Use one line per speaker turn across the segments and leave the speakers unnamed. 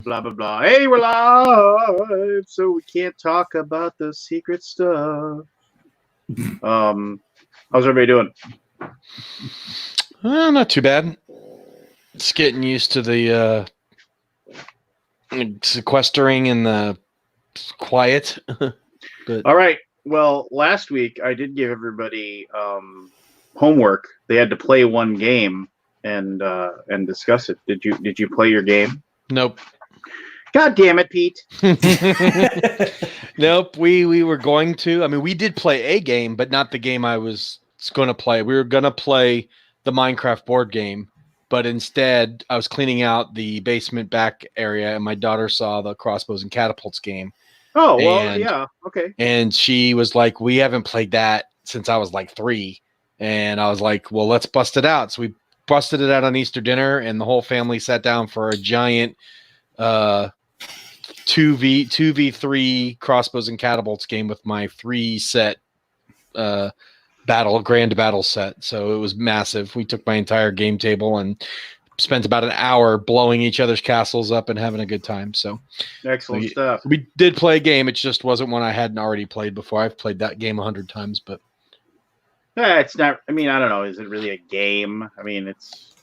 blah blah blah. Hey, we're live, so we can't talk about the secret stuff. How's everybody doing?
Not too bad. It's getting used to the sequestering and the quiet. But
All right. Well, last week I did give everybody homework. They had to play one game and discuss it. Did you play your game?
nope.
God damn it, Pete.
Nope. We were going to. I mean, we did play a game, but not the game I was going to play. We were going to play the Minecraft board game, but instead I was cleaning out the basement back area, and my daughter saw the Crossbows and Catapults game.
Oh, well, yeah. Okay.
And she was like, we haven't played that since I was like 3. And I was like, well, let's bust it out. So we busted it out on Easter dinner, and the whole family sat down for a giant 2v3 Crossbows and Catapults game with my 3-set grand battle set. So it was massive. We took my entire game table and spent about an hour blowing each other's castles up and having a good time. So
excellent stuff.
We did play a game. It just wasn't one I hadn't already played before. I've played that game 100 times, but
it's not. I mean, I don't know. Is it really a game? I mean,
it's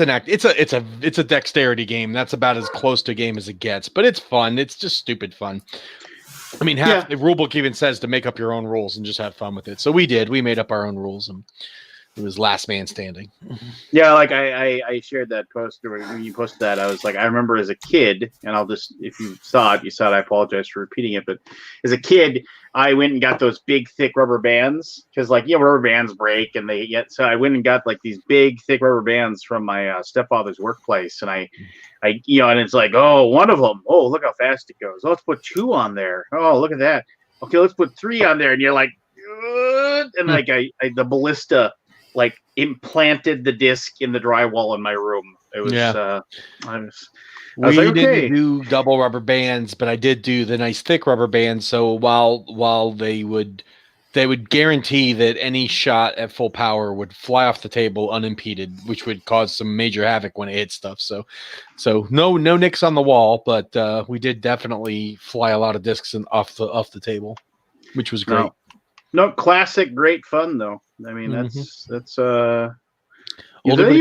an act. It's a dexterity game. That's about as close to a game as it gets. But it's fun. It's just stupid fun. I mean, the rulebook even says to make up your own rules and just have fun with it. So we did. We made up our own rules, and it was last man standing.
Yeah, like I shared that post, or when you posted that, I was like, I remember as a kid, and I'll just, if you saw it, I apologize for repeating it, but as a kid, I went and got those big, thick rubber bands, because rubber bands break, and so I went and got like these big, thick rubber bands from my stepfather's workplace, and I and it's like, oh, one of them, oh, look how fast it goes. Oh, let's put 2 on there. Oh, look at that. Okay, let's put 3 on there, and you're like, and like the ballista like implanted the disc in the drywall in my room. It was
we didn't do double rubber bands, but I did do the nice thick rubber bands. So while they would guarantee that any shot at full power would fly off the table unimpeded, which would cause some major havoc when it hit stuff. So no nicks on the wall, but we did definitely fly a lot of discs off the table, which was great.
No, classic, great fun though. I mean, that's do they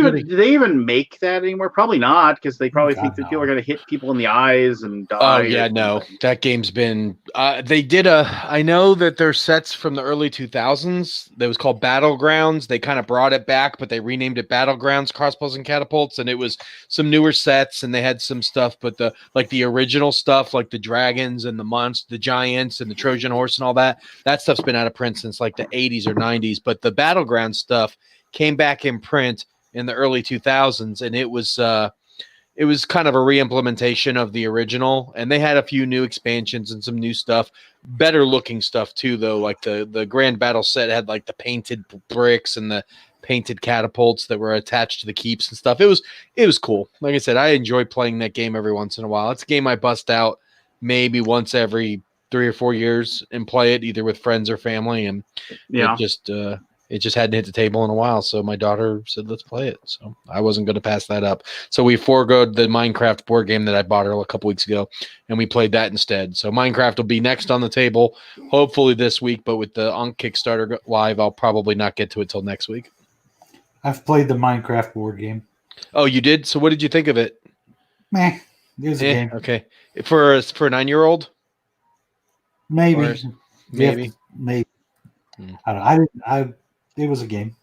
even make that anymore? Probably not, because they probably think that people are going to hit people in the eyes and die.
Oh yeah, no, that game's been. They did I know that there's sets from the early 2000s. That was called Battlegrounds. They kind of brought it back, but they renamed it Battlegrounds Crossbows and Catapults, and it was some newer sets, and they had some stuff, but the original stuff, like the dragons and the giants and the Trojan horse and all that stuff's been out of print since like the 80s or 90s. But the Battleground stuff came back in print in the early 2000s, and it was kind of a re-implementation of the original, and they had a few new expansions and some new stuff, better looking stuff too, though. Like the grand battle set had like the painted bricks and the painted catapults that were attached to the keeps and stuff. It was cool. Like I said, I enjoy playing that game every once in a while. It's a game I bust out maybe once every 3 or 4 years and play it either with friends or family, and it just hadn't hit the table in a while, so my daughter said, let's play it. So I wasn't going to pass that up. So we foregoed the Minecraft board game that I bought her a couple weeks ago, and we played that instead. So Minecraft will be next on the table, hopefully this week, but with the on Kickstarter live, I'll probably not get to it till next week.
I've played the Minecraft board game.
Oh, you did? So what did you think of it?
Meh. It was a game.
Okay. For a 9-year-old?
Maybe.
Maybe.
Maybe. I don't know. It was a game.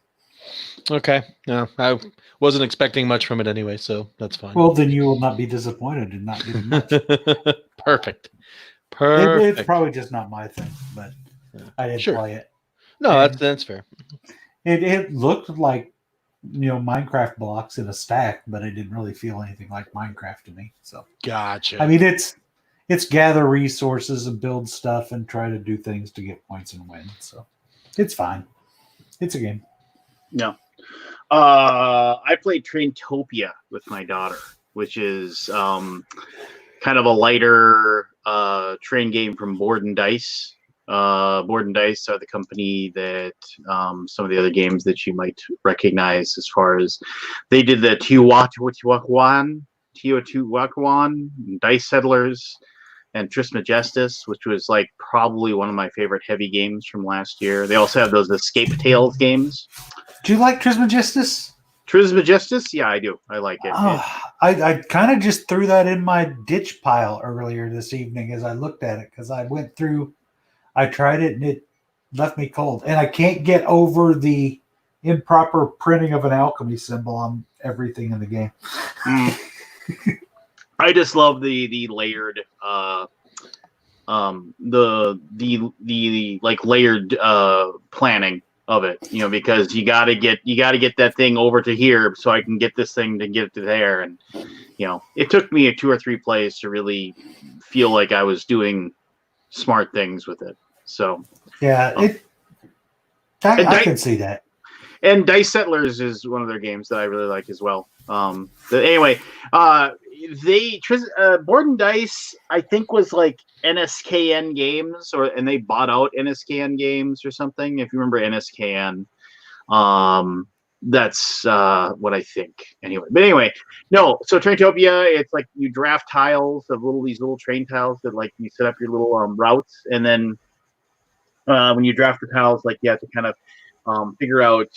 Okay. No, I wasn't expecting much from it anyway, so that's fine.
Well, then you will not be disappointed in not getting much.
Perfect.
It's probably just not my thing, but I didn't play it.
No, that's fair.
It looked like Minecraft blocks in a stack, but it didn't really feel anything like Minecraft to me. So
gotcha.
I mean, it's gather resources and build stuff and try to do things to get points and win. So it's fine. It's a game.
No. I played Traintopia with my daughter, which is kind of a lighter train game from Board and Dice. Board and Dice are the company that some of the other games that you might recognize, as far as they did the Teotihuacan Teotihuacan, Dice Settlers, and Trismegistus, which was like probably one of my favorite heavy games from last year. They also have those Escape Tales games.
Do you like Trismegistus?
Trismegistus? Yeah, I do. I like it.
I kind of just threw that in my ditch pile earlier this evening as I looked at it because I went through, I tried it and it left me cold. And I can't get over the improper printing of an alchemy symbol on everything in the game.
I just love the layered the like layered planning of it, you know, because you got to get that thing over to here so I can get this thing to get to there. And you know, it took me 2 or 3 plays to really feel like I was doing smart things with it. So
yeah, I can see that.
And Dice Settlers is one of their games that I really like as well. Anyway, Board and Dice, I think, was like NSKN Games, and they bought out NSKN Games or something. If you remember NSKN, that's what I think. Anyway, but anyway, no. So Traintopia, it's like you draft tiles of these little train tiles that like you set up your little routes, and then when you draft the tiles, like you have to kind of figure out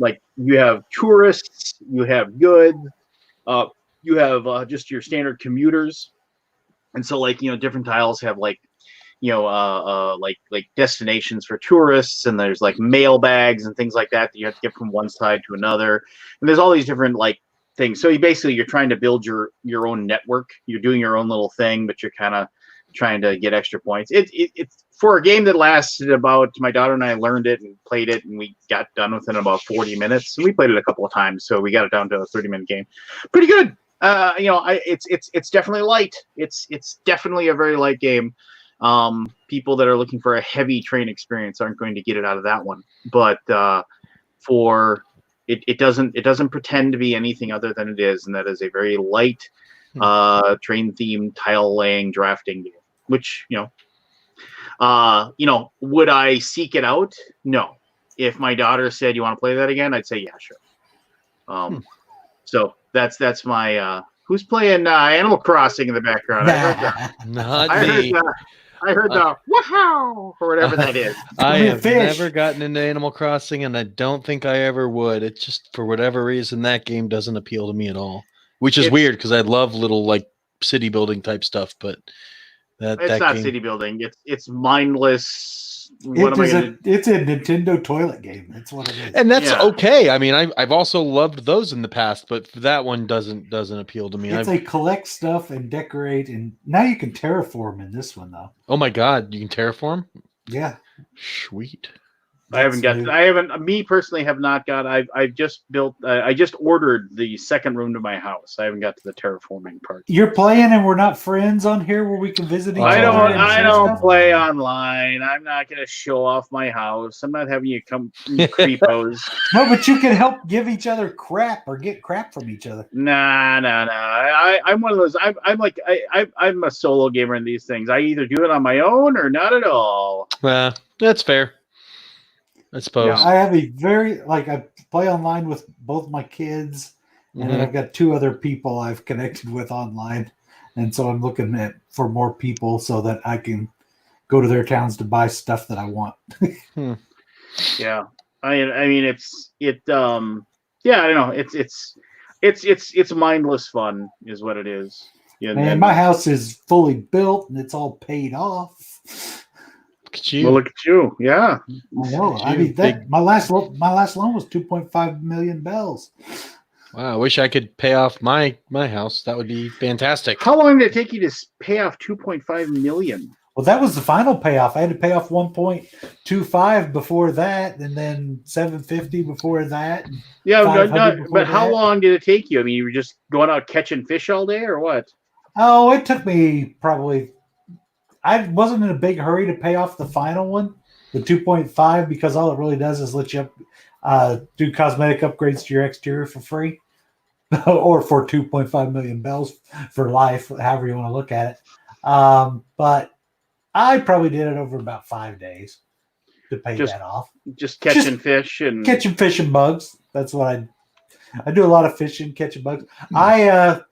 like you have tourists, you have goods, you have just your standard commuters, and so like, you know, different tiles have like, you know, like destinations for tourists, and there's like mail bags and things like that you have to get from one side to another, and there's all these different like things. So you're trying to build your own network. You're doing your own little thing, but you're kind of trying to get extra points. It's for a game that lasted about, my daughter and I learned it and played it, and we got done within about 40 minutes. And we played it a couple of times, so we got it down to a 30-minute game. Pretty good. You know, it's definitely light. It's definitely a very light game. People that are looking for a heavy train experience aren't going to get it out of that one. But it doesn't pretend to be anything other than it is, and that is a very light train themed tile laying drafting game. Which, you know, would I seek it out? No. If my daughter said, "You want to play that again?" I'd say, "Yeah, sure." So that's my. Who's playing Animal Crossing in the background? I heard that.
Not
I
me.
heard the wow or whatever that is.
I have never gotten into Animal Crossing, and I don't think I ever would. It's just, for whatever reason, that game doesn't appeal to me at all. Which is weird because I love little like city building type stuff, but
it's not city building. It's mindless.
It's a Nintendo toilet game. That's what it is.
And that's okay. I mean, I've also loved those in the past, but that one doesn't appeal to me.
It's a collect stuff and decorate, and now you can terraform in this one though.
Oh my god, you can terraform?
Yeah.
Sweet.
Me personally have not got. I've just built. I just ordered the second room to my house. I haven't got to the terraforming part.
You're playing, and we're not friends on here where we can visit each other.
I don't play online. I'm not going to show off my house. I'm not having you come creepos.
No, but you can help give each other crap or get crap from each other.
Nah. I'm one of those. I'm a solo gamer in these things. I either do it on my own or not at all.
That's fair. I suppose.
Yeah, I have I play online with both my kids, and then I've got 2 other people I've connected with online, and so I'm looking for more people so that I can go to their towns to buy stuff that I want.
Yeah, I mean I don't know. It's mindless fun is what it is. Yeah,
man, my house is fully built and it's all paid off.
Look at you.
Well, look at you. Yeah.
I know. I mean, my last loan was 2.5 million bells.
Wow, I wish I could pay off my house. That would be fantastic.
How long did it take you to pay off 2.5 million?
Well, that was the final payoff. I had to pay off 1.25 before that, and then 750 before that.
Yeah, but how long did it take you? I mean, you were just going out catching fish all day, or what?
Oh, it took me probably. I wasn't in a big hurry to pay off the final one, the 2.5, because all it really does is let you do cosmetic upgrades to your exterior for free, or for 2.5 million bells for life, however you want to look at it. But I probably did it over about 5 days to pay that off.
Just catching fish and
bugs. That's what I I do a lot of fishing, catching bugs. I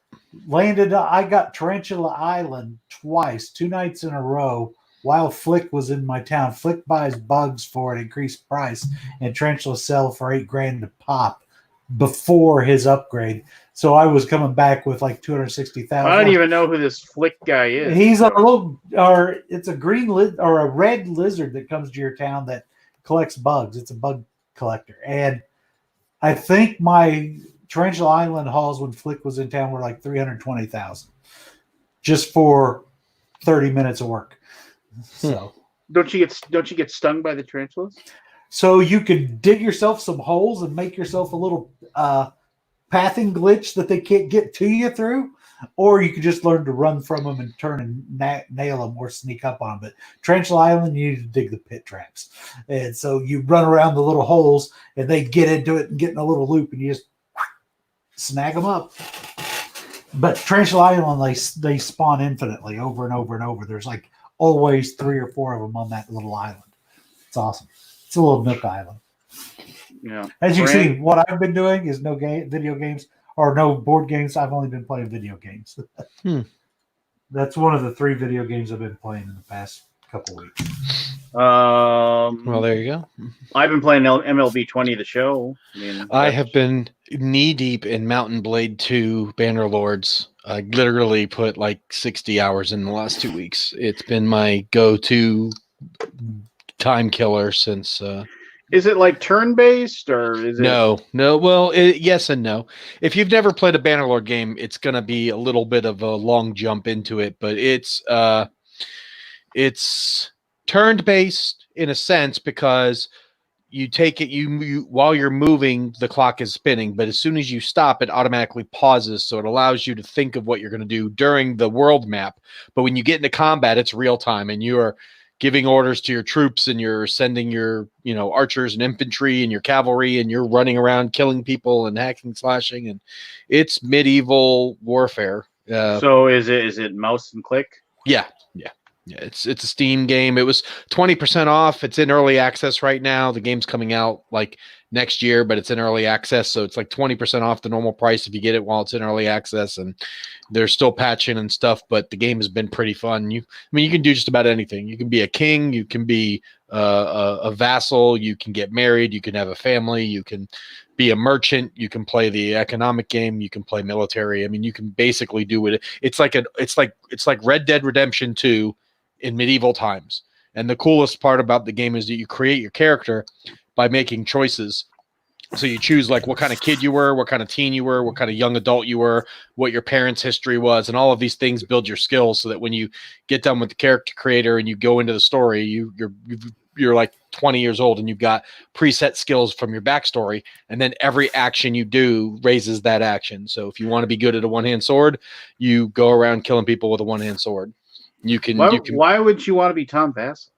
got Tarantula Island twice, 2 nights in a row, while Flick was in my town. Flick buys bugs for an increased price, and Tarantula sell for $8,000 a pop before his upgrade. So I was coming back with like 260,000.
I don't even know who this Flick guy is.
He's a little, or it's a green or a red lizard that comes to your town that collects bugs. It's a bug collector, and I think my Tarantula Island hauls when Flick was in town were like 320,000, just for 30 minutes of work. So
don't you get stung by the tarantulas?
So you could dig yourself some holes and make yourself a little pathing glitch that they can't get to you through, or you could just learn to run from them and turn and nail them or sneak up on them. But Tarantula Island, you need to dig the pit traps, and so you run around the little holes, and they get into it and get in a little loop, and you just snag them up. But Tarantula Island, they spawn infinitely over and over and over. There's like always 3 or 4 of them on that little island. It's awesome. It's a little nook island.
Yeah.
As you see, what I've been doing is no video games or no board games. I've only been playing video games. That's one of the 3 video games I've been playing in the past couple weeks.
Well, there you go.
I've been playing MLB 20 the show.
I have been knee deep in Mountain Blade 2 Bannerlords. I literally put like 60 hours in the last 2 weeks. It's been my go-to time killer since.
Is it like turn-based or is it?
No. Well, yes and no. If you've never played a Bannerlord game, it's going to be a little bit of a long jump into it, but it's turn-based in a sense because you take it you while you're moving, the clock is spinning, but as soon as you stop, it automatically pauses, so it allows you to think of what you're going to do during the world map. But when you get into combat, it's real time, and you are giving orders to your troops, and you're sending your archers and infantry and your cavalry, and you're running around killing people and hacking, slashing, and it's medieval warfare.
So is it mouse and click?
Yeah, it's a Steam game. It was 20% off. It's in early access right now. The game's coming out like next year, but it's in early access, so it's like 20% off the normal price if you get it while it's in early access. And they're still patching and stuff, but the game has been pretty fun. You can do just about anything. You can be a king, you can be a vassal, you can get married, you can have a family, you can be a merchant, you can play the economic game, you can play military. You can basically do it. It's like Red Dead Redemption 2 in medieval times. And the coolest part about the game is that you create your character by making choices. So you choose like what kind of kid you were, what kind of teen you were, what kind of young adult you were, what your parents' history was, and all of these things build your skills so that when you get done with the character creator and you go into the story, you're like 20 years old and you've got preset skills from your backstory, and then every action you do raises that action. So if you want to be good at a one-hand sword, you go around killing people with a one-hand sword. Why would you want to be Tom Vassal?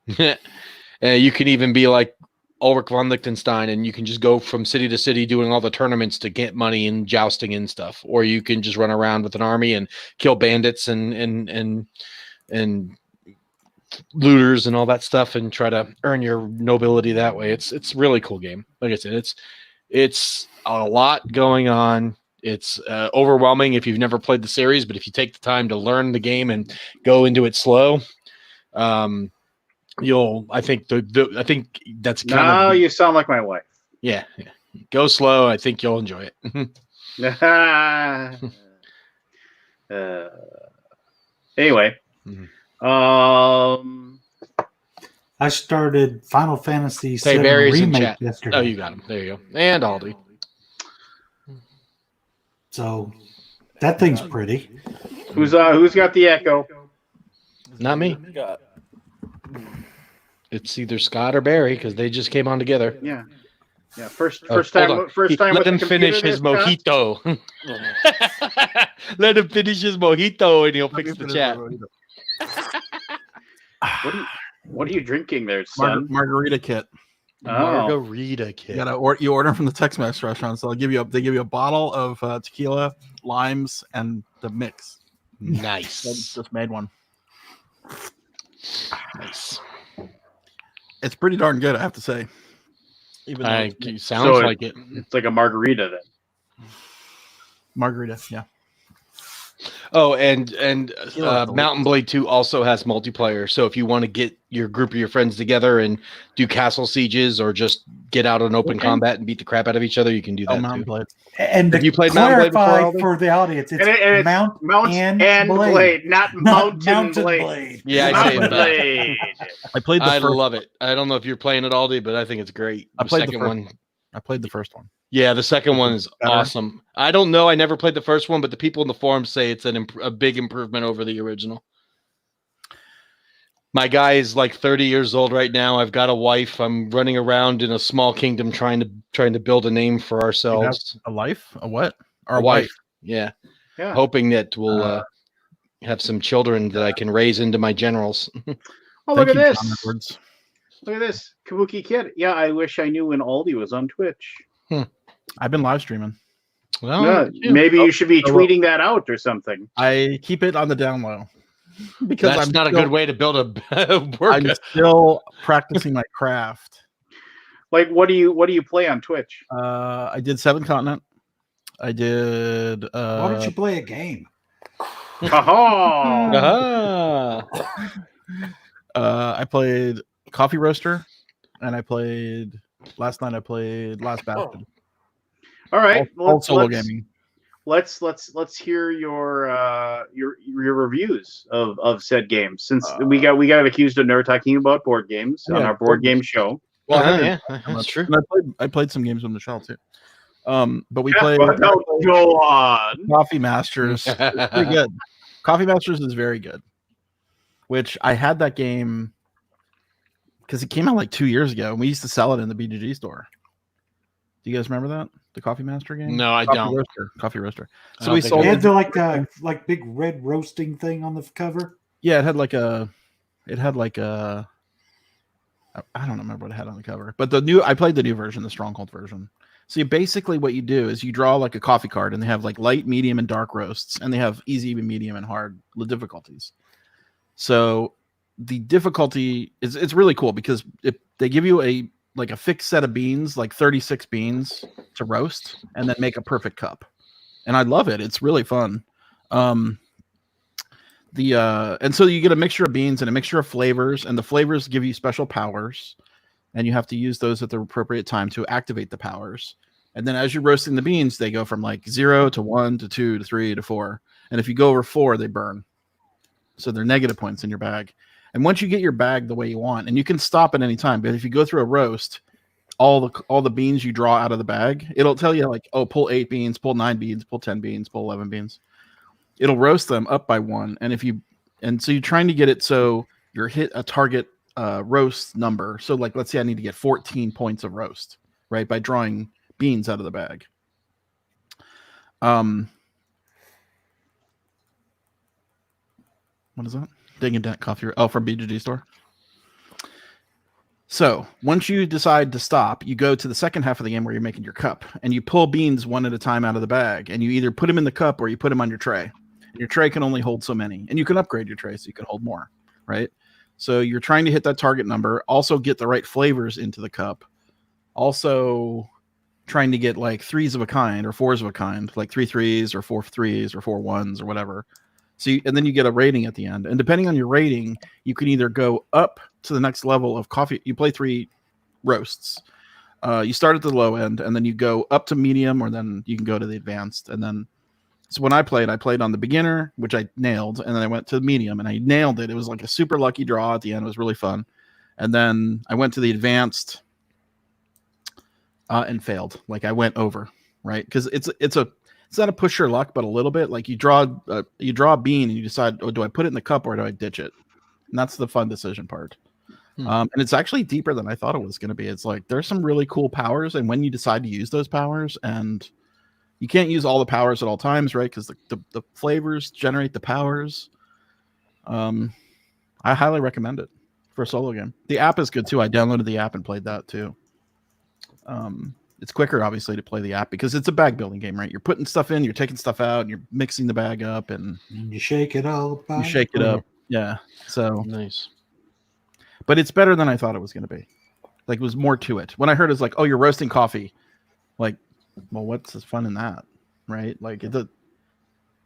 You can even be like Ulrich von Liechtenstein, and you can just go from city to city doing all the tournaments to get money and jousting and stuff. Or you can just run around with an army and kill bandits and looters and all that stuff and try to earn your nobility that way. It's a really cool game. Like I said, it's a lot going on. It's overwhelming if you've never played the series, but if you take the time to learn the game and go into it slow, I think that's kind of.
Now you sound like my wife.
Yeah. Go slow. I think you'll enjoy it.
Anyway,
I started Final Fantasy VII Remake yesterday.
Oh, you got him. There you go. And Aldi.
So that thing's pretty.
Who's got the echo?
Not me. It's either Scott or Barry because they just came on together.
Yeah. First time.
Let him finish his mojito. Let him finish his mojito, and he'll fix the chat.
What are you drinking there, son?
Margarita kit.
Margarita kit.
You order from the Tex-Mex restaurant, so they give you a bottle of tequila, limes, and the mix.
Nice.
Just made one.
Nice.
It's pretty darn good, I have to say.
It sounds like it.
It's like a margarita then.
Margarita, yeah.
Oh, and
Tequila's
Mountain Blade 2 also has multiplayer. So if you want to get your group of your friends together and do castle sieges or just get out in open combat and beat the crap out of each other, you can do that
Mountain
too.
Blade.
And
Have
to
you played Mountain Blade
clarify
before, Aldi?
for the audience, it's
And
Mount
and Blade, not Mountain Blade.
Blade.
Yeah, I say
Mountain
it back.
Blade.
I played the
I
first.
love it. I don't know if you're playing it, Aldi, but I think it's great.
I played the
second
first
one.
I played the first one.
Yeah, the second one is
better?
awesome. I don't know. I never played the first one, but the people in the forums say it's a big improvement over the original. My guy is like 30 years old right now. I've got a wife. I'm running around in a small kingdom trying to build a name for ourselves.
A life? A what? Or
A
a wife?
Yeah.
Yeah.
Hoping that we'll have some children that I can raise into my generals.
Oh, look at this.
John Edwards.
Look at this. Kabuki Kid. Yeah, I wish I knew when Aldi was on Twitch.
I've been live streaming.
Well,
Maybe you should be tweeting that out or something.
I keep it on the down low. Because
that's not a good way to build a work.
I'm still practicing my craft.
Like, what do you play on Twitch?
I did 7 Continent. I did.
Why don't you play a game?
I played Coffee Roaster, and last night. I played Last Bastion.
All right,
all solo gaming.
Let's hear your reviews of said games, since we got accused of never talking about board games on our board game show.
Well,
yeah, that's true.
And I played some games with Michelle too. But we played.
Go on.
Coffee Masters. It's pretty good. Coffee Masters is very good. Which I had that game because it came out like 2 years ago, and we used to sell it in the BGG store. Do you guys remember that? The Coffee Master game?
No, I don't.
Coffee Roaster. So we sold
it. It had like big red roasting thing on the cover.
Yeah, it had like a I don't remember what it had on the cover. But I played the new version, the Stronghold version. So basically what you do is you draw like a coffee card, and they have like light, medium, and dark roasts, and they have easy, medium, and hard difficulties. So the difficulty it's really cool because they give you a fixed set of beans, like 36 beans to roast, and then make a perfect cup. And I love it. It's really fun. And so you get a mixture of beans and a mixture of flavors, and the flavors give you special powers, and you have to use those at the appropriate time to activate the powers. And then as you're roasting the beans, they go from like 0 to 1 to 2 to 3 to 4. And if you go over 4, they burn. So they're negative points in your bag. And once you get your bag the way you want, and you can stop at any time, but if you go through a roast, all the beans you draw out of the bag, it'll tell you like, oh, pull 8 beans, pull 9 beans, pull 10 beans, pull 11 beans. It'll roast them up by 1. And so you're trying to get it so you're hit a target roast number. So like, let's say I need to get 14 points of roast, right? By drawing beans out of the bag. What is that? Digging that coffee. Oh, from BGG store. So once you decide to stop, you go to the second half of the game where you're making your cup, and you pull beans one at a time out of the bag, and you either put them in the cup or you put them on your tray. And your tray can only hold so many, and you can upgrade your tray so you can hold more, right? So you're trying to hit that target number, also get the right flavors into the cup, also trying to get like 3s of a kind or 4s of a kind, like 3 3s or 4 3s or 4 1s or whatever. So and then you get a rating at the end, and depending on your rating, you can either go up to the next level of coffee. You play 3 roasts. You start at the low end, and then you go up to medium, or then you can go to the advanced. And then, so when I played on the beginner, which I nailed, and then I went to the medium, and I nailed it. It was like a super lucky draw at the end. It was really fun. And then I went to the advanced and failed. Like I went over, right? Because it's not a push your luck, but a little bit. Like you draw a bean, and you decide, oh, do I put it in the cup or do I ditch it? And that's the fun decision part. And it's actually deeper than I thought it was going to be. It's like there's some really cool powers, and when you decide to use those powers, and you can't use all the powers at all times, right? Because the flavors generate the powers. I highly recommend it for a solo game. The app is good too. I downloaded the app and played that too. It's quicker, obviously, to play the app because it's a bag building game, right? You're putting stuff in, you're taking stuff out, and you're mixing the bag up, and
you shake it all.
You shake it up, yeah. So
nice.
But it's better than I thought it was going to be. Like, it was more to it. When I heard it's like, oh, you're roasting coffee, like Well, what's the fun in that, right? Like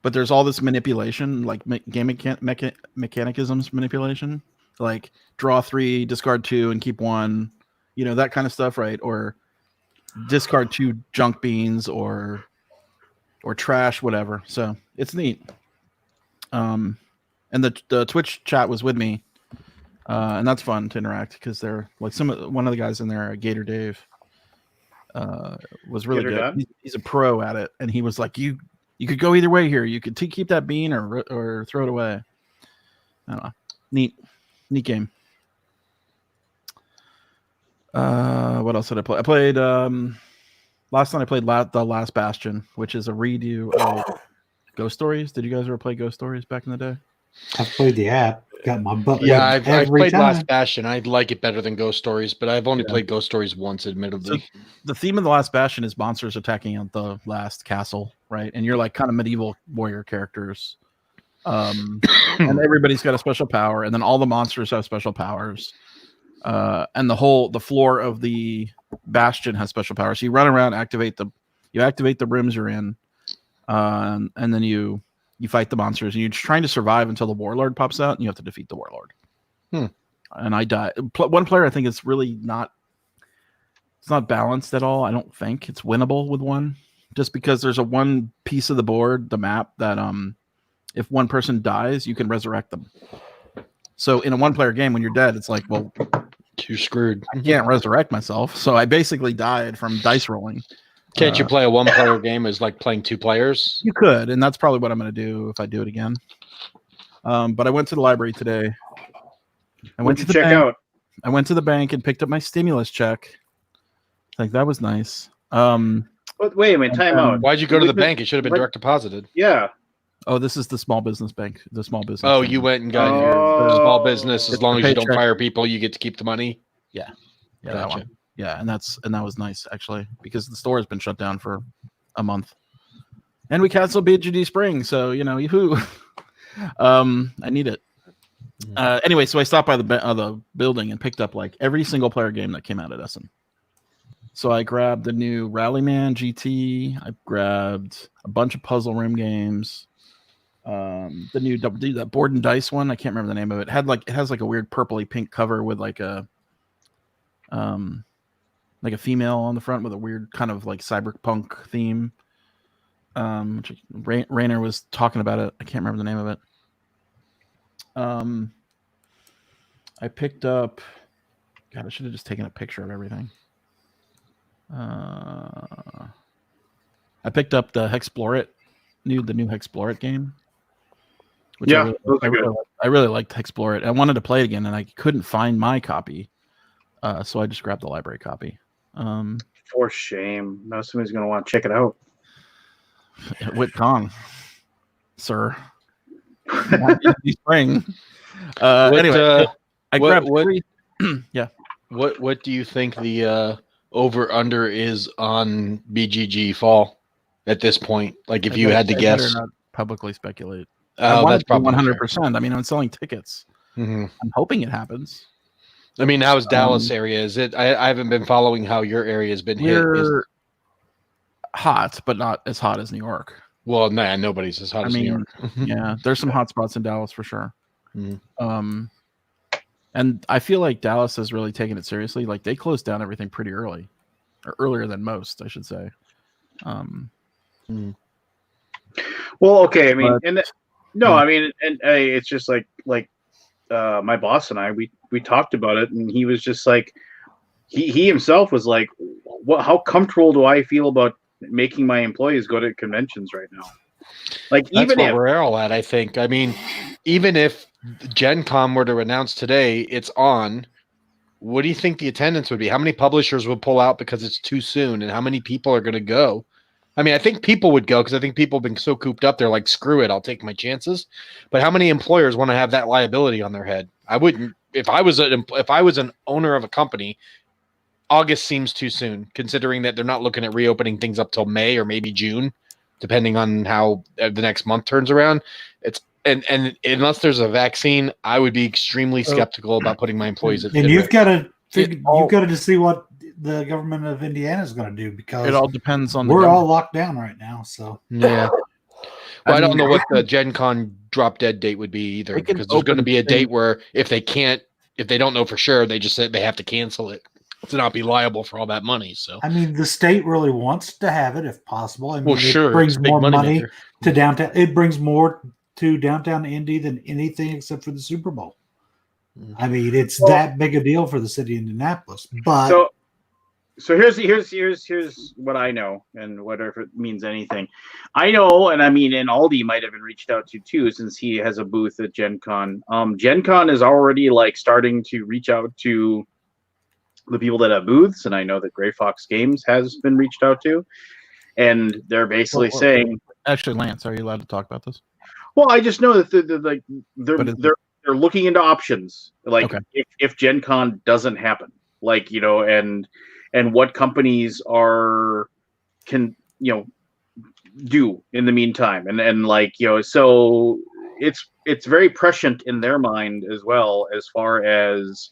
but there's all this manipulation, like game mechanicisms manipulation, like draw 3, discard 2, and keep 1, that kind of stuff, right? Or discard 2 junk beans or trash, whatever. So it's neat. And the Twitch chat was with me, and that's fun to interact because they're like one of the guys in there, Gator Dave, was really good. He's a pro at it, and he was like, you could go either way here. You could keep that bean or throw it away. I don't know. Neat game. What else did I play? I played last night. I played the Last Bastion, which is a redo of Ghost Stories. Did you guys ever play Ghost Stories back in the day?
I've played the app. Got my butt.
Yeah, I've played
time.
Last Bastion. I like it better than Ghost Stories, but I've only played Ghost Stories once, admittedly.
So the theme of the Last Bastion is monsters attacking the last castle, right? And you're like kind of medieval warrior characters. And everybody's got a special power, and then all the monsters have special powers. And the floor of the bastion has special powers. So you run around, activate the rooms you're in, and then you fight the monsters, and you're just trying to survive until the warlord pops out, and you have to defeat the warlord. And I died. One player, I think, is really not. It's not balanced at all. I don't think it's winnable with one, just because there's a one piece of the board, the map, that if one person dies, you can resurrect them. So in a one-player game, when you're dead, it's like, well,
you're screwed.
I can't resurrect myself. So I basically died from dice rolling.
Can't you play a one-player game as like playing 2 players?
You could, and that's probably what I'm going to do if I do it again. But I went to the library today. I went to the bank. I went to the bank and picked up my stimulus check. Like, that was nice.
But wait a minute, time out.
Why'd you go to the bank? It should have been direct deposited.
Yeah.
Oh, this is the small business bank. The small business.
Oh,
bank.
You went and got your small business. As long as you don't fire people, you get to keep the money.
Yeah,
Gotcha.
that one. Yeah, and that was nice actually, because the store has been shut down for a month, and we canceled BGD Spring. So yoo-hoo. I need it. Anyway, so I stopped by the building and picked up like every single player game that came out at Essen. So I grabbed the new Rallyman GT. I grabbed a bunch of puzzle room games. The new that board and dice one. I can't remember the name of it. It has like a weird purpley pink cover with like a female on the front with a weird kind of like cyberpunk theme. Rainer was talking about it. I can't remember the name of it. I picked up. God, I should have just taken a picture of everything. I picked up the Hexplore the new Hexplore game. Which I really liked Hexplore. I wanted to play it again, and I couldn't find my copy, so I just grabbed the library copy.
For shame. Now somebody's going to want to check it out.
WitCon, sir. Spring. Anyway, I grabbed three. Yeah.
What do you think the over under is on BGG fall at this point? Like, if you had to guess,
not publicly speculate.
Oh, that's probably
100%. I mean, I'm selling tickets.
Mm-hmm.
I'm hoping it happens.
I mean, how's Dallas area? Is it? I haven't been following how your area has been hit.
Hot, but not as hot as New York.
Well, nah, nobody's as hot as New York.
Yeah, there's some hot spots in Dallas for sure.
Mm-hmm.
And I feel like Dallas has really taken it seriously. Like, they closed down everything pretty early, or earlier than most, I should say.
Well, okay. I mean, I mean, and it's just like my boss and I, we talked about it, and he was just like, he himself was like, how comfortable do I feel about making my employees go to conventions right now? Like,
that's
even
what we're all at, I think. I mean, even if Gen Con were to announce today it's on, what do you think the attendance would be? How many publishers would pull out because it's too soon, and how many people are going to go? I mean, I think people would go because I think people have been so cooped up. They're like, screw it, I'll take my chances. But how many employers want to have that liability on their head? I wouldn't. If I was an owner of a company, August seems too soon, considering that they're not looking at reopening things up till May or maybe June, depending on how the next month turns around. And unless there's a vaccine, I would be extremely skeptical about putting my employees at.
And you've got to just see what the government of Indiana is going to do, because
It all depends on
we're
the
all locked down right now. So
Yeah. Well, I don't
mean,
know what the Gen Con drop dead date would be either,
They can
because there's going to
open
be a date
things-
where if they don't know for sure, they just said they have to cancel it to not be liable for all that money. So,
I mean, the state really wants to have it if possible. I mean,
well, sure,
it brings
it's a big
more money
maker.
to downtown. It brings more to downtown Indy than anything except for the Super Bowl. I mean, it's that big a deal for the city of Indianapolis. But
So here's what I know, and whatever it means anything. I know, and I mean, and Aldi might have been reached out to too, since he has a booth at Gen Con. Gen Con is already like starting to reach out to the people that have booths, and I know that Gray Fox Games has been reached out to, and they're basically saying,
Actually, Lance, are you allowed to talk about this?
well, I just know that they're looking into options, like
Okay.
if Gen Con doesn't happen, like, you know, and what companies can do in the meantime, and like, you know, so it's very prescient in their mind as well, as far as,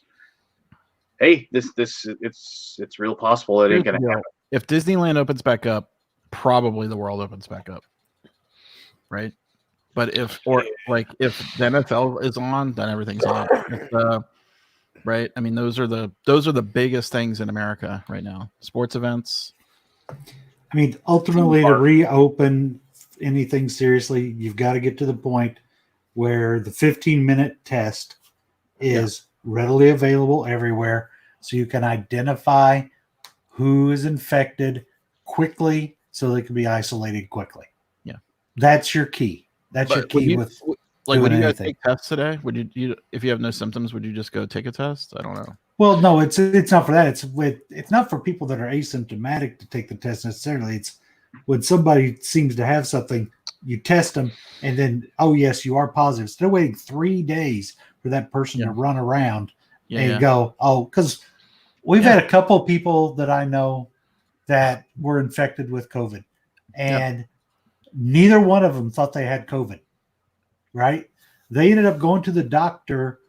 hey, it's real possible it ain't gonna happen.
If Disneyland opens back up, probably the world opens back up, right? But if the NFL is on, then everything's on. Right? I mean, those are the biggest things in America right now. Sports events.
I mean, ultimately, to reopen anything seriously, you've got to get to the point where the 15-minute test is readily available everywhere, so you can identify who is infected quickly, so they can be isolated quickly. Yeah, that's your key. That's your key with
like, would you guys
anything.
take tests today? Would you if you have no symptoms, would you just go take a test? I don't know.
Well, no, it's not for that. It's not for people that are asymptomatic to take the test necessarily. It's when somebody seems to have something, you test them, and then, oh yes, you are positive. Instead of waiting 3 days for that person to run around and go, oh, because we've had a couple of people that I know that were infected with COVID, and neither one of them thought they had COVID. Right? They ended up going to the doctor,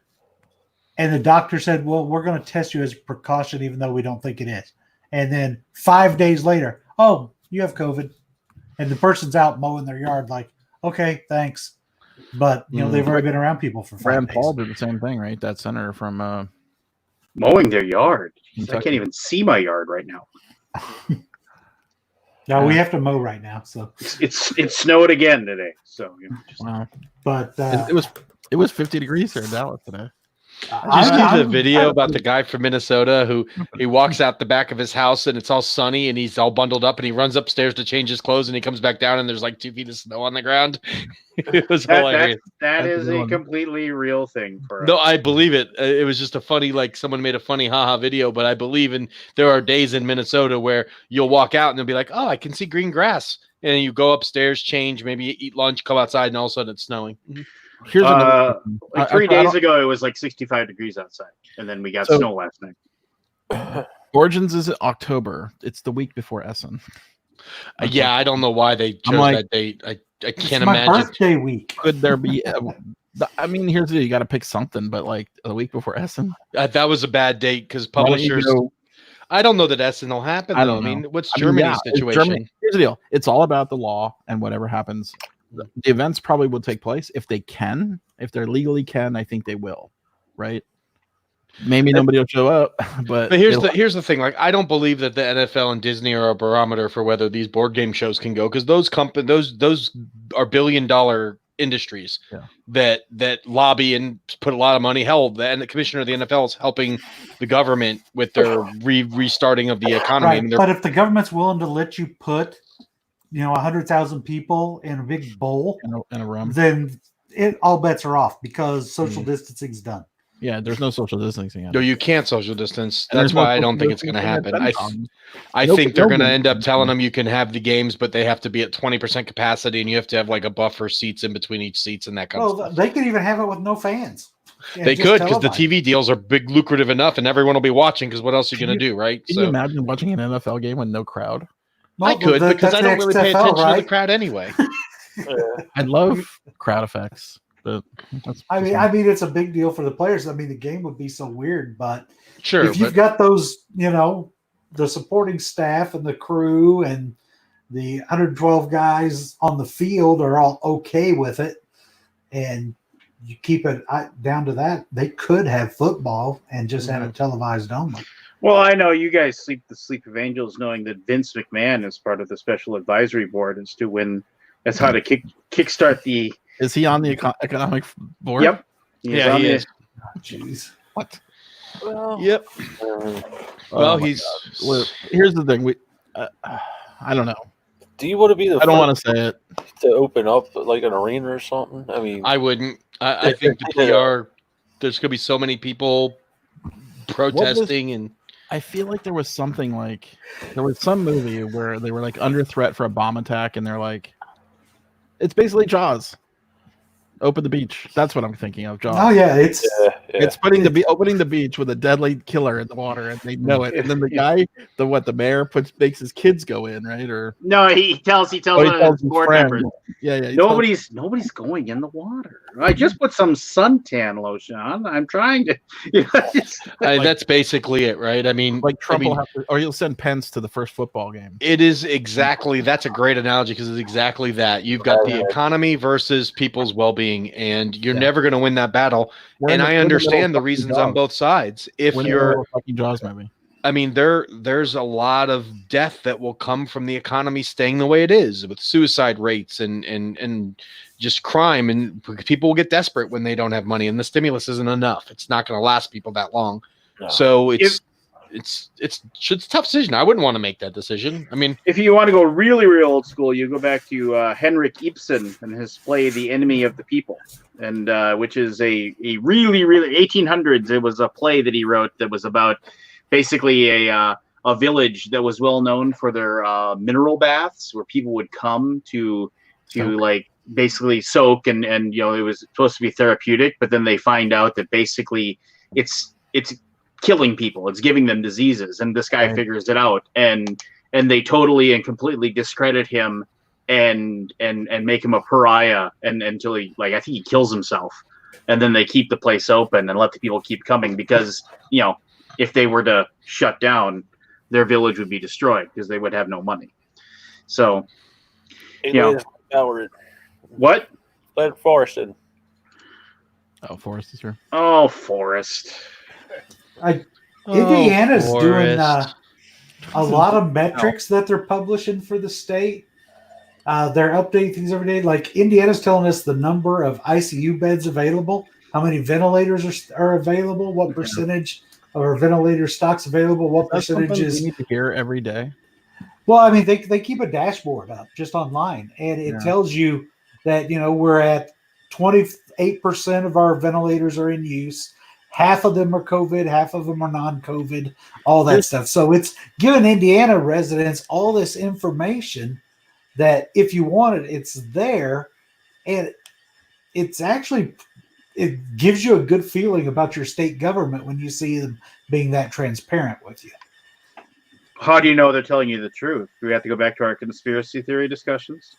and the doctor said, well, we're going to test you as a precaution, even though we don't think it is. And then 5 days later, oh, you have COVID. And the person's out mowing their yard like, okay, thanks. But, you know, they've already been around people for 5
Rand
days.
Paul did the same thing, right? That senator from
Mowing their yard.
Kentucky.
I can't even see my yard right now.
No, we have to mow right now. So
it snowed again today. So
wow.
But
it was 50 degrees here in Dallas today.
Did you see the video about the guy from Minnesota who he walks out the back of his house and it's all sunny and he's all bundled up and he runs upstairs to change his clothes and he comes back down and there's like 2 feet of snow on the ground? It was hilarious.
That is a completely real thing for us.
No, I believe it. It was just a funny, like someone made a funny haha video, but I believe there are days in Minnesota where you'll walk out and they'll be like, oh, I can see green grass. And you go upstairs, change, maybe eat lunch, come outside, and all of a sudden it's snowing.
Here's another
like 3 days ago, it was like 65 degrees outside, and then we got snow last night.
Origins is in October. It's the week before Essen.
Yeah, I don't know why they chose that date. I can't
my
imagine.
birthday week.
Could there be? I mean, here's the deal. You got to pick something, but like the week before Essen.
That was a bad date because publishers. I don't know that Essen will happen.
I don't
know.
know.
I mean, what's Germany's situation?
Germany. Here's the deal. It's all about the law and whatever happens. The events probably will take place if they can. If they're legally can, I think they will. Right? Maybe nobody will show up, but
here's the thing. Like, I don't believe that the NFL and Disney are a barometer for whether these board game shows can go, because those are billion-dollar industries that lobby and put a lot of money. Hell, and the commissioner of the NFL is helping the government with their restarting of the economy.
Right.
I mean,
but if the government's willing to let you put, 100,000 people in a big bowl
in a room,
then all bets are off because social distancing is done.
Yeah, there's no social distancing.
No, you can't social distance. That's why I don't think it's going to happen. I think they're going to end up telling them you can have the games, but they have to be at 20% capacity, and you have to have like a buffer seats in between each seats and that kind of stuff.
They could even have it with no fans.
They could, because the TV deals are big, lucrative enough, and everyone will be watching. Because what else are you going to do, right?
Can you imagine watching an NFL game with no crowd?
I could, because I don't really pay attention to the crowd anyway.
I love crowd effects. But
I mean, it's a big deal for the players. I mean, the game would be so weird, but
sure,
if you've got those, the supporting staff and the crew and the 112 guys on the field are all okay with it, and you keep it down to that, they could have football and just have it televised only.
Well, I know you guys sleep the sleep of angels, knowing that Vince McMahon is part of the special advisory board as to when, as how to kickstart the.
Is he on the economic board?
Yep.
He is.
Jeez.
What?
Well,
Yep.
Oh my
he's.
God. Here's the thing. I don't know.
do you want to be the
I don't want
first
to say it.
to open up like an arena or something? I mean,
I wouldn't. I think the PR. There's going to be so many people protesting and.
I feel like there was something like there was some movie where they were like under threat for a bomb attack, and they're like, it's basically Jaws. Open the beach. That's what I'm thinking of. Jaws.
Oh yeah, it's
It's opening the beach with a deadly killer in the water, and they know it. And then the guy, the mayor makes his kids go in, right? Or
No, he tells
he
one of
tells
his
his
board
friend.
members.
Yeah.
Nobody's going in the water. I just put some suntan lotion on. I'm trying to.
That's basically it, right? I mean,
Like Trump will have to, or he'll send Pence to the first football game.
it is exactly. That's a great analogy because it's exactly that. You've got the economy versus people's well-being, and you're never going to win that battle. And I understand the reasons on both sides. If you're
fucking Jaws movie.
I mean, there's a lot of death that will come from the economy staying the way it is, with suicide rates and just crime, and people will get desperate when they don't have money, and the stimulus isn't enough. It's not going to last people that long.
No.
So it's a tough decision. I wouldn't want to make that decision. I mean,
if you want to go really, real old school, you go back to Henrik Ibsen and his play "The Enemy of the People," and which is a really, really 1800s. It was a play that he wrote that was about basically a village that was well known for their mineral baths, where people would come to like basically soak and it was supposed to be therapeutic, but then they find out that basically it's killing people, it's giving them diseases, and this guy figures it out, and they totally and completely discredit him and make him a pariah, and until he, like, I think he kills himself, and then they keep the place open and let the people keep coming because if they were to shut down, their village would be destroyed because they would have no money. So, what?
Let Forested.
Oh, Forrest is here.
Oh, Forrest.
Indiana's
Forrest.
doing a lot of metrics that they're publishing for the state. They're updating things every day. Like Indiana's telling us the number of ICU beds available, how many ventilators are available, what percentage of our ventilator stock's available, what percentage is.
You need to hear every day.
Well, I mean, they keep a dashboard up just online, and it tells you that we're at 28% of our ventilators are in use. Half of them are COVID, half of them are non-COVID, all that stuff. So it's giving Indiana residents all this information that if you want it, it's there. And it's actually, it gives you a good feeling about your state government when you see them being that transparent with you.
How do you know they're telling you the truth? Do we have to go back to our conspiracy theory discussions?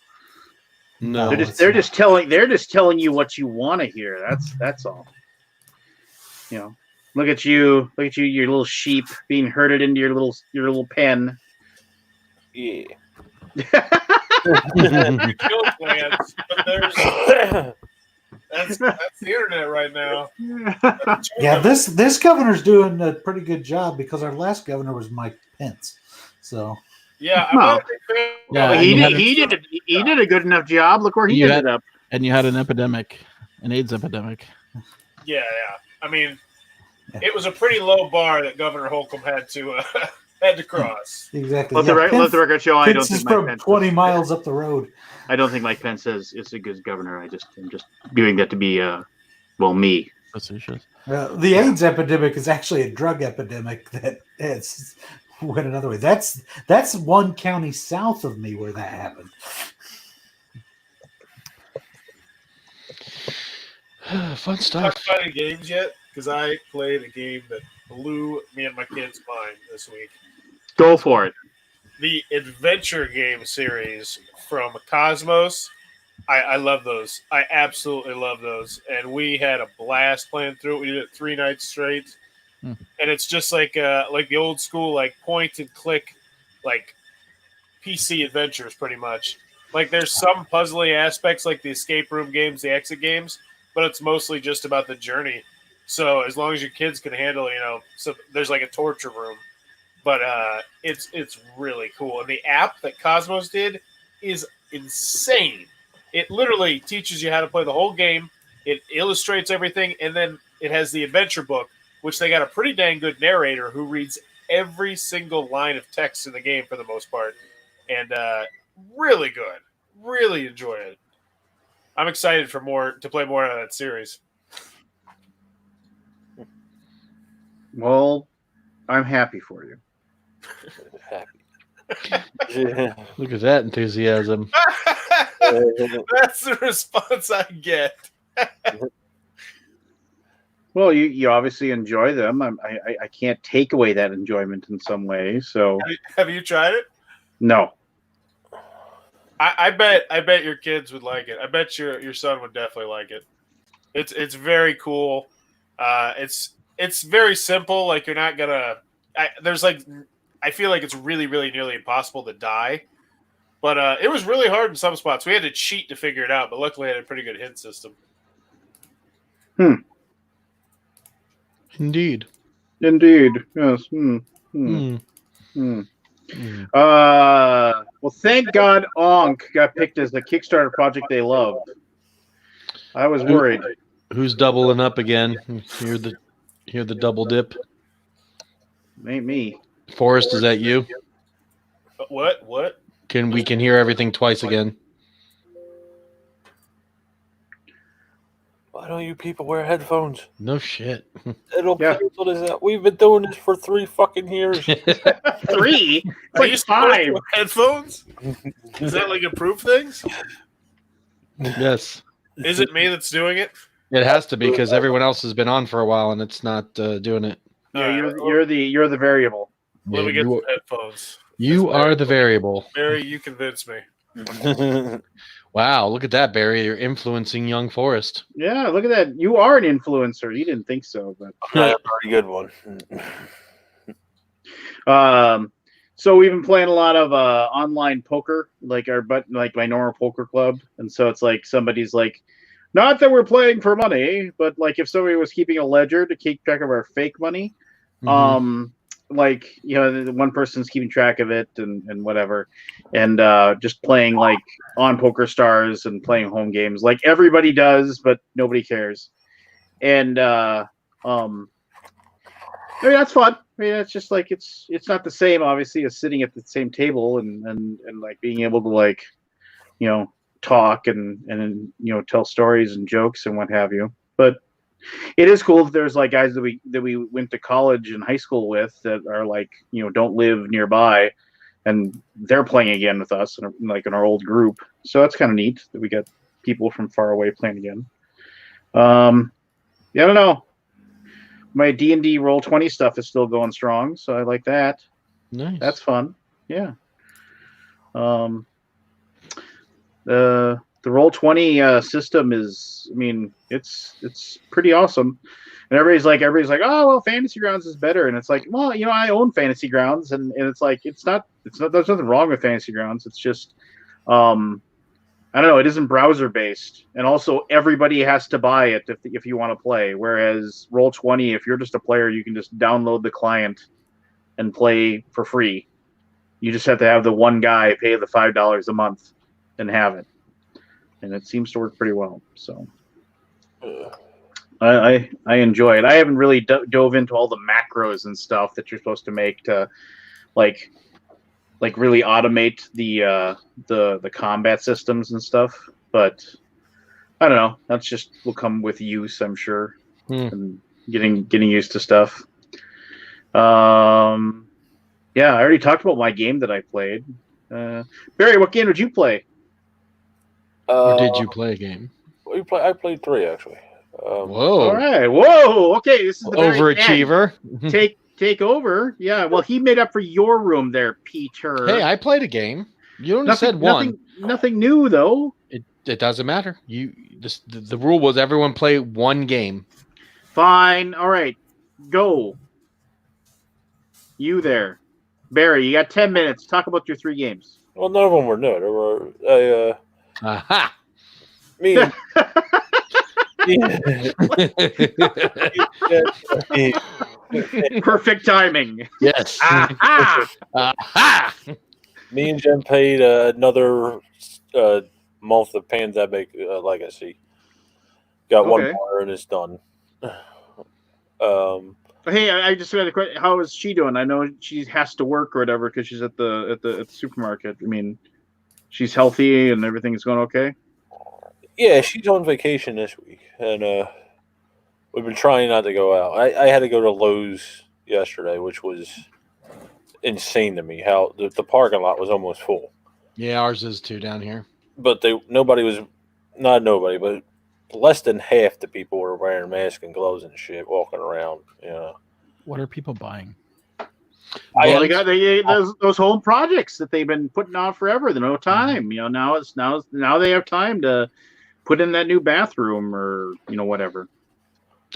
No,
they're just telling you what you want to hear. That's all. Look at you, your little sheep being herded into your little pen.
Yeah.
That's the internet right now.
Yeah, this governor's doing a pretty good job because our last governor was Mike Pence. So
yeah, I'm not a big fan.
Well, he did a good enough job. Look where he ended up.
And you had an AIDS epidemic.
Yeah. I mean, it was a pretty low bar that Governor Holcomb had to cross.
Exactly.
Let the record show. I don't think Mike
from
Pence
20 miles up the road.
I don't think Mike Pence is a good governor. I'm just doing that to be me.
Facetious.
The AIDS epidemic is actually a drug epidemic that went another way. That's one county south of me where that happened.
Fun
Talk
stuff.
about any games yet? Because I played a game that blew me and my kids' mind this week.
Go for it.
The adventure game series from Cosmos. I love those. I absolutely love those. And we had a blast playing through it. We did it 3 nights straight.
Hmm.
and it's just like the old school like point and click like PC adventures, pretty much. Like there's some puzzly aspects like the escape room games, the exit games, but it's mostly just about the journey. So as long as your kids can handle, so there's like a torture room, but it's really cool. And the app that Cosmos did is insane. It literally teaches you how to play the whole game. It illustrates everything, and then it has the adventure book, which they got a pretty dang good narrator who reads every single line of text in the game for the most part, and really good. Really enjoy it. I'm excited to play more of that series.
Well, I'm happy for you.
Yeah.
Look at that enthusiasm.
That's the response I get.
Well, you obviously enjoy them. I can't take away that enjoyment in some way. So
Have you tried it?
no.
I bet your kids would like it. I bet your son would definitely like it. It's very cool. It's very simple. Like you're not gonna. I feel like it's really nearly impossible to die. But it was really hard in some spots. We had to cheat to figure it out, but luckily I had a pretty good hint system.
Indeed.
Yes. Well, thank God Onk got picked as the Kickstarter project they loved. I was worried.
Who's doubling up again? Hear the double dip.
Ain't me.
Forrest, is that you?
What?
We can hear everything twice again.
Why don't you people wear headphones?
No shit.
It'll
Yeah.
cancel this out. We've been doing this for 3 fucking years.
3? It's
Are
like
you
5.
supposed to wear headphones? Is that like improve things?
Yes.
Is it me that's doing it?
It has to be because everyone else has been on for a while and it's not doing it.
Yeah, you're the variable.
Let me get some headphones.
You are the variable.
Barry, you convinced me.
Wow, look at that, Barry. You're influencing young Forrest.
Yeah, look at that. You are an influencer. You didn't think so, but
That's a pretty good one.
so we've been playing a lot of online poker, like my normal poker club, and so it's like somebody's like, not that we're playing for money, but like if somebody was keeping a ledger to keep track of our fake money, like the one person's keeping track of it and whatever, and just playing like on Poker Stars and playing home games like everybody does, but nobody cares. And I mean that's fun. I mean it's just like it's not the same obviously as sitting at the same table and like being able to like talk and tell stories and jokes and what have you. But it is cool if there's like guys that we went to college and high school with that are like don't live nearby, and they're playing again with us and like in our old group. So that's kind of neat that we got people from far away playing again. Yeah, I don't know. My D&D Roll20 stuff is still going strong, so I like that.
Nice.
That's fun. Yeah. The Roll20 system is, I mean, it's pretty awesome, and everybody's like, oh well, Fantasy Grounds is better, and it's like, well, I own Fantasy Grounds, and it's like it's not there's nothing wrong with Fantasy Grounds. It's just, I don't know, it isn't browser based, and also everybody has to buy it if you want to play. Whereas Roll20, if you're just a player, you can just download the client and play for free. You just have to have the one guy pay the $5 a month and have it. And it seems to work pretty well. So I enjoy it. I haven't really dove into all the macros and stuff that you're supposed to make to like really automate the combat systems and stuff. But I don't know. That's just will come with use, I'm sure, and getting used to stuff. Yeah, I already talked about my game that I played. Barry, what game did you play?
Or did you play a game?
I played 3 actually.
Whoa.
All right. Whoa. Okay. This is the very
Overachiever.
end. Take over. Yeah. Well, he made up for your room there, Peter.
Hey, I played a game. You only said one.
Nothing new though.
It doesn't matter. The rule was everyone play one game.
Fine. All right. Go. You there. Barry, you got 10 minutes. Talk about your 3 games.
Well, none of them were new. There were
Aha.
me and
Perfect timing.
Yes.
Ah,
Aha.
me and Jen played another month of Pandemic Legacy. Got one
Okay.
more and it's done.
Hey, I just had a question. How is she doing? I know she has to work or whatever because she's at the supermarket. I mean, she's healthy and everything's going okay.
Yeah, she's on vacation this week, and we've been trying not to go out. I had to go to Lowe's yesterday, which was insane to me. How the parking lot was almost full,
Yeah, ours is too down here.
but nobody was, not nobody, but less than half the people were wearing masks and gloves and shit walking around. You know,
What are people buying?
Well, they got those home projects that they've been putting on forever. There's no time. You know, now they have time to put in that new bathroom or whatever.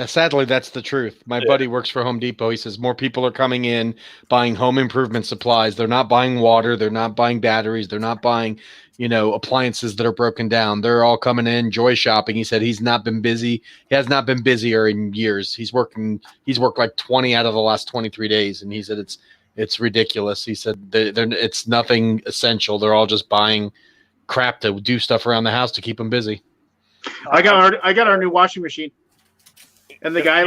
Sadly, that's the truth. My buddy works for Home Depot. He says more people are coming in buying home improvement supplies. They're not buying water. They're not buying batteries. They're not buying, appliances that are broken down. They're all coming in joy shopping. He said he's not been busy. He has not been busier in years. He's worked like 20 out of the last 23 days. And he said it's ridiculous. He said it's nothing essential. They're all just buying crap to do stuff around the house to keep them busy.
I got our new washing machine. And the guy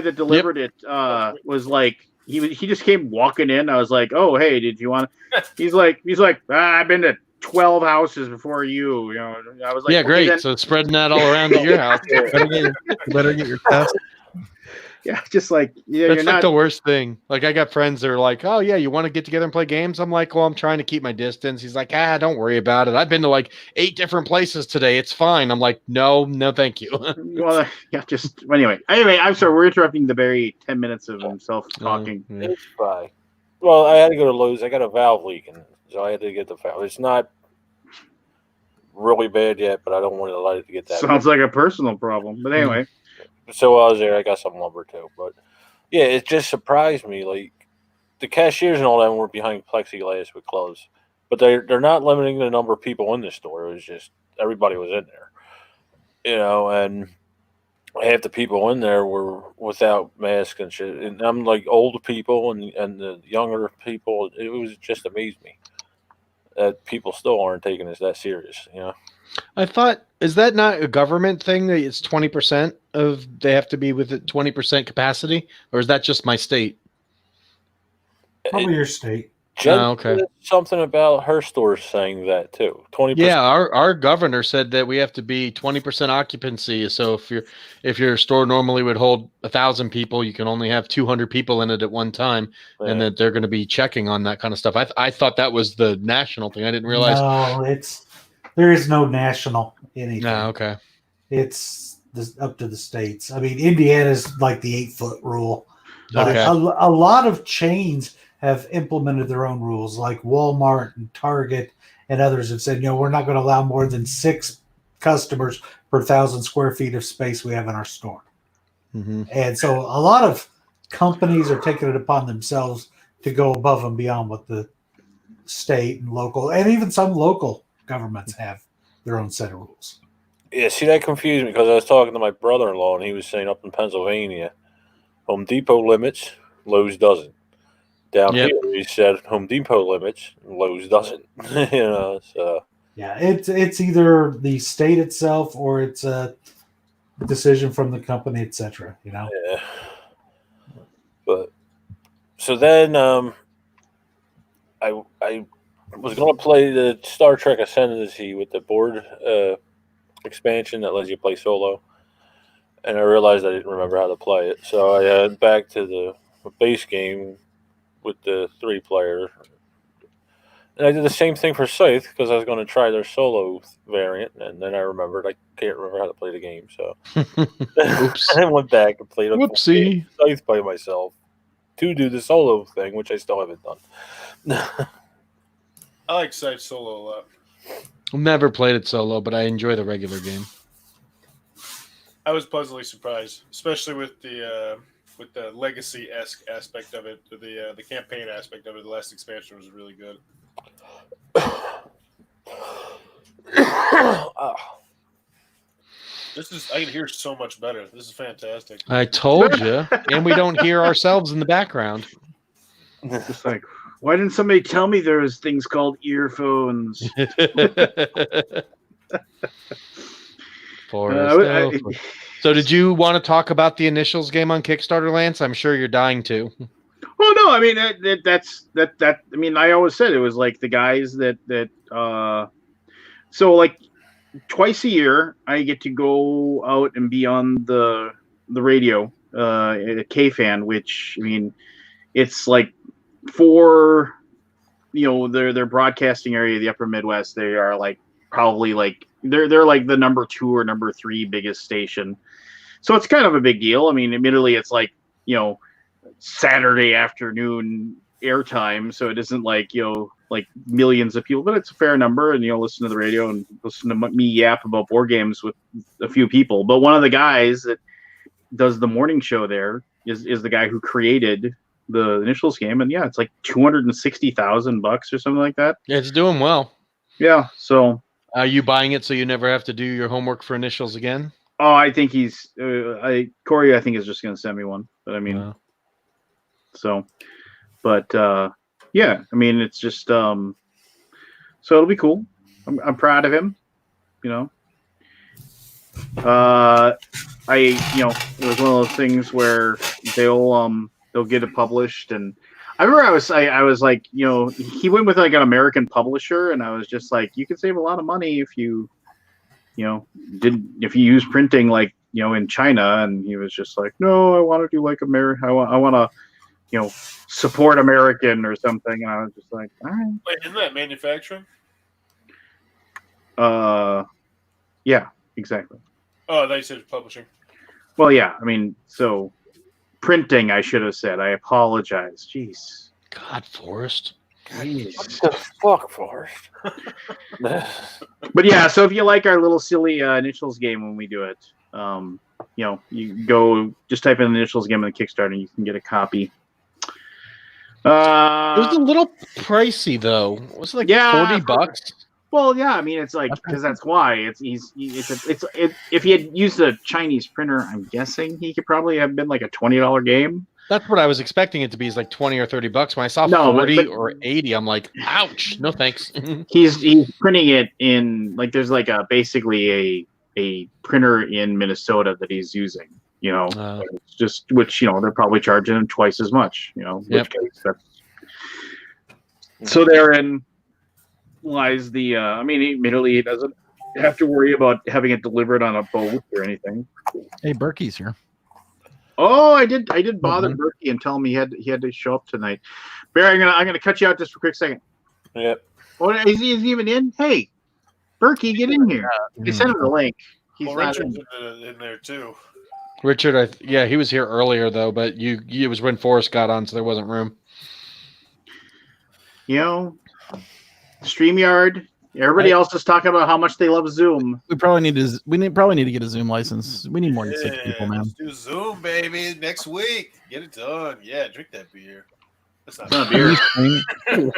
that delivered it was like he just came walking in. I was like, "Oh, hey, did you want?" He's like, "I've been to 12 houses before you." I was like,
"Yeah, great."
Then.
So spreading that all around at your house.
Better get your test.
Yeah, just like
That's
you're
like
not
the worst thing. Like I got friends that are like, "Oh yeah, you want to get together and play games?" I'm like, "Well, I'm trying to keep my distance." He's like, don't worry about it. I've been to like 8 different places today. It's fine." I'm like, no, thank you.
Well, yeah, just anyway. I'm sorry. We're interrupting the very 10 minutes of himself talking.
Yeah.
it's fine. Well, I had to go to Lowe's. I got a valve leaking, so I had to get the valve. It's not really bad yet, but I don't want to let it get that.
Sounds like a personal problem, but anyway.
So while I was there, I got some lumber too. But yeah, it just surprised me. Like the cashiers and all that were behind plexiglass with gloves, but they're not limiting the number of people in the store. It was just everybody was in there, and half the people in there were without masks and shit. And I'm like older people and the younger people. It was just amazed me that people still aren't taking this that serious.
I thought, is that not a government thing that it's 20% of they have to be with 20% capacity, or is that just my state?
Probably your state.
Jen
okay.
said something about her store saying that too. 20%.
Yeah, our governor said that we have to be 20% occupancy. So if your store normally would hold 1,000 people, you can only have 200 people in it at one time, and that they're going to be checking on that kind of stuff. I thought that was the national thing. I didn't realize.
No, there is no national anything.
No, okay.
It's up to the states. I mean, Indiana's like the 8-foot rule.
Okay.
A lot of chains have implemented their own rules, like Walmart and Target and others have said, we're not going to allow more than 6 customers per 1,000 square feet of space we have in our store.
Mm-hmm.
And so a lot of companies are taking it upon themselves to go above and beyond what the state and local, and even some local governments have their own set of rules.
Yeah, see, that confused me because I was talking to my brother-in-law and he was saying up in Pennsylvania, Home Depot limits, Lowe's doesn't. Down here, he said Home Depot limits, Lowe's doesn't. So
yeah, it's either the state itself or it's a decision from the company, etc.
Yeah. But so then, I was going to play the Star Trek Ascendancy with the board expansion that lets you play solo, and I realized I didn't remember how to play it, so I went back to the base game with the 3-player, and I did the same thing for Scythe because I was going to try their solo variant, and then I remembered I can't remember how to play the game, so
Oops.
I went back and played
Whoopsie.
Scythe by myself to do the solo thing, which I still haven't done.
I like Scythe solo a lot.
I've never played it solo, but I enjoy the regular game.
I was pleasantly surprised, especially with the with the legacy-esque aspect of it, the campaign aspect of it. The last expansion was really good. I can hear so much better. This is fantastic.
I told you, and we don't hear ourselves in the background.
Just like, why didn't somebody tell me there was things called earphones?
So did you want to talk about the Initials game on Kickstarter, Lance? I'm sure you're dying to.
Well, no, I mean that's. I mean, I always said it was like the guys that. So like twice a year, I get to go out and be on the radio at K-Fan, which I mean, it's like for their broadcasting area, the Upper Midwest. They are like probably like they're like the number 2 or number 3 biggest station. So it's kind of a big deal. I mean, admittedly, it's like, Saturday afternoon airtime. So it isn't like, like millions of people, but it's a fair number. And, listen to the radio and listen to me yap about board games with a few people. But one of the guys that does the morning show there is the guy who created the Initials game. And yeah, it's like $260,000 or something like that.
Yeah, it's doing well.
Yeah. So
are you buying it so you never have to do your homework for Initials again?
Oh, I think he's Corey. I think is just going to send me one. But I mean,
Wow.
So, but yeah. I mean, it's just so it'll be cool. I'm proud of him. It was one of those things where they'll get it published, and I remember I was like, he went with like an American publisher, and I was just like, you can save a lot of money if you if you use printing like in China. And he was just like, no, I want to do like America. I want to support American or something. And I was just like, all right.
Wait, isn't that manufacturing?
Yeah, exactly.
Oh, they said publishing.
Well, yeah. I mean, so printing, I should have said. I apologize. Jeez.
God, Forrest.
Jeez.
What the fuck, Forrest?
But yeah, so if you like our little silly Initials game when we do it, you go just type in the Initials game on the Kickstarter and you can get a copy.
It was a little pricey though. Was it like $40?
Well, yeah, I mean it's like because that's why if he had used a Chinese printer, I'm guessing he could probably have been like a $20 game.
That's what I was expecting it to be, is like $20 or $30. When I saw 40 or 80, I'm like, ouch, no thanks.
He's printing it in like there's like basically a printer in Minnesota that he's using. It's just which they're probably charging him twice as much.
Yep.
So therein lies the. I mean, admittedly, he doesn't have to worry about having it delivered on a boat or anything.
Hey, Berkey's here.
Oh, I did bother Berkey and tell him he had to show up tonight. Barry, I'm gonna cut you out just for a quick second.
Yep.
Oh, is he even in? Hey, Berkey, get in here. You sent him the link. He's
Well,
not
Richard's in there too.
Richard, he was here earlier though, but it was when Forrest got on, so there wasn't room.
StreamYard. Everybody else is talking about how much they love Zoom.
We probably need to get a Zoom license. We need more than 6 people, man.
Let's do Zoom, baby, next week. Get it done. Yeah, drink that beer. That's not
Not
beer.
beer.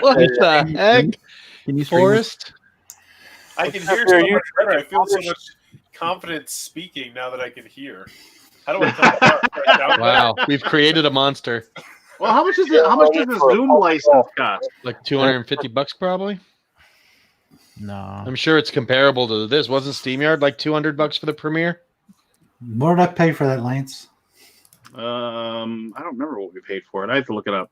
What the heck?
Can you stream
Forrest?
I can hear so much better. I feel so much confidence speaking now that I can hear. How do I tell apart?
Wow, we've created a monster.
Well, how much does the Zoom license cost?
Like $250 probably.
No.
I'm sure it's comparable to this. Wasn't SteamYard like $200 for the premiere?
What did I pay for that, Lance?
I don't remember what we paid for it. I have to look it up.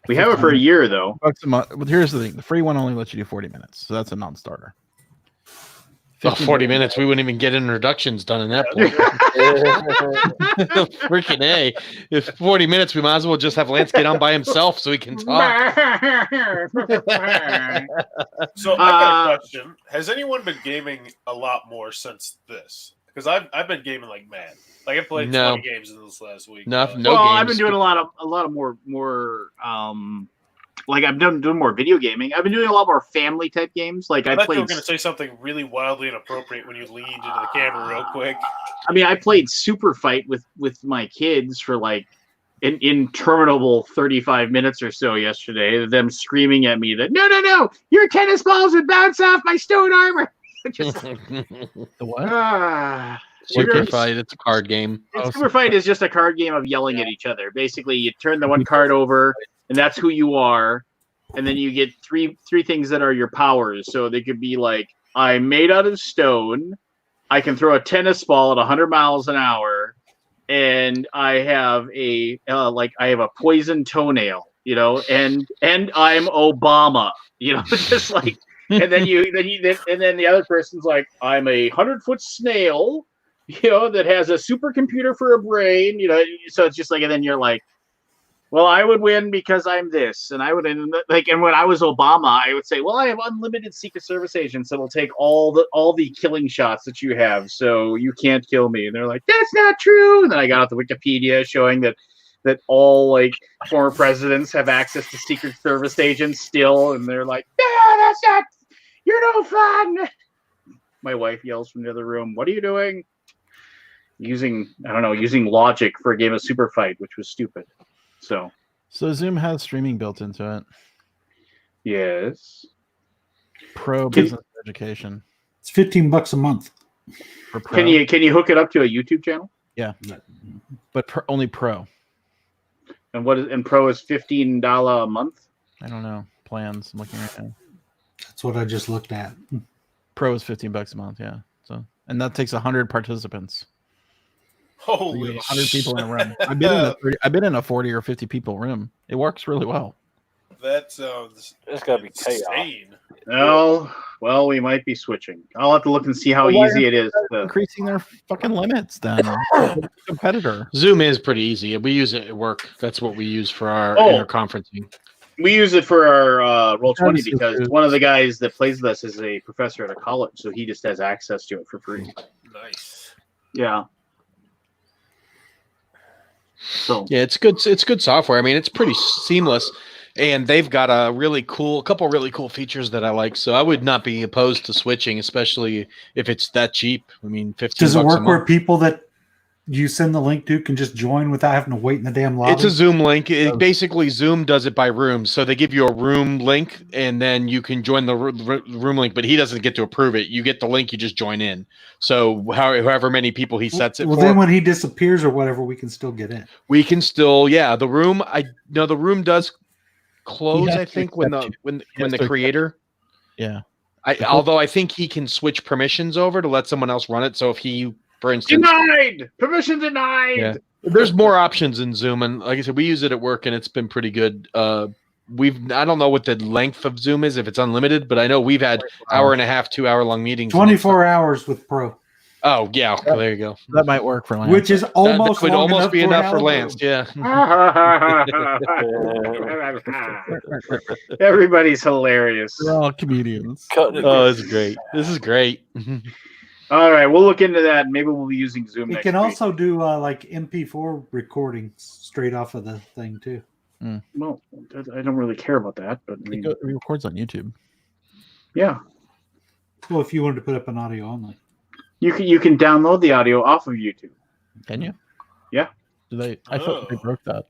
We have it for a year though.
$50 a month. But here's the thing: the free one only lets you do 40 minutes, so that's a non-starter.
40 minutes. We wouldn't even get introductions done in that point. Freaking A. If 40 minutes, we might as well just have Lance get on by himself so he can talk.
So I got a question. Has anyone been gaming a lot more since this? Because I've been gaming like mad. Like I played 20 games in this last week.
No
well,
games.
I've been doing a lot of more like I've done doing more video gaming. I've been doing a lot more family type games. Like
I thought you were going to say something really wildly inappropriate when you leaned into the camera real quick.
I mean, I played Super Fight with my kids for like interminable 35 minutes or so yesterday, them screaming at me that no, your tennis balls would bounce off my stone armor. Just,
The what?
Super Fight. It's a card game.
Super Fight is just a card game of yelling at each other. Basically, you turn the one card over, and that's who you are, and then you get three things that are your powers. So they could be like, I'm made out of stone, I can throw a tennis ball at 100 miles an hour, and I have a poison toenail, and I'm Obama, just like. And then the other person's like, I'm a 100-foot snail, that has a supercomputer for a brain, so it's just like, and then you're like, well, I would win because I'm this, and I would, and when I was Obama, I would say, well, I have unlimited Secret Service agents that will take all the killing shots that you have, so you can't kill me. And they're like, that's not true. And then I got out the Wikipedia showing that all former presidents have access to Secret Service agents still, and they're like, no, that's not. You're no fun. My wife yells from the other room, what are you doing? Using logic for a game of Super Fight, which was stupid. So
Zoom has streaming built into it.
Yes.
Pro business education.
It's $15 a month.
For pro.
Can you hook it up to a YouTube channel?
Yeah, but only pro.
And pro is $15 a month?
I don't know plans. I'm looking right now.
That's what I just looked at.
Pro is $15 a month. Yeah. So, and that takes 100 participants.
Holy
100 people in a room. I've been in a 40 or 50 people room. It works really well.
That sounds.
It's gotta be chaos.
insane.
Oh, well, we might be switching. I'll have to look and see how easy it is.
Increasing their fucking limits then. Competitor.
Zoom is pretty easy. We use it at work. That's what we use for our interconferencing.
We use it for our Roll20 because one of the guys that plays with us is a professor at a college, so he just has access to it for free.
Nice.
Yeah. So
yeah, it's good. It's good software. I mean, it's pretty seamless, and they've got a couple really cool features that I like. So I would not be opposed to switching, especially if it's that cheap. I mean, $15.
Does it
a
work
month.
where people that you send the link to can just join without having to wait in the damn lobby?
It's a Zoom link. Basically, Zoom does it by rooms. So they give you a room link, and then you can join the room link, but he doesn't get to approve it. You get the link, you just join in. So however many people he sets it for.
Then when he disappears or whatever, we can still get in.
We can still, the room. The room does close, I think, when the creator.
Yeah.
Although I think he can switch permissions over to let someone else run it. So if he, for instance,
denied, permission denied.
Yeah. There's more options in Zoom, and like I said, we use it at work, and it's been pretty good. I don't know what the length of Zoom is, if it's unlimited, but I know we've had 1.5, 2 hour long meetings.
24 hours with Pro.
Oh yeah, well, there you go.
That might work for Lance.
Which is almost
that would almost be enough for Lance. Yeah.
Everybody's hilarious.
We're all comedians.
Oh, this is great. This is great.
All right, we'll look into that. Maybe we'll be using Zoom.
It can also do MP4 recordings straight off of the thing too.
Well, I don't really care about that, but I mean,
It records on YouTube.
Yeah.
Well, if you wanted to put up an audio only,
you can download the audio off of YouTube.
Can you?
Yeah.
I thought they broke that.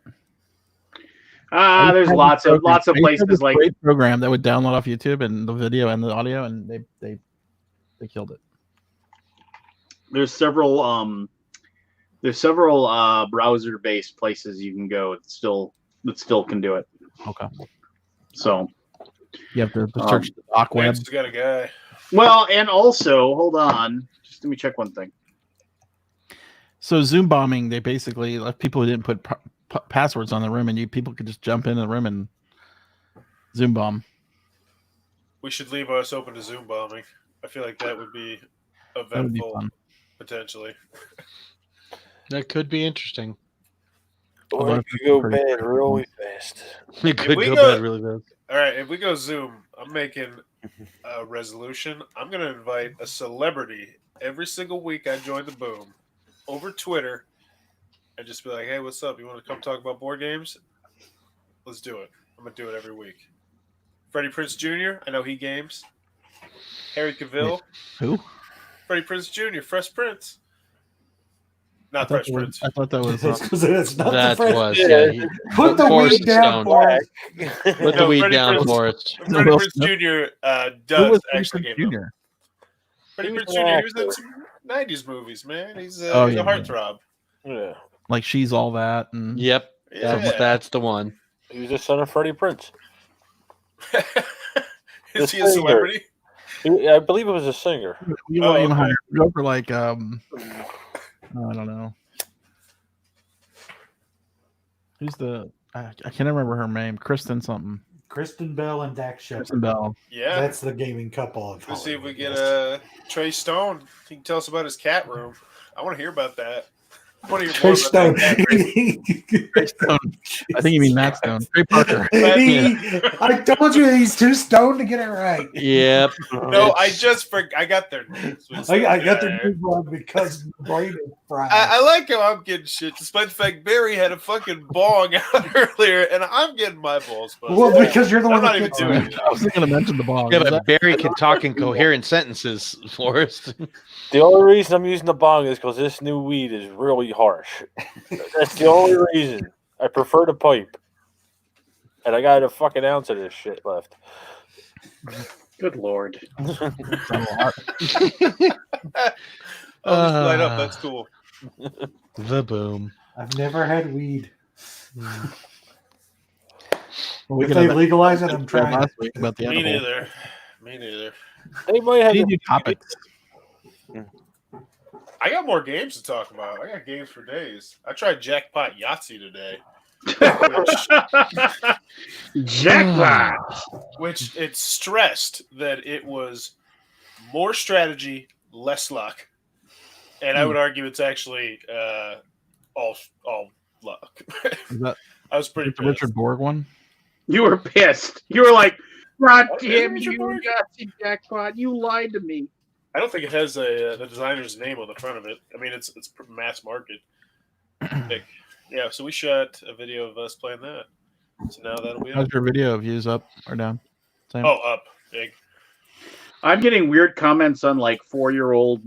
There's lots of places like
great program that would download off YouTube and the video and the audio, and they killed it.
There's several browser-based places you can go that still can do it.
Okay.
So
you have to search the doc web.
Lance has got a guy.
Well, and also, hold on, just let me check one thing.
So Zoom bombing, they basically left people who didn't put passwords on the room, and people could just jump in the room and Zoom bomb.
We should leave us open to Zoom bombing. I feel like that would be eventful, potentially.
That could be interesting.
Or it could go bad really fast.
It could go bad really fast.
All right, if we go Zoom, I'm making a resolution. I'm going to invite a celebrity every single week I join the Boom over Twitter and just be like, hey, what's up? You want to come talk about board games? Let's do it. I'm going to do it every week. Freddie Prinze Jr., I know he games. Harry Cavill.
Who?
Freddie Prinze Jr., Fresh Prince. Not Fresh Prince.
I thought that was.
It's because it's not the
That
Fresh.
was
Yeah.
Put the
Forrest
weed down
Stone.
for us.
Put the weed
Freddie
down
Prinze-
for us.
Freddie
Will
Prinze
Smith.
Jr.
Who
Does
was
actually
Freddie
game
Prinze
them.
Jr.?
Freddie
He was
Prinze
an
Jr. He was in
actor.
some 90s movies, man. He's a
Oh, yeah.
heartthrob.
Yeah.
Like She's All That, and
Yep,
Yeah.
that's the one.
He was the son of Freddie Prinze.
Is he a
singer.
celebrity?
I believe it was a singer.
you
Oh,
even
okay.
higher. Go for like I don't know. Who's the? I can't remember her name. Kristen something.
Kristen Bell and Dak
Kristen
Shepard.
Bell.
Yeah.
That's the gaming couple of
Let's see if we
Hollywood,
get
yes.
Trey Stone. He can tell us about his cat room. I want to hear about that. I want to hear
Trey
more
Stone.
about that cat room.
Trey Stone. I think you mean Matt Stone. Trey Parker.
I told you he's too stoned to get it right.
Yep.
No, I just I got their names.
I got the move wrong because my brain is fried.
I like how I'm getting shit, despite the fact Barry had a fucking bong out earlier, and I'm getting my balls busted.
well, because you're the
I'm
one
not
that
even
gets
doing
it.
it.
I was going to mention the ball.
Yeah, but Barry can talk in coherent sentences, Forrest.
The only reason I'm using the bong is because this new weed is really harsh. That's the only reason. I prefer the pipe. And I got a fucking ounce of this shit left.
Good lord.
I'll just light up. That's cool.
The boom.
I've never had weed.
we
If
can
they
have
legalize it, I'm
that
trying.
last week about the
Me
edible.
neither. Me neither.
They might have
We
the-
need new topics.
I got more games to talk about. I got games for days. I tried Jackpot Yahtzee today,
Jackpot.
which it stressed that it was more strategy, less luck, and I would argue it's actually all luck.
Is that
I was pretty
the
pissed.
Richard Borg one?
You were pissed. You were like, God
What,
damn
Richard
you,
Borg?
Yahtzee jackpot. You lied to me.
I don't think it has the designer's name on the front of it. I mean, it's mass market. Yeah, so we shot a video of us playing that. So now that'll be
How's
up.
your video views up or down? Same.
Oh, up big.
I'm getting weird comments on like 4-year-old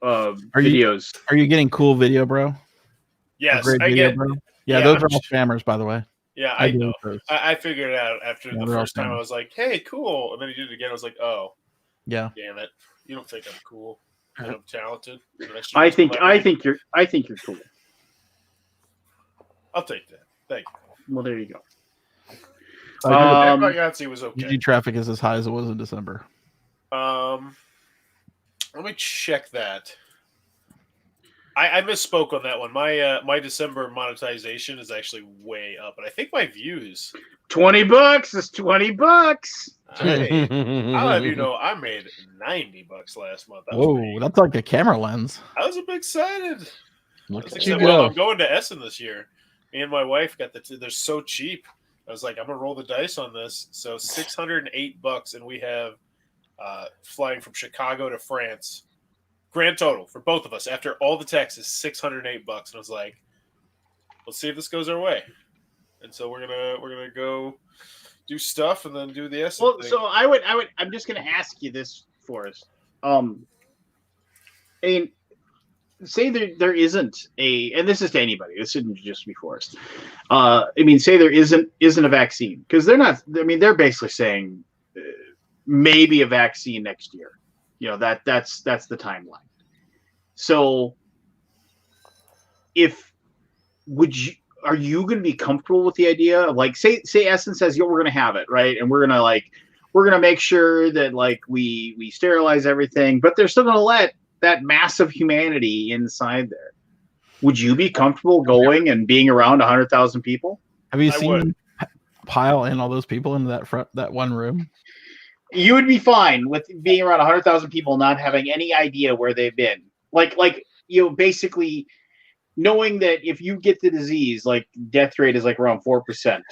Are you-
videos.
Are you getting cool video, bro? A
Yes,
great
I
video,
get.
bro. Yeah,
yeah,
those
I'm
are all
sh-
spammers, by the way.
Yeah, I
do
know.
those.
I figured it out after
Yeah,
the
they're all
first time.
fun.
I was like, "Hey, cool," and then he did it again. I was like, "Oh,
Yeah.
damn it! You don't think I'm cool? And I'm talented? And should
I
be
think
celebrity?
you're cool.
I'll take that. Thank you.
Well, there you go.
Jackpot Yahtzee was
GG
okay.
traffic is as high as it was in December.
Let me check that. I misspoke on that one. My December monetization is actually way up, and I think my views.
$20 is $20.
Hey, I'll have you know, I made $90 last month. That was
Whoa,
pretty-
that's like a camera lens.
I was a bit excited.
Look
I was
at you
excited. Well,
go.
I'm going to Essen this year. Me and my wife got they're so cheap. I was like, I'm gonna roll the dice on this. So $608, and we have flying from Chicago to France. Grand total for both of us after all the taxes, $608. And I was like, let's see if this goes our way. And so we're gonna go do stuff and then do the Essen
Well,
thing.
so I'm just going to ask you this, Forrest. And say there isn't and this is to anybody. This shouldn't just be Forrest. Say there isn't a vaccine, because they're not. I mean, they're basically saying maybe a vaccine next year. You know, that's the timeline. So, are you going to be comfortable with the idea of, like, say Essen says, yo, we're going to have it, right, and we're going to make sure that, like, we sterilize everything, but they're still going to let that mass of humanity inside there. Would you be comfortable going and being around 100,000 people?
Have you
I
seen
would.
them pile in all those people into that one room?
You would be fine with being around 100,000 people, not having any idea where they've been. Like basically knowing that if you get the disease, like, death rate is like around 4%.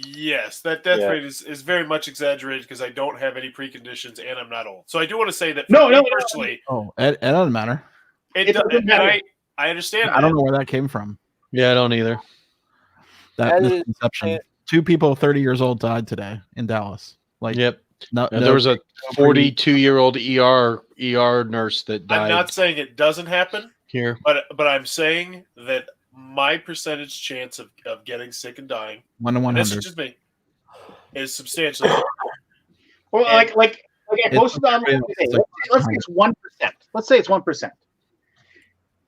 Yes, that death
Yeah.
rate is very much exaggerated because I don't have any preconditions and I'm not old. So I do want to say that
No,
for me
no, no.
personally,
Oh, it doesn't matter.
it
doesn't
doesn't
matter.
and I understand.
I don't know where that came from.
Yeah, I don't either.
That
That is-
misconception. 2 people 30 years old died today in Dallas. Like,
Yep.
no,
And there was a 42-year-old ER nurse that
I'm
died.
not saying it doesn't happen.
here.
But I'm saying that my percentage chance of getting sick and dying,
1 in
and this is
100.
just me, is substantially lower.
Well,
And-
like I posted on today. Let's say it's 1%. Let's say it's 1%.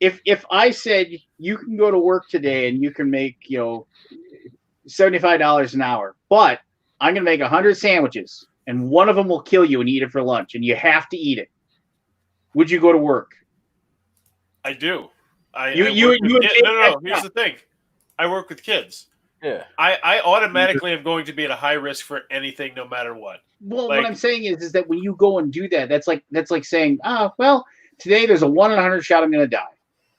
If I said you can go to work today and you can make $75 an hour, but I'm going to make 100 sandwiches and one of them will kill you and eat it for lunch and you have to eat it, would you go to work?
I do. No. Here's the thing. I work with kids.
Yeah.
I automatically am going to be at a high risk for anything, no matter what.
Well, what I'm saying is that when you go and do that, that's like saying, well, today there's a 1 in 100 shot I'm going to die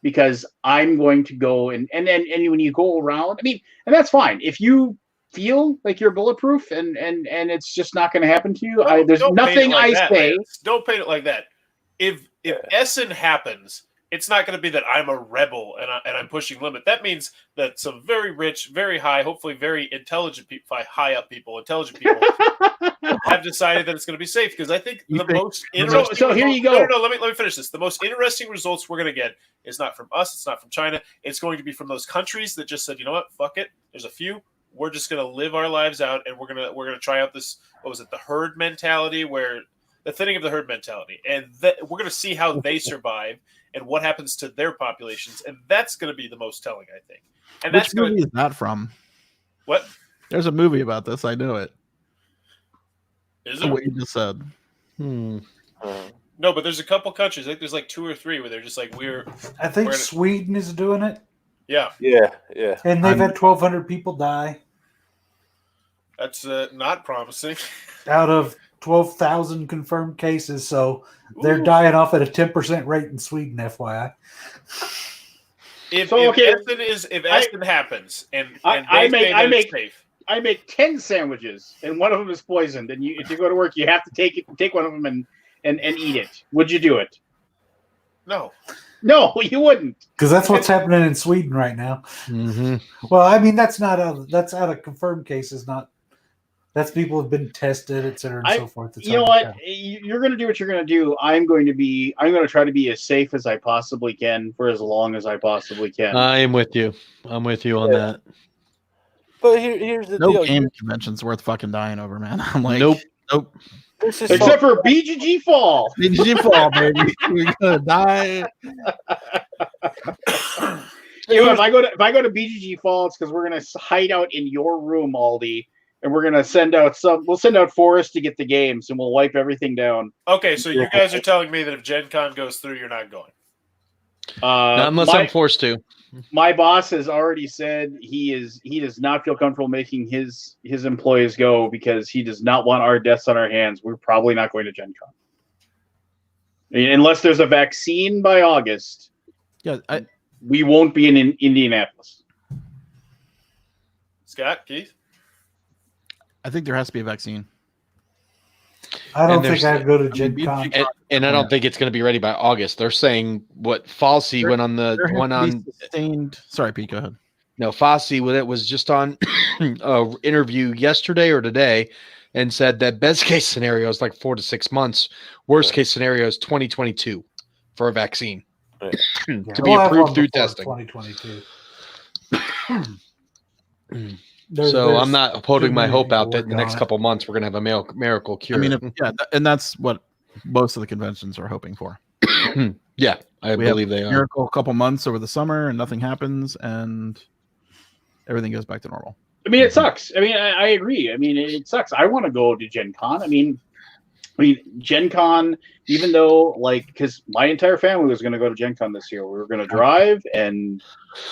because I'm going to go and when you go around, I mean, and that's fine if you feel like you're bulletproof and it's just not going to happen to you. There's nothing I say.
Don't paint it like that. If Essen happens, it's not going to be that I'm a rebel and I'm pushing limit. That means that some very rich, very high, hopefully very intelligent people, intelligent people, have decided that it's going to be safe. Because I think most interesting.
So here you go.
No. Let me finish this. The most interesting results we're going to get is not from us. It's not from China. It's going to be from those countries that just said, you know what, fuck it. There's a few. We're just going to live our lives out, and we're gonna try out this. What was it? The herd mentality, where the thinning of the herd mentality, and we're going to see how they survive. And what happens to their populations, and that's going to be the most telling, I think. And
Which movie is that from?
What?
There's a movie about this. I know it.
Is it?
What you just said.
No, but there's a couple countries. I think there's like 2 or 3 where they're just like
I think Sweden is doing it.
Yeah.
And they've had 1,200 people die.
That's not promising.
Out of 12,000 confirmed cases, so they're dying off at a 10% rate in Sweden, FYI.
If Essen happens and I
make 10 sandwiches and one of them is poisoned, and if you go to work, you have to take one of them and eat it. Would you do it?
No,
you wouldn't.
Because that's what's happening in Sweden right now.
Mm-hmm.
Well, I mean, that's out of confirmed cases, not. That's people have been tested, et cetera, and so forth.
You know what? You're going to do what you're going to do. I'm going to try to be as safe as I possibly can for as long as I possibly can.
I am with you. I'm with you on that.
But here's the
deal.
No
game convention's worth fucking dying over, man. I'm like,
nope.
Except for BGG Fall.
BGG Fall, baby. We're gonna die.
If I go to BGG Fall, it's because we're going to hide out in your room, Aldi. And we're gonna we'll send out Forrest to get the games, and we'll wipe everything down.
Okay, so you guys are telling me that if Gen Con goes through, you're not going.
Not unless I'm forced to.
My boss has already said he does not feel comfortable making his employees go because he does not want our deaths on our hands. We're probably not going to Gen Con. Unless there's a vaccine by August.
Yeah,
we won't be in Indianapolis.
Scott, Keith?
I think there has to be a vaccine.
I don't think I'd go to Gen Con.
And I don't think it's going to be ready by August. They're saying what Falsey went on
sustained. Sorry, Pete, go ahead.
No, Falsey was just on an interview yesterday or today and said that best case scenario is like 4 to 6 months. Worst case scenario is 2022 for a vaccine to be approved through testing.
2022.
So I'm not holding my hope out that in the next couple months we're going to have a miracle cure.
I mean, and that's what most of the conventions are hoping for.
Yeah, I believe they are.
Miracle a couple months over the summer and nothing happens and everything goes back to normal.
I mean, it sucks. I mean, I agree. I mean, it sucks. I want to go to Gen Con. I mean, Gen Con, even though, because my entire family was going to go to Gen Con this year. We were going to drive, and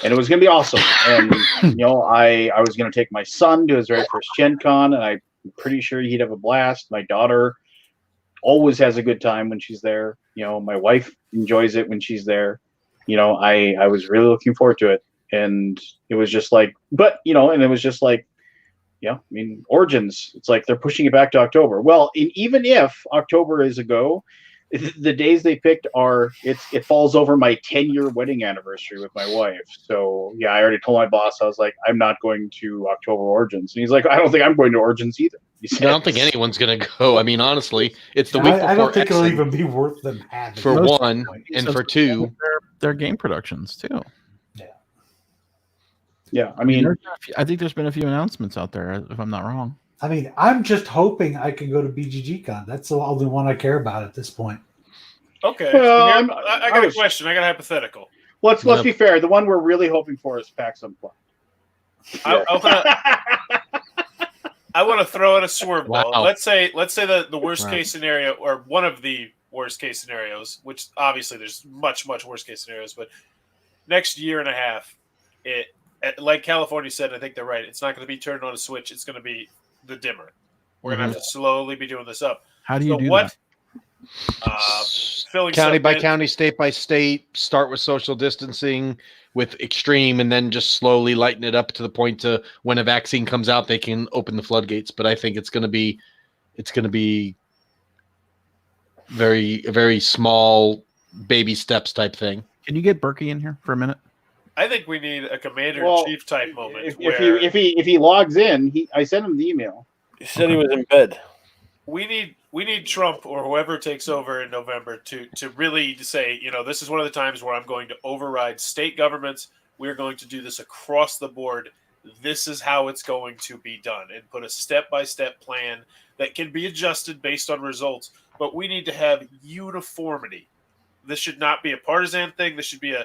it was going to be awesome. And, I was going to take my son to his very first Gen Con, and I'm pretty sure he'd have a blast. My daughter always has a good time when she's there. My wife enjoys it when she's there. I was really looking forward to it. And it was just and it was just Origins, it's like they're pushing it back to October. Well, even if October is a go, the days they picked it falls over my 10-year wedding anniversary with my wife. So yeah, I already told my boss, I was like, I'm not going to October Origins. And he's like, I don't think I'm going to Origins either.
I don't think anyone's going to go. I mean, honestly, it's the week before
I don't think
Exon,
it'll even be worth them having.
For one, and for two,
their game productions too.
Yeah, I mean,
I think there's been a few announcemements out there, if I'm not wrong.
I mean, I'm just hoping I can go to BGGCon. That's the only one I care about at this point.
Okay.
Well,
so I got a question. I got a hypothetical.
let's be fair. The one we're really hoping for is PAX Unplugged.
I want to throw in a swerve ball.
Wow.
Let's say the worst case scenario, or one of the worst case scenarios, which obviously there's much worse case scenarios, but next year and a half, like California said, I think they're right. It's not going to be turned on a switch. It's going to be the dimmer. We're going to have to slowly be doing this up.
How do you do that?
County
by county, state by state, start with social distancing with extreme, and then just slowly lighten it up to the point to when a vaccine comes out, they can open the floodgates. But I think it's going to be very, very small baby steps type thing.
Can you get Berkey in here for a minute?
I think we need a commander-in-chief type moment.
If he logs in, I sent him the email.
He said he was in bed.
We need Trump or whoever takes over in November to really say, this is one of the times where I'm going to override state governments. We're going to do this across the board. This is how it's going to be done, and put a step-by-step plan that can be adjusted based on results. But we need to have uniformity. This should not be a partisan thing. This should be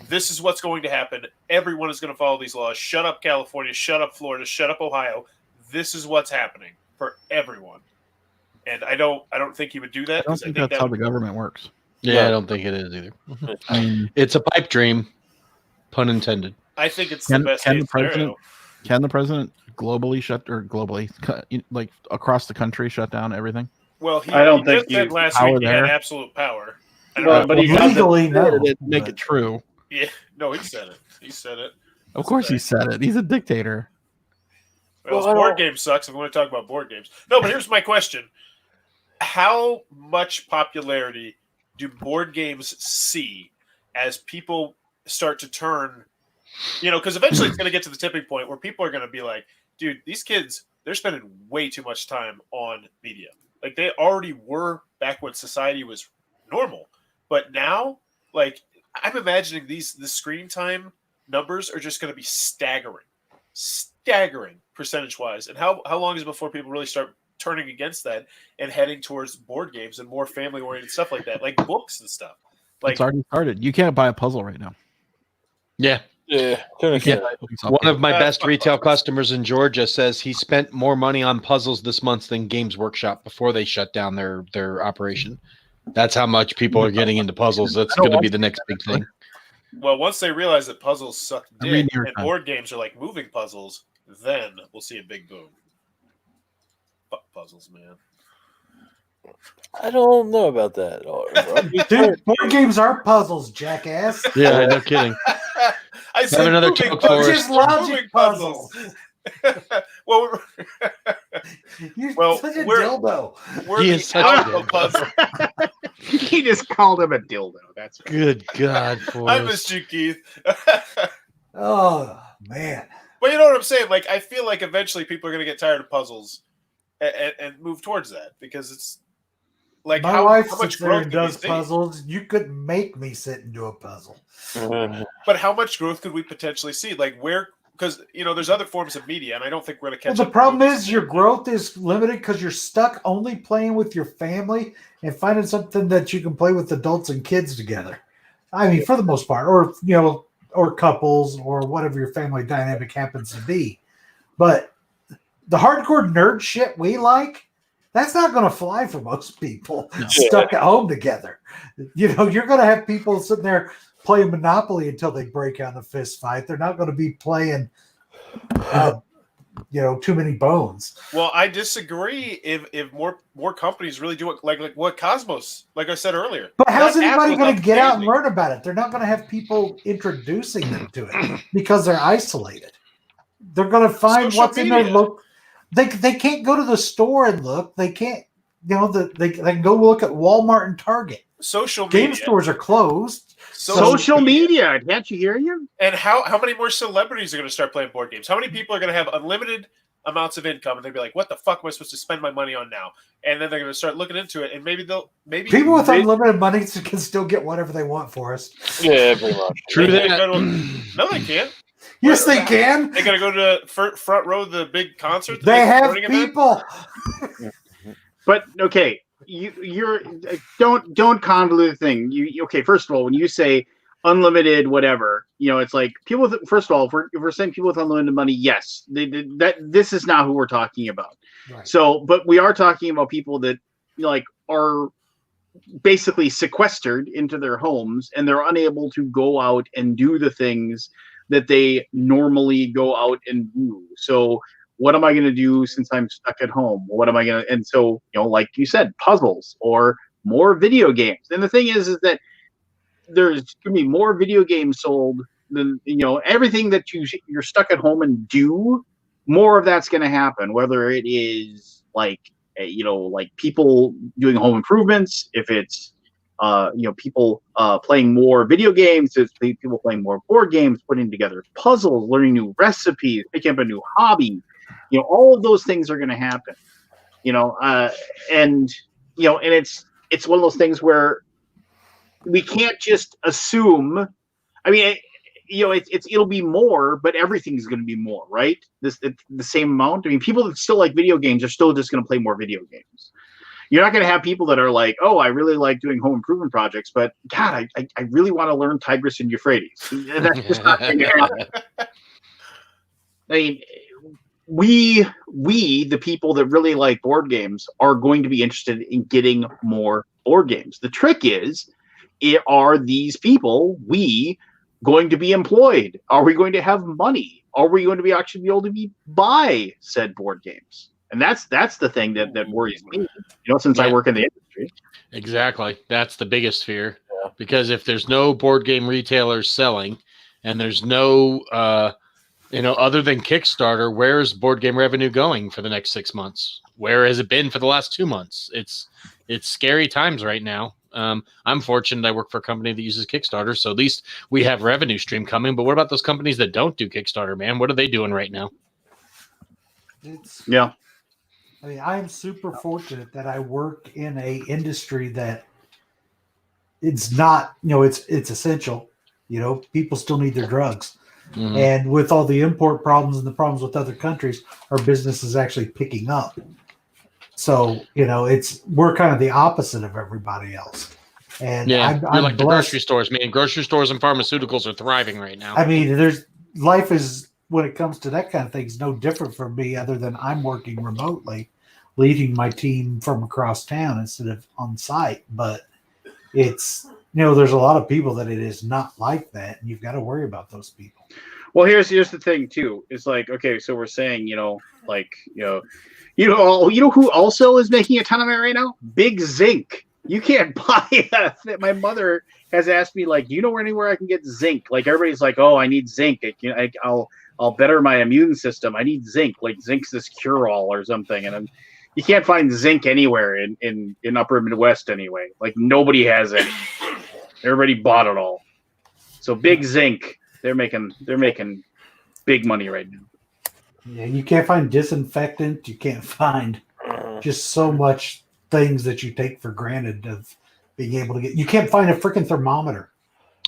this is what's going to happen. Everyone is going to follow these laws. Shut up, California. Shut up, Florida. Shut up, Ohio. This is what's happening for everyone. And I don't think he would do that.
I don't think that's how the government works.
Yeah, I don't think it is either.
I mean,
it's a pipe dream, pun intended.
I think it's the best case scenario.
Can the president globally like across the country shut down everything?
Well,
I don't think
he said last week he had absolute power.
But he
legally no.
Make it true.
Yeah, no, he said it. He said it.
Of course he said it. He's a dictator.
Well, his board game sucks. I'm going to talk about board games. No, but here's my question. How much popularity do board games see as people start to turn, because eventually it's going to get to the tipping point where people are going to be like, dude, these kids, they're spending way too much time on media. Like they already were back when society was normal. But now, like, I'm imagining the screen time numbers are just going to be staggering percentage-wise. And how long is it before people really start turning against that and heading towards board games and more family-oriented stuff like that, like books and stuff? Like,
it's already started. You can't buy a puzzle right now.
Yeah. One of my best retail customers in Georgia says he spent more money on puzzles this month than Games Workshop before they shut down their operation. That's how much people are getting into puzzles. That's going to be the next big thing.
Well, once they realize that puzzles suck dick and board games are like moving puzzles, then we'll see a big boom. Fuck puzzles, man.
I don't know about that.
Dude, board games are puzzles, jackass.
Yeah, no kidding.
I said
another
moving
joke
puzzles.
for
Just logic puzzles.
Well,
such a
we're
dildo.
We're
He
the
is such
alpha
a
puzzle.
He just called him a dildo. That's right.
Good God,
I
Forrest.
missed you, Keith.
Oh man.
But you know what I'm saying? Like, I feel like eventually people are going to get tired of puzzles and move towards that, because it's like
My wife
how much
sits there
growth
and
can we
does
see?
puzzles. You couldn't make me sit and do a puzzle.
But how much growth could we potentially see? Like where? Because there's other forms of media, and I don't think we're going to catch
Well,
up.
the problem is your growth is limited because you're stuck only playing with your family and finding something that you can play with adults and kids together. I mean, for the most part, or couples, or whatever your family dynamic happens to be. But the hardcore nerd shit we like, that's not going to fly for most people stuck at home together. You're going to have people sitting there playing Monopoly until they break out in a fist fight. They're not going to be playing, too many bones.
Well, I disagree. If more companies really do it, like what Cosmos, like I said earlier.
But how's
that
anybody
app
going
was
to get out and
amazing.
learn about it? They're not going to have people introducing them to it because they're isolated. They're going to find
Social
what's in their
media.
look. They can't go to the store and look. They can't. They can go look at Walmart and Target.
Social media.
Game stores are closed.
Social media. Can't you hear him?
And how many more celebrities are going to start playing board games? How many people are going to have unlimited amounts of income, and they'd be like, "What the fuck am I supposed to spend my money on now?" And then they're going to start looking into it, and maybe
people with unlimited money can still get whatever they want for us.
Yeah, pretty much.
True that.
No, they can't.
Yes, they can.
They got to go to front row of the big concert.
They have people.
But okay, you're don't convolute the thing. You okay? First of all, when you say unlimited whatever, it's like people with, first of all, if we're saying people with unlimited money, yes, this is not who we're talking about.
Right.
So, but we are talking about people that like are basically sequestered into their homes and they're unable to go out and do the things that they normally go out and do. So what am I going to do since I'm stuck at home? What am I going to, and so, like you said, puzzles or more video games. And the thing is that there's going to be more video games sold than, everything that you're stuck at home and do, more of that's going to happen, whether it is like people doing home improvements, if it's, people playing more video games, it's people playing more board games, putting together puzzles, learning new recipes, picking up a new hobby, all of those things are going to happen, and it's one of those things where we can't just assume. I mean, it'll be more, but everything's going to be more, right? The same amount. I mean, people that still like video games are still just going to play more video games. You're not going to have people that are like, oh, I really like doing home improvement projects, but God, I really want to learn Tigris and Euphrates. That's just not going to happen. I mean, we, the people that really like board games, are going to be interested in getting more board games. The trick is, are these people, going to be employed? Are we going to have money? Are we going to be actually be able to buy said board games? And that's the thing that worries me, since I work in the industry.
Exactly. That's the biggest fear. Yeah. Because if there's no board game retailers selling and there's no, other than Kickstarter, where's board game revenue going for the next 6 months? Where has it been for the last 2 months? It's scary times right now. I'm fortunate I work for a company that uses Kickstarter, so at least we have revenue stream coming. But what about those companies that don't do Kickstarter, man? What are they doing right now?
I mean, I am super fortunate that I work in a industry that it's not, it's essential. People still need their drugs. Mm-hmm. And with all the import problems and the problems with other countries, our business is actually picking up. So, we're kind of the opposite of everybody else. And
I'm like blessed. The grocery stores, man. Grocery stores and pharmaceuticals are thriving right now.
I mean, life is, when it comes to that kind of thing, is no different for me, other than I'm working remotely, leading my team from across town instead of on site. But it's, there's a lot of people that it is not like that, and you've got to worry about those people.
Well, here's the thing too. It's like, okay, so we're saying, who also is making a ton of money right now? Big Zinc. You can't buy that. My mother has asked me, like, do you know anywhere I can get zinc? Like, everybody's like, oh, I need zinc. I'll better my immune system. I need zinc. Like, zinc's this cure-all or something. And you can't find zinc anywhere in upper Midwest anyway. Like, nobody has it. Everybody bought it all. So Big Zinc, they're making big money right now.
Yeah, you can't find disinfectant. You can't find just so much things that you take for granted of being able to get. You can't find a freaking thermometer.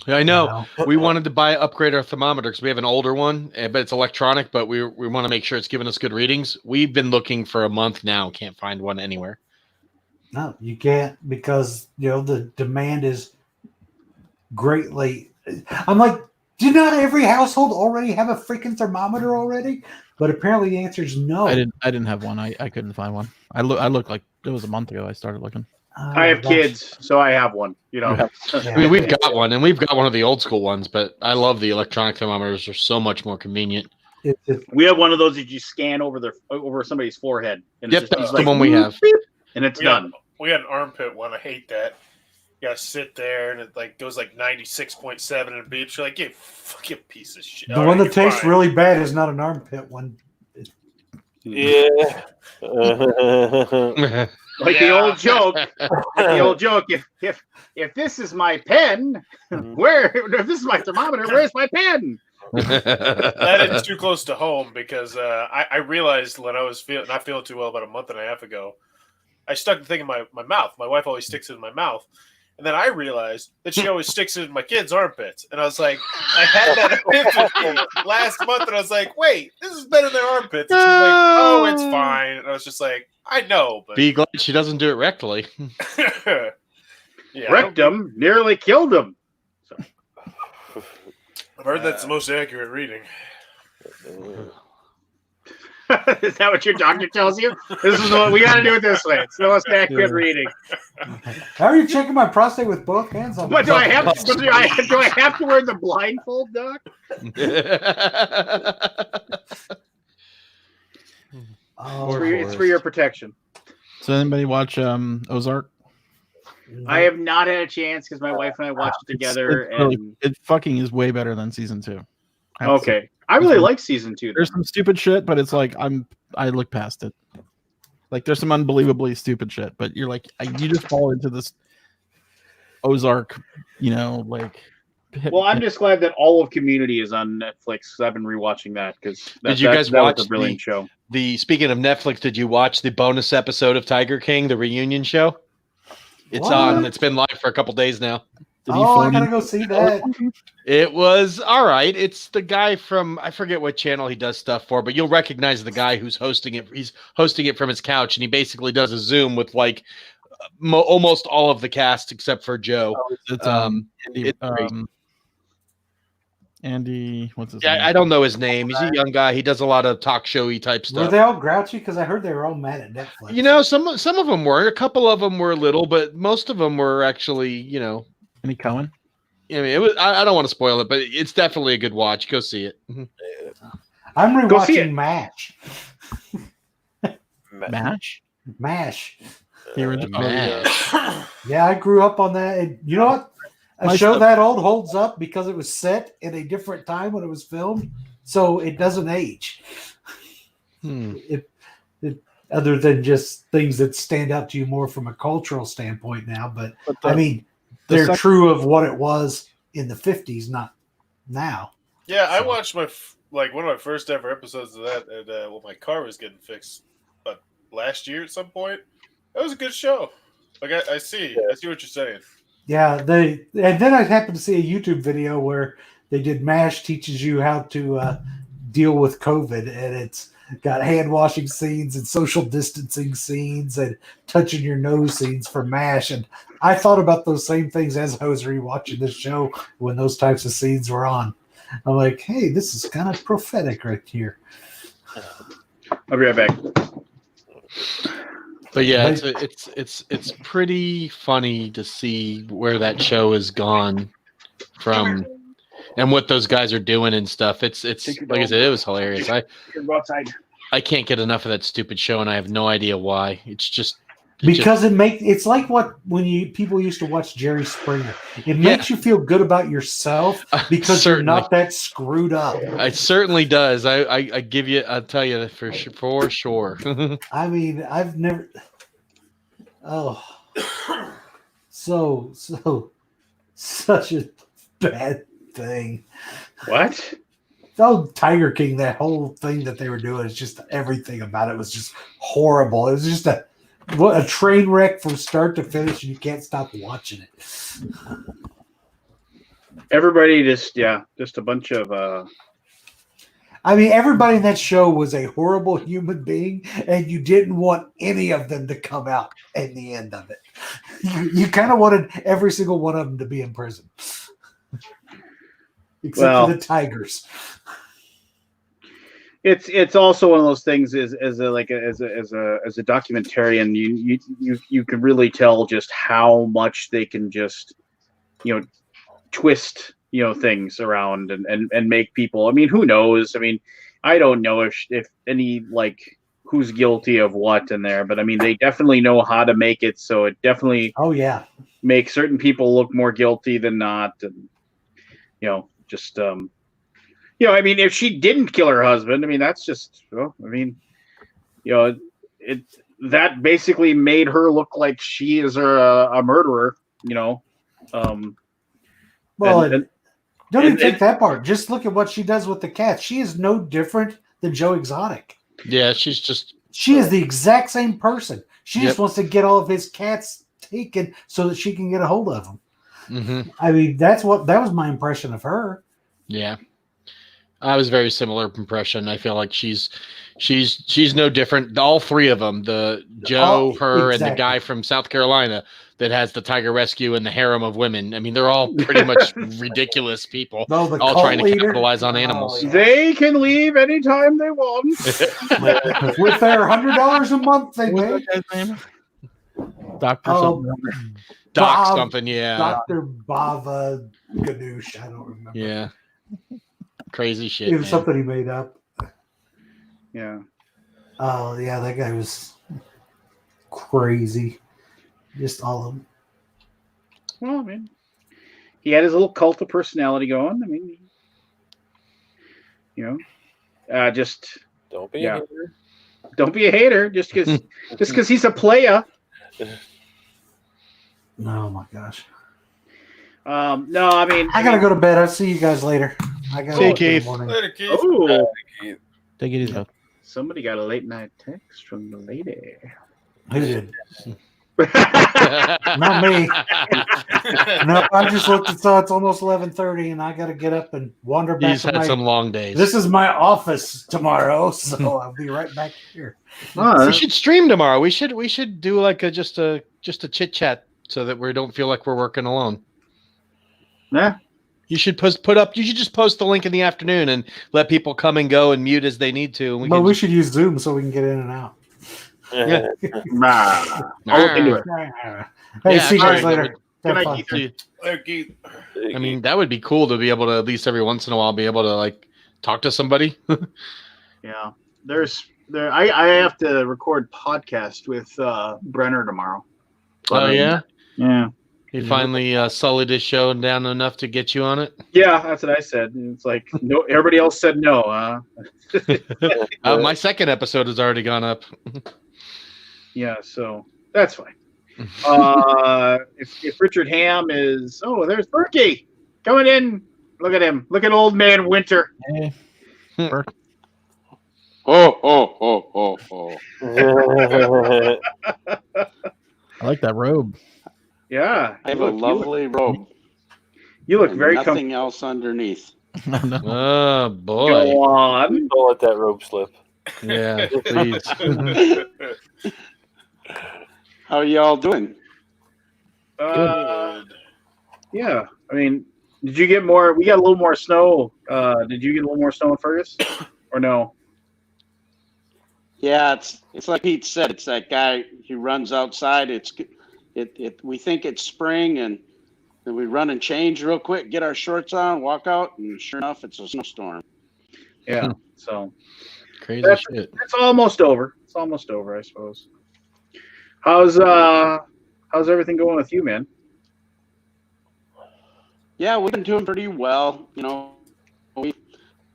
Yeah, I know. We wanted to upgrade our thermometer because we have an older one, but it's electronic, but we want to make sure it's giving us good readings. We've been looking for a month now. Can't find one anywhere.
No, you can't, because, the demand is greatly. I'm like, do not every household already have a freaking thermometer already? But apparently the answer is no.
I didn't have one. I couldn't find one. I looked like it was a month ago I started looking.
I have kids, so I have one.
I mean, we've got one, and we've got one of the old school ones, but I love the electronic thermometers. They're so much more convenient.
We have one of those that you scan over somebody's forehead. And
yep, that's the one we have.
And it's done.
We had an armpit one. I hate that. You gotta sit there and it goes 96.7 and beeps. You're like, you fucking piece of shit.
The one that tastes really bad is not an armpit one.
Yeah.
The old joke. The old joke. If this is my pen, if this is my thermometer, where's my pen?
That is too close to home because I realized when I was not feeling too well about a month and a half ago, I stuck the thing in my mouth. My wife always sticks it in my mouth. And then I realized that she always sticks it in my kids' armpits. And I was like, I had that epiphany last month, and I was like, wait, this has been in their armpits. And she's like, oh, it's fine. And I was just like, I know, but
Be glad she doesn't do it rectally.
yeah,
Rectum nearly killed him. So.
I've heard that's the most accurate reading.
Is that what your doctor tells you? This is what we got to do it this way. It's the most accurate reading.
How are you checking my prostate with both hands on?
What do I have? Do I have to wear the blindfold, Doc?
Oh,
It's for your protection.
So anybody watch Ozark?
I have not had a chance because my wife and I watched it together.
It fucking is way better than season 2.
Okay, I really like season 2.
There's some stupid shit, but it's like I look past it. Like there's some unbelievably stupid shit, but you're like you just fall into this Ozark, like.
Well, I'm just glad that all of Community is on Netflix. I've been rewatching that because
Did you guys watch
was a brilliant show.
Speaking of Netflix, did you watch the bonus episode of Tiger King, the reunion show? It's
What?
on. It's been live for a couple days now.
I gotta go see that.
It was all right. It's the guy from, I forget what channel he does stuff for, but you'll recognize the guy who's hosting it. He's hosting it from his couch, and he basically does a Zoom with like almost all of the cast except for Joe.
Andy, what's his name?
Yeah, I don't know his name. He's a young guy. He does a lot of talk showy type
Were
stuff.
they all grouchy? Because I heard they were all mad at Netflix.
Some of them were. A couple of them were little, but most of them were actually,
Andy Cohen.
I mean, it was. I don't want to spoil it, but it's definitely a good watch. Go see it.
I'm
Go see it.
rewatching MASH.
MASH.
MASH.
The original.
Yeah, I grew up on that. And you know what? A show that old holds up because it was set in a different time when it was filmed, so it doesn't age. It other than just things that stand out to you more from a cultural standpoint now, but I mean, they're true of what it was in the 50s, not now.
Yeah, I watched one of my first ever episodes of that, and when my car was getting fixed, but last year at some point. That was a good show. Like I see what you're saying.
Yeah, and then I happened to see a YouTube video where they did MASH teaches you how to deal with COVID, and it's got hand washing scenes and social distancing scenes and touching your nose scenes for MASH. And I thought about those same things as I was rewatching this show when those types of scenes were on. I'm like, hey, this is kind of prophetic right here.
I'll be right back.
But yeah, it's pretty funny to see where that show has gone from, and what those guys are doing and stuff. It's like I said, it was hilarious. I can't get enough of that stupid show, and I have no idea why.
It's like when people used to watch Jerry Springer. It makes you feel good about yourself because you're not that screwed up.
It certainly does. I'll tell you for sure.
I mean, I've never. Oh, such a bad thing.
What?
Oh, Tiger King, that whole thing that they were doing is just everything about it was just horrible. It was just a train wreck from start to finish, and you can't stop watching it.
Everybody just a bunch of.
I mean, everybody in that show was a horrible human being, and you didn't want any of them to come out at the end of it. You kind of wanted every single one of them to be in prison, except for the tigers.
It's also one of those things as a documentarian, you can really tell just how much they can just twist things around and make people. I mean, who knows? I mean, I don't know if any who's guilty of what in there, but I mean, they definitely know how to make it so it definitely make certain people look more guilty than not, and I mean, if she didn't kill her husband, I mean, that's just, that basically made her look like she is a murderer,
Well, Don't even take that part. Just look at what she does with the cats. She is no different than Joe Exotic.
Yeah, she's just
She is the exact same person. She just
Yep.
wants to get all of his cats taken so that she can get a hold of them.
mhm.
I mean, that was my impression of her.
Yeah. I was very similar impression. I feel like she's no different. All three of them, the Joe, her, and the
exactly.
guy from South Carolina that has the tiger rescue and the harem of women. I mean, they're all pretty much ridiculous people,
No, the
all
cult
trying to
leader.
capitalize on animals.
Oh, yeah.
They can leave anytime they want.
With their $100 a month they
What
pay.
was that guy's name? Doctor
Oh,
something.
Doc
Bob-
something, yeah.
Dr. Bava Ganoush. I don't remember.
Yeah. Crazy shit.
It was
Man.
something he made up.
Yeah.
Oh, yeah, that guy was crazy. Just all of them.
Well, I mean, he had his little cult of personality going. I mean, just
Don't be
Yeah.
a hater.
don't be a hater just because he's a playa.
Oh, my gosh.
No, I mean,
I got to go to bed. I'll see you guys later. I got
See you,
to
Keith.
morning.
Later, Keith.
Oh,
Take it easy.
somebody got a late night text from the lady.
Who did? Not me. No, I just looked and saw it's almost 11:30, and I got to get up and wander back
He's
to
had
my.
some long days.
This is my office tomorrow, so I'll be right back here.
Oh,
We should stream tomorrow. We should do like just a chit chat so that we don't feel like we're working alone.
yeah.
You should you should just post the link in the afternoon and let people come and go and mute as they need to. And
But we
just-
should use Zoom so we can get in and out.
Yeah.
Nah. I'll look into it.
Hey,
Yeah,
see you guys
actually,
later.
Good
Have
night,
fun.
Keith.
Later, Keith.
I mean, that would be cool to be able to at least every once in a while be able to like talk to somebody.
Yeah. I have to record podcast with Brenner tomorrow.
Oh yeah,
Yeah.
he finally sullied his show down enough to get you on it.
Yeah, that's what I said. It's like no, everybody else said no.
My second episode has already gone up.
Yeah, so that's fine. If Richard Ham is there's Berkey coming in. Look at him. Look at old man Winter.
Hey,
Oh.
I like that robe.
Yeah.
I have a lovely robe.
You look
and
very
nothing else underneath.
No.
Oh boy.
Go on.
Don't let that rope slip.
Yeah, please.
How are y'all doing?
Yeah. I mean, did you get more? We got a little more snow. Did you get a little more snow in Fergus, or no?
Yeah, it's like Pete said. It's that guy who runs outside. We think it's spring, and then we run and change real quick, get our shorts on, walk out, and sure enough, it's a snowstorm.
Yeah. So
Crazy shit.
it's almost over. It's almost over, I suppose. How's everything going with you, man?
Yeah, we've been doing pretty well.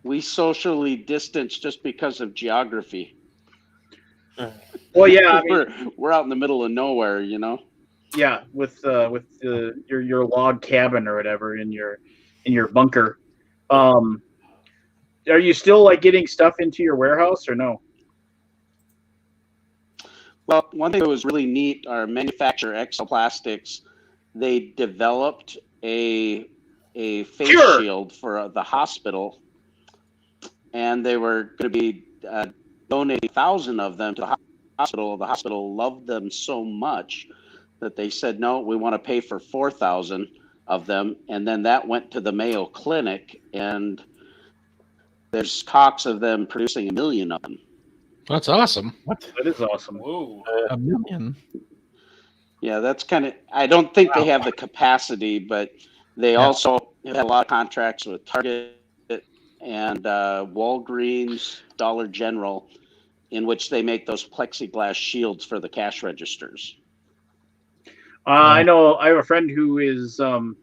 We socially distance just because of geography.
Well, yeah, I mean,
we're out in the middle of nowhere,
yeah, with your log cabin or whatever in your bunker. Are you still like getting stuff into your warehouse or no?
Well, one thing that was really neat, our manufacturer Exoplastics, they developed a face shield for the hospital, and they were going to be donating 1,000 of them to the hospital. The hospital loved them so much that they said, no, we want to pay for 4,000 of them. And then that went to the Mayo Clinic, and there's talks of them producing 1 million of them.
That's awesome.
What?
That is awesome.
Whoa.
1 million?
Yeah, that's kind of, I don't think they have the capacity, but they also have a lot of contracts with Target and Walgreens, Dollar General, in which they make those plexiglass shields for the cash registers.
I know. I have a friend who is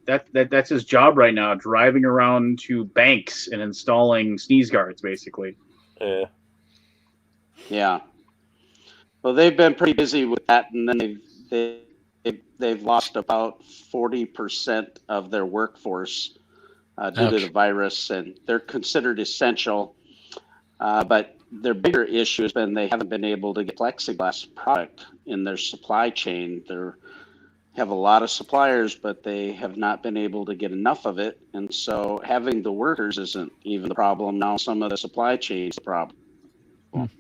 that's his job right now, driving around to banks and installing sneeze guards, basically.
Yeah.
Yeah. Well, they've been pretty busy with that, and then they've lost about 40% of their workforce due to the virus, and they're considered essential. But their bigger issue has been they haven't been able to get plexiglass product in their supply chain. They have a lot of suppliers, but they have not been able to get enough of it. And so having the workers isn't even the problem. Now some of the supply chain is the problem.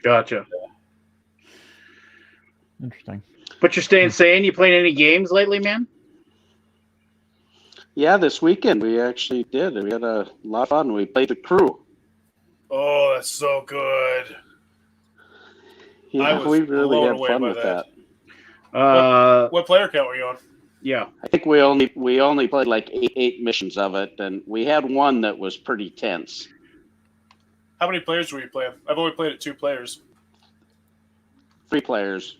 Gotcha.
Interesting.
But you're staying sane? You playing any games lately, man?
Yeah, this weekend we actually did. We had a lot of fun. We played The Crew.
Oh, that's so good.
Yeah,
was
we really
blown
had
away
fun
by
with
that.
that.
What player count were you on?
Yeah.
I think we only played like eight missions of it, and we had one that was pretty tense.
How many players were you playing? I've only played it 2 players.
3 players.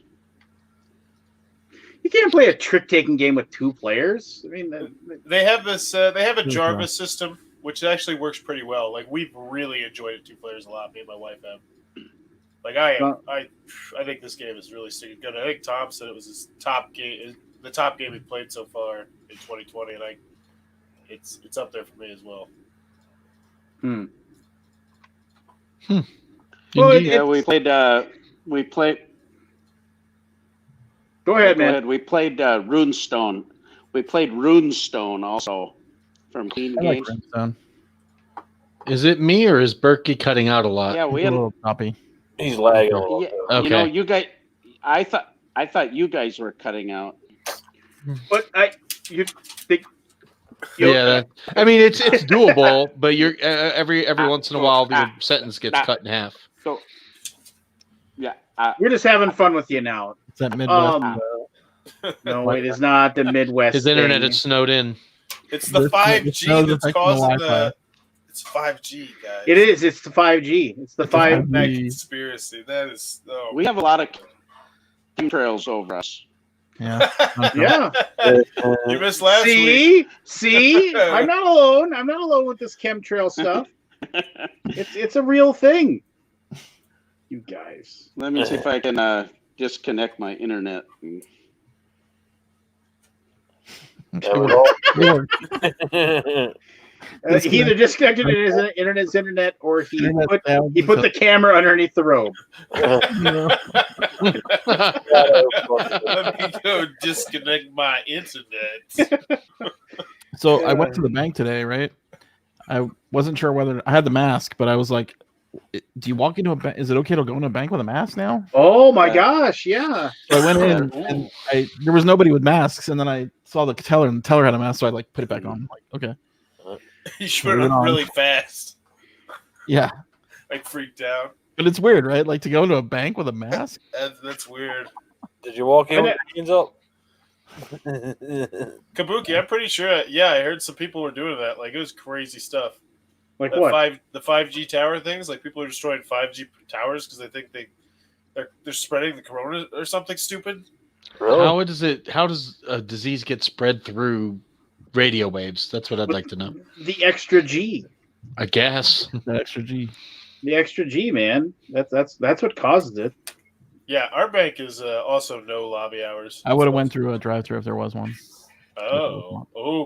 You can't play a trick-taking game with 2 players. I mean,
They have this. They have a Jarvis system, which actually works pretty well. Like we've really enjoyed it 2 players a lot. Me and my wife have. Like I think this game is really sticking good. I think Tom said it was his top game, the top game he played so far in 2020, and it's up there for me as well.
Well,
Yeah, we played.
Go ahead, man.
We played Runestone. We played Runestone also from Keen
I like
Games.
Brimstone.
Is it me or is Berkey cutting out a lot?
Yeah, we
It's a
had.
little choppy.
He's lagging a little
Yeah,
bit.
You know,
Okay.
you guys. I thought you guys were cutting out.
But you think?
Yeah, I mean it's doable, but you're every once in a while your sentence gets
ah.
cut in half.
So, yeah.
We're just having fun with you now.
It's that Midwest.
No, it is not the Midwest.
His internet
thing.
is snowed in.
It's the
This-
5G
this shows
that's
affecting the
causing
Wi-Fi.
the. It's 5G, guys.
It is. It's the 5G. It's the 5.
That conspiracy. That is. Oh.
We have a lot of chemtrails over us.
Yeah.
Yeah.
You missed last week.
See, I'm not alone. I'm not alone with this chemtrail stuff. It's a real thing. You guys.
Let me see if I can disconnect my internet.
He either disconnected his internet's internet or he put the camera underneath the robe.
Let me go disconnect my internet.
So I went to the bank today, right? I wasn't sure whether I had the mask, but I was like, "Do you walk into a bank? Is it okay to go into a bank with a mask now?"
Oh my gosh, yeah.
So I went in, and there was nobody with masks, and then I saw the teller, and the teller had a mask, so I like put it back on. I'm like, okay,
You should have really fast.
yeah,
Like freaked out.
but it's weird, right? Like to go into a bank with a mask.
That's weird.
Did you walk in with your hands up?
Kabuki, I'm pretty sure. Yeah, I heard some people were doing that. Like it was crazy stuff.
Like
The
what?
the 5G tower things. Like people are destroying 5G towers because they think they're spreading the corona or something stupid.
Really?
How does a disease get spread through radio waves? That's what I'd like to know.
The extra G.
I guess.
That extra G.
The extra G, man. That's what causes it.
Yeah, our bank is also no lobby hours.
I would have went through a drive-through if there was one.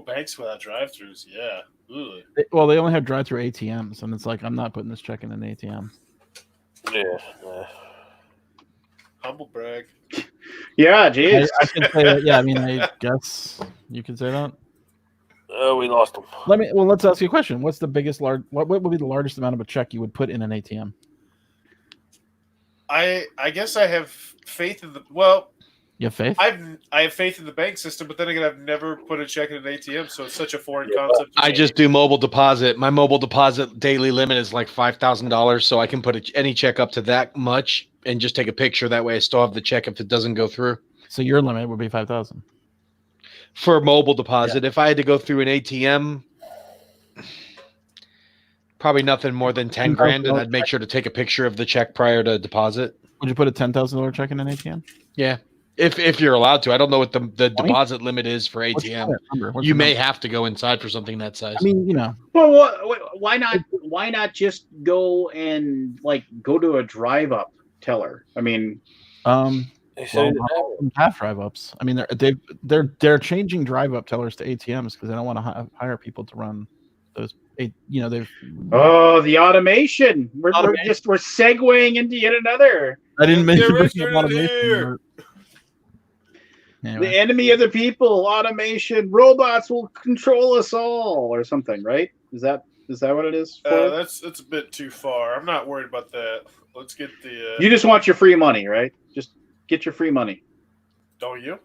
Banks without drive-throughs. Yeah. Ooh.
Well, they only have drive-through ATMs, and it's like I'm not putting this check in an ATM.
Yeah.
Humble brag.
Yeah, geez.
I can say that. Yeah, I mean, I guess you can say that.
We lost them.
Let's ask you a question. What's the biggest what would be the largest amount of a check you would put in an ATM?
I guess I have faith in
You have faith?
I have faith in the bank system, but then again, I've never put a check in an ATM, so it's such a foreign concept. To
I
me.
just do mobile deposit. My mobile deposit daily limit is like $5,000, so I can put any check up to that much and just take a picture. That way, I still have the check if it doesn't go through.
So your limit would be 5,000
For mobile deposit. If I had to go through an ATM, probably nothing more than 10 grand, and I'd make sure to take a picture of the check prior to deposit.
Would you put a $10,000 check in an ATM?
Yeah. If you're allowed to. I don't know what the deposit limit is for ATM. You may have to go inside for something that size.
I mean, you know.
Well, why not? Why not just go and go to a drive-up teller? I mean,
They said
have drive-ups. I mean, they're changing drive-up tellers to ATMs because they don't want to hire people to run they've.
Oh, the automation. We're
Automation.
we're segueing into yet another.
I didn't mention
There is
bringing
right
automation.
here.
Anyway.
The enemy of the people, automation. Robots will control us all, or something, right? Is that what it is?
That's a bit too far. I'm not worried about that. Let's get the.
You just want your free money, right? Just get your free money.
Don't you?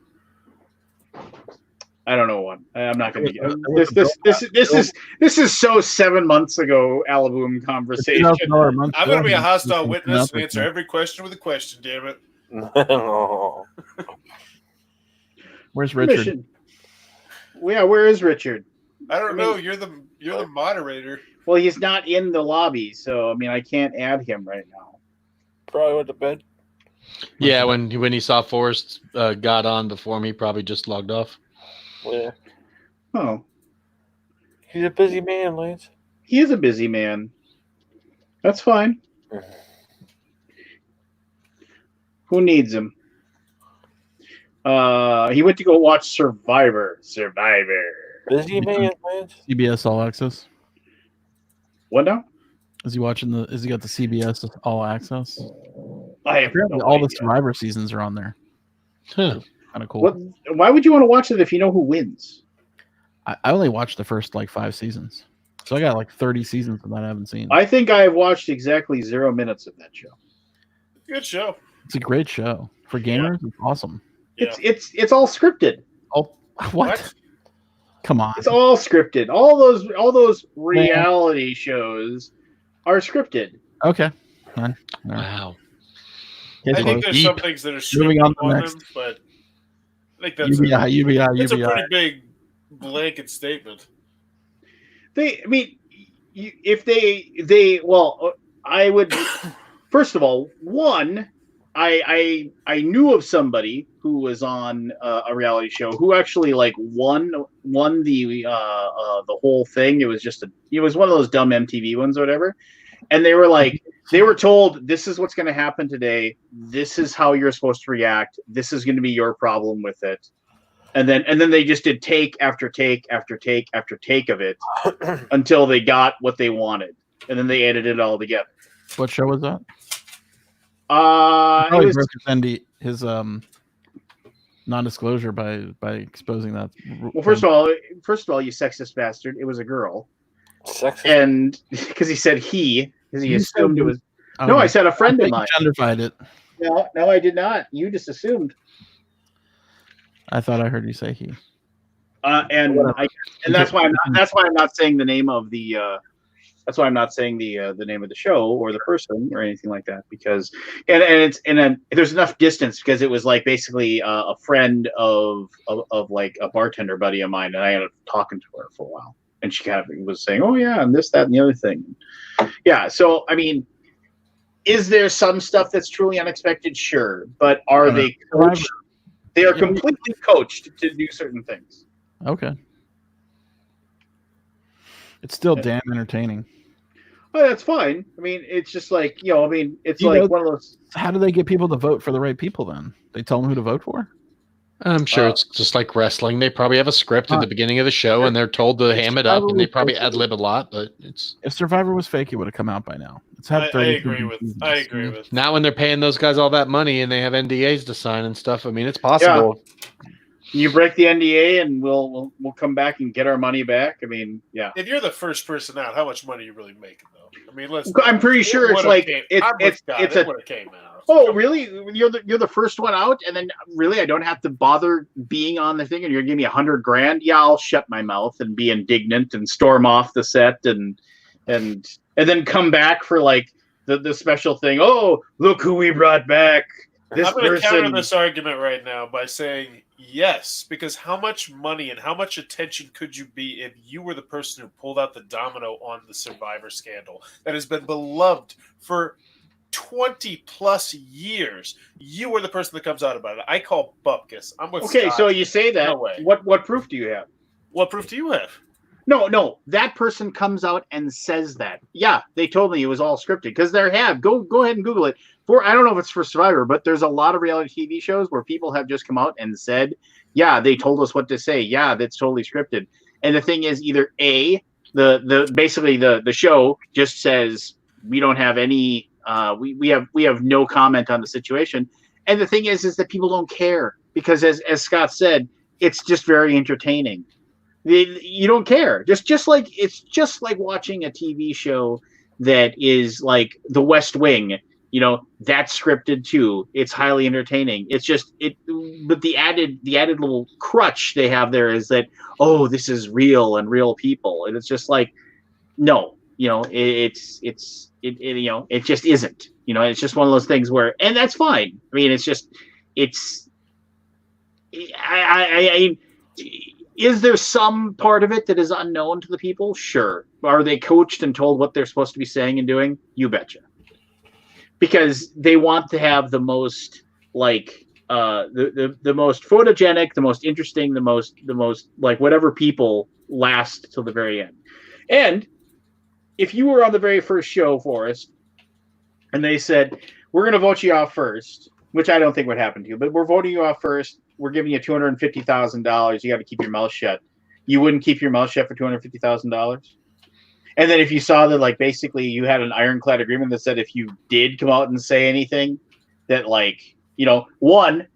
I don't know what. I'm not going to get this is so 7 months ago. Alaboom conversation.
I'm going to be a hostile witness and answer every question with a question. Damn it!
Where's Richard?
Yeah, where is Richard?
I don't know. You're the moderator.
Well, he's not in the lobby, so I can't add him right now.
Probably went to bed.
Yeah, when he saw Forrest got on before me, probably just logged off.
Yeah.
Oh.
He's a busy man, Lance.
He is a busy man. That's fine. Who needs him? He went to go watch Survivor.
Busy man, Lance.
CBS All Access.
What now?
Is he got the CBS All Access?
I have no
all
idea.
the Survivor seasons are on there.
Huh.
Kind of cool.
Why would you want to watch it if you know who wins?
I only watched the first 5 seasons, so I got 30 seasons that I haven't seen.
I think I have watched exactly 0 minutes of that show.
Good show.
It's a great show for gamers. It's awesome.
Yeah.
It's all scripted.
Oh, what? Come on!
It's all scripted. All those reality shows are scripted.
Okay. Fine.
Wow.
I think there's some things that are scripted on them, but I think that's
UBI.
a pretty big blanket statement.
I would. First of all, one, I knew of somebody who was on a reality show who actually won the whole thing. It was one of those dumb MTV ones or whatever, and they were told, this is what's going to happen today. This is how you're supposed to react. This is going to be your problem with it. And then they just did take after take after take after take of it until they got what they wanted. And then they edited it all together.
What show was that?
It was
his non-disclosure by exposing that.
Well, first of all, you sexist bastard. It was a girl.
Sexist.
And because he said because he assumed it was.
Okay.
No, I said a friend of mine.
You genderfied it.
No, I did not. You just assumed.
I thought I heard you say he.
And that's why I'm not saying the name of the. That's why I'm not saying the name of the show or the person or anything like that, because there's enough distance, because it was basically a friend of a bartender buddy of mine, and I ended up talking to her for a while, and she kind of was saying, oh yeah, and this, that, and the other thing. Yeah, so is there some stuff that's truly unexpected? Sure, but are they coached? They are completely coached to do certain things.
Okay. It's still damn entertaining.
Oh, that's fine. It's just it's one of those.
How do they get people to vote for the right people then? They tell them who to vote for?
I'm sure it's just like wrestling. They probably have a script at the beginning of the show, and they're told to ham it up, and they probably ad-lib a lot, but it's...
If Survivor was fake, it would have come out by now. It's had
I agree with.
Now when they're paying those guys all that money and they have NDAs to sign and stuff, it's possible.
Yeah. You break the NDA and we'll come back and get our money back. Yeah.
If you're the first person out, how much money are you really making though?
I'm pretty sure it would have came out. Oh, really? You're the first one out, and then really I don't have to bother being on the thing, and you're giving me $100,000? Yeah, I'll shut my mouth and be indignant and storm off the set and then come back for the special thing. Oh, look who we brought back.
I'm going to counter this argument right now by saying yes, because how much money and how much attention could you be if you were the person who pulled out the domino on the Survivor scandal that has been beloved for 20 plus years? You were the person that comes out about it. I call bupkis. I'm with
Okay,
Scott.
so you say that.
No way.
What proof do you have?
What proof do you have?
No. That person comes out and says that. Yeah, they told me it was all scripted, because there have. Go ahead and Google it. I don't know if it's for Survivor, but there's a lot of reality TV shows where people have just come out and said, yeah, they told us what to say. Yeah, that's totally scripted. And the thing is, either A, the basically the show just says we don't have any we have no comment on the situation. And the thing is that people don't care because as Scott said, it's just very entertaining. You don't care. Just like it's just like watching a TV show that is like The West Wing. You know, that's scripted too. It's highly entertaining. It's just but the added little crutch they have there is that, oh, this is real and real people. And it's just like, no, you know, it you know, it just isn't. You know, it's just one of those things where, and that's fine. I mean, is there some part of it that is unknown to the people? Sure. Are they coached and told what they're supposed to be saying and doing? You betcha. Because they want to have the most like the most photogenic, the most interesting, the most like whatever people last till the very end. And if you were on the very first show, Forrest, and they said, we're going to vote you off first, which I don't think would happen to you, but we're voting you off first. We're giving you $250,000. You got to keep your mouth shut. You wouldn't keep your mouth shut for $250,000? And then if you saw that, like, basically you had an ironclad agreement that said if you did come out and say anything that, like, you know, one,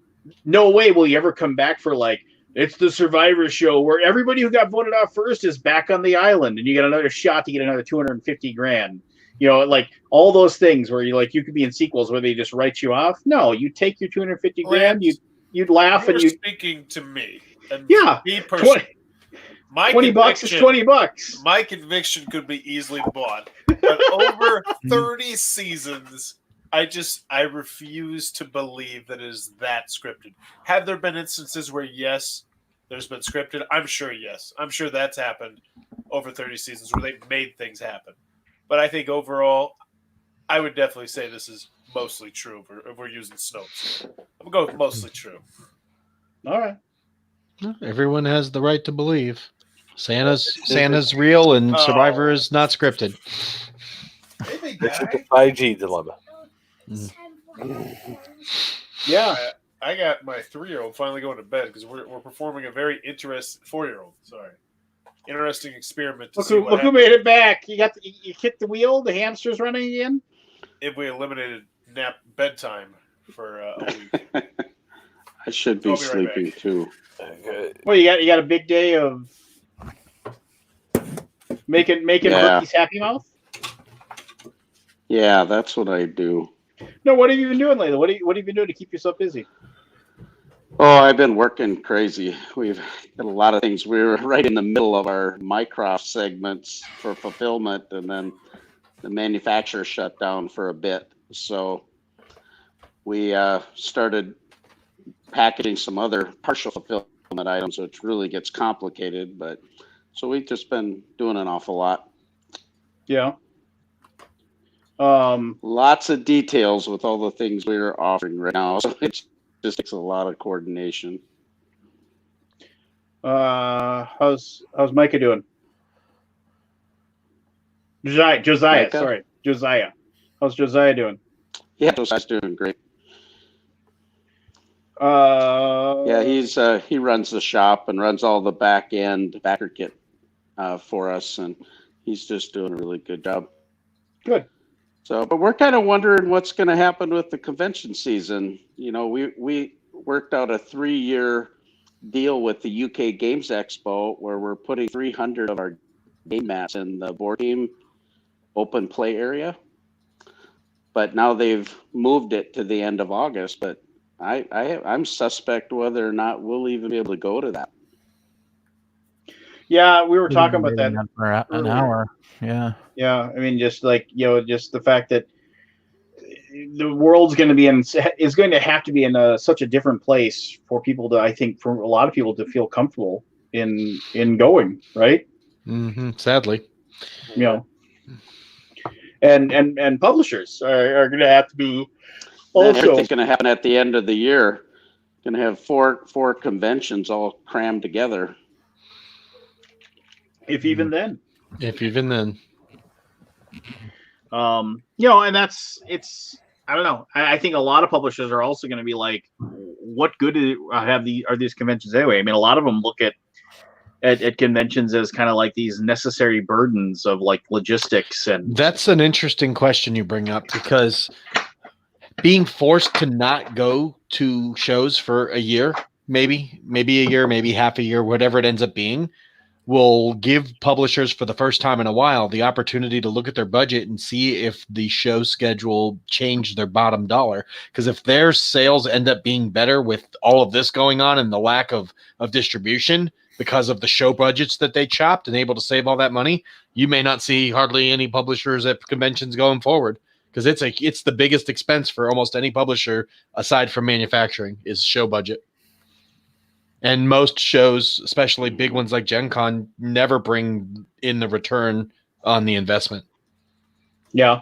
no way will you ever come back for, like, it's the Survivor show where everybody who got voted off first is back on the island and you get another shot to get another $250,000. You know, like all those things where you could be in sequels where they just write you off. No, you take your $250,000, you'd laugh and you
speaking to me. And
yeah,
me personally.
$20 is $20.
My conviction could be easily bought, but over 30 seasons, I refuse to believe that it is that scripted. Have there been instances where yes, there's been scripted? I'm sure yes. I'm sure that's happened over 30 seasons where they've made things happen. But I think overall, I would definitely say this is mostly true if we're using Snopes. I'm going to go with mostly true.
All right.
Everyone has the right to believe. Santa's real and Survivor is not scripted.
This is the 5G dilemma.
Yeah.
I got my 3-year-old finally going to bed because we're performing a very interesting 4-year-old. Sorry. Interesting experiment.
Look who made it back. You hit the wheel. The hamster's running again.
If we eliminated nap bedtime for a week,
I should be sleeping too.
Well, you got a big day of making Hookie's Happy Mouth.
Yeah, that's what I do.
No, what have you been doing lately? What have you been doing to keep yourself busy?
Oh, I've been working crazy. We've got a lot of things. We were right in the middle of our Mycroft segments for fulfillment, and then the manufacturer shut down for a bit. So we started packaging some other partial fulfillment items, which really gets complicated. But so we've just been doing an awful lot.
Yeah.
Lots of details with all the things we're offering right now. So it just takes a lot of coordination.
How's Micah doing? Josiah.
Micah?
Sorry, Josiah. How's Josiah doing?
Yeah, Josiah's doing great.
Yeah,
he runs the shop and runs all the backer kit for us, and he's just doing a really good job.
Good.
So, but we're kind of wondering what's going to happen with the convention season. You know, we worked out a 3-year deal with the UK Games Expo where we're putting 300 of our game mats in the board game open play area. But now they've moved it to the end of August. But I'm suspect whether or not we'll even be able to go to that.
Yeah, we were talking about that
for an hour. Yeah.
Yeah, I mean, just like, you know, just the fact that the world's going to have to be in such a different place for people to, I think, for a lot of people to feel comfortable in going, right?
Mm-hmm. Sadly,
you know, and publishers are going to have to be also.
Everything's going to happen at the end of the year. Going to have four conventions all crammed together.
If even then. You know, and I don't know. I think a lot of publishers are also going to be like, what good are these conventions anyway? I mean, a lot of them look at at conventions as kind of like these necessary burdens of like logistics and
That's an interesting question you bring up, because being forced to not go to shows for a year, maybe a year, maybe half a year, whatever it ends up being, will give publishers for the first time in a while the opportunity to look at their budget and see if the show schedule changed their bottom dollar. Because if their sales end up being better with all of this going on and the lack of distribution because of the show budgets that they chopped and able to save all that money, you may not see hardly any publishers at conventions going forward, because it's the biggest expense for almost any publisher aside from manufacturing is show budget. And most shows, especially big ones like Gen Con, never bring in the return on the investment.
yeah.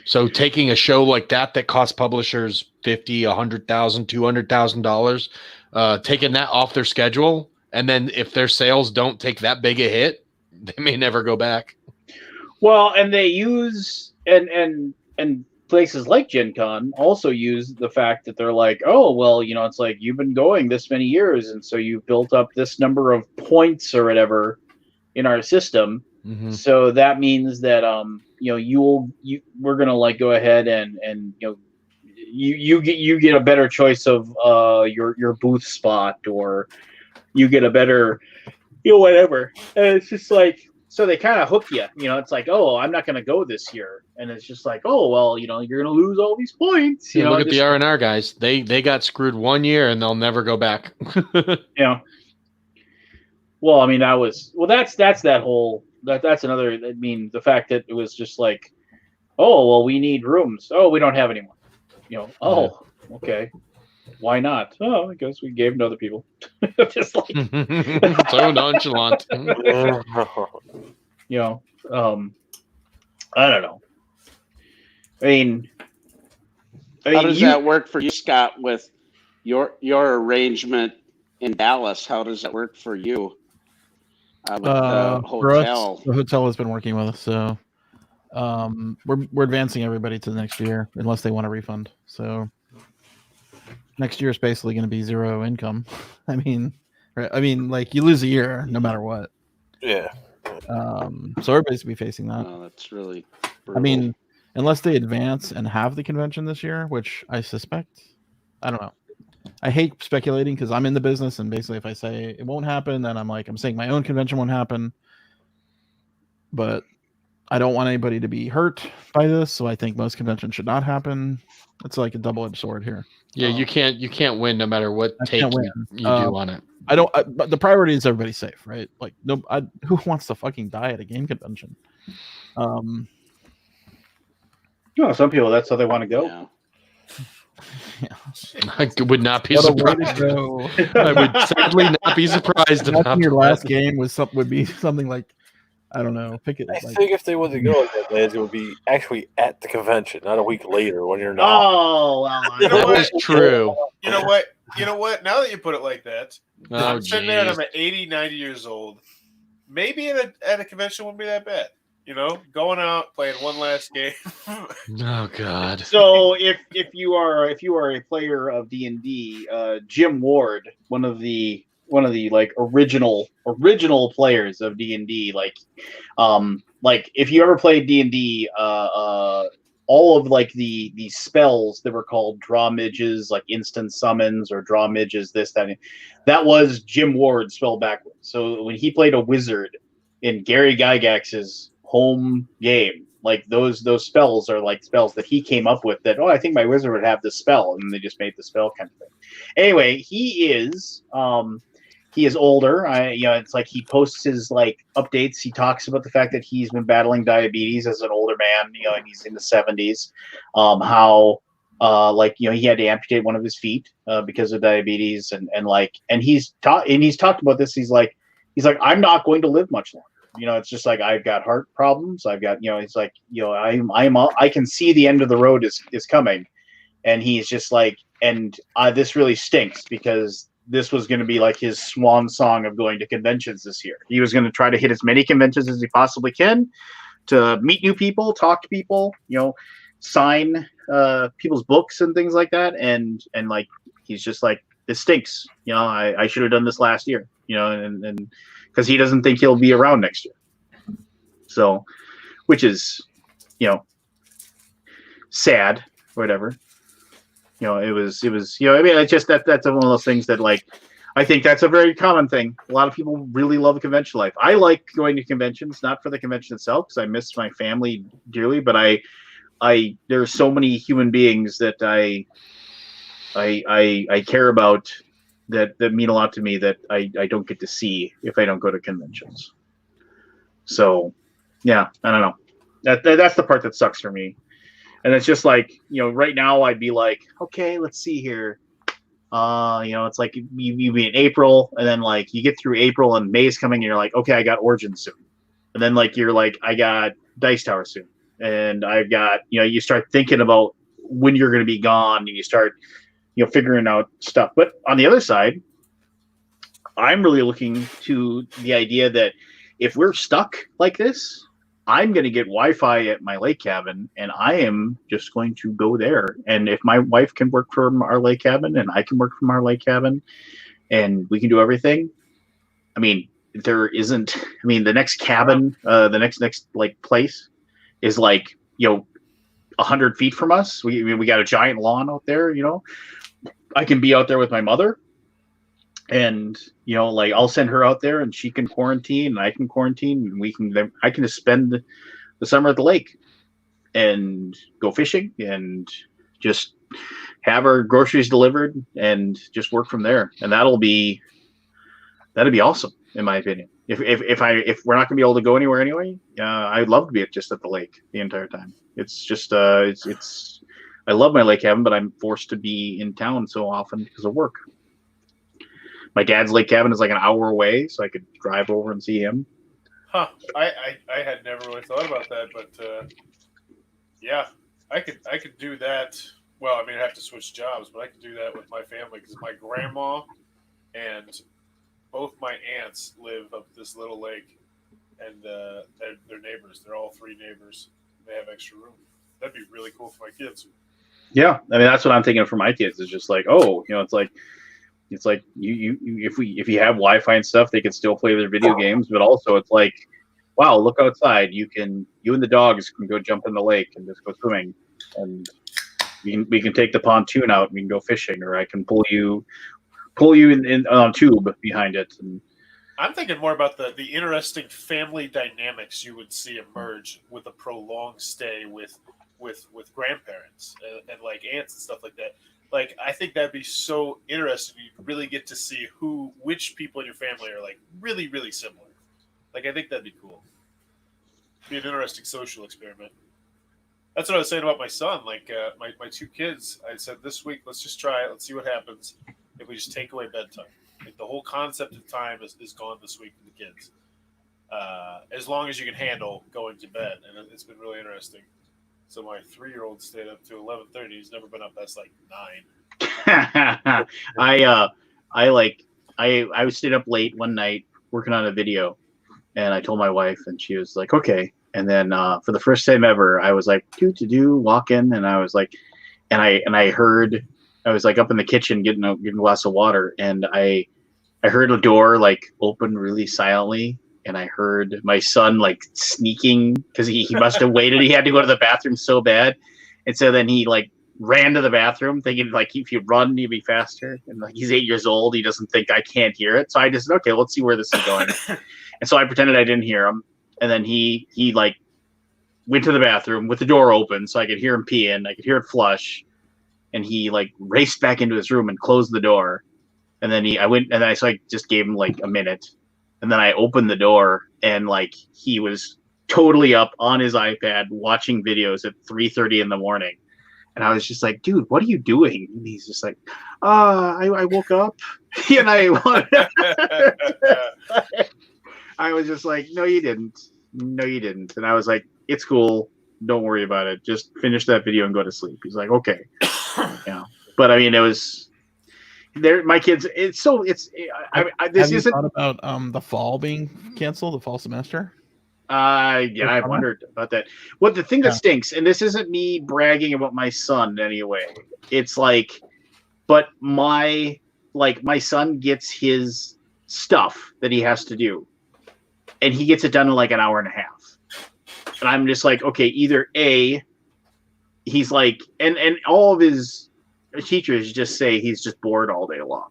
So taking a show like that costs publishers $50,000, $100,000, $200,000, taking that off their schedule, and then if their sales don't take that big a hit, they may never go back.
Well, and they use and places like Gen Con also use the fact that they're like, oh, well, it's like you've been going this many years, and so you've built up this number of points or whatever in our system.
Mm-hmm.
So that means that we're gonna like go ahead and you get a better choice of your booth spot, or you get a better whatever. And it's just like, so they kind of hook you. It's like, oh, I'm not going to go this year, and it's just like, oh, well, you're going to lose all these points.
Look at the R&R guys. They got screwed 1 year and they'll never go back.
Yeah. Well, I mean, that's that whole that's another. I mean, the fact that it was just like, oh, well, we need rooms. Oh, we don't have any more. Oh, okay. Why not? Oh, I guess we gave them to other people. Just like
so nonchalant.
I don't know. I mean,
how does that work for you, Scott, with your arrangement in Dallas? How does that work for you? With the hotel.
Us, the hotel has been working with us, so we're advancing everybody to the next year unless they want a refund. So next year is basically going to be zero income. I mean, like you lose a year no matter what.
Yeah.
So everybody's going to be facing that.
Oh, that's really brutal.
I mean, unless they advance and have the convention this year, which I suspect. I don't know. I hate speculating because I'm in the business, and basically if I say it won't happen, then I'm saying my own convention won't happen. But I don't want anybody to be hurt by this, so I think most conventions should not happen. It's like a double-edged sword here.
Yeah, you can't win no matter what take you do on it.
But the priority is everybody's safe, right? Like, who wants to fucking die at a game convention?
some people, that's how they want to go.
Yeah.
Yeah.
I would not be surprised. I would sadly not be surprised.
Imagine your last game would be something like, I don't know, pick it.
I
Like,
think if they wanted to go like that, lads, it would be actually at the convention, not a week later when you're not.
Oh, well,
You know
That
what?
is true.
You know what? You know what? Now that you put it like that,
Oh,
I'm sitting there and
geez.
I'm at 80, 90 years old. Maybe at a convention wouldn't be that bad. You know, going out, playing one last game.
Oh God.
So if you are a player of D&D, Jim Ward, one of the like original players of D&D, like if you ever played D&D, all of like the spells that were called draw midges, like instant summons or draw midges, that was Jim Ward's spell backwards. So when he played a wizard in Gary Gygax's home game, like those spells are like spells that he came up with that, I think my wizard would have this spell, and they just made the spell kind of thing. Anyway, he is older. It's like he posts his like updates. He talks about the fact that he's been battling diabetes as an older man, and he's in the 70s. He had to amputate one of his feet because of diabetes, and he's talked about this. He's like, I'm not going to live much longer. It's just like, I've got heart problems. I've got, it's like, I can see the end of the road is coming. And he's just like, this really stinks, because this was going to be like his swan song of going to conventions this year. He was going to try to hit as many conventions as he possibly can to meet new people, talk to people, sign people's books and things like that. And like, he's just like, this stinks. I should have done this last year, and because he doesn't think he'll be around next year. So, which is, sad, whatever. It was, I mean, it's just that's one of those things that, like, I think that's a very common thing. A lot of people really love convention life. I like going to conventions, not for the convention itself, because I miss my family dearly, but there's so many human beings that I care about that mean a lot to me that I don't get to see if I don't go to conventions. So, yeah, I don't know. That's the part that sucks for me. And it's just like, right now I'd be like, okay, let's see here. It's like you be in April, and then like you get through April and May's coming, and you're like, okay, I got Origins soon. And then like you're like, I got Dice Tower soon. And I've got, you start thinking about when you're going to be gone, and you start, figuring out stuff. But on the other side, I'm really looking to the idea that if we're stuck like this, I'm going to get Wi-Fi at my lake cabin, and I am just going to go there. And if my wife can work from our lake cabin, and I can work from our lake cabin, and we can do everything. I mean, there isn't. I mean, the next cabin, the next like place, is like 100 feet from us. We got a giant lawn out there. I can be out there with my mother. And like I'll send her out there, and she can quarantine, and I can quarantine, and I can just spend the summer at the lake and go fishing and just have our groceries delivered and just work from there. And that'd be awesome, in my opinion. If we're not gonna be able to go anywhere anyway, I'd love to be just at the lake the entire time. It's just it's I love my lake cabin, but I'm forced to be in town so often because of work. My dad's lake cabin is like an hour away, so I could drive over and see him.
Huh. I had never really thought about that, but yeah, I could do that. Well, I mean, I have to switch jobs, but I could do that with my family because my grandma and both my aunts live up this little lake, and they're neighbors. They're all three neighbors. They have extra room. That'd be really cool for my kids.
Yeah, I mean, that's what I'm thinking for my kids. It's just like, it's like if you have Wi-Fi and stuff, they can still play their video games, but also it's like, wow, look outside. You and the dogs can go jump in the lake and just go swimming, and we can take the pontoon out and we can go fishing, or I can pull you in on a tube behind it. And
I'm thinking more about the interesting family dynamics you would see emerge with a prolonged stay with grandparents and like aunts and stuff like that. Like, I think that'd be so interesting. You really get to see which people in your family are like really, really similar. Like, I think that'd be cool. Be an interesting social experiment. That's what I was saying about my son. Like, my two kids, I said this week, let's just try it. Let's see what happens if we just take away bedtime. Like, the whole concept of time is gone this week for the kids. As long as you can handle going to bed. And it's been really interesting. So my 3-year-old stayed up to 11:30. He's never been up past like 9.
I was stayed up late one night working on a video, and I told my wife, and she was like, okay. And then for the first time ever, I was like, walk in, and I was like, and I heard, I was like up in the kitchen getting a glass of water, and I heard a door like open really silently. And I heard my son like sneaking because he must have waited. He had to go to the bathroom so bad. And so then he like ran to the bathroom thinking like if you run, you'll be faster. And like he's 8 years old. He doesn't think I can't hear it. So I just said, okay, let's see where this is going. And so I pretended I didn't hear him. And then he like went to the bathroom with the door open so I could hear him peeing. I could hear it flush. And he like raced back into his room and closed the door. And then I just gave him like a minute. And then I opened the door, and like he was totally up on his iPad watching videos at 3:30 in the morning. And I was just like, dude, what are you doing? And he's just like, I woke up and I was just like, no, you didn't. And I was like, it's cool. Don't worry about it. Just finish that video and go to sleep. He's like, okay. Yeah. But I mean, it was, my kids. This
Have you
isn't
thought about the fall being canceled, the fall semester?
Yeah, I've wondered about that. Well, the thing that stinks, and this isn't me bragging about my son in any way. It's like, but my son gets his stuff that he has to do. and he gets it done in like an hour and a half. And I'm just like, okay, either A, he's like, and all of his teachers just say he's just bored all day long.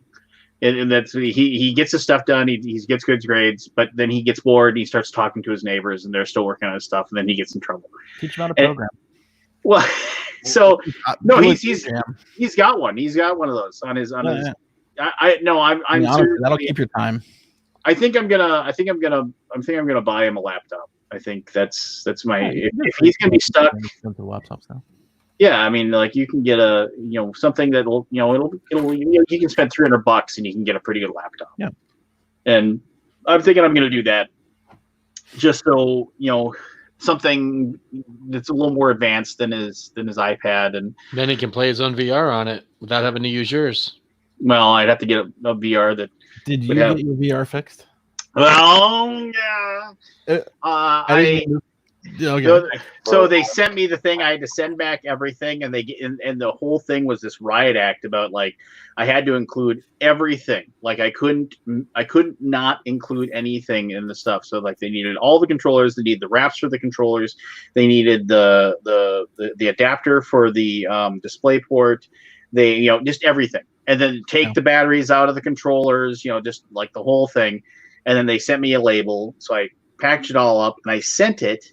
And that's he gets his stuff done. He gets good grades, but then he gets bored and he starts talking to his neighbors, and they're still working on his stuff, and then he gets in trouble.
Teach him how to program.
Well, so no,
Do
he's got one. He's got one of those on his.
Yeah.
I'm
Honestly, that'll keep your time.
I think I'm gonna buy him a laptop. I think that's my. If he's gonna be stuck.
Laptops now.
Yeah, I mean, like you can get a something that'll you can spend $300 and you can get a pretty good laptop.
Yeah.
And I'm thinking I'm going to do that, just so something that's a little more advanced than his iPad, and
then he can play his own VR on it without having to use yours.
Well, I'd have to get a VR that.
Did you get your VR fixed?
Well, yeah.
Okay.
So they sent me the thing. I had to send back everything, and and the whole thing was this riot act about like I had to include everything. Like I couldn't not include anything in the stuff. So like they needed all the controllers, they needed the wraps for the controllers, they needed the adapter for the display port, they just everything, and then take the batteries out of the controllers, just like the whole thing, and then they sent me a label. So I packaged it all up and I sent it.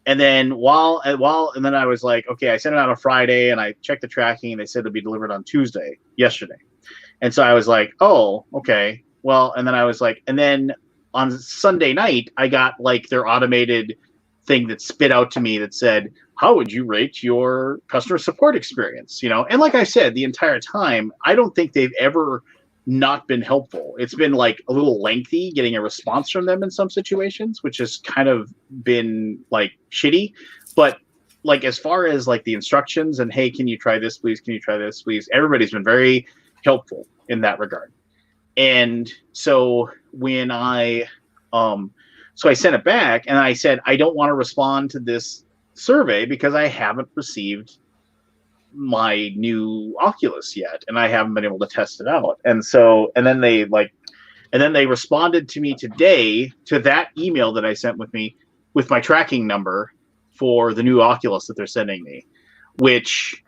And then and then I was like, okay, I sent it out on Friday and I checked the tracking and they said it'll be delivered on Tuesday, yesterday. And so I was like, oh, okay. Well, and then I was like, and then on Sunday night, I got like their automated thing that spit out to me that said, how would you rate your customer support experience? And like I said, the entire time, I don't think they've ever not been helpful. It's been like a little lengthy getting a response from them in some situations, which has kind of been like shitty. But like as far as like the instructions and hey, can you try this please? Can you try this please? Everybody's been very helpful in that regard. And so when I sent it back and I said I don't want to respond to this survey because I haven't received my new Oculus yet, and I haven't been able to test it out. And then they responded to me today to that email that I sent with my tracking number for the new Oculus that they're sending me, which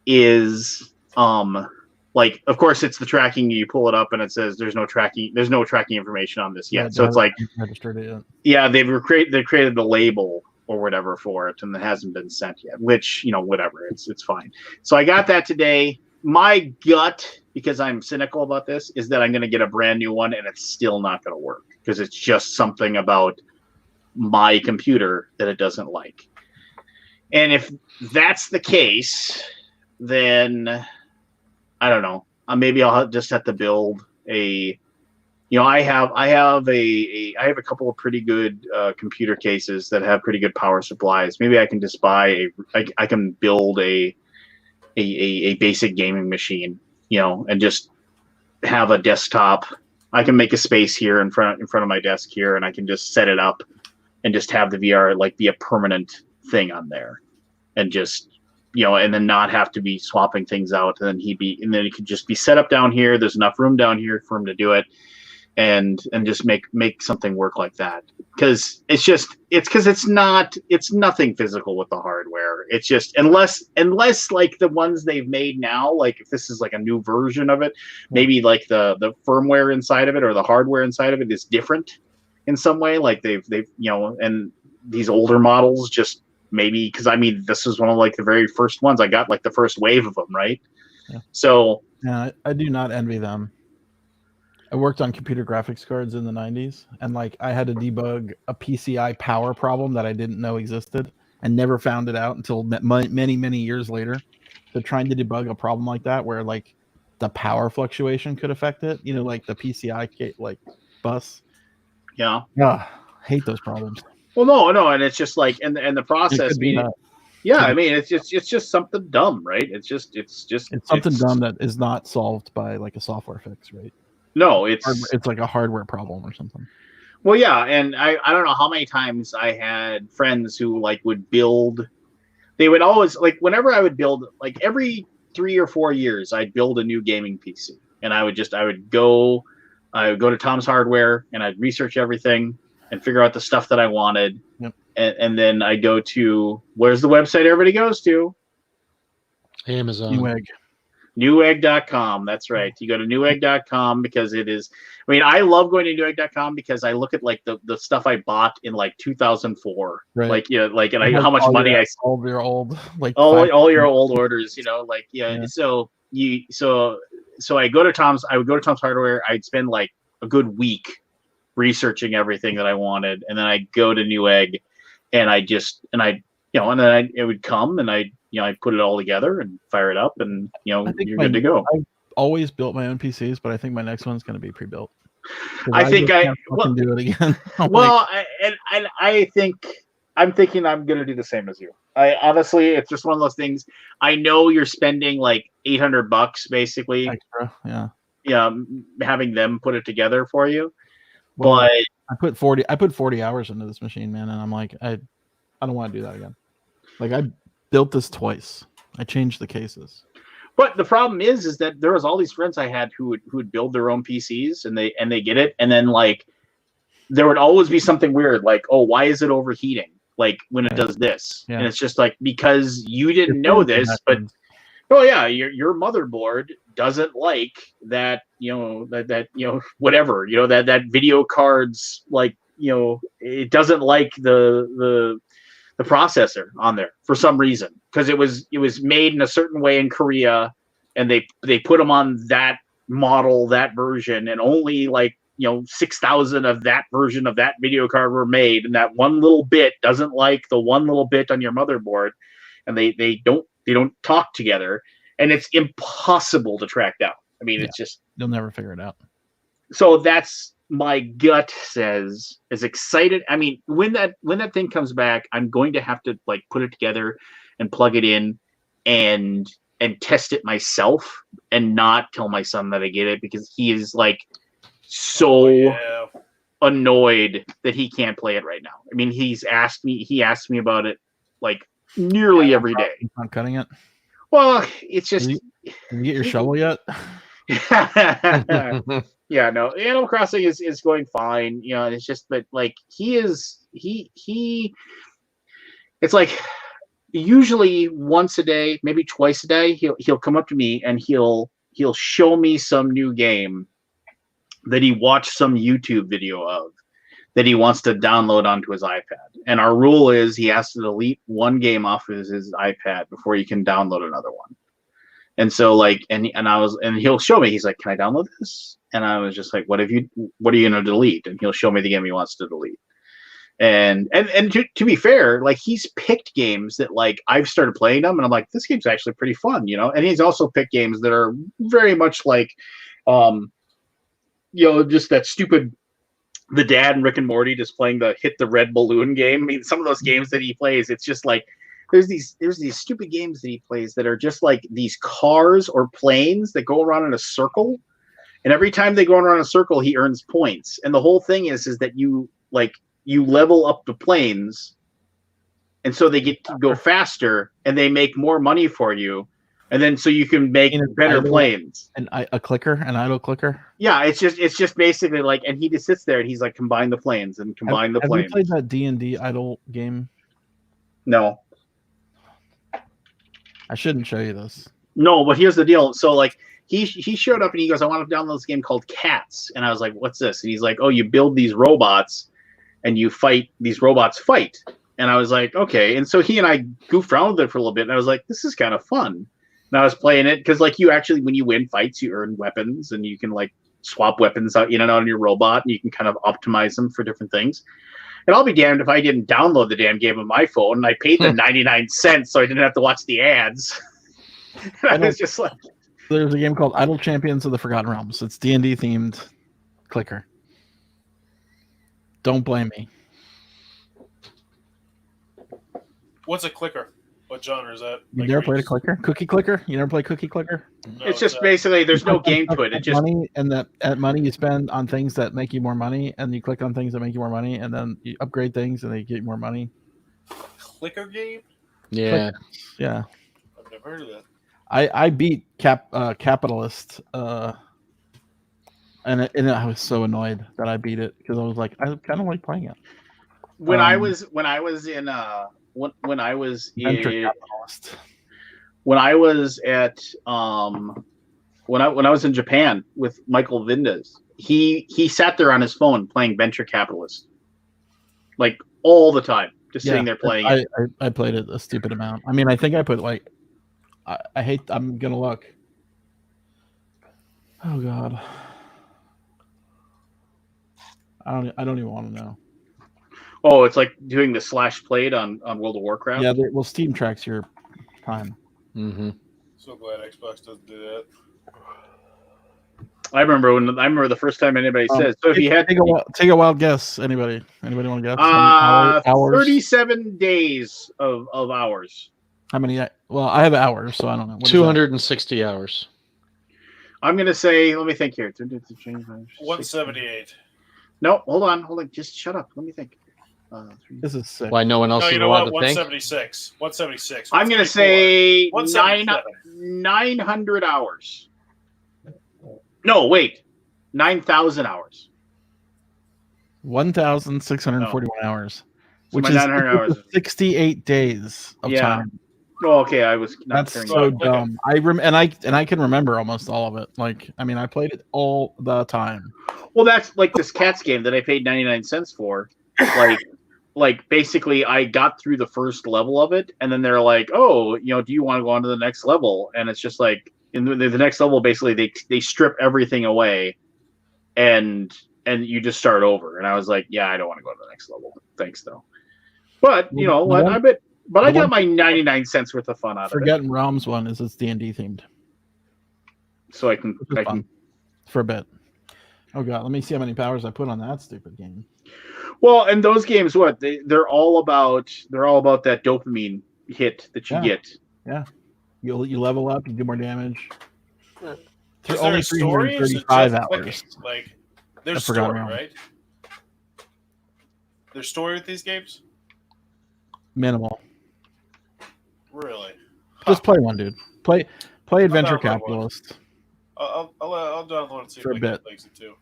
is like, of course, it's the tracking. You pull it up and it says there's no tracking information on this yet.
Yeah,
so it's like
registered it yet.
Yeah, they created the label or whatever for it, and it hasn't been sent yet, which, whatever, it's fine. So I got that today. My gut, because I'm cynical about this, is that I'm going to get a brand new one and it's still not going to work because it's just something about my computer that it doesn't like. And if that's the case, then I don't know. Maybe I'll just have to build a I have a couple of pretty good computer cases that have pretty good power supplies. Maybe I can just I can build a basic gaming machine, and just have a desktop. I can make a space here in front of my desk here, and I can just set it up and just have the VR like be a permanent thing on there, and just and then not have to be swapping things out. And then it could just be set up down here. There's enough room down here for him to do it. And just make something work like that, because it's nothing physical with the hardware. It's just unless like the ones they've made now, like if this is like a new version of it, maybe like the firmware inside of it or the hardware inside of it is different in some way. Like they've and these older models just maybe, because I mean this was one of like the very first ones I got, like the first wave of them, right?
Yeah.
So
yeah, I do not envy them. I worked on computer graphics cards in the 90s, and like I had to debug a PCI power problem that I didn't know existed and never found it out until many years later. So trying to debug a problem like that where like the power fluctuation could affect it, like the PCI like bus.
Yeah.
Yeah. Hate those problems.
Well, no, and it's just like and the process meaning. Yeah, I mean it's just something dumb, right? It's something
dumb that is not solved by like a software fix, right?
No, it's
like a hardware problem or something.
Well, yeah, and I don't know how many times I had friends who like would build. They would always like whenever I would build, like every 3 or 4 years, I'd build a new gaming PC, and I would go to Tom's Hardware and I'd research everything, and figure out the stuff that I wanted.
Yep.
And then I go to, where's the website everybody goes to?
Amazon.
Newegg.
Newegg.com. That's right. You go to newegg.com because it is, I mean, I love going to newegg.com because I look at like the stuff I bought in like 2004.
Right.
Like, yeah, like, and
Like
how much
all
money
your,
I
all your old like
all your old orders, you know, like, yeah.
Yeah.
So I go to Tom's, I would go to Tom's Hardware. I'd spend like a good week researching everything that I wanted. And then I go to Newegg and and then it would come and I put it all together and fire it up and, you're good to go.
I've always built my own PCs, but I think my next one's going to be pre-built.
I think
just can't fucking do it again.
I'm thinking I'm going to do the same as you. I honestly, it's just one of those things. I know you're spending like $800 basically.
Extra, yeah.
Yeah. Having them put it together for you.
Well,
but
I put 40 hours into this machine, man. And I'm like, I don't want to do that again. Like I built this twice. I changed the cases.
But the problem is that there was all these friends I had who would build their own PCs and they get it. And then like, there would always be something weird. Like, oh, why is it overheating? Like when it does this, and it's just like, because you didn't know this, but oh yeah, your motherboard doesn't like that, whatever, that video cards, like, it doesn't like the processor on there for some reason, because it was made in a certain way in Korea, and they put them on that model, that version, and only like 6,000 of that version of that video card were made, and that one little bit doesn't like the one little bit on your motherboard, and they don't talk together, and it's impossible to track down. I mean, it's just,
you'll never figure it out.
So that's my gut says is excited. I mean, when that thing comes back, I'm going to have to like put it together and plug it in and test it myself and not tell my son that I get it, because he is like so annoyed that he can't play it right now. I mean, he asked me about it like nearly every day.
He's not cutting it.
Well, it's just,
Did you get your shovel yet?
Yeah, no, Animal Crossing is going fine. It's just, but like it's like usually once a day, maybe twice a day, he'll come up to me and he'll show me some new game that he watched some YouTube video of that he wants to download onto his iPad. And our rule is he has to delete one game off of his iPad before you can download another one. And so like, and he'll show me, he's like, can I download this? And I was just like, what are you going to delete? And he'll show me the game he wants to delete. And to be fair, like he's picked games that like I've started playing them and I'm like, this game's actually pretty fun, and he's also picked games that are very much like, just that stupid, the dad and Rick and Morty just playing the hit the red balloon game. I mean, some of those games that he plays, it's just like, there's these stupid games that he plays that are just like these cars or planes that go around in a circle. And every time they go around a circle, he earns points. And the whole thing is that you level up the planes. And so they get to go faster and they make more money for you. And then so you can make better planes.
An idle clicker.
Yeah, it's just basically like, and he just sits there and he's like, combine the planes and combine the planes.
Have you played that D&D idle game?
No.
I shouldn't show you this.
No, but here's the deal. So like he showed up and he goes, I want to download this game called Cats. And I was like, what's this? And he's like, oh, you build these robots and you fight, these robots fight. And I was like, okay. And so he and I goofed around with it for a little bit. And I was like, this is kind of fun. And I was playing it because like you actually, when you win fights, you earn weapons and you can like swap weapons out in and out on your robot and you can kind of optimize them for different things. And I'll be damned if I didn't download the damn game on my phone and I paid them 99 cents so I didn't have to watch the ads. I was just like,
there's a game called Idle Champions of the Forgotten Realms. It's D&D themed clicker. Don't blame me.
What's a clicker? What genre is that?
You never played a clicker? Cookie clicker? You never play cookie clicker?
No,
it's just basically there's no game to it. It just
money, and that money you spend on things that make you more money, and you click on things that make you more money, and then you upgrade things and they get you more money.
Clicker game?
Yeah.
Yeah.
I've never heard of that.
I beat Capitalist. I and I was so annoyed that I beat it because I was like, I kind of like playing it.
When I was in when I was
Venture
in
capitalist.
when I was at when I was in Japan with Michael Vindes, he sat there on his phone playing Venture Capitalist, like all the time, just sitting there playing it.
I played it a stupid amount. I mean, I think I put like, I hate. I'm gonna look. Oh God. I don't even want to know.
Oh, it's like doing the slash played on World of Warcraft.
Yeah, well, Steam tracks your time.
Mm-hmm.
So glad Xbox doesn't do that.
I remember the first time anybody said. So if you had
take a wild guess, anybody want to guess? How many hours?
37 days of hours.
How many? Well, I have hours, so I don't know. What is that?
260 hours.
I'm gonna say. Let me think here.
178.
No, hold on. Just shut up. Let me think.
This is sick.
Why no one else
No,
is
you know
allowed
what?
to think?
176. 176.
I'm gonna say
177.
900 hours. No, wait, 9,000 hours.
1,641 hours,
So
which
my
is
900 hours.
68 days of
Yeah.
time.
Oh, okay, I was not
That's
hearing
so
that.
dumb. I can remember almost all of it. Like, I mean, I played it all the time.
Well, that's like this Cats game that I paid 99 cents for. Like basically, I got through the first level of it, and then they're like, "Oh, do you want to go on to the next level?" And it's just like in the next level, basically they strip everything away, and you just start over. And I was like, "Yeah, I don't want to go to the next level. Thanks, though." But you know what? I got my 99 cents worth of fun out of it.
Forgotten Realms one is it's D&D themed,
So I can
for a bit. Oh God, let me see how many powers I put on that stupid game.
Well, and those games, they're all about that dopamine hit that you get.
Yeah, you level up, you do more damage.
Is
Only
there a story?
335 hours.
Like, there's
I forgot
story,
Realms.
right? There's story with these games?
Minimal.
Really?
Just play one, dude. Play Adventure
download one.
Capitalist.
I'll download and see
For
if
a
I
bit.
can it too.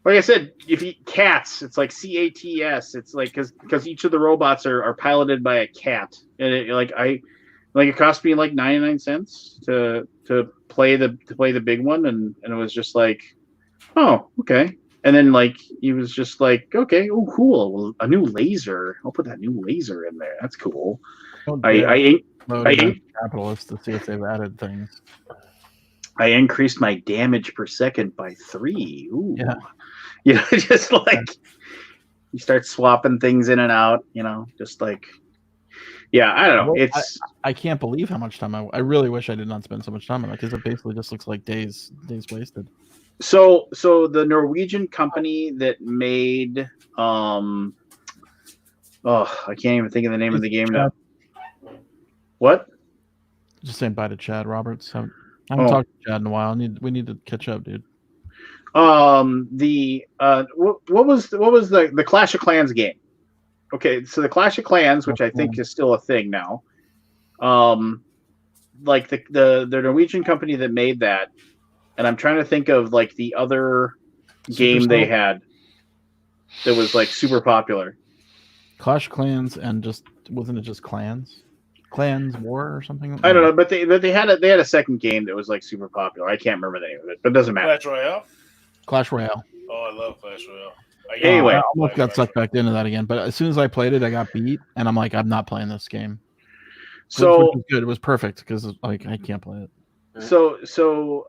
Like I said, if you Cats, it's like CATS. It's like because each of the robots are piloted by a cat, and it cost me like 99 cents to play the big one, and it was just like, oh, okay. And then like he was just like, okay, oh cool, a new laser. I'll put that new laser in there. That's cool. I
Capitalist to see if they've added things.
I increased my damage per second by 3. Ooh.
Yeah.
Just like you start swapping things in and out, just like, yeah, I don't know.
I can't believe how much time I really wish I did not spend so much time on it because it basically just looks like days wasted.
So the Norwegian company that made I can't even think of the name of the game now. What?
Just saying bye to Chad Roberts. I haven't talked to Chad in a while. We need to catch up, dude.
What was the Clash of Clans game? Okay, so the Clash of Clans, which I think is still a thing now. Like the Norwegian company that made that, and I'm trying to think of like the other game they had that was like super popular.
Clash of Clans, and wasn't it just Clans? Clans War or something?
I don't know, but they had a second game that was like super popular. I can't remember the name of it, but it doesn't matter.
Clash Royale?
Clash Royale.
Oh, I love Clash Royale.
Anyway,
I almost got sucked back into that again, but as soon as I played it, I got beat, and I'm like, I'm not playing this game.
So
which was good. It was perfect because like I can't play it.
So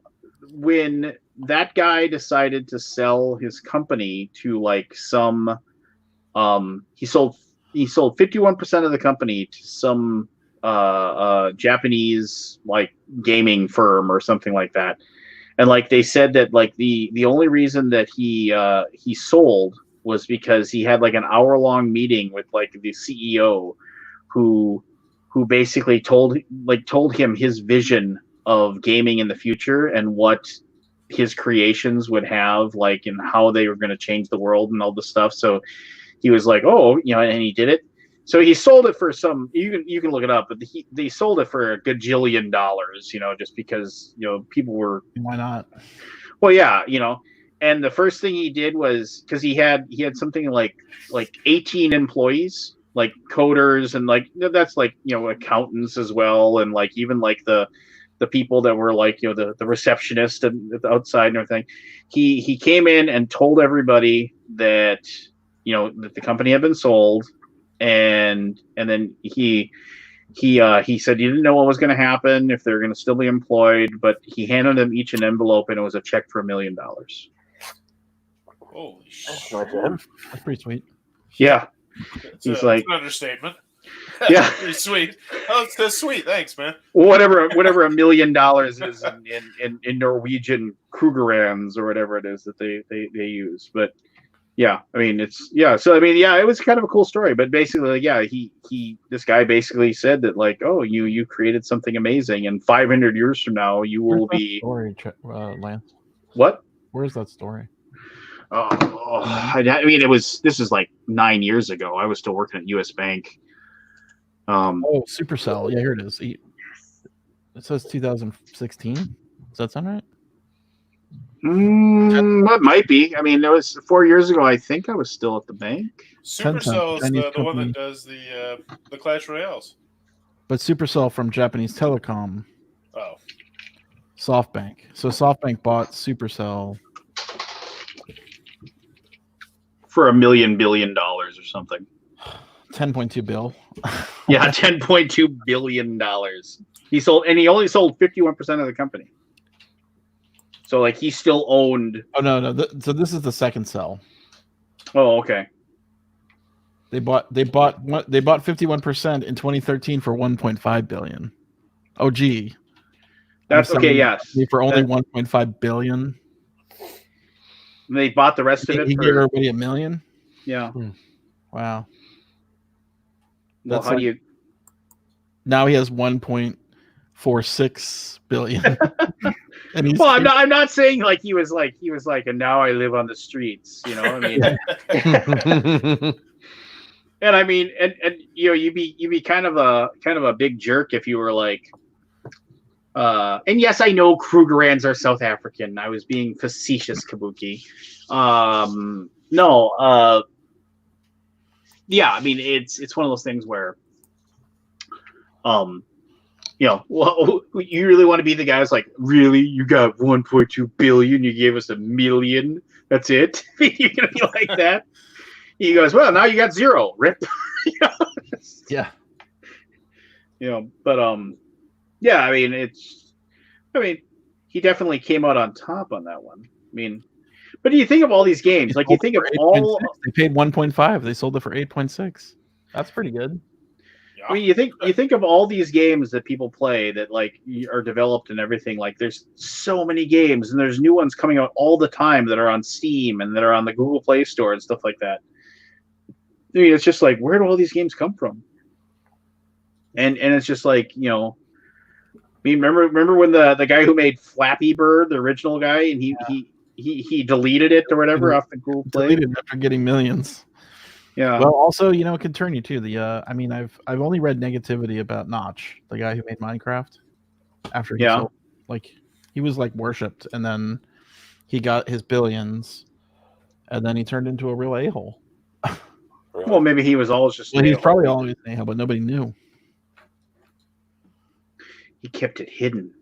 when that guy decided to sell his company to like some, he sold 51% of the company to some Japanese like gaming firm or something like that. And like they said that like the only reason that he sold was because he had like an hour-long meeting with like the CEO who basically told him his vision of gaming in the future and what his creations would have like and how they were going to change the world and all this stuff. So he was like, oh, and he did it. So he sold it for some. You can look it up, but they sold it for $1 gajillion. Just because people were.
Why not?
Well, yeah, and the first thing he did was because he had something like 18 employees, like coders and like that's like accountants as well, and like even like the people that were like the receptionist and at the outside and everything. He came in and told everybody that that the company had been sold, and then he said he didn't know what was going to happen, if they're going to still be employed, but he handed them each an envelope, and it was a check for $1 million.
Holy shit!
That's pretty sweet.
Yeah,
It's an understatement.
Yeah,
pretty sweet. Oh, that's sweet. Thanks, man.
whatever $1 million is in Norwegian krugerrands or whatever it is that they use, but. Yeah, I mean So I mean, it was kind of a cool story, but basically, this guy basically said that like, oh, you created something amazing, and 500 years from now you will be.
Story, Lance.
What?
Where's that story?
I mean, this is like 9 years ago. I was still working at U.S. Bank.
Supercell. Yeah, here it is. It says 2016. Does that sound right?
That might be. I mean, it was 4 years ago. I think I was still at the bank.
Supercell is the one that does the Clash Royales.
But Supercell from Japanese Telecom.
Oh.
SoftBank. So SoftBank bought Supercell
for $1 million billion or something.
10.2 bill.
Yeah, $10.2 billion. He only sold 51% of the company. So like he still owned.
Oh no. So this is the second sell.
Oh, okay.
They bought 51% in 2013 for 1.5 billion. Oh gee.
That's okay. Yes.
For only 1.5 billion.
And they bought the rest of it.
He gave everybody $1 million.
Yeah.
Wow.
Well, how do you?
Now he has 1.46 billion. And
I'm not saying like he was like, and now I live on the streets. I mean. And I mean, and you'd be kind of a big jerk if you were like. And yes, I know Krugerrands are South African. I was being facetious, Kabuki. No. Yeah, I mean, it's one of those things where, well, you really want to be the guy who's like, really, you got 1.2 billion, you gave us $1 million, that's it? You're gonna be like that? He goes, well, now you got zero, rip.
Yeah.
But yeah, I mean, he definitely came out on top on that one. I mean, but you think of all these games, like you think of all.
They paid 1.5. They sold it for 8.6. That's pretty good.
Yeah.
I mean, you think of all these games that people play that like are developed and everything. Like, there's so many games, and there's new ones coming out all the time that are on Steam and that are on the Google Play Store and stuff like that. I mean, it's just like, where do all these games come from? And it's just like, I mean, remember when the guy who made Flappy Bird, the original guy, and he deleted it or whatever off the Google Play.
Deleted after getting millions.
Yeah.
Well, also, it can turn you too. I mean, I've only read negativity about Notch, the guy who made Minecraft. After he sold, he was like worshipped, and then he got his billions, and then he turned into a real a-hole.
Well, maybe he was always just.
Well, he's probably always an a-hole, but nobody knew.
He kept it hidden.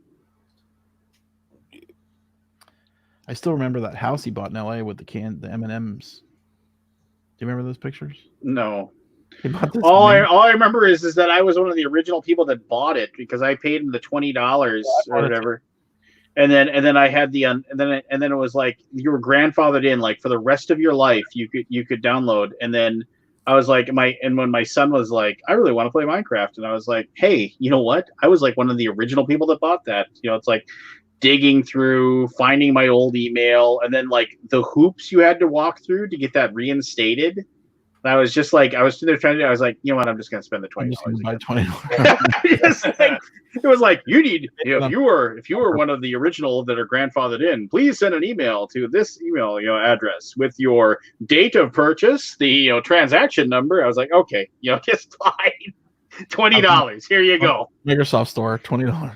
I still remember that house he bought in LA with the M&Ms. Do you remember those pictures?
No.
He bought this
all I remember is that I was one of the original people that bought it because I paid him the $20 or whatever. And then I had and then it was like you were grandfathered in, like for the rest of your life you could download. And then I was like, when my son was like, I really want to play Minecraft, and I was like, hey, you know what? I was like one of the original people that bought that. It's like digging through, finding my old email, and then like the hoops you had to walk through to get that reinstated. And I was just like, I was sitting there trying to do. I was like, you know what? I'm just going to spend the $20. It was like, you need, if you were one of the original that are grandfathered in, please send an email to this email address with your date of purchase, the transaction number. I was like, okay, just fine. $20. Here you go.
Microsoft Store, $20.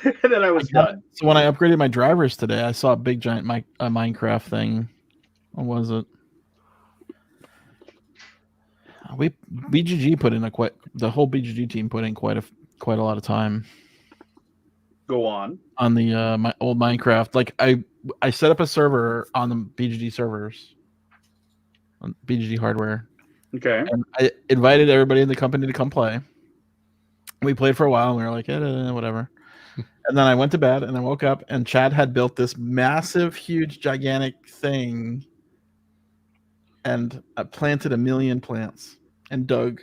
and then I was done.
So when I upgraded my drivers today, I saw a big giant Minecraft thing. What was it? BGG put in the whole BGG team put in quite a lot of time
Go on
the my old Minecraft. Like I set up a server on the BGG servers, on BGG hardware.
Okay.
And I invited everybody in the company to come play. We played for a while and we were like, whatever. And then I went to bed and I woke up and Chad had built this massive, huge, gigantic thing and I planted 1 million plants and dug.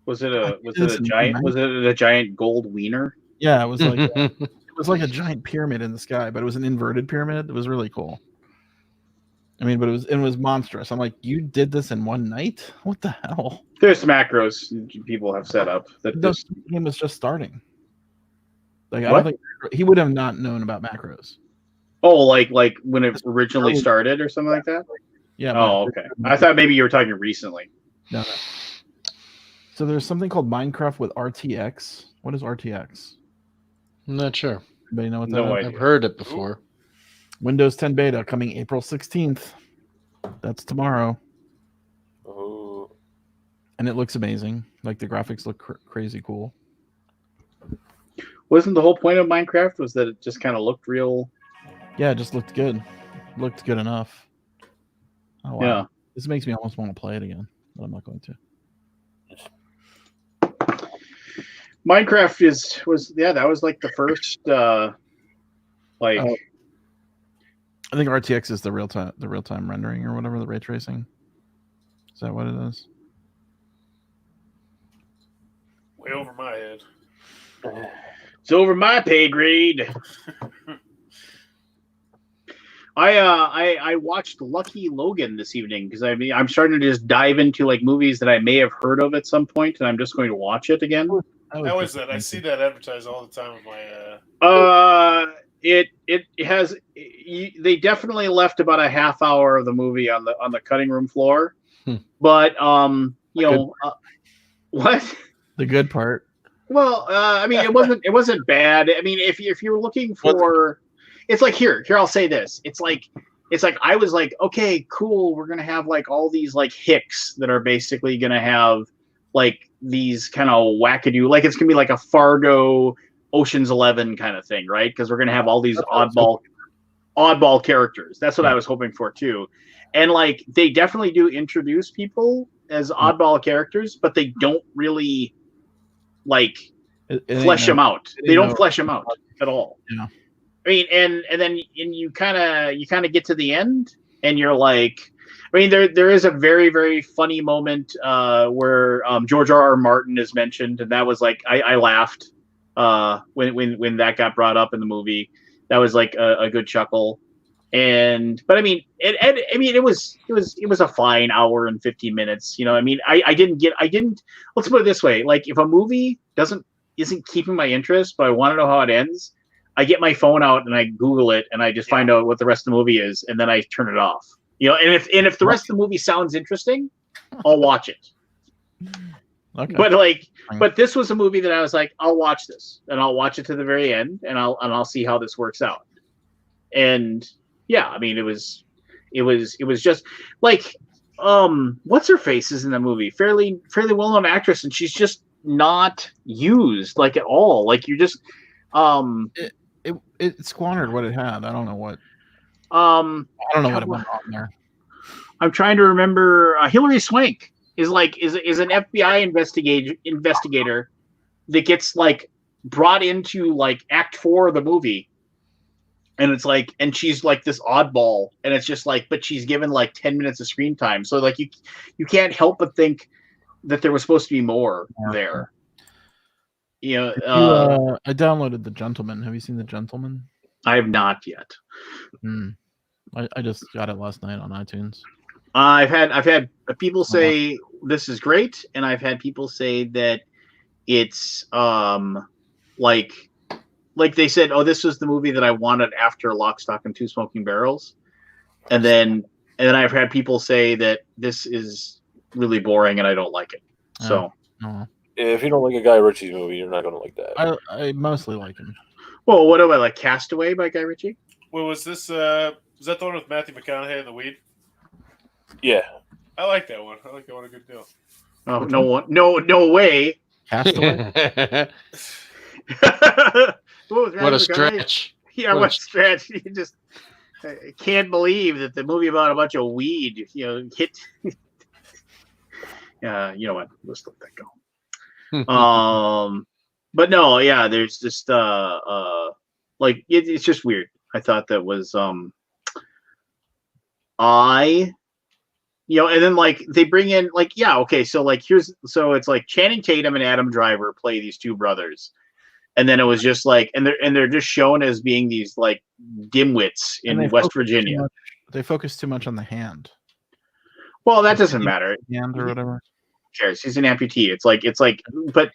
Was it a giant gold wiener?
Yeah, it was like it was like a giant pyramid in the sky, but it was an inverted pyramid. It was really cool. I mean, but it was monstrous. I'm like, you did this in one night? What the hell?
There's macros people have set up that
The game was just starting. Like I don't think he would have not known about macros.
Oh, like when it originally started or something like that?
Yeah.
Oh, okay. I thought maybe you were talking recently.
No. So there's something called Minecraft with RTX. What is RTX?
I'm not sure.
Anybody know what that
No
is?
idea.
I've heard it before.
Windows 10 beta coming April 16th. That's tomorrow.
Oh.
And it looks amazing. Like the graphics look crazy cool.
Wasn't the whole point of Minecraft was that it just kind of looked real?
Yeah, it just looked good. Looked good enough. Oh wow.
Yeah.
This makes me almost want to play it again, but I'm not going to.
Minecraft that was like the first like
I think RTX is the real time rendering or whatever, the ray tracing. Is that what it is?
Way over my head.
it's over my pay grade. I watched Lucky Logan this evening because I'm starting to just dive into like movies that I may have heard of at some point, and I'm just going to watch it again.
How is that? I see that advertised all the time with my.
It has. They definitely left about a half hour of the movie on the cutting room floor, but what?
The good part.
Well, I mean, it wasn't bad. I mean, if you're looking for, it's like here I'll say this. It's like I was like, okay, cool. We're gonna have like all these like hicks that are basically gonna have like these kind of wackadoo, like it's gonna be like a Fargo, Ocean's 11 kind of thing, right? Because we're gonna have all these oddball characters. That's what I was hoping for too. And like they definitely do introduce people as oddball characters, but they don't really like flesh them out. They don't flesh them out at all.
Yeah.
I mean, and then you kind of get to the end, and you're like, I mean, there is a very, very funny moment where George R.R. Martin is mentioned, and that was like I laughed when that got brought up in the movie. That was like a good chuckle. But I mean, it was a fine hour and 15 minutes. You know, I mean, I didn't. Let's put it this way: like, if a movie isn't keeping my interest, but I want to know how it ends, I get my phone out and I Google it and I just find out what the rest of the movie is, and then I turn it off. You know, and if the rest of the movie sounds interesting, I'll watch it. Okay. But this was a movie that I was like, I'll watch this, and I'll watch it to the very end, and I'll see how this works out. And yeah, I mean, it was just like, what's her face is in the movie, fairly well known actress, and she's just not used like at all. Like you're just,
it squandered what it had. I don't know what.
I
don't know what it went on there.
I'm trying to remember. Hilary Swank is an FBI investigator that gets like brought into like Act 4 of the movie, and it's like, and she's like this oddball, and it's just like, but she's given like 10 minutes of screen time, so like you can't help but think that there was supposed to be more there. You know,
I downloaded The Gentleman. Have you seen The Gentleman?
I have not yet.
I just got it last night on iTunes.
I've had people say this is great, and I've had people say that it's like they said, oh, this was the movie that I wanted after Lock, Stock, and Two Smoking Barrels, and then I've had people say that this is really boring and I don't like it. So
If you don't like a Guy Ritchie movie, you're not going to like that.
I mostly like him.
Well, what about like Castaway by Guy Ritchie?
Well, was this? Was that the one with Matthew McConaughey and the weed?
Yeah.
I like that one. I like that one a good deal.
Oh, no way.
Castaway.
What a stretch.
Yeah, what a stretch. You just can't believe that the movie about a bunch of weed, hit. You know what? Let's let that go. But no, yeah, there's just like it's just weird. I thought that was and then like they bring in like okay, so like it's like Channing Tatum and Adam Driver play these two brothers. And then it was just like, and they're just shown as being these like dimwits in West Virginia.
They focus too much on the hand.
Well, that doesn't matter.
Hand or whatever.
Who cares? He's an amputee. It's like, but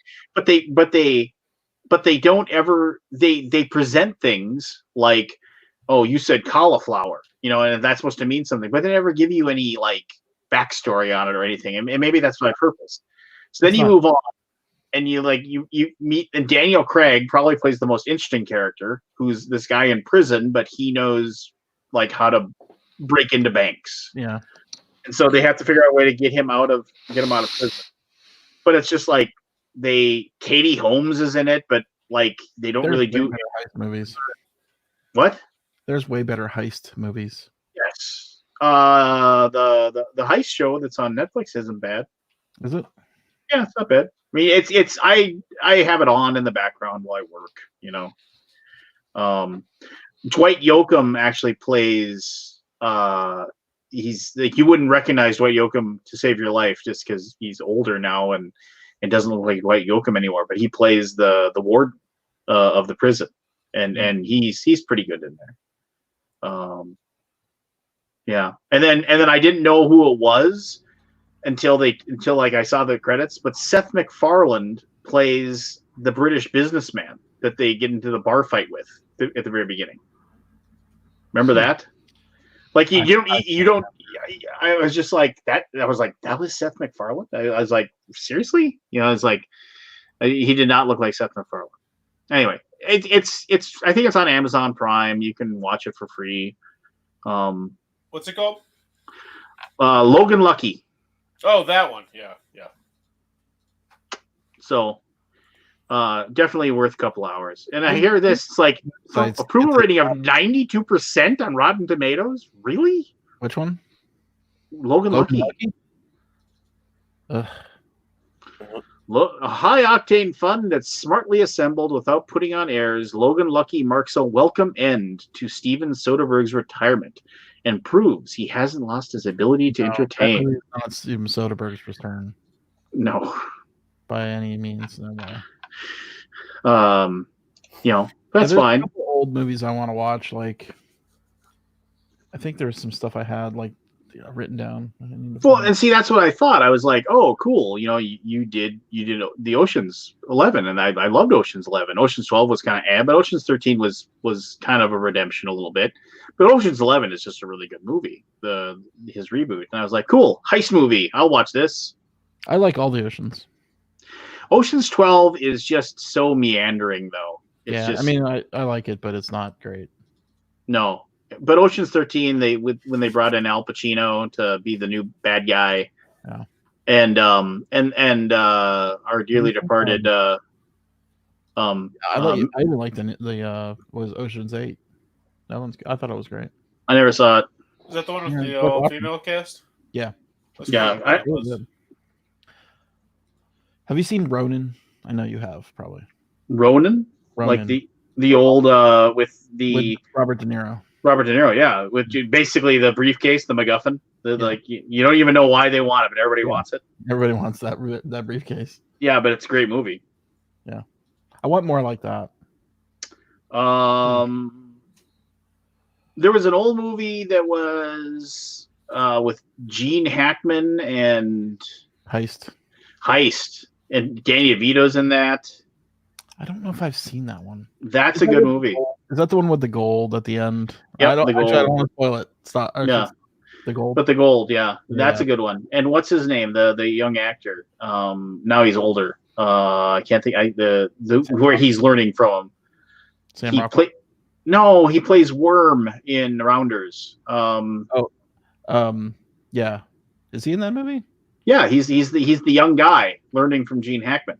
they don't ever. They present things like, oh, you said cauliflower, and that's supposed to mean something, but they never give you any like backstory on it or anything. And maybe that's my purpose. So then you move on. And you meet, and Daniel Craig probably plays the most interesting character, who's this guy in prison, but he knows like how to break into banks.
Yeah.
And so they have to figure out a way to get him out of prison. But it's just like Katie Holmes is in it, but like they don't really do
heist movies.
What?
There's way better heist movies.
Yes. The heist show that's on Netflix isn't bad.
Is it?
Yeah, it's not bad. I mean, it's I have it on in the background while I work, Dwight Yoakam actually plays. He's like, you wouldn't recognize Dwight Yoakam to save your life just because he's older now and doesn't look like Dwight Yoakam anymore. But he plays the ward of the prison, and he's pretty good in there. Yeah, and then I didn't know who it was until like I saw the credits, but Seth MacFarlane plays the British businessman that they get into the bar fight with at the very beginning. Remember that? Like you don't. I was just like that. I was like, that was Seth MacFarlane. I was like, seriously? I was like, he did not look like Seth MacFarlane. Anyway, it's. I think it's on Amazon Prime. You can watch it for free.
What's it called?
Logan Lucky.
Oh, that one. Yeah. So,
definitely worth a couple hours. And I hear this, it's like approval rating of 92% on Rotten Tomatoes. Really?
Which one?
Logan Lucky. A high-octane fun that's smartly assembled without putting on airs, Logan Lucky marks a welcome end to Steven Soderbergh's retirement and proves he hasn't lost his ability to entertain.
Not Steven Soderbergh's return.
No.
By any means, no way.
That's fine.
A couple old movies I want to watch. Like, I think there's some stuff I had like written down.
Well, and see, that's what I thought. I was like, oh, cool. You did the Ocean's 11, and I loved Ocean's 11. Ocean's 12 was kind of but Ocean's 13 was kind of a redemption a little bit. But Ocean's 11 is just a really good movie. His reboot, and I was like, cool, heist movie. I'll watch this.
I like all the Oceans.
Ocean's 12 is just so meandering, though.
I mean, I like it, but it's not great.
No. But Ocean's 13, when they brought in Al Pacino to be the new bad guy, and our dearly departed,
I even liked the was Ocean's 8. That one's. I thought it was great.
I never saw it.
Is that the one with the all female cast?
Yeah.
Good.
Have you seen Ronin? I know you have probably.
Ronin? Like the old with
Robert De Niro.
Robert De Niro, yeah, with basically the briefcase, the MacGuffin. Like you don't even know why they want it, but everybody wants it.
Everybody wants that briefcase.
Yeah, but it's a great movie.
Yeah, I want more like that.
There was an old movie that was with Gene Hackman and
Heist,
and Danny DeVito's in that.
I don't know if I've seen that one.
That's a good movie.
Is that the one with the gold at the end?
Yeah,
I don't want to spoil it. Stop.
Yeah,
the gold.
But the gold, yeah, that's a good one. And what's his name? The young actor. Now he's older. I can't think. The where he's learning from.
Sam
He
Rockwell.
No, he plays Worm in Rounders.
Yeah. Is he in that movie?
Yeah, he's the young guy learning from Gene Hackman.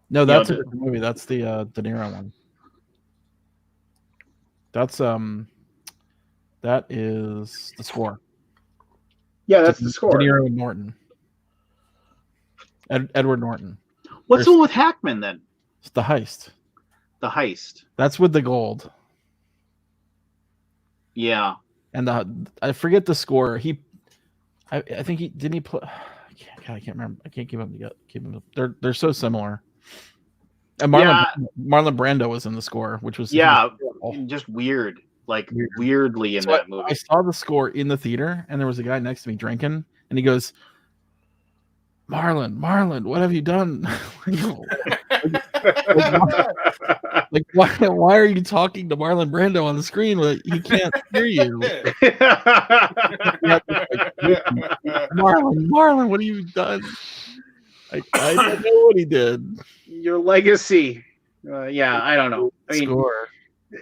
No, that's a
the-
different movie. That's the De Niro one. That's that is The Score.
Yeah, that's the score.
De Niro and Norton. Edward Norton.
What's the one with Hackman then?
It's The Heist.
The Heist.
That's with the gold.
Yeah.
And I forget the score. I think he didn't he play. I can't remember. I can't keep them together. They're so similar. And Marlon Brando was in the score, which was
just weird, weirdly in that movie.
I saw the score in the theater, and there was a guy next to me drinking, and he goes, "Marlon, what have you done? Why are you talking to Marlon Brando on the screen? He can't hear you." Marlon, what have you done? I don't know what he did.
Your legacy. I don't know. I mean,
Score.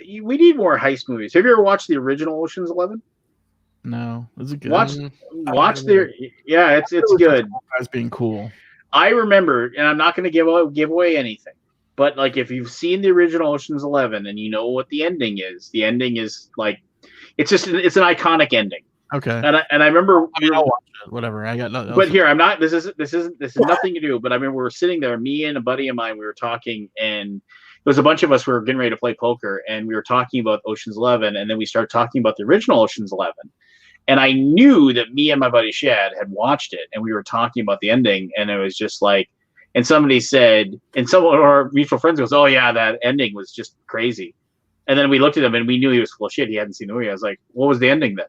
We need more heist movies. Have you ever watched the original Ocean's 11?
No, is it good?
Watch their. Yeah, it's good.
Guys being cool.
I remember, and I'm not going to give away anything, but like if you've seen the original Ocean's 11 and you know what the ending is like it's an iconic ending.
Okay.
And I remember
I'll watch it. Whatever. I got nothing.
But here I'm not. This is nothing to do. But I mean, we were sitting there, me and a buddy of mine. We were talking, and there was a bunch of us. We were getting ready to play poker, and we were talking about Ocean's 11, and then we started talking about the original Ocean's 11. And I knew that me and my buddy Shad had watched it, and we were talking about the ending, and it was just like, and somebody said, and some of our mutual friends goes, "Oh yeah, that ending was just crazy." And then we looked at him, and we knew he was full of shit. He hadn't seen the movie. I was like, "What was the ending then?"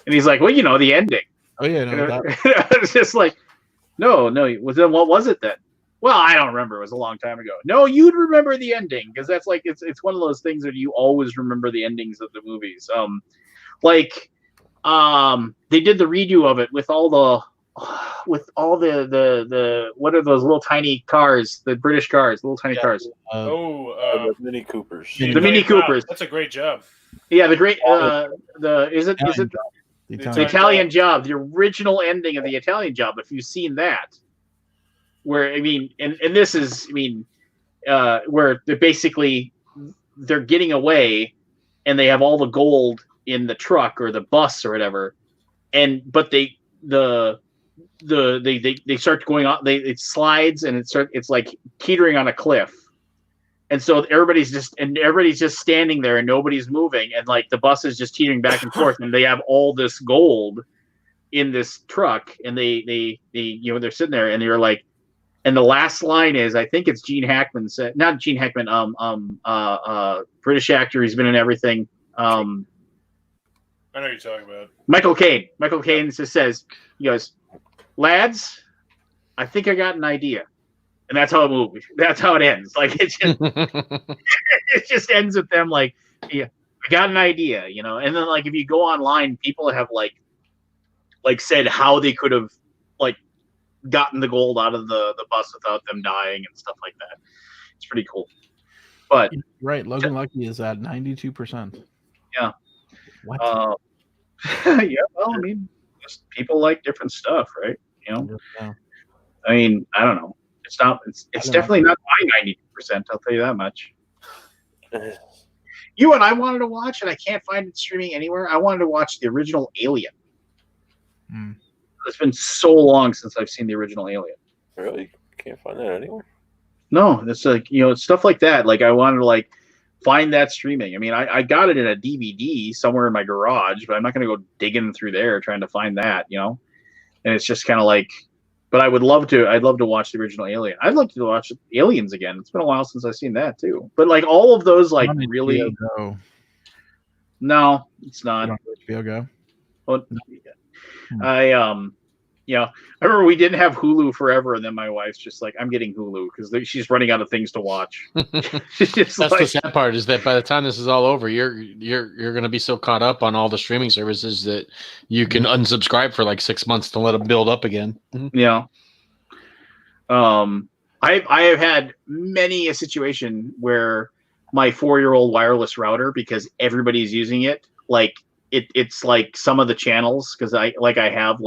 And he's like, "Well, you know, the ending."
Oh yeah, no.
I was just like, no. Well, then what was it then? Well, I don't remember. It was a long time ago. No, you'd remember the ending because that's like it's one of those things that you always remember the endings of the movies. They did the redo of it with all the what are those little tiny cars? The British cars, little tiny cars.
The Mini Coopers.
The Mini Coopers.
That's a great job.
Yeah, the great is it the Italian Job, the original ending of the Italian Job. If you've seen that, where I mean, and this is, I mean, where they're getting away, and they have all the gold in the truck or the bus or whatever, but they start going on. It slides and it's like teetering on a cliff. And so everybody's just standing there and nobody's moving, and like the bus is just teetering back and forth, and they have all this gold in this truck, and they they're sitting there, and they're like, and the last line is, I think it's Gene Hackman said, not Gene Hackman, British actor, he's been in everything.
I know what you're talking about.
Michael Caine. Michael Caine just says, he goes, "Lads, I think I got an idea." And that's how it moves. That's how it ends. Like it just ends with them like, "Yeah, I got an idea," you know. And then like if you go online, people have like said how they could have like gotten the gold out of the bus without them dying and stuff like that. It's pretty cool. But
right, Logan Lucky is at 92%.
Yeah.
What?
Yeah. Well, I mean, just people like different stuff, right? You know.
Yeah.
I mean, I don't know. It's not. It's definitely not my 92%. I'll tell you that much. You and I wanted to watch, and I can't find it streaming anywhere. I wanted to watch the original Alien. It's been so long since I've seen the original Alien.
Really? Can't find that anywhere?
No, it's like, you know, stuff like that. Like I wanted to like find that streaming. I mean, I got it in a DVD somewhere in my garage, but I'm not going to go digging through there trying to find that, you know. And it's just kind of like. But I'd love to watch the original Alien. I'd like to watch Aliens again. It's been a while since I've seen that too. But like all of those, like really, no, it's not.
HBO Go.
Well, I remember we didn't have Hulu forever, and then my wife's just like, "I'm getting Hulu" because she's running out of things to watch.
That's like, the sad part is that by the time this is all over, you're going to be so caught up on all the streaming services that you can unsubscribe for like 6 months to let them build up again.
Yeah. I I have had many a situation where my 4-year-old wireless router, because everybody's using it, like it's like some of the channels, because I have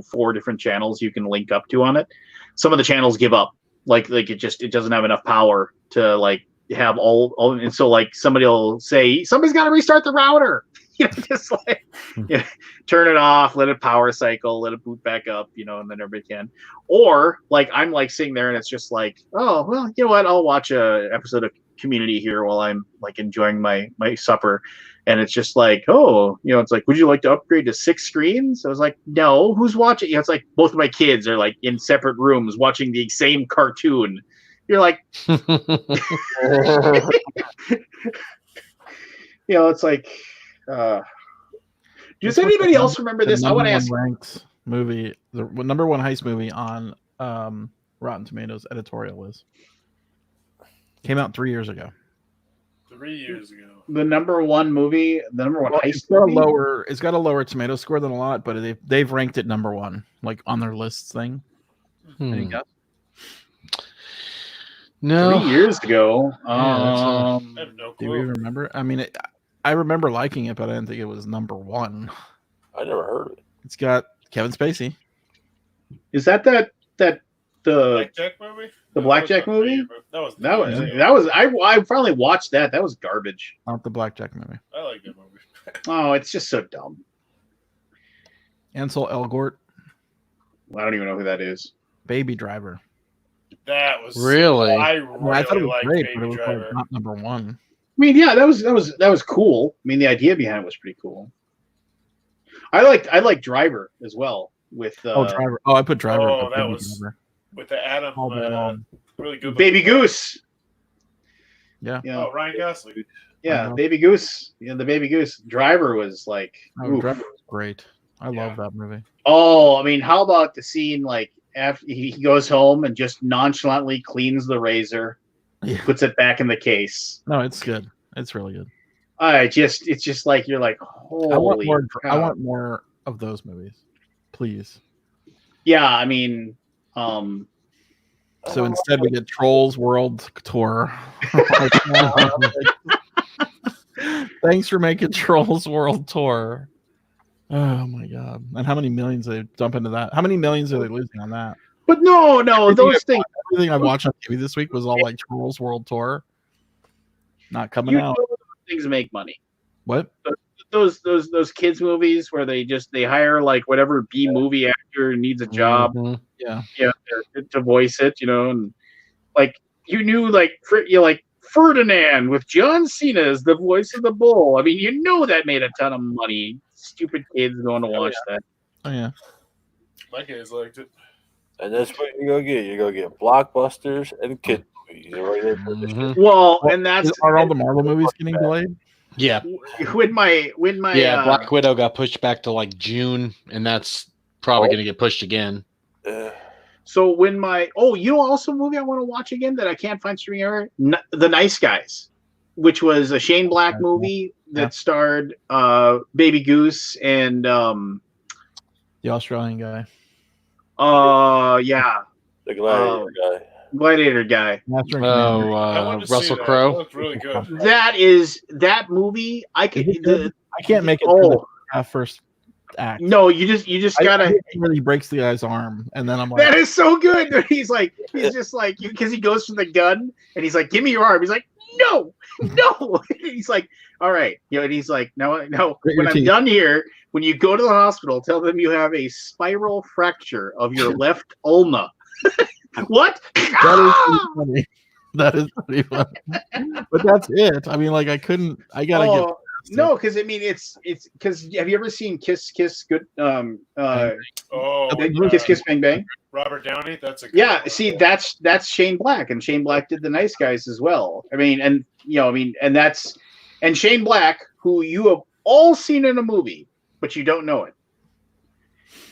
4 different channels you can link up to on it. Some of the channels give up, like it doesn't have enough power to like have all, and so like somebody will say somebody's got to restart the router. Just like turn it off, let it power cycle, let it boot back up, and then everybody can. Or like I'm like sitting there and it's just like, oh well, you know what? I'll watch a episode of Community here while I'm like enjoying my supper, and it's just like, oh, it's like, would you like to upgrade to 6 screens? I was like, no. Who's watching? It's like both of my kids are like in separate rooms watching the same cartoon. You're like, it's like. Does anybody else remember this? I want to ask.
Ranked movie, the number 1 heist movie on Rotten Tomatoes editorial list. Came out 3 years ago.
3 years ago.
The number 1 movie, the number 1 heist movie?
It's got a lower tomato score than a lot, but they've ranked it number 1, like on their lists thing. Any guess?
No.
3 years ago.
I have no
Do you
clue.
remember? I mean, I remember liking it, but I didn't think it was number 1.
I never heard of it.
It's got Kevin Spacey.
Is that the
Blackjack movie?
The Blackjack movie? I finally watched that. That was garbage.
Not the Blackjack movie.
I like that movie.
Oh, it's just so dumb.
Ansel Elgort,
I don't even know who that is.
Baby Driver.
That was
Really?
I
I thought it was
liked
great,
Baby
but it was
Driver.
like not number 1.
I mean, yeah, that was cool. I mean, the idea behind it was pretty cool. I liked Driver as well with
Driver. Oh, I put Driver.
Oh,
but
that
Baby
was-
Driver.
With the Adam,
All day long.
really good.
Baby Goose.
Yeah.
Oh, Ryan Gosling.
Yeah, Baby Goose. The Baby Goose. Driver was like,
Oh,
oof.
Driver was great. I
Yeah.
love that movie.
Oh, I mean, how about the scene like after he goes home and just nonchalantly cleans the razor,
Yeah.
puts it back in the case.
No, it's good. It's really good.
It's just like you're like, holy
I want more.
cow.
I want more of those movies, please.
Yeah, I mean,
So instead, we get Trolls World Tour. Thanks for making Trolls World Tour. Oh my god! And how many millions they dump into that? How many millions are they losing on that?
but no, those things.
Everything I watched on TV this week was all like Trolls World Tour. Not coming
You
out.
know those things make money.
What?
Those kids movies where they hire like whatever B movie actor needs a job,
Mhm.
Yeah.
to voice it, and like you knew like Ferdinand with John Cena as the voice of the bull. I mean, that made a ton of money. Stupid kids going to watch that.
Oh yeah.
My kids liked it.
And that's what you go get. You go get blockbusters and kid movies. Right there for the
Mhm.
Well, and that's
Are all the Marvel movies getting delayed?
Yeah.
when my
Black Widow got pushed back to like June, and that's probably going to get pushed again.
So when also a movie I want to watch again that I can't find streaming ever, The Nice Guys, which was a Shane Black movie that starred Baby Goose and
The Australian guy.
The Gladiator guy.
Gladiator guy.
Master and Commander.
I wanted to see
Russell
that. It
Crowe.
looked really good.
That movie. I could.
Is it good? I can't make it through the first act.
No, you just gotta.
He breaks the guy's arm, and then I'm like,
That is so good. He's just like, because he goes for the gun and he's like, give me your arm. He's like, no. He's like, all right. And he's like, no.
Grit
When
your
I'm
teeth.
done here, when you go to the hospital, tell them you have a spiral fracture of your left ulna. What?
that is pretty funny. That is pretty funny. But that's it. I mean, like, I gotta get.
No, because I mean, it's because have you ever seen Kiss Good? Kiss Kiss Bang Bang.
Robert Downey. That's a good
Yeah,
one.
see, that's Shane Black, and Shane Black did The Nice Guys as well. I mean, and Shane Black, who you have all seen in a movie, but you don't know it.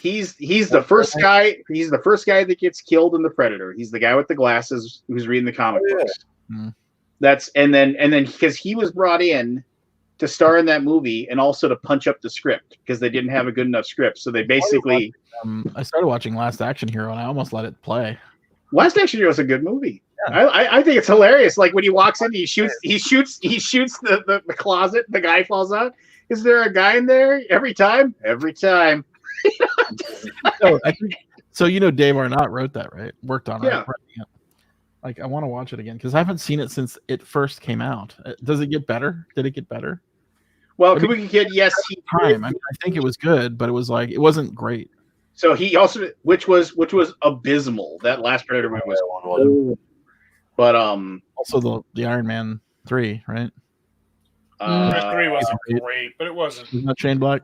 He's the first guy. He's the first guy that gets killed in The Predator. He's the guy with the glasses who's reading the comic books.
Mm.
And then because he was brought in to star in that movie and also to punch up the script because they didn't have a good enough script. So they basically
I started watching Last Action Hero, and I almost let it play.
Last Action Hero is a good movie. Yeah. I think it's hilarious. Like when he walks in, he shoots the closet. The guy falls out. Is there a guy in there? Every time.
So Dave Arnott wrote that, right? Worked on it.
Yeah.
Like I want to watch it again because I haven't seen it since it first came out. Does it get better? Did it get better?
Well, I
think it was good, but it wasn't great.
So he also, which was abysmal. That last Predator movie was, but
also the Iron Man 3, right?
3 wasn't great, but it wasn't.
Isn't that Shane Black?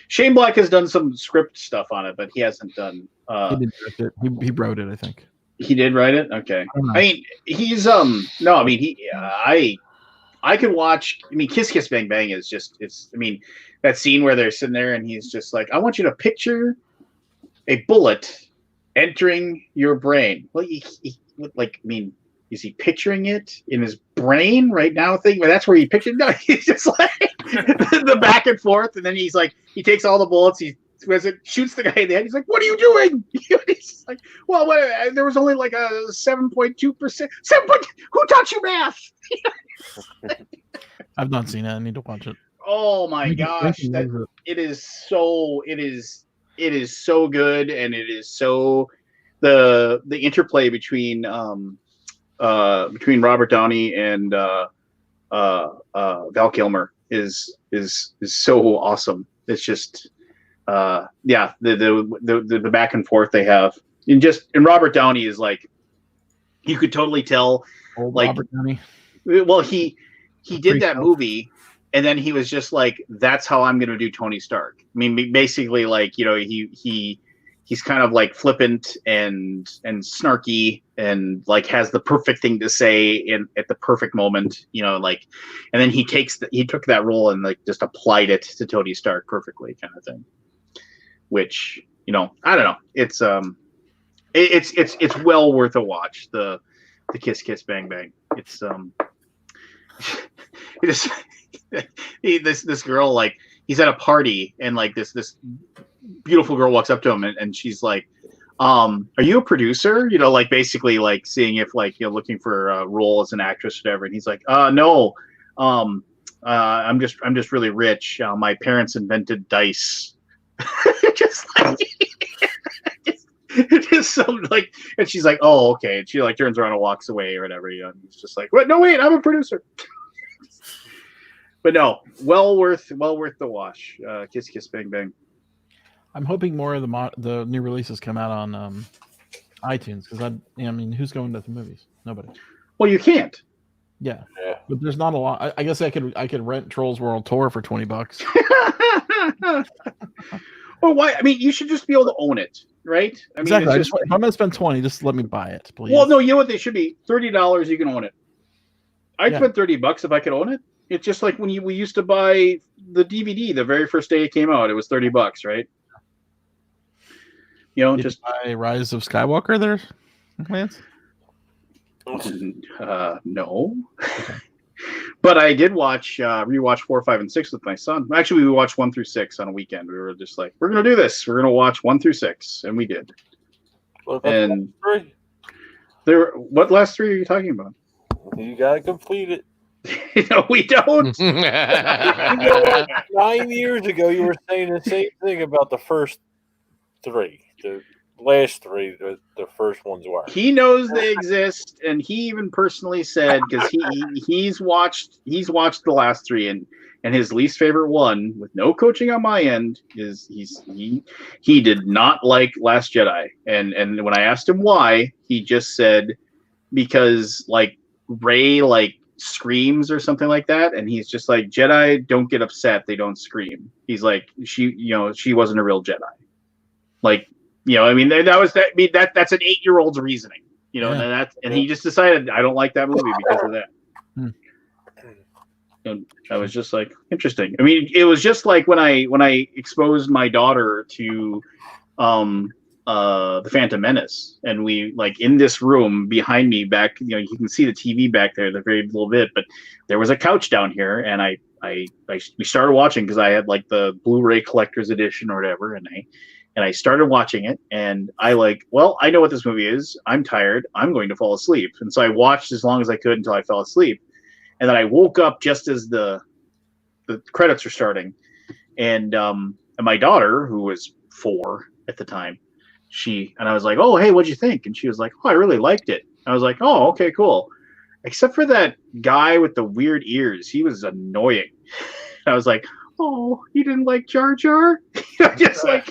Shane Black has done some script stuff on it, but he hasn't done.
He did direct it. He wrote it, I think.
He did write it. Okay. I mean, he's no. I mean, I could watch. I mean, Kiss Kiss Bang Bang is just. I mean, that scene where they're sitting there and he's just like, I want you to picture a bullet entering your brain. Well, is he picturing it in his brain right now? That's where he pictured. No, he's just like the back and forth, and then he's like, he takes all the bullets. He shoots the guy in the head. He's like, "What are you doing?" He's like, "Well, there was only like a 7.2%. Who taught you math?"
I've not seen it. I need to watch it.
Oh my gosh, it is so good, and it is so the interplay between Robert Downey and Val Kilmer is so awesome. It's just the back and forth they have, and Robert Downey is like, you could totally tell, like
Robert Downey.
Well, he did that movie, and then he was just like, that's how I'm going to do Tony Stark. I mean, basically, like, he's kind of like flippant and snarky and like has the perfect thing to say at the perfect moment, like, and then he took that role and like just applied it to Tony Stark perfectly, kind of thing. Which, I don't know. It's well worth a watch. The Kiss Kiss Bang Bang. It's this girl, like, he's at a party and like this beautiful girl walks up to him and she's like, are you a producer? Like basically like seeing if like looking for a role as an actress or whatever. And he's like, no, I'm just really rich. My parents invented dice. just some like, and she's like, oh, okay. And she like turns around and walks away or whatever. And he's just like, what? No, wait, I'm a producer. But no, well worth the watch. Kiss Kiss Bang Bang.
I'm hoping more of the new releases come out on iTunes because I mean, who's going to the movies? Nobody.
Well, you can't.
Yeah, but there's not a lot. I guess I could rent Trolls World Tour for $20.
Well, why? I mean, you should just be able to own it, right? I mean,
exactly. If I'm gonna spend $20, just let me buy it, please.
Well, no, you know what? They should be $30. You can own it. I'd spend $30 if I could own it. It's just like when we used to buy the DVD the very first day it came out. It was $30, right?
Did just buy Rise of Skywalker there, Lance?
No. Okay. But I did rewatch 4, 5, and 6 with my son. Actually, we watched 1 through 6 on a weekend. We were just like, we're gonna do this. We're gonna watch 1 through 6, and we did. And what last 3 are you talking about?
You gotta complete it.
No, we don't.
9 years ago, you were saying the same thing about the first 3. The last 3, the first ones were.
He knows they exist, and he even personally said, because he's watched the last 3, and his least favorite one, with no coaching on my end, is he did not like Last Jedi, and when I asked him why, he just said because like Rey like screams or something like that, and he's just like, Jedi don't get upset, they don't scream. He's like, she wasn't a real Jedi. Like, I mean, that's an 8-year-old's reasoning, and he just decided, I don't like that movie because of that. And I was just like, interesting. I mean, it was just like when I exposed my daughter to the Phantom Menace, and we like in this room behind me back, you can see the TV back there the very little bit, but there was a couch down here, and we started watching because I had like the Blu-ray collector's edition or whatever, and And I started watching it, and I I know what this movie is. I'm tired. I'm going to fall asleep. And so I watched as long as I could until I fell asleep. And then I woke up just as the credits are starting. And my daughter, who was 4 at the time, I was like, "Oh, hey, what'd you think?" And she was like, "Oh, I really liked it." I was like, "Oh, okay, cool." Except for that guy with the weird ears. He was annoying. I was like, "Oh, you didn't like Jar Jar?" Just like,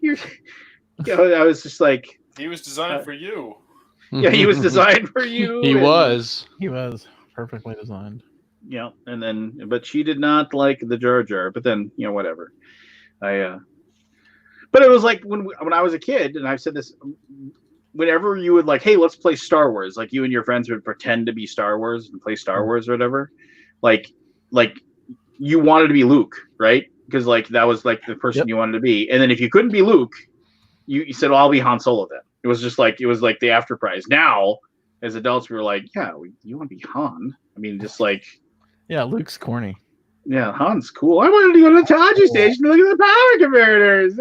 I was just like,
He was designed for you.
yeah, he was designed for you.
He was.
He was perfectly designed.
Yeah, but she did not like the Jar Jar. But then, whatever. But it was like when I was a kid, and I've said this, whenever you would hey, let's play Star Wars, like you and your friends would pretend to be Star Wars and play Star Wars or whatever, like you wanted to be Luke, right? Because that was the person you wanted to be. And then if you couldn't be Luke, you said, "Well, I'll be Han Solo then." It was just the after prize. Now, as adults, we were like, "Yeah, you want to be Han?" I mean, just
yeah, Luke's corny.
Yeah, Han's cool. I wanted to go to the charging station to look at the power converters.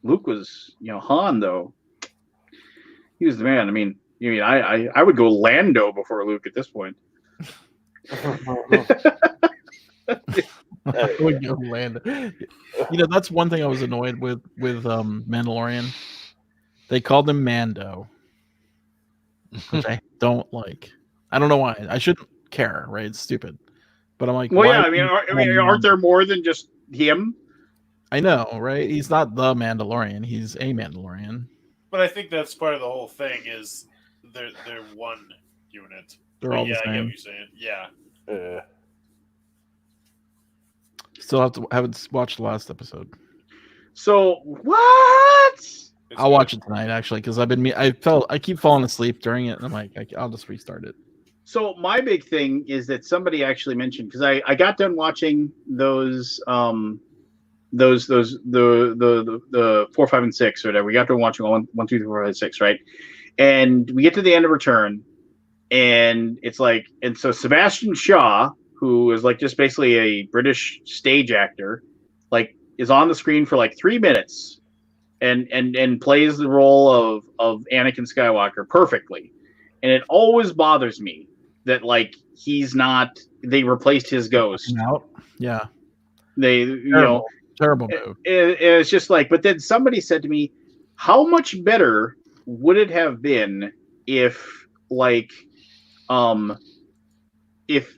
Luke was, Han though. He was the man. I mean, I would go Lando before Luke at this point.
That's one thing I was annoyed with Mandalorian. They called him Mando, which I don't like. I don't know why. I shouldn't care, right? It's stupid. But I'm like,
well, yeah. Aren't there more than just him?
I know, right? He's not the Mandalorian. He's a Mandalorian.
But I think that's part of the whole thing is they're one unit.
They're all the
I get
same.
what you're saying. Yeah.
Still haven't watched the last episode.
So what?
I'll watch it tonight actually because I keep falling asleep during it and I'm like I'll just restart it.
So my big thing is that somebody actually mentioned, because I got done watching those the 4, 5, and 6 or whatever. We got done watching 1, 2, 3, 4, 5, 6, right? And we get to the end of Return, and it's and so Sebastian Shaw, who is just basically a British stage actor, is on the screen for 3 minutes and plays the role of Anakin Skywalker perfectly. And it always bothers me that he's not. They replaced his ghost.
Yeah.
They
terrible move.
It's just but then somebody said to me, how much better would it have been if if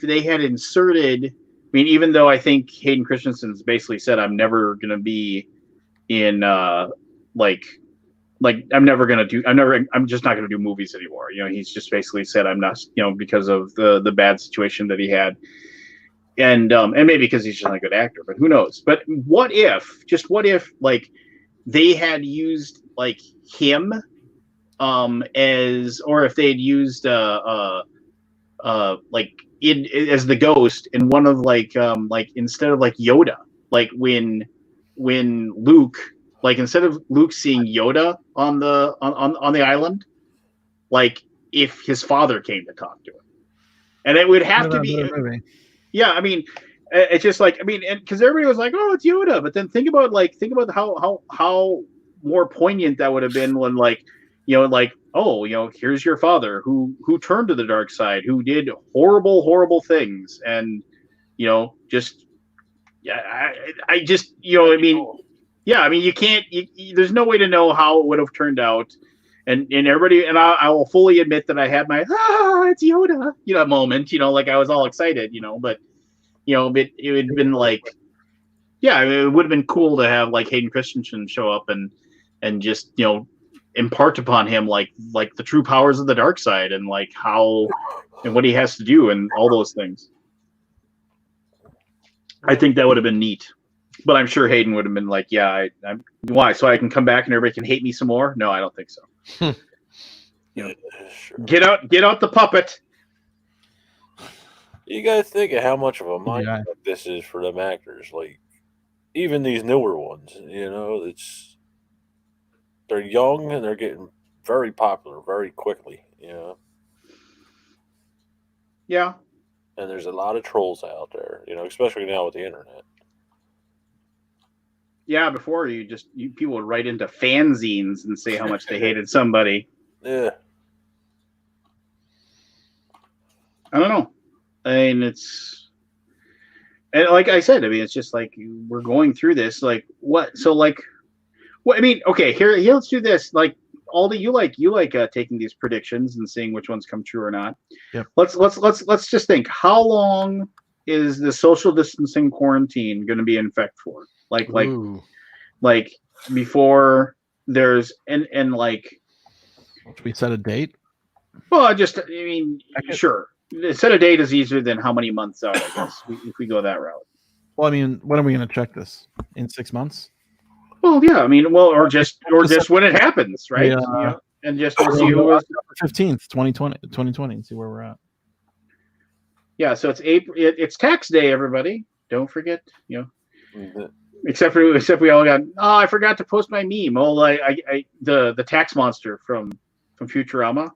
they had inserted. I mean, even though I think Hayden Christensen's basically said, I'm never gonna be in I'm just not going to do movies anymore. He's just basically said I'm not, because of the bad situation that he had. And maybe because he's just not a good actor, but who knows? But what if they had used him or if they'd used as the ghost in one of instead of Yoda, when Luke, instead of Luke seeing Yoda on the island, if his father came to talk to him, and it would have to be. Yeah, I mean, it's just because everybody was like, "Oh, it's Yoda," but then think about how more poignant that would have been when here's your father who turned to the dark side, who did horrible things, and I just yeah, I mean, you can't. There's no way to know how it would have turned out, and everybody. And I will fully admit that I had my it's Yoda, moment. I was all excited, but but it would have been yeah, it would have been cool to have Hayden Christensen show up and just impart upon him the true powers of the dark side and how and what he has to do and all those things. I think that would have been neat. But I'm sure Hayden would have been yeah, why? So I can come back and everybody can hate me some more? No, I don't think so.
Sure.
Get out the puppet.
You got to think of how much of a mind fuck this is for them actors. Even these newer ones, they're young and they're getting very popular very quickly,
Yeah.
And there's a lot of trolls out there, especially now with the internet.
Yeah, before people would write into fanzines and say how much they hated somebody.
Yeah.
I don't know. I mean, and like I said, I mean, it's just like we're going through this. Like, what? So, like, what? I mean, okay, here, let's do this. Like, Aldi, you like taking these predictions and seeing which ones come true or not.
Yep.
Let's just think. How long is the social distancing quarantine going to be in effect for?
Ooh.
Like before there's and like.
Should we set a date?
Well, I mean, sure. Set a date is easier than how many months out, I guess, if we go that route.
Well, I mean, when are we going to check this? In 6 months?
Well, yeah, I mean, or just when it happens, right?
Yeah.
And just to see who was
15th, 2020, and see where we're at.
Yeah, so it's April. It's tax day, everybody. Don't forget,
Mm-hmm.
Except we all got. Oh, I forgot to post my meme. Oh, the tax monster from Futurama.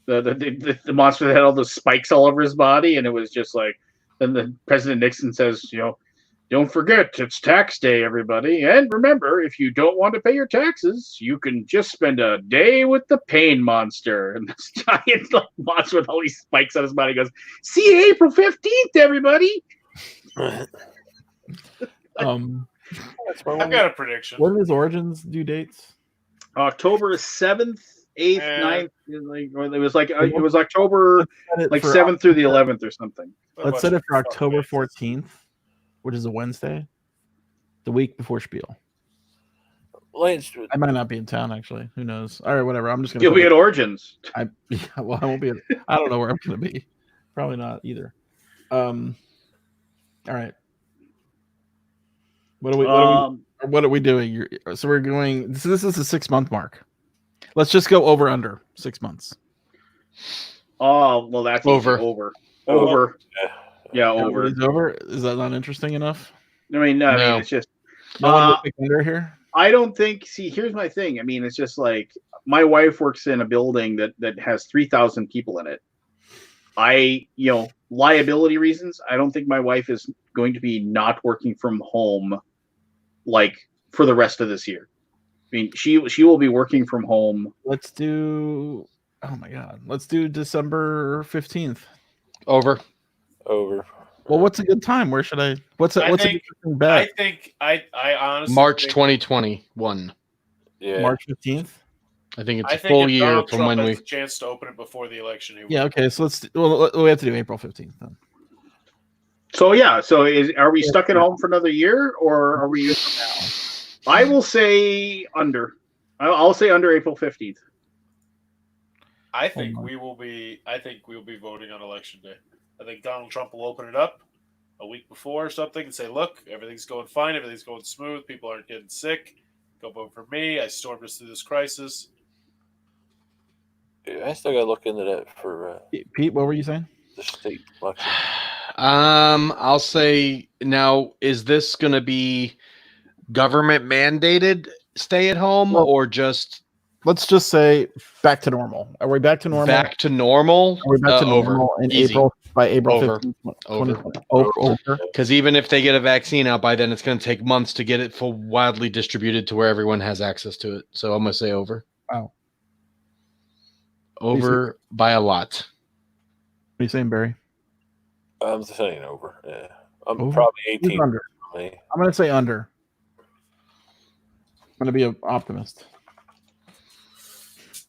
The monster that had all those spikes all over his body, and it was just like. Then the President Nixon says, don't forget it's tax day, everybody, and remember, if you don't want to pay your taxes, you can just spend a day with the pain monster. And this giant monster with all these spikes on his body goes, "See you April 15th, everybody."
I've got a prediction.
What are his origins due dates?
October 7th. 8th, 9th, it was October 7th through the 11th or something.
Let's set it for October 14th, which is a Wednesday, the week before Spiel. I might not be in town, actually. Who knows? All right, whatever. I'm just gonna.
You'll be at Origins.
I won't be. I don't know where I'm gonna be. Probably not either. All right. What are we doing? So we're going. This is a 6 month mark. Let's just go under 6 months.
Oh, well, that's
over. Yeah,
over.
It's over. Is that not interesting enough?
I mean, it's just.
No one will pick under here.
I don't think. See, here's my thing. I mean, it's just like my wife works in a building that has 3,000 people in it. Liability reasons. I don't think my wife is going to be not working from home, like for the rest of this year. I mean, she will be working from home.
Let's do. Oh my God! Let's do December 15th.
Over.
Well, what's a good time? Where should I? What's a good bet?
I think I honestly
March 2021.
Yeah.
March 15th.
I think it's a full year
Donald
from
Trump
when
has a chance to open it before the election.
Yeah. Okay. So we have to do April 15th then.
So yeah. So are we stuck at home for another year, or are we? I will say under. I'll say under April 15th.
I think we will be voting on election day. I think Donald Trump will open it up a week before or something and say, "Look, everything's going fine. Everything's going smooth. People aren't getting sick. Go vote for me. I stormed us through this crisis."
Yeah, I still got to look into that for
Pete. What were you saying?
the state election.
I'll say now, is this going to be government mandated stay at home or just?
Let's just say back to normal. Are we back to normal?
Back to normal?
Are we back to normal in
Easy.
April by April
Over.
15th?
Over. Because even if they get a vaccine out by then, it's going to take months to get it full widely distributed to where everyone has access to it. So I'm going to say over.
Wow.
Over by a lot.
What are you saying, Barry?
I'm saying over. Yeah, I'm
Over?
probably 18.
Under. I'm going to say under. I'm going to be an optimist.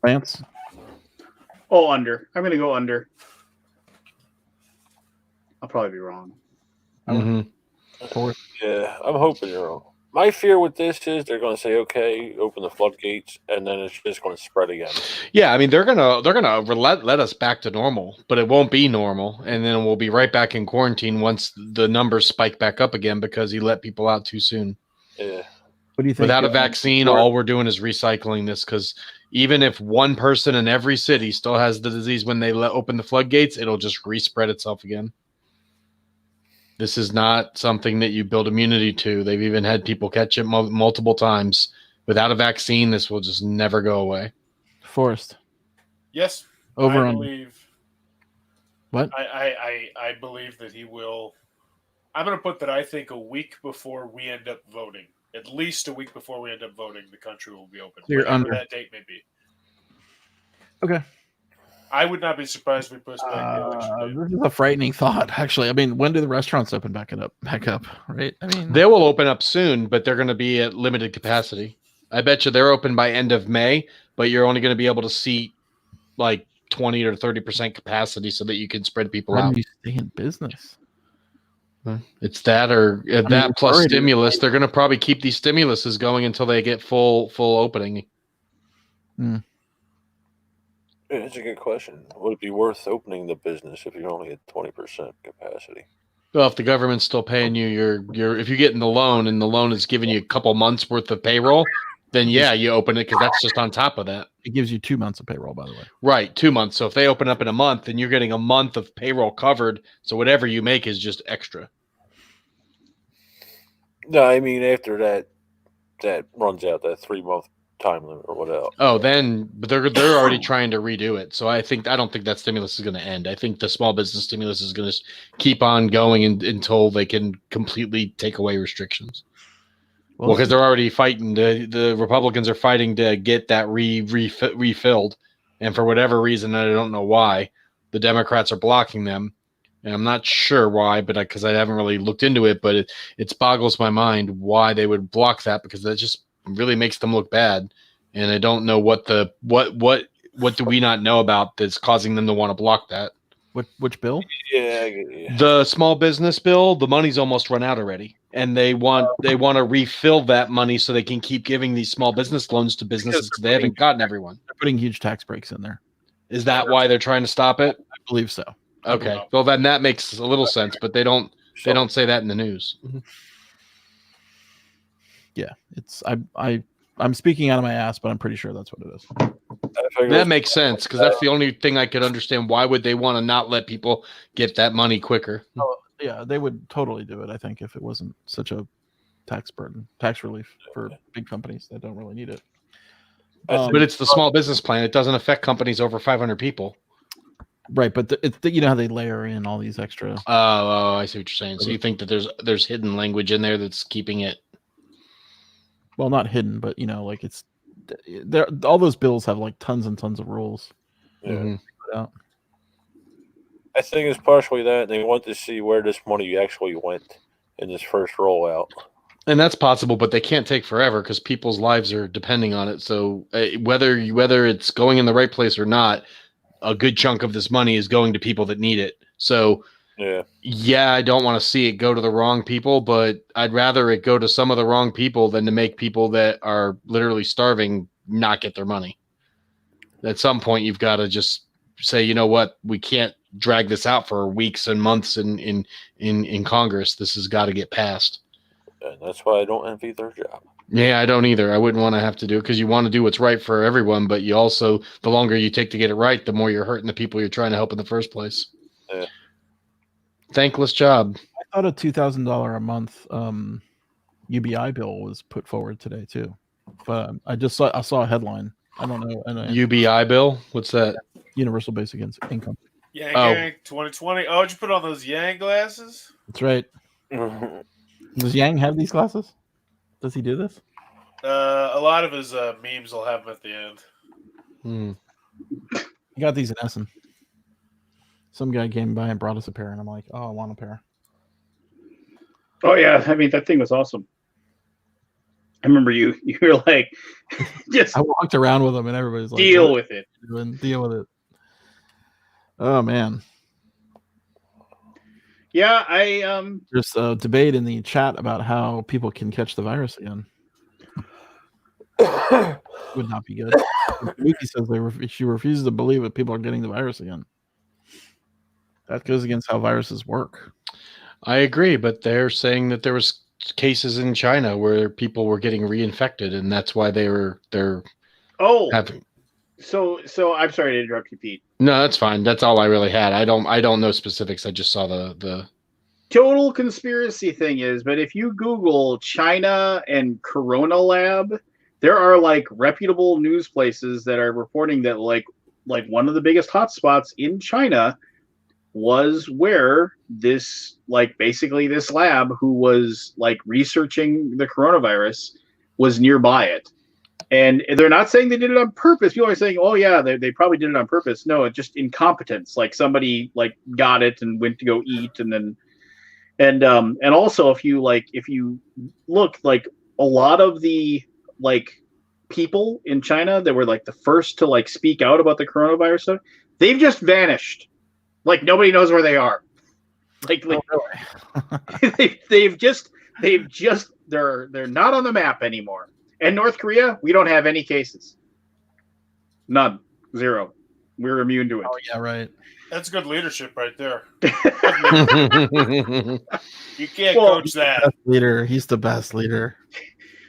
Lance?
Oh, under. I'm going to go under. I'll probably be wrong.
Mm-hmm.
Yeah, I'm hoping you're wrong. My fear with this is they're going to say, "Okay, open the floodgates," and then it's just going to spread again.
Yeah, I mean they're gonna let us back to normal, but it won't be normal, and then we'll be right back in quarantine once the numbers spike back up again because he let people out too soon.
Yeah.
What do you think?
Without a vaccine, all we're doing is recycling this because even if one person in every city still has the disease when they open the floodgates, it'll just respread itself again. This is not something that you build immunity to. They've even had people catch it multiple times. Without a vaccine, this will just never go away.
Forrest.
Yes.
Over
I
on
believe.
What?
I believe that he will. I'm going to put that I think a week before we end up voting at least a week before we end up voting, the country will be open.
So you're
Whatever
under.
that date may be.
Okay.
I would not be surprised if we push back the election date.
This is a frightening thought, actually. I mean, when do the restaurants open back up? Right? I mean,
They will open up soon, but they're going to be at limited capacity. I bet you they're open by end of May, but you're only going to be able to seat like 20 or 30% capacity so that you can spread people
how
out.
do you stay in business?
It's that or
mean,
that plus
already-
stimulus. They're going to probably keep these stimuluses going until they get full opening.
It's a good question. Would it be worth opening the business if you only had 20% capacity?
Well, if the government's still paying you your if you're getting the loan and the loan is giving you a couple months worth of payroll, then yeah, you open it because that's just on top of that.
It gives you 2 months of payroll, by the way.
Right, 2 months. So if they open up in a month, then you're getting a month of payroll covered. So whatever you make is just extra.
No, I mean after that runs out, that 3-month time limit or whatever.
Oh, then but they're already trying to redo it. So I don't think that stimulus is going to end. I think the small business stimulus is going to keep on going until they can completely take away restrictions. Well, because they're already fighting. The Republicans are fighting to get that refilled, and for whatever reason, I don't know why, the Democrats are blocking them, and I'm not sure why, but because I haven't really looked into it, but it boggles my mind why they would block that, because that just really makes them look bad, and I don't know what do we not know about that's causing them to want to block that.
Which bill?
Yeah.
The small business bill, the money's almost run out already, and they want to refill that money so they can keep giving these small business loans to businesses because they haven't gotten everyone.
They're putting huge tax breaks in there.
Is that why they're trying to stop it?
I believe so.
Okay, well then that makes a little sense, but they don't say that in the news.
Yeah, it's I'm speaking out of my ass, but I'm pretty sure that's what it is.
That makes sense because that's the only thing I could understand. Why would they want to not let people get that money quicker?
Oh, yeah, they would totally do it, I think, if it wasn't such a tax burden, tax relief for big companies that don't really need it.
But it's the small business plan. It doesn't affect companies over 500 people.
Right, but you know how they layer in all these extra.
Oh, I see what you're saying. So you think that there's hidden language in there that's keeping it?
Well, not hidden, but like it's there. All those bills have like tons and tons of rules.
Yeah.
Mm-hmm.
I think it's partially that they want to see where this money actually went in this first rollout.
And that's possible, but they can't take forever because people's lives are depending on it. So whether it's going in the right place or not, a good chunk of this money is going to people that need it. So yeah, I don't want to see it go to the wrong people, but I'd rather it go to some of the wrong people than to make people that are literally starving not get their money. At some point, you've got to just say, you know what, we can't drag this out for weeks and months in Congress. This has got to get passed.
And that's why I don't envy their job.
Yeah, I don't either. I wouldn't want to have to do it because you want to do what's right for everyone, but you also, the longer you take to get it right, the more you're hurting the people you're trying to help in the first place.
Yeah.
Thankless job.
I thought a $2,000 a month UBI bill was put forward today too, but I saw a headline. I don't know.
UBI bill? What's that?
Universal Basic Income.
Yang 2020. Oh, did you put on those Yang glasses?
That's right. Does Yang have these glasses? Does he do this?
A lot of his memes will have them at the end.
He got these in Essen. Some guy came by and brought us a pair, and I'm like, oh, I want a pair.
Oh yeah, I mean that thing was awesome. I remember you were like, just
I walked around with them, and everybody's like,
deal with it.
Deal with it. Oh man.
Yeah, I
There's a debate in the chat about how people can catch the virus again. Would not be good. Lucy says she refuses to believe that people are getting the virus again. That goes against how viruses work.
I agree, but they're saying that there was cases in China where people were getting reinfected, and that's why they're having.
So I'm sorry to interrupt you, Pete.
No, that's fine. That's all I really had. I don't know specifics. I just saw the
total conspiracy thing is, but if you Google China and Corona Lab, there are like reputable news places that are reporting that like one of the biggest hotspots in China was where this, like, basically this lab who was like researching the coronavirus was nearby it. And they're not saying they did it on purpose. People are saying, "Oh yeah, they probably did it on purpose." No, it's just incompetence. Like somebody like got it and went to go eat, and then and also if you look, like a lot of the like people in China that were like the first to like speak out about the coronavirus stuff, they've just vanished. Like nobody knows where they are. Like they've just they're not on the map anymore. And North Korea, we don't have any cases. None. Zero. We're immune to it.
Oh yeah, right.
That's good leadership right there. You can't coach that.
Best leader. He's the best leader.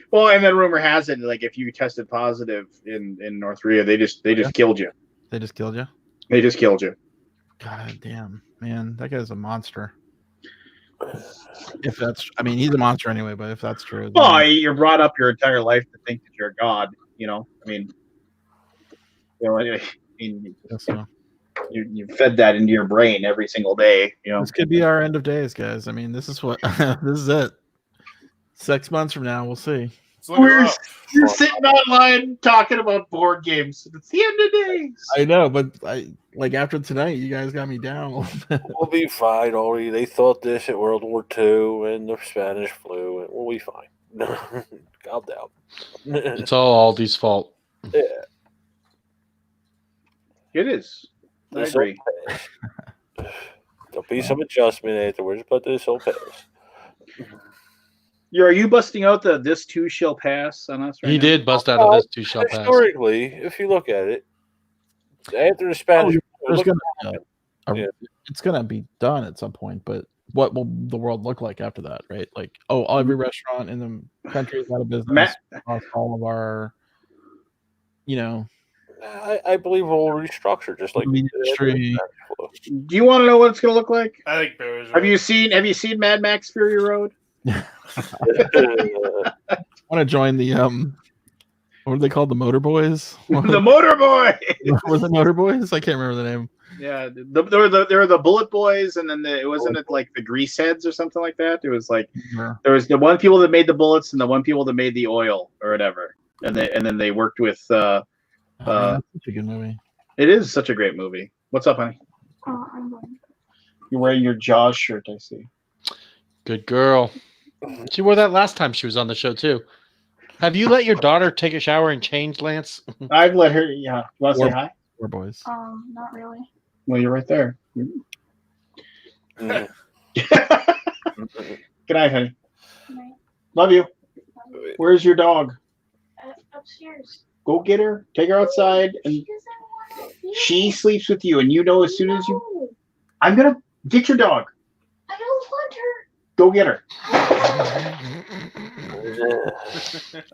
Well, and then rumor has it, like if you tested positive in North Korea, they just killed you.
They just killed you?
They just killed you.
God damn, man, that guy's a monster. If that's, I mean, he's a monster anyway. But if that's true, then...
Well, you're brought up your entire life to think that you're a god. You know, I mean, you fed that into your brain every single day. You know,
this could be our end of days, guys. I mean, this is what this is it. 6 months from now, we'll see.
We're sitting online talking about board games. It's the end of days.
I know, but like after tonight, you guys got me down.
We'll be fine, Ori. They thought this at World War II and the Spanish flu, and we'll be fine. Calm down.
It's all Aldi's fault.
Yeah.
It is. I agree.
There'll be some adjustment afterwards, but this will pass.
Are you busting out the "this too shall pass" on us right
He
now?
did bust out of this too shall pass.
Historically, if you look at it, after the Spanish,
it's gonna be done at some point. But what will the world look like after that, right? Like, every restaurant in the country is out of business. All of our,
I believe we'll restructure just like
the industry.
Do you want to know what it's going to look like?
I think Barry's right.
Have you seen Mad Max Fury Road?
I want to join the what are they called? The Motor Boys?
The Motor Boy.
Were the Motor Boys? I can't remember the name.
Yeah, there were the Bullet Boys, and then it wasn't it like the Grease Heads or something like that. It was like there was the one people that made the bullets and the one people that made the oil or whatever, and then they worked with.
That's such a good movie.
It is such a great movie. What's up, honey? You're wearing your Jaws shirt, I see.
Good girl. She wore that last time she was on the show too. Have you let your daughter take a shower and change, Lance?
I've let her. Yeah. You want to say hi?
We're boys.
Not really.
Well, you're right there. Good night, honey.
Good night.
Love you. Where's your dog?
Upstairs.
Go get her. Take her outside, and
She doesn't want to.
she sleeps with you. And you know, as soon as you, I'm gonna get your dog.
I don't want her.
Go get her.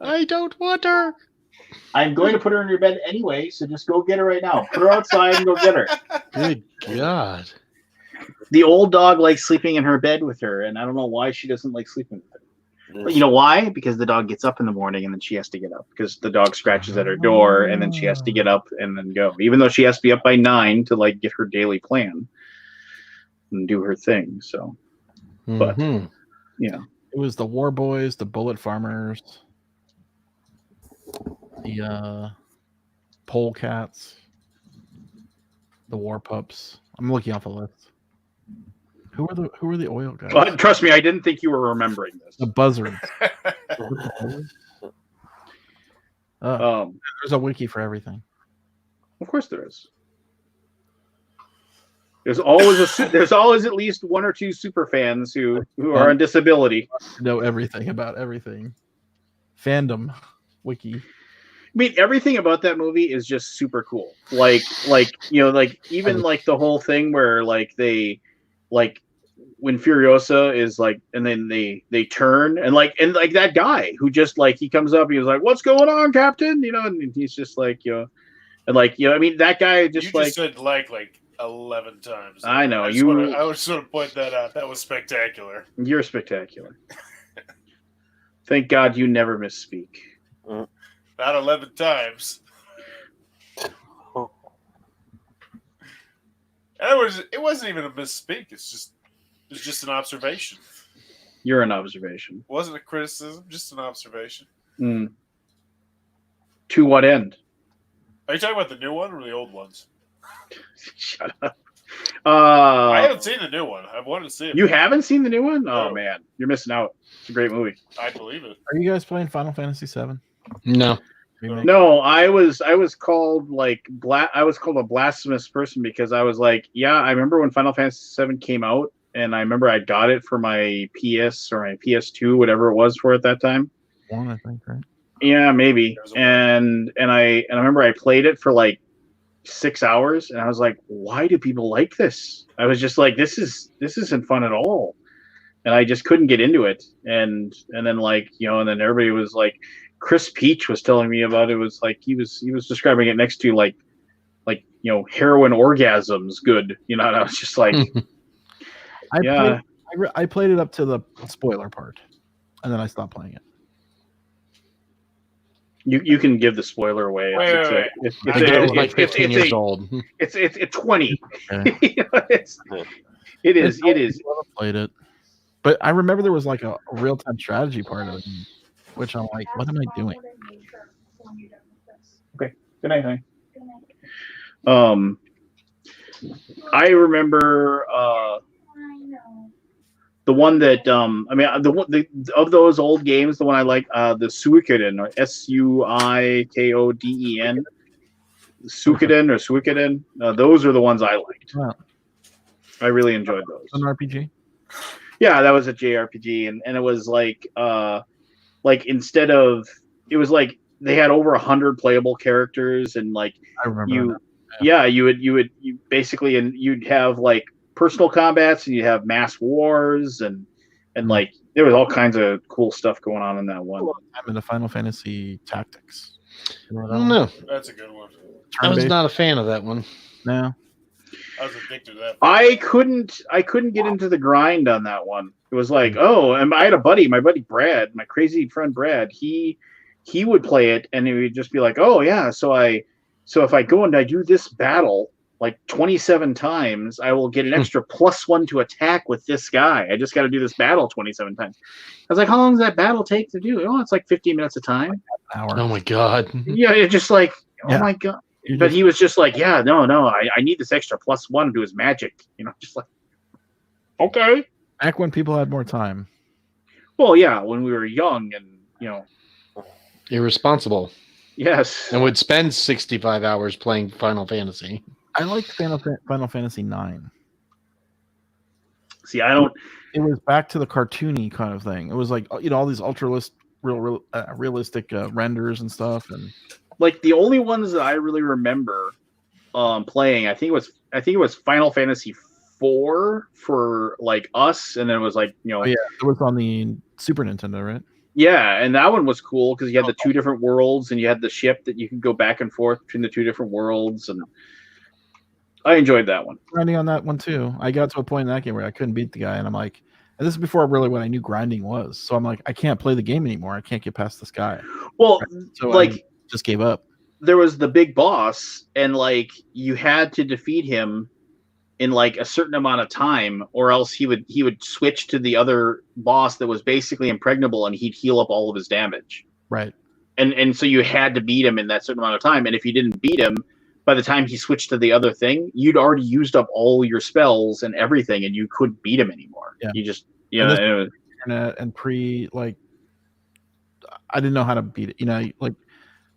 I don't want her.
I'm going to put her in your bed anyway, so just go get her right now. Put her outside and go get her.
Good God.
The old dog likes sleeping in her bed with her, and I don't know why she doesn't like sleeping with her. But you know why? Because the dog gets up in the morning and then she has to get up. Because the dog scratches at her door and then she has to get up and then go. Even though she has to be up by 9 to like get her daily plan and do her thing. So, but yeah,
it was the War Boys, the Bullet Farmers, the Pole Cats, the War Pups. I'm looking off a list. Who are the oil guys?
Well, trust me, I didn't think you were remembering this.
The Buzzards. There's a wiki for everything.
Of course there is. There's always at least one or two super fans who are on disability.
Know everything about everything. Fandom wiki.
I mean, everything about that movie is just super cool. Like even like the whole thing where like they like when Furiosa is like, and then they turn and that guy who just like he comes up, he was like, "What's going on, Captain?" And he's just like, I mean, that guy just
you said like 11 times.
I know
I would sort of point that out. That was spectacular.
You're spectacular. Thank God you never misspeak.
Not 11 times. It It wasn't even a misspeak. It's just an observation.
You're an observation.
It wasn't a criticism, just an observation.
Mm. To what end?
Are you talking about the new one or the old ones?
Shut up.
I haven't seen the new one. I've wanted to see it.
You haven't seen the new one? Oh
No.
man, you're missing out. It's a great movie.
I believe it.
Are you guys playing Final Fantasy VII?
No.
Remake?
No, I was called I was called a blasphemous person because I was like, yeah, I remember when Final Fantasy VII came out, and I remember I got it for my PS or my PS2, whatever it was for at that time.
One, I think, right?
Yeah, maybe.
There was a
And I remember I played it for like 6 hours, and I was like, why do people like this? I was just like, this isn't fun at all, and I just couldn't get into it. And then like, you know, and then everybody was like, Chris Peach was telling me about it. It was like he was describing it next to like you know, heroin orgasms good, you know, and I was just like yeah.
I played it up to the spoiler part, and then I stopped playing it.
You can give the spoiler away.
Wait.
I did it like 15 years old.
It's 20.
Okay.
You know, it is.
I played it, but I remember there was like a real time strategy part of it, which I'm like, what am I doing?
Okay. Good night, honey. I remember the one that I mean of those old games, the one I like, the Suikoden, or Suikoden, Suikoden or Suikoden. Those are the ones I liked.
Wow.
I really enjoyed those.
An RPG.
Yeah, that was a JRPG, and it was like instead of, it was like they had over 100 playable characters, and like
I remember.
you
that.
yeah, you basically, and you'd have like personal combats, and you'd have mass wars, and like there was all kinds of cool stuff going on in that one.
I'm into Final Fantasy Tactics. You
I
know
don't know.
That's a good one.
I was
Turn-based?
not a fan of that one.
No.
I was addicted to that.
I couldn't get into the grind on that one. It was like, oh, and I had a buddy, my buddy Brad, my crazy friend Brad. He would play it, and he would just be like, oh yeah, so if I go and I do this battle like 27 times, I will get an extra +1 to attack with this guy. I just got to do this battle 27 times. I was like, how long does that battle take to do? Oh, it's like 15 minutes a time.
An hour.
Oh my god.
Yeah, it's just like, oh
Yeah.
my god.
You
But
just-
he was just like, yeah, no, I need this extra +1 to his magic. You know, just like, okay.
Back when people had more time.
Well, yeah, when we were young, and you know,
Irresponsible.
yes.
And would spend 65 hours playing Final Fantasy.
I liked Final Fantasy 9.
See, I don't.
It was back to the cartoony kind of thing. It was like, you know, all these realistic renders and stuff, and
Like the only ones that I really remember playing, I think it was Final Fantasy 4 for like us, and then it was like, you know,
oh, yeah, it was on the Super Nintendo, right?
yeah, and that one was cool because you had the two different worlds, and you had the ship that you could go back and forth between the two different worlds, and I enjoyed that one.
Grinding on that one too. I got to a point in that game where I couldn't beat the guy, and I'm like, and this is before really what I knew grinding was. So I'm like, I can't play the game anymore. I can't get past this guy.
Well,
So
like
I just gave up.
there was the big boss, and like you had to defeat him in like a certain amount of time, or else he would switch to the other boss that was basically impregnable, and he'd heal up all of his damage.
Right.
And so you had to beat him in that certain amount of time, and if you didn't beat him by the time he switched to the other thing, you'd already used up all your spells and everything, and you couldn't beat him anymore.
Yeah.
You just,
And this-
anyway.
And like, I didn't know how to beat it. You know, like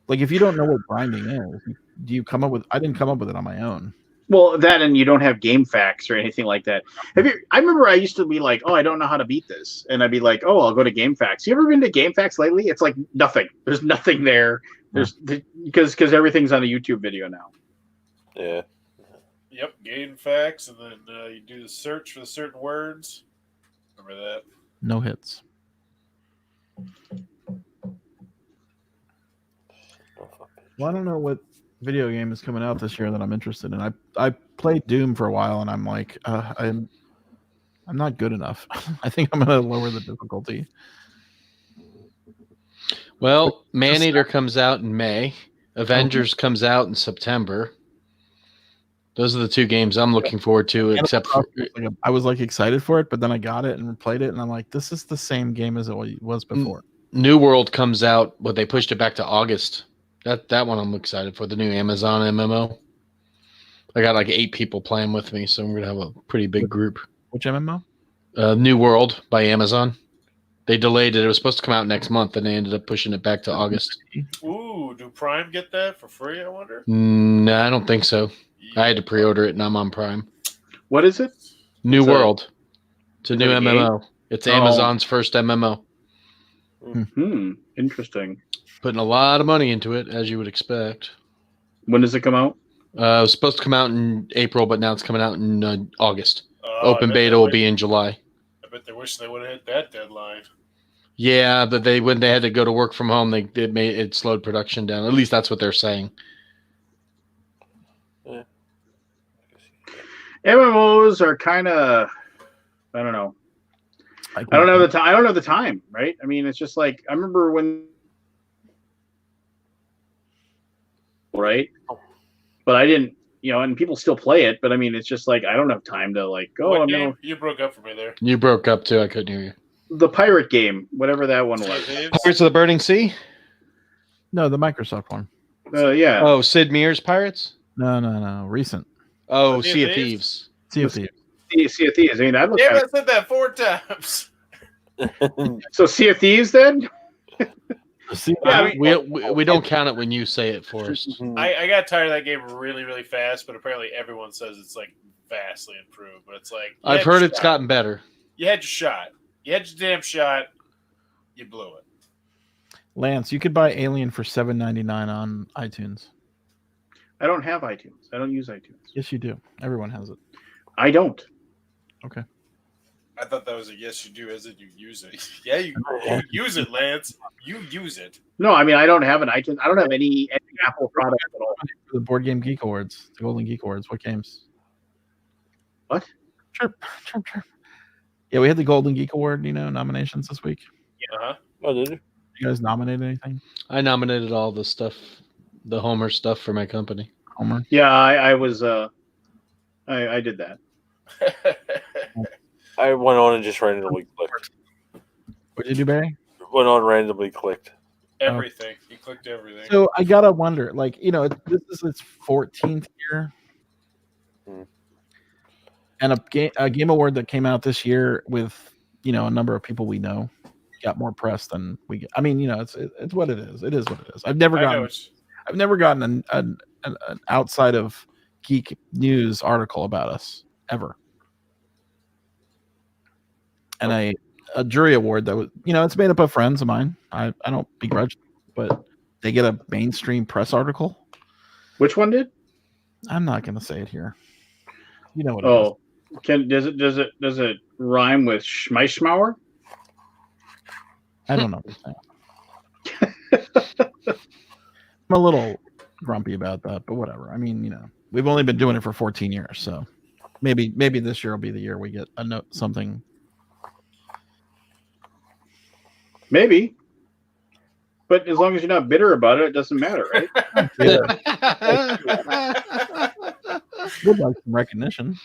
if you don't know what grinding is, do you come up with? I didn't come up with it on my own.
Well, that, and you don't have game facts or anything like that. I remember I used to be like, oh, I don't know how to beat this, and I'd be like, oh, I'll go to game facts. You ever been to game facts lately? It's like nothing. There's nothing there. Because everything's on a YouTube video now.
Yeah.
Yep, gain facts, and then you do the search for the certain words. Remember that?
No hits. Well, I don't know what video game is coming out this year that I'm interested in. I played Doom for a while, and I'm like, I'm not good enough. I think I'm gonna lower the difficulty.
Well, Maneater comes out in May. Avengers comes out in September. Those are the two games I'm looking forward to, except for
I was like excited for it, but then I got it and played it, and I'm like, this is the same game as it was before.
New World comes out, but they pushed it back to August. That one I'm excited for, the new Amazon MMO. I got like 8 people playing with me, so I'm gonna have a pretty big group.
Which MMO?
New World by Amazon. They delayed it. It was supposed to come out next month, and they ended up pushing it back to August.
Ooh, do Prime get that for free? I wonder.
No, I don't think so. I had to pre-order it, and I'm on Prime.
What is it?
New
So-
World. It's a
Is
new
it a game?
MMO. It's
Oh.
Amazon's first MMO.
Interesting.
Putting a lot of money into it, as you would expect.
When does it come out?
It was supposed to come out in April, but now it's coming out in August.
Oh,
Open
I bet
beta
they
will
wish-
be in July.
I bet they wish they would have hit that deadline.
Yeah, but when they had to go to work from home, it slowed production down. At least that's what they're saying.
MMOs are kind of, I don't know. I don't know the time. I don't know the time, right? I mean, it's just like I remember when, right? But I didn't, and people still play it. But I mean, it's just like I don't have time to like go.
What game? You broke up for me there.
You broke up too. I couldn't hear you.
The pirate game, whatever that one was.
Pirates of the Burning Sea?
No, the Microsoft one.
Yeah.
Oh, Sid Meier's Pirates?
No. Recent.
Oh,
Sea
Sea
of
of
Thieves?
Thieves.
Sea of Thieves.
Sea of Thieves. I mean, that looks
Damn,
kind
I said that 4 times.
so Sea of Thieves then.
We don't count it when you say it for us.
I got tired of that game really, really fast, but apparently everyone says it's like vastly improved. But it's like you
I've
had
heard
your
it's
shot.
gotten better.
You had your shot. You had your damn shot. You blew it.
Lance, you could buy Alien for $7.99 on iTunes.
I don't have iTunes. I don't use iTunes.
Yes, you do. Everyone has it.
I don't.
Okay.
I thought that was a yes, you do, as in you use it. Yeah, you use it, Lance. You use it.
No, I mean I don't have an iTunes. I don't have any Apple product at all.
For the Board Game Geek Awards, the Golden Geek Awards, what games?
What?
Chirp. Yeah, we had the Golden Geek Award, nominations this week.
Uh-huh.
Oh, did you?
You guys nominate anything?
I nominated all the stuff, the Homer stuff for my company.
Homer?
Yeah, I was. I did that.
I went on and just randomly clicked.
What did you do, Barry?
Went on randomly clicked.
Everything. He clicked everything.
So I gotta wonder, this is its 14th year, and a game award that came out this year with a number of people we know got more press than we get. I mean, it's what it is. It is what it is. I've never gotten an outside of geek news article about us ever, and a jury award that was it's made up of friends of mine. I don't begrudge them, but they get a mainstream press article.
Which one did?
I'm not going to say it here. You know what it is.
Does it rhyme with Schmeischmauer?
I don't know. I'm a little grumpy about that, but whatever. I mean, we've only been doing it for 14 years, so maybe this year will be the year we get a note, something.
Maybe. But as long as you're not bitter about it, it doesn't matter, right?
Would like some recognition.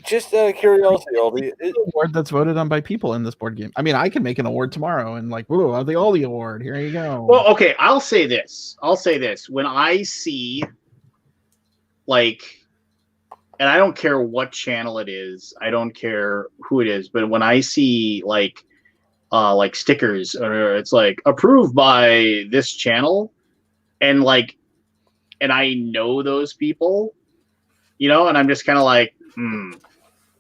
Just out of curiosity, Albie,
It's an award that's voted on by people in this board game. I mean, I can make an award tomorrow and whoa, the Aldi Award. Here you go.
Well, okay, I'll say this. When I see and I don't care what channel it is, I don't care who it is, but when I see like stickers or it's like approved by this channel and I know those people, and I'm just kind of like,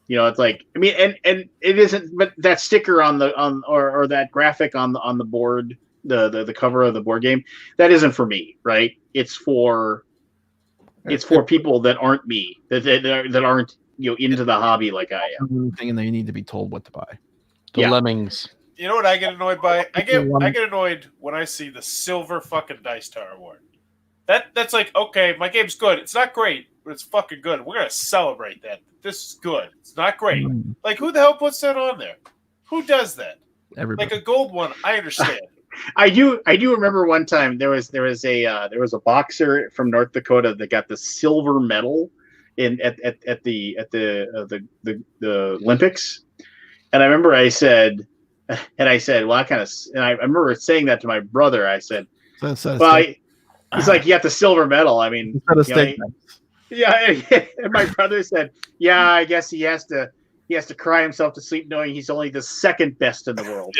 it's like, I mean, and it isn't, but that sticker or that graphic on the board, the cover of the board game, that isn't for me, right? It's for people that aren't me, that aren't into the hobby like I am.
And they need to be told what to buy.
The Lemmings.
You know what I get annoyed by? I get annoyed when I see the silver fucking Dice Tower Award. That's like, okay, my game's good. It's not great, but it's fucking good. We're gonna celebrate that. This is good. It's not great. Like, who the hell puts that on there? Who does that?
Everybody.
Like a gold one, I understand.
I do remember one time there was a boxer from North Dakota that got the silver medal at the Olympics, and I remember I said, well, I remember saying that to my brother. I said, he's like, you got the silver medal. I mean, yeah. And my brother said, yeah, I guess he has to cry himself to sleep knowing he's only the second best in the world.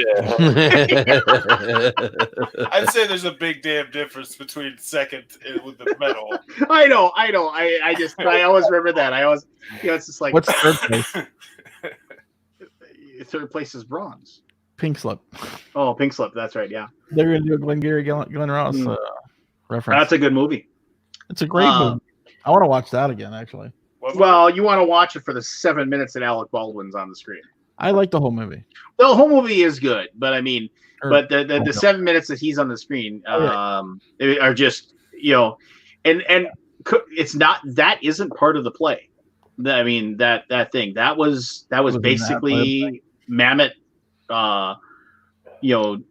I'd say there's a big damn difference between second with the medal.
I know. I always remember that. I always, it's just like,
what's third place?
Third place is bronze.
Pink Slip.
Oh, Pink Slip. That's right. Yeah.
They're going to do a Glengarry Glen Ross reference.
That's a good movie.
It's a great movie. I want to watch that again, actually.
Well, you want to watch it for the 7 minutes that Alec Baldwin's on the screen.
I like the whole movie.
The whole movie is good, but I mean, the 7 minutes that he's on the screen are just, and it's not, that isn't part of the play. I mean, that thing that was basically Mamet,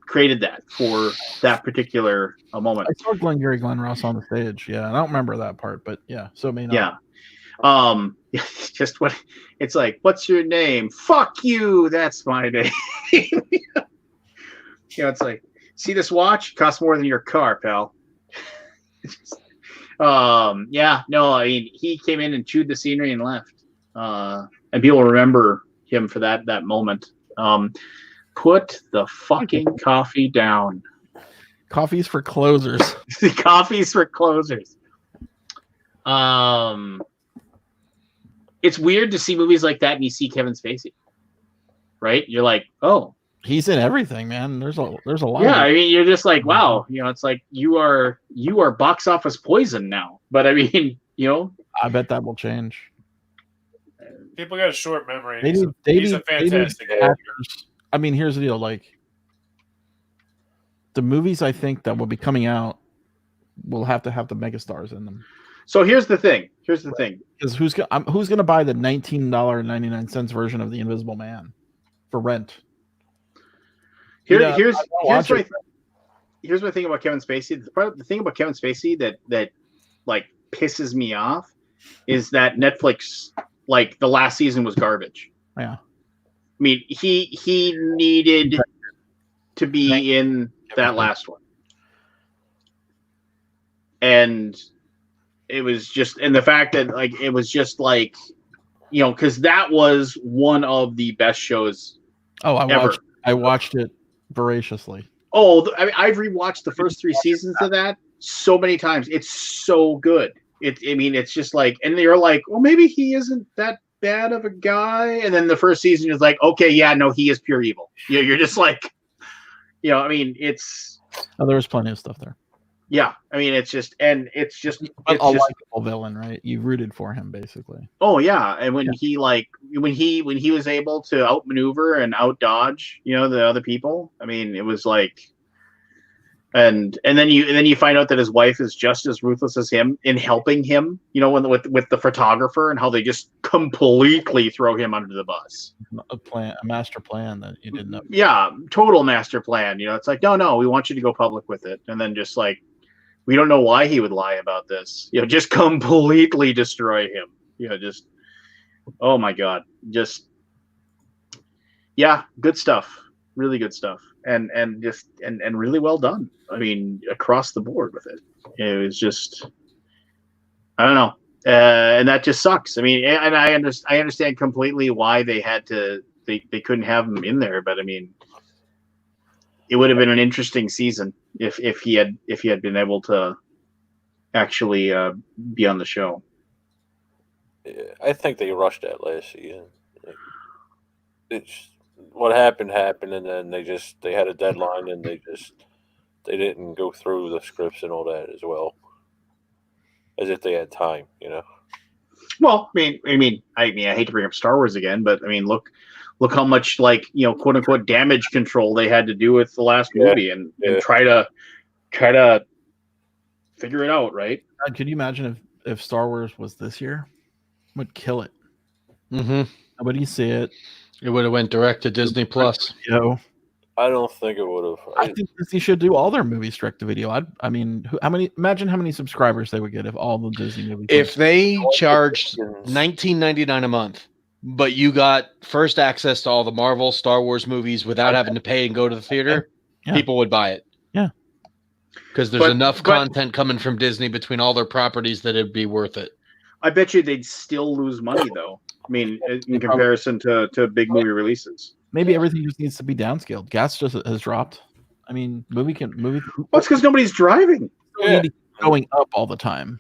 created that for that particular moment.
I saw Glengarry Glen Ross on the stage. Yeah, I don't remember that part, but yeah, so it may not.
Yeah. Just what it's like. What's your name? Fuck you. That's my name. It's like, see this watch? Costs more than your car, pal. Yeah. No, I mean, he came in and chewed the scenery and left. And people remember him for that moment. Put the fucking coffee down.
Coffee's for closers.
Coffee's for closers. It's weird to see movies like that and you see Kevin Spacey, right? You're like, oh,
he's in everything, man. There's a lot.
Yeah, I mean, you're just like, wow, it's like you are box office poison now. But I mean,
I bet that will change.
People got a short memory.
He's
a fantastic actor.
I mean, here's the deal: like the movies, I think that will be coming out will have to have the megastars in them.
So here's the thing.
Because who's gonna buy the $19.99 version of The Invisible Man for rent?
Here's my thing about Kevin Spacey. The thing about Kevin Spacey that like pisses me off is that Netflix, like, the last season was garbage.
Yeah.
I mean, he needed to be in that last one. And it was just, and the fact that, like, it was just like, because that was one of the best shows.
Oh, I watched it voraciously.
Oh, I mean, I've rewatched the first 3 seasons of that so many times. It's so good. It's just like, and you're like, well, maybe he isn't that bad of a guy. And then the first season is like, okay, yeah, no, he is pure evil. You're just like, I mean, it's.
Oh, there was plenty of stuff there.
Yeah, I mean, it's just a
likable villain, right? You rooted for him, basically.
Oh yeah, and when he was able to outmaneuver and outdodge, the other people. I mean, it was like, and then you find out that his wife is just as ruthless as him in helping him. With the photographer and how they just completely throw him under the bus.
A master plan that you didn't know.
Yeah, total master plan. It's like, no, we want you to go public with it, and then just like. We don't know why he would lie about this. Just completely destroy him. Just, oh my God. Just, yeah, good stuff. Really good stuff. And really well done. I mean, across the board with it. It was just, I don't know. And that just sucks. I mean, and I understand completely why they couldn't have him in there, but I mean, it would have been an interesting season if he had been able to actually be on the show.
Yeah, I think they rushed that last season. It's what happened, and then they had a deadline, and they didn't go through the scripts and all that as well, as if they had time,
Well, I mean, I hate to bring up Star Wars again, but I mean, look how much, like, quote unquote damage control they had to do with the last movie and try to figure it out, right?
Could you imagine if Star Wars was this year? Would kill it.
Mm-hmm.
Nobody see it.
It would have went direct to Disney Plus.
I don't think it would have.
I think Disney should do all their movies direct to video. Imagine how many subscribers they would get if all the Disney movies.
If they charged $19.99 a month, but you got first access to all the Marvel, Star Wars movies without having to pay and go to the theater,
Yeah.
people would buy it.
Yeah.
Because there's enough content coming from Disney between all their properties that it'd be worth it.
I bet you they'd still lose money though. I mean, in comparison to big movie releases.
Maybe everything just needs to be downscaled. Gas just has dropped. I mean, movie.
Well, it's because nobody's driving.
Yeah. Going up all the time.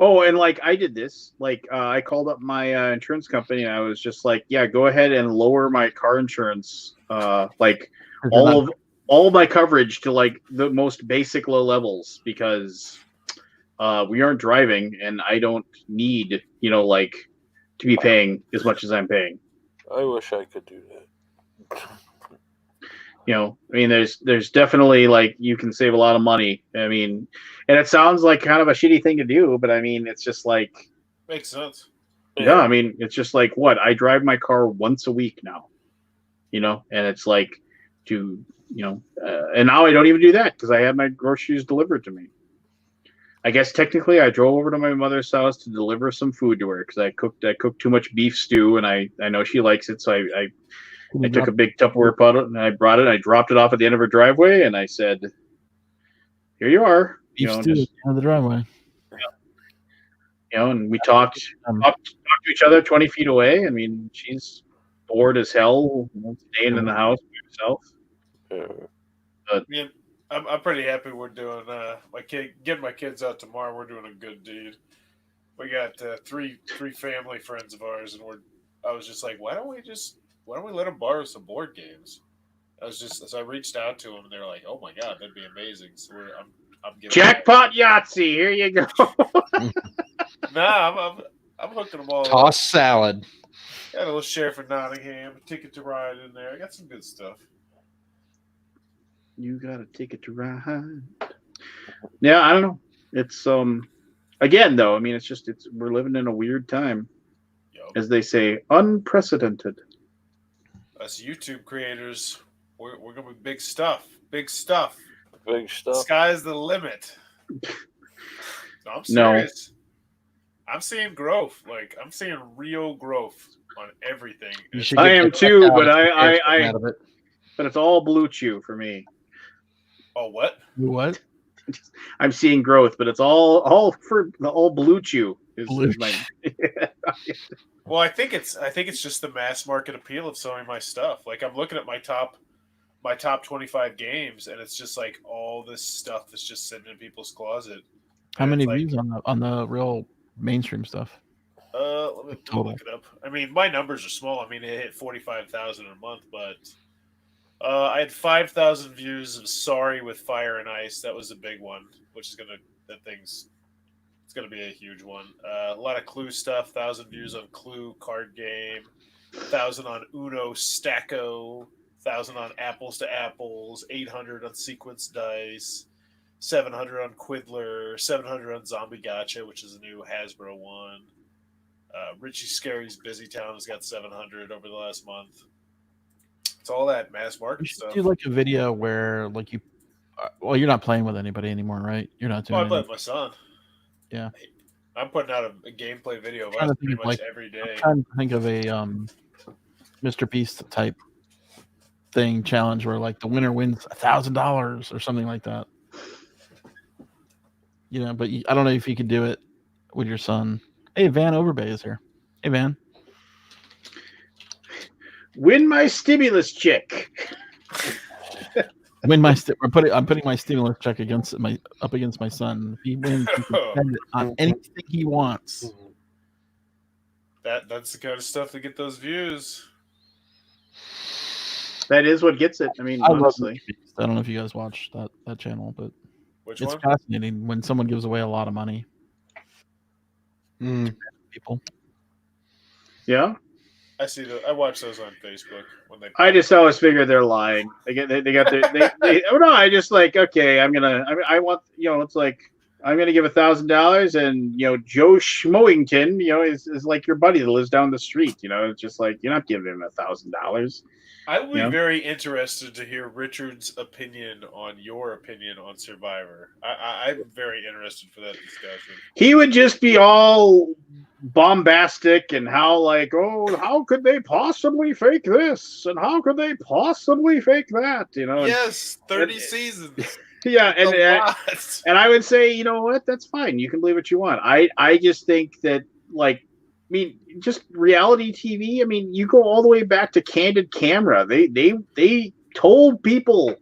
Oh, and like I did this. Like I called up my insurance company and I was just like, "Yeah, go ahead and lower my car insurance, like all my coverage to like the most basic low levels because we aren't driving and I don't need, like to be paying as much as I'm paying."
I wish I could do that.
I mean, there's definitely like you can save a lot of money. I mean, and it sounds like kind of a shitty thing to do, but I mean, it's just like
Makes sense.
yeah. I mean, it's just like what I drive my car once a week now, and it's like to and now I don't even do that because I have my groceries delivered to me. I guess technically I drove over to my mother's house to deliver some food to her because I cooked too much beef stew and I know she likes it, so I took a big Tupperware pot and I brought it. I dropped it off at the end of her driveway and I said, "Here you are."
Beef stew on the driveway.
And we talked to each other 20 feet away. I mean, she's bored as hell, staying in the house by herself.
Yeah, I'm pretty happy we're doing getting my kids out tomorrow. We're doing a good deed. We got three family friends of ours, and I was just like, why don't we let them borrow some board games? So I reached out to them, and they're like, oh my god, that'd be amazing. So I'm giving
Jackpot Yahtzee. Here you go.
Nah, I'm hooking them all.
Toss salad.
Got a little Sheriff of Nottingham, a Ticket to Ride in there. I got some good stuff.
You got a ticket to ride. Yeah, I don't know. It's again though. I mean, it's we're living in a weird time, as they say, unprecedented.
Us YouTube creators, we're gonna be big stuff. Big stuff.
Big stuff.
Sky's the limit. No, I'm serious. I'm seeing growth. Like I'm seeing real growth on everything.
I am too, but but it's all Blue Chew for me.
Oh, what?
What?
I'm seeing growth, but it's all Blue Chew.
Well, I think it's just the mass market appeal of some of my stuff. Like I'm looking at my top 25 games, and it's just like all this stuff that's just sitting in people's closet.
How many views on the real mainstream stuff?
Let me look it up. I mean, my numbers are small. I mean, it hit 45,000 a month, but I had 5,000 views of Sorry with Fire and Ice. That was a big one, which is it's gonna be a huge one. A lot of Clue stuff. 1,000 views on Clue card game. 1,000 on Uno Stacko. 1,000 on Apples to Apples. 800 on Sequence Dice. 700 on Quiddler. 700 on Zombie Gotcha, which is a new Hasbro one. Ritchie Scary's Busy Town has got 700 over the last month. It's all that mass market stuff.
Do like a video where like you, you're not playing with anybody anymore, right? You're not doing.
I play with my son.
Yeah,
I'm putting out a gameplay video of us pretty much every day.
I'm trying to think of a Mr. Beast type thing challenge where like the winner wins $1,000 or something like that. But I don't know if you could do it with your son. Hey, Van Overbay is here. Hey, Van.
Win my stimulus check.
I'm putting my stimulus check up against my son. If he wins, he can spend it on anything he wants.
That's the kind of stuff to get those views.
That is what gets it. I mean, honestly.
I don't know if you guys watch that channel, but
it's
one? Fascinating when someone gives away a lot of money. People. Yeah.
I watch those on Facebook when they.
I just always figure they're lying. They got their. I just like okay. I want. It's like I'm going to give $1,000, and Joe Schmoington, is like your buddy that lives down the street. It's just like you're not giving him $1,000.
I would be
Yeah.
very interested to hear Richard's opinion on your opinion on Survivor. I'm very interested for that discussion.
He would just be all bombastic and how could they possibly fake this, and how could they possibly fake that?
Yes, 30
and-
seasons.
Yeah,
That's a lot.
and I would say, you know what, that's fine. You can believe what you want. I just think that, just reality TV. I mean, you go all the way back to Candid Camera. They told people,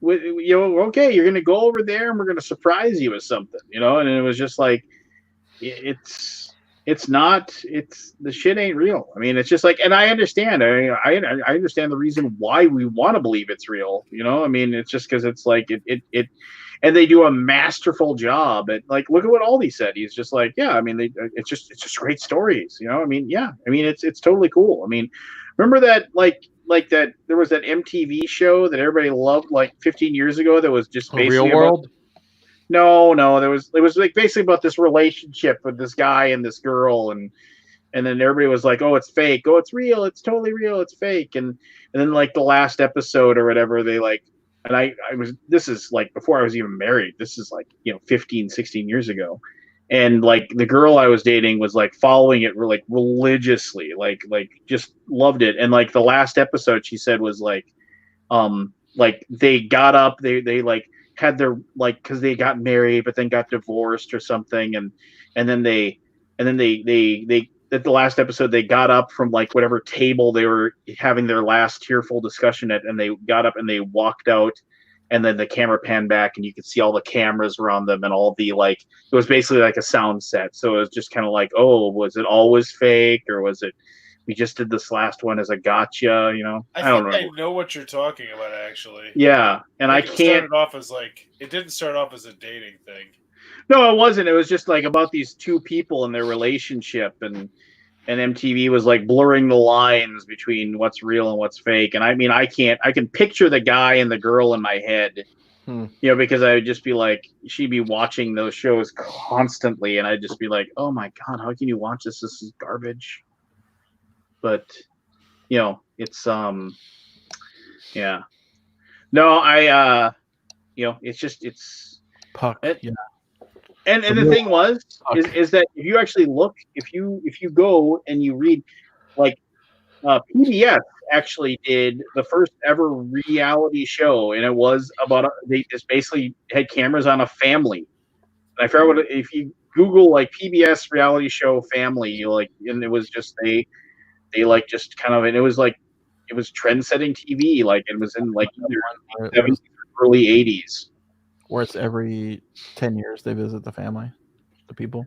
okay, you're going to go over there and we're going to surprise you with something, and it was just like, the shit ain't real. I mean, it's just like, and I understand. I understand the reason why we want to believe it's real. I mean, it's just because it's like it, and they do a masterful job at look at what Aldi said. He's just like, yeah. I mean, it's just great stories. I mean, yeah. I mean, it's totally cool. I mean, remember that like that there was that MTV show that everybody loved 15 years ago that was just basically
Real World.
No, it was basically about this relationship with this guy and this girl, and then everybody was like, oh, it's fake, oh, it's real, it's totally real, it's fake, and then the last episode or whatever, they and I was, this is before I was even married, this is 15, 16 years ago, and the girl I was dating was following it religiously, just loved it, and the last episode she said was they got up, they had their because they got married but then got divorced or something, and then they at the last episode they got up from whatever table they were having their last tearful discussion at, and they got up and they walked out, and then the camera panned back and you could see all the cameras around them and all the it was basically a sound set, so it was just kind of oh, was it always fake, or was it we just did this last one as a gotcha? I don't know.
I know what you're talking about, actually.
Yeah, and I can't.
It didn't start off as a dating thing.
No, it wasn't. It was just about these two people and their relationship, and MTV was blurring the lines between what's real and what's fake. And I mean, I can picture the guy and the girl in my head, because I would just be she'd be watching those shows constantly, and I'd just be oh my God, how can you watch this? This is garbage. But it's yeah. No, it's
Puck.
yeah. And
The
the
real
thing was is that if you actually look, if you go and you read, PBS actually did the first ever reality show, and it was about they just basically had cameras on a family. And I forgot what, if you Google PBS reality show family, and it was just they just kind of, and it was it was trend setting TV, it was in either 70s or early 80s.
Where it's every 10 years they visit the family, the people.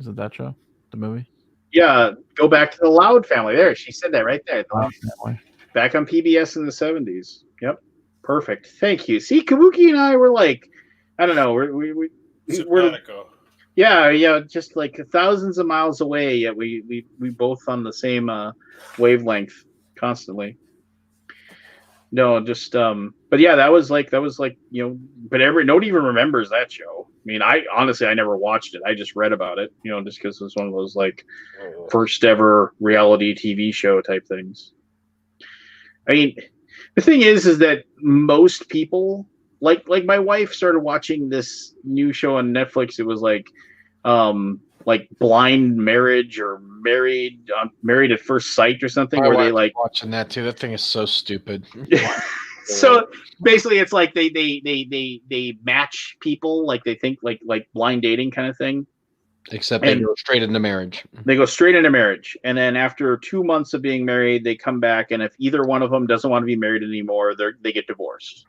Is it that show? The movie?
Yeah, go back to the Loud family. There, she said that right there.
Loud Family.
Back on PBS in the 70s. Yep, perfect. Thank you. See, Kabuki and I were I don't know, we're
Simpatico.
yeah, just thousands of miles away, yet we both on the same wavelength constantly. No, just but yeah, that was but nobody even remembers that show. I mean, I honestly never watched it. I just read about it, just because it was one of those first ever reality TV show type things. I mean, the thing is that most people like my wife started watching this new show on Netflix. It was Blind Marriage or Married at First Sight or something,
My
where they
wife's watching that too. That thing is so stupid.
So basically, it's they match people, they think like blind dating kind of thing.
Except they go straight into marriage.
They go straight into marriage, and then after 2 months of being married, they come back, and if either one of them doesn't want to be married anymore, they get divorced.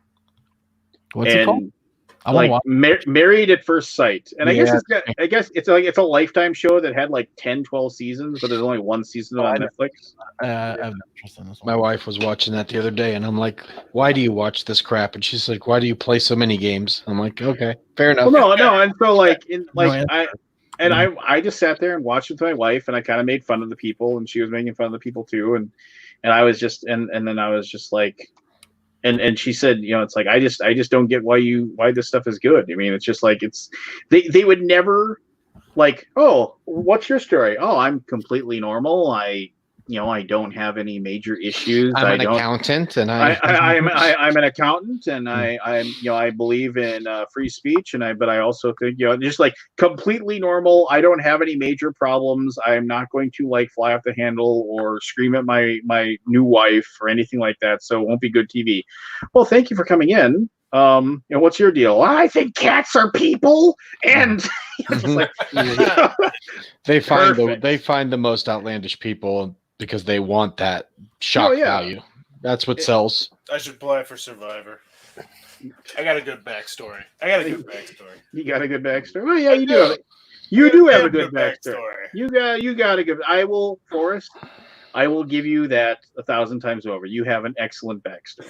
What's it called? I wanna watch.
Married at First Sight, and
Yeah.
I guess it's a Lifetime show that had 10, 12 seasons, but there's only one season on Netflix.
I have no interest in this one.
My wife was watching that the other day, and I'm like, "Why do you watch this crap?" And she's like, "Why do you play so many games?" I'm like, "Okay, fair enough."
Well, no, and so
No,
I just sat there and watched with my wife, and I kind of made fun of the people, and she was making fun of the people too, and I was just and then I was just and she said, it's like I just don't get why this stuff is good. I mean, it's just like they would never like, oh, what's your story? Oh, I'm completely normal. I don't have any major issues.
I'm an accountant, and
I'm an accountant, and I believe in free speech, but I also think just like completely normal. I don't have any major problems. I'm not going to like fly off the handle or scream at my new wife or anything like that. So it won't be good TV. Well, thank you for coming in. What's your deal? I think cats are people, and it's like,
they find the most outlandish people because they want that shock value. That's what sells.
I should apply for Survivor. I got a good backstory.
You got a good backstory. Well, yeah, you do. You do have a good backstory. You got a good. Forrest. I will give you that 1,000 times over. You have an excellent backstory.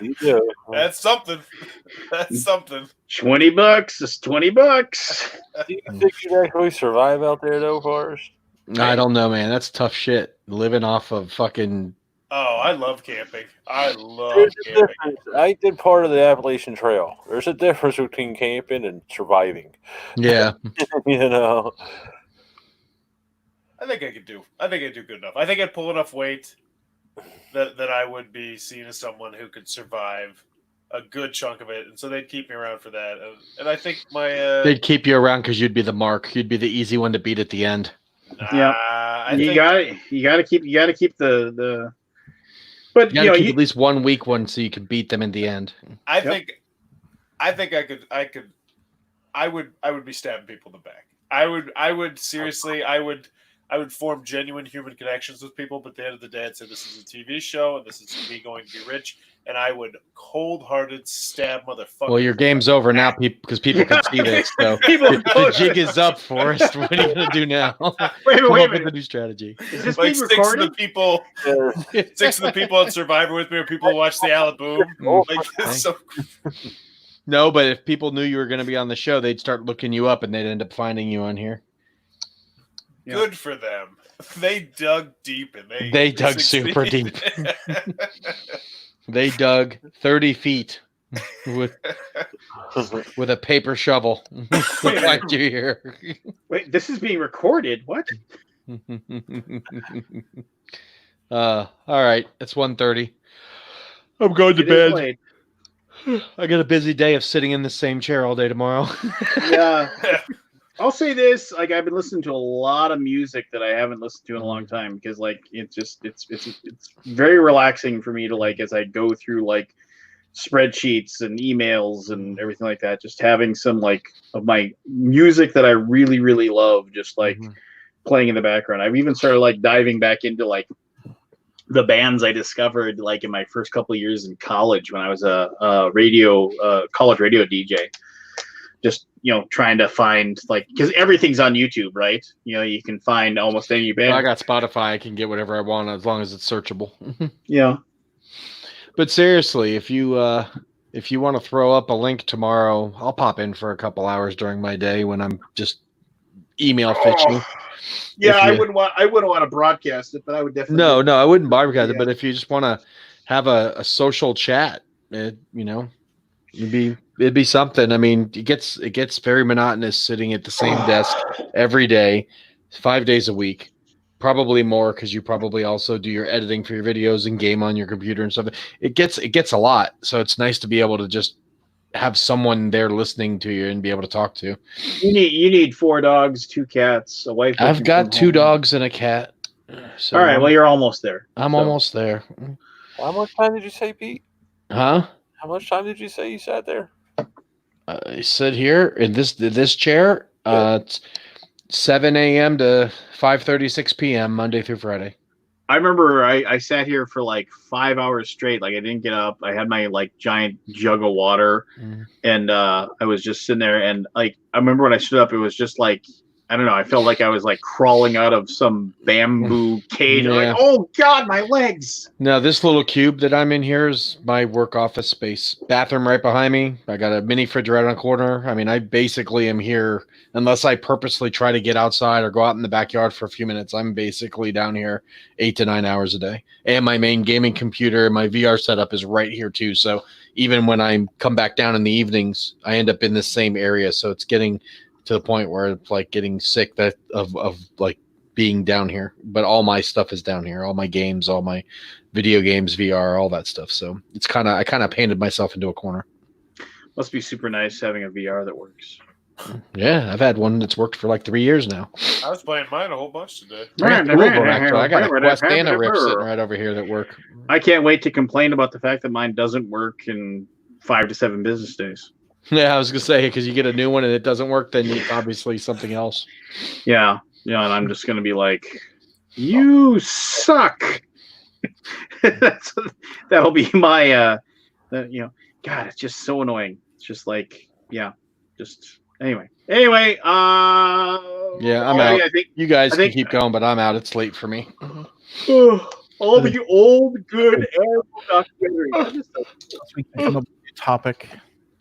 You do.
That's something. That's something.
$20 is $20.
Do you think you'd actually survive out there, though, Forrest?
I don't know, man. That's tough shit. Living off of fucking.
Oh, I love camping.
I did part of the Appalachian Trail. There's a difference between camping and surviving.
Yeah.
I think I could do good enough. I think I'd pull enough weight that I would be seen as someone who could survive a good chunk of it, and so they'd keep me around for that. And I think
they'd keep you around because you'd be the mark. You'd be the easy one to beat at the end.
You gotta keep the. But
you gotta keep at least 1 week one so you can beat them in the end.
I think I would be stabbing people in the back. I would seriously, I would form genuine human connections with people, but at the end of the day, I'd say this is a TV show and this is me going to be rich, and I would cold-hearted stab motherfuckers.
Well, your game's over now because people can see this. So the jig is up, Forrest. What are you gonna do now?
Wait a minute.
With a new strategy.
Is this
Like
being recorded?
Six of the people on Survivor with me are people who watch the Alaboom. Like, it's so.
No, but if people knew you were going to be on the show, they'd start looking you up and they'd end up finding you on here.
Good for them. They dug deep and
they dug super deep. They dug 30 feet with a paper shovel. Find you here.
Wait, this is being recorded. What?
All right, it's 1:30. I'm going to bed. I got a busy day of sitting in the same chair all day tomorrow.
Yeah. I'll say this, like I've been listening to a lot of music that I haven't listened to in a long time because like it's very relaxing for me to like as I go through like spreadsheets and emails and everything like that, just having some like of my music that I really, really love just like playing in the background. I've even started like diving back into like the bands I discovered like in my first couple of years in college when I was a college radio DJ. Just trying to find like because everything's on YouTube, right? You can find almost any band.
I got Spotify. I can get whatever I want as long as it's searchable.
Yeah.
But seriously, if you want to throw up a link tomorrow, I'll pop in for a couple hours during my day when I'm just email fishing.
Yeah, I wouldn't want to broadcast it, but I would definitely.
No, I wouldn't broadcast it. But if you just want to have a social chat, it'd be something. I mean, it gets very monotonous sitting at the same desk every day, 5 days a week, probably more because you probably also do your editing for your videos and game on your computer and stuff. It gets a lot, so it's nice to be able to just have someone there listening to you and be able to talk to.
You need 4 dogs, 2 cats, a wife.
I've got 2 dogs and a cat. So
all right, well you're almost there.
I'm almost there.
How much time did you say, Pete?
Huh?
How much time did you say you sat there?
I sit here in this chair. It's 7 a.m. to 5:36 p.m. Monday through Friday.
I remember I sat here for like 5 hours straight. Like I didn't get up. I had my like giant jug of water, and I was just sitting there. And like I remember when I stood up, it was just like I don't know. I felt like I was like crawling out of some bamboo cage.
Yeah.
Like, oh God, my legs.
Now, this little cube that I'm in here is my work office space. Bathroom right behind me. I got a mini fridge right on the corner. I mean, I basically am here unless I purposely try to get outside or go out in the backyard for a few minutes. I'm basically down here 8 to 9 hours a day. And my main gaming computer, my VR setup is right here too. So even when I come back down in the evenings, I end up in the same area. So it's getting to the point where it's like getting sick of like being down here. But all my stuff is down here. All my games, all my video games, VR, all that stuff. So it's I kind of painted myself into a corner.
Must be super nice having a VR that works.
Yeah, I've had one that's worked for like 3 years now.
I was playing mine a whole bunch today.
I got two of them, actually. I got a Quest and a Rift sitting right over here that work.
I can't wait to complain about the fact that mine doesn't work in 5 to 7 business days.
Yeah, I was gonna say because you get a new one and it doesn't work, then it's obviously something else.
Yeah, and I'm just gonna be like, you suck. That'll be my God, it's just so annoying. It's just like, anyway.
Yeah, I'm out.
I think
You guys can keep going, but I'm out. It's late for me.
all the old good documentaries.
We can come up with a topic.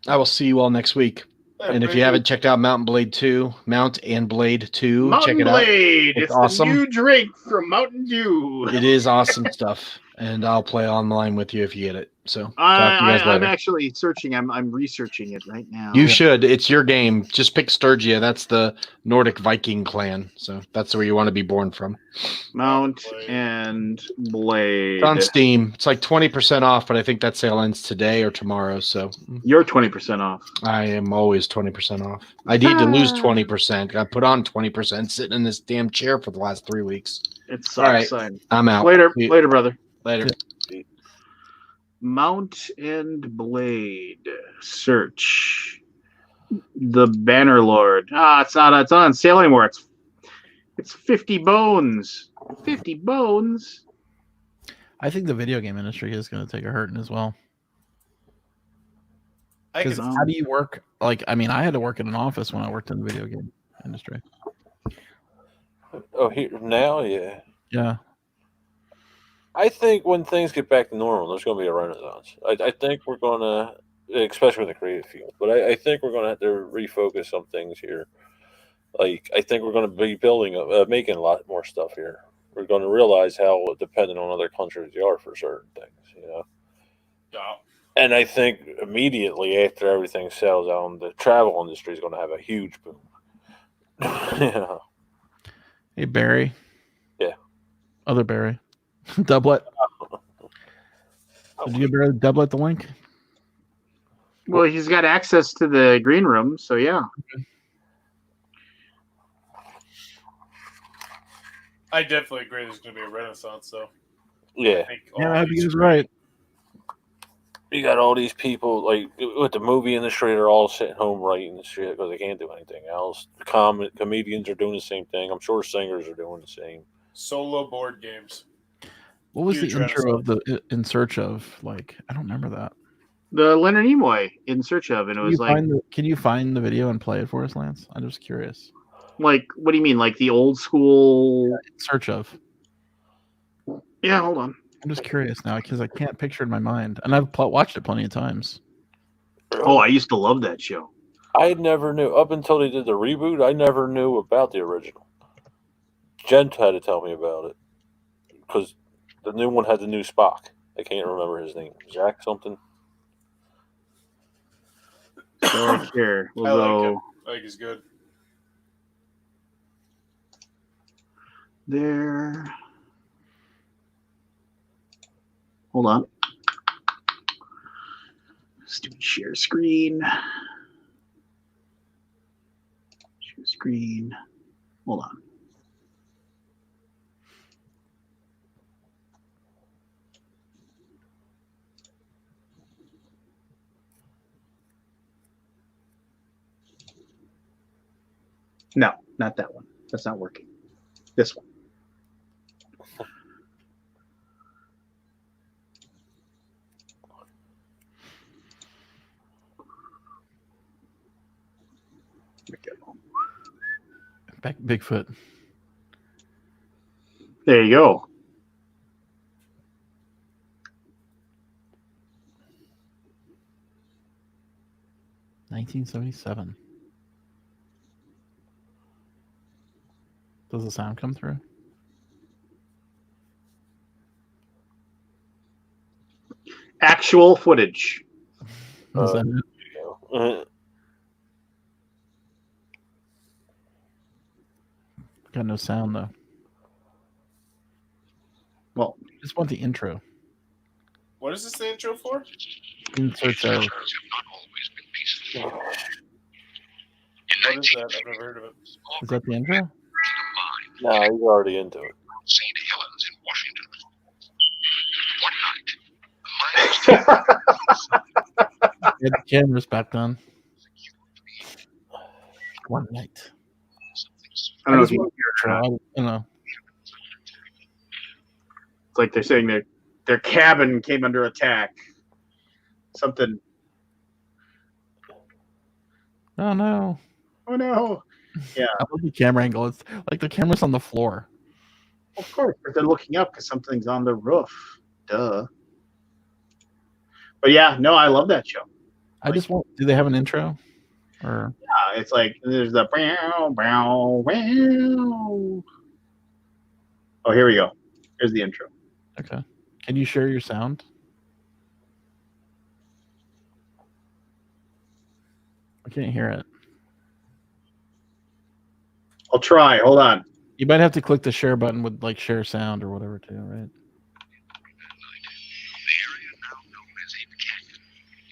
I will see you all next week. And if you haven't checked out Mount and Blade 2, check it out.
It's
awesome.
The new drink from Mountain Dew.
It is awesome stuff. And I'll play online with you if you get it. So talk to you guys
I'm
later.
actually searching. I'm researching it right now.
You should. It's your game. Just pick Sturgia. That's the Nordic Viking clan. So that's where you want to be born from.
Mount and Blade.
It's on Steam. It's like 20% off, but I think that sale ends today or tomorrow. So
you're 20% off.
I am always 20% off. I need to lose 20%. I put on 20% sitting in this damn chair for the last 3 weeks.
It sucks.
All right. I'm out.
Later, brother.
Later.
Mount and Blade. Search. The Bannerlord. It's not on sale anymore. It's 50 bones. 50 bones.
I think the video game industry is going to take a hurting as well. Because how do you work? Like, I mean, I had to work in an office when I worked in the video game industry.
Oh, here now, yeah.
Yeah.
I think when things get back to normal, there's going to be a renaissance. I think we're going to, especially in the creative field, but I think we're going to have to refocus some things here. Like, I think we're going to be making a lot more stuff here. We're going to realize how dependent on other countries we are for certain things, you know?
Yeah.
And I think immediately after everything settles down, the travel industry is going to have a huge boom. Yeah.
Hey, Barry.
Yeah.
Other Barry. Doublet. Did you give Barry Doublet the link?
Well, he's got access to the green room, so yeah.
I definitely agree there's going to be a renaissance, though.
Yeah.
Yeah, I hope you guys are right.
You got all these people, like, with the movie industry, they're all sitting home writing shit because they can't do anything else. Comedians are doing the same thing. I'm sure singers are doing the same.
Solo board games.
What was
Huge
the intro of the In Search of? Like, I don't remember that.
The Leonard Nimoy In Search of, and it was like,
can you find the video and play it for us, Lance? I'm just curious.
like, what do you mean, like the old school?
In Search of.
Yeah, hold on.
I'm just curious now because I can't picture it in my mind, and I've watched it plenty of times.
Oh, I used to love that show.
I never knew, up until they did the reboot, I never knew about the original. Jen had to tell me about it because the new one had the new Spock. I can't remember his name. Zach something.
So here, we'll
I like
go
him. I think he's good.
there. Hold on. Stupid share screen. Share screen. Hold on. No, not that one. That's not working. This one.
Bigfoot.
There you go.
$1977. Does the sound come through?
Actual footage.
Is that it? Got no sound though.
Well,
Just want the intro.
What is this the intro for?
Insert there.
What is that? I've never heard of it.
Is that the intro?
No, he's already into it.
St. Helens in Washington. One night,
Get the cameras back on. One night.
I don't know if you can hear it or
I
not.
don't know.
It's like they're saying their cabin came under attack. Something.
Oh no.
Oh no. Yeah,
I love the camera angle. It's like the camera's on the floor.
of course. But they're looking up because something's on the roof. Duh. But yeah, no, I love that show.
I just want. Do they have an intro? Or
It's like there's the bow, bow, bow. Oh, here we go. Here's the intro.
okay. Can you share your sound? I can't hear it.
I'll try. Hold on.
You might have to click the share button with like share sound or whatever too, right?
the area now known as Ape Canyon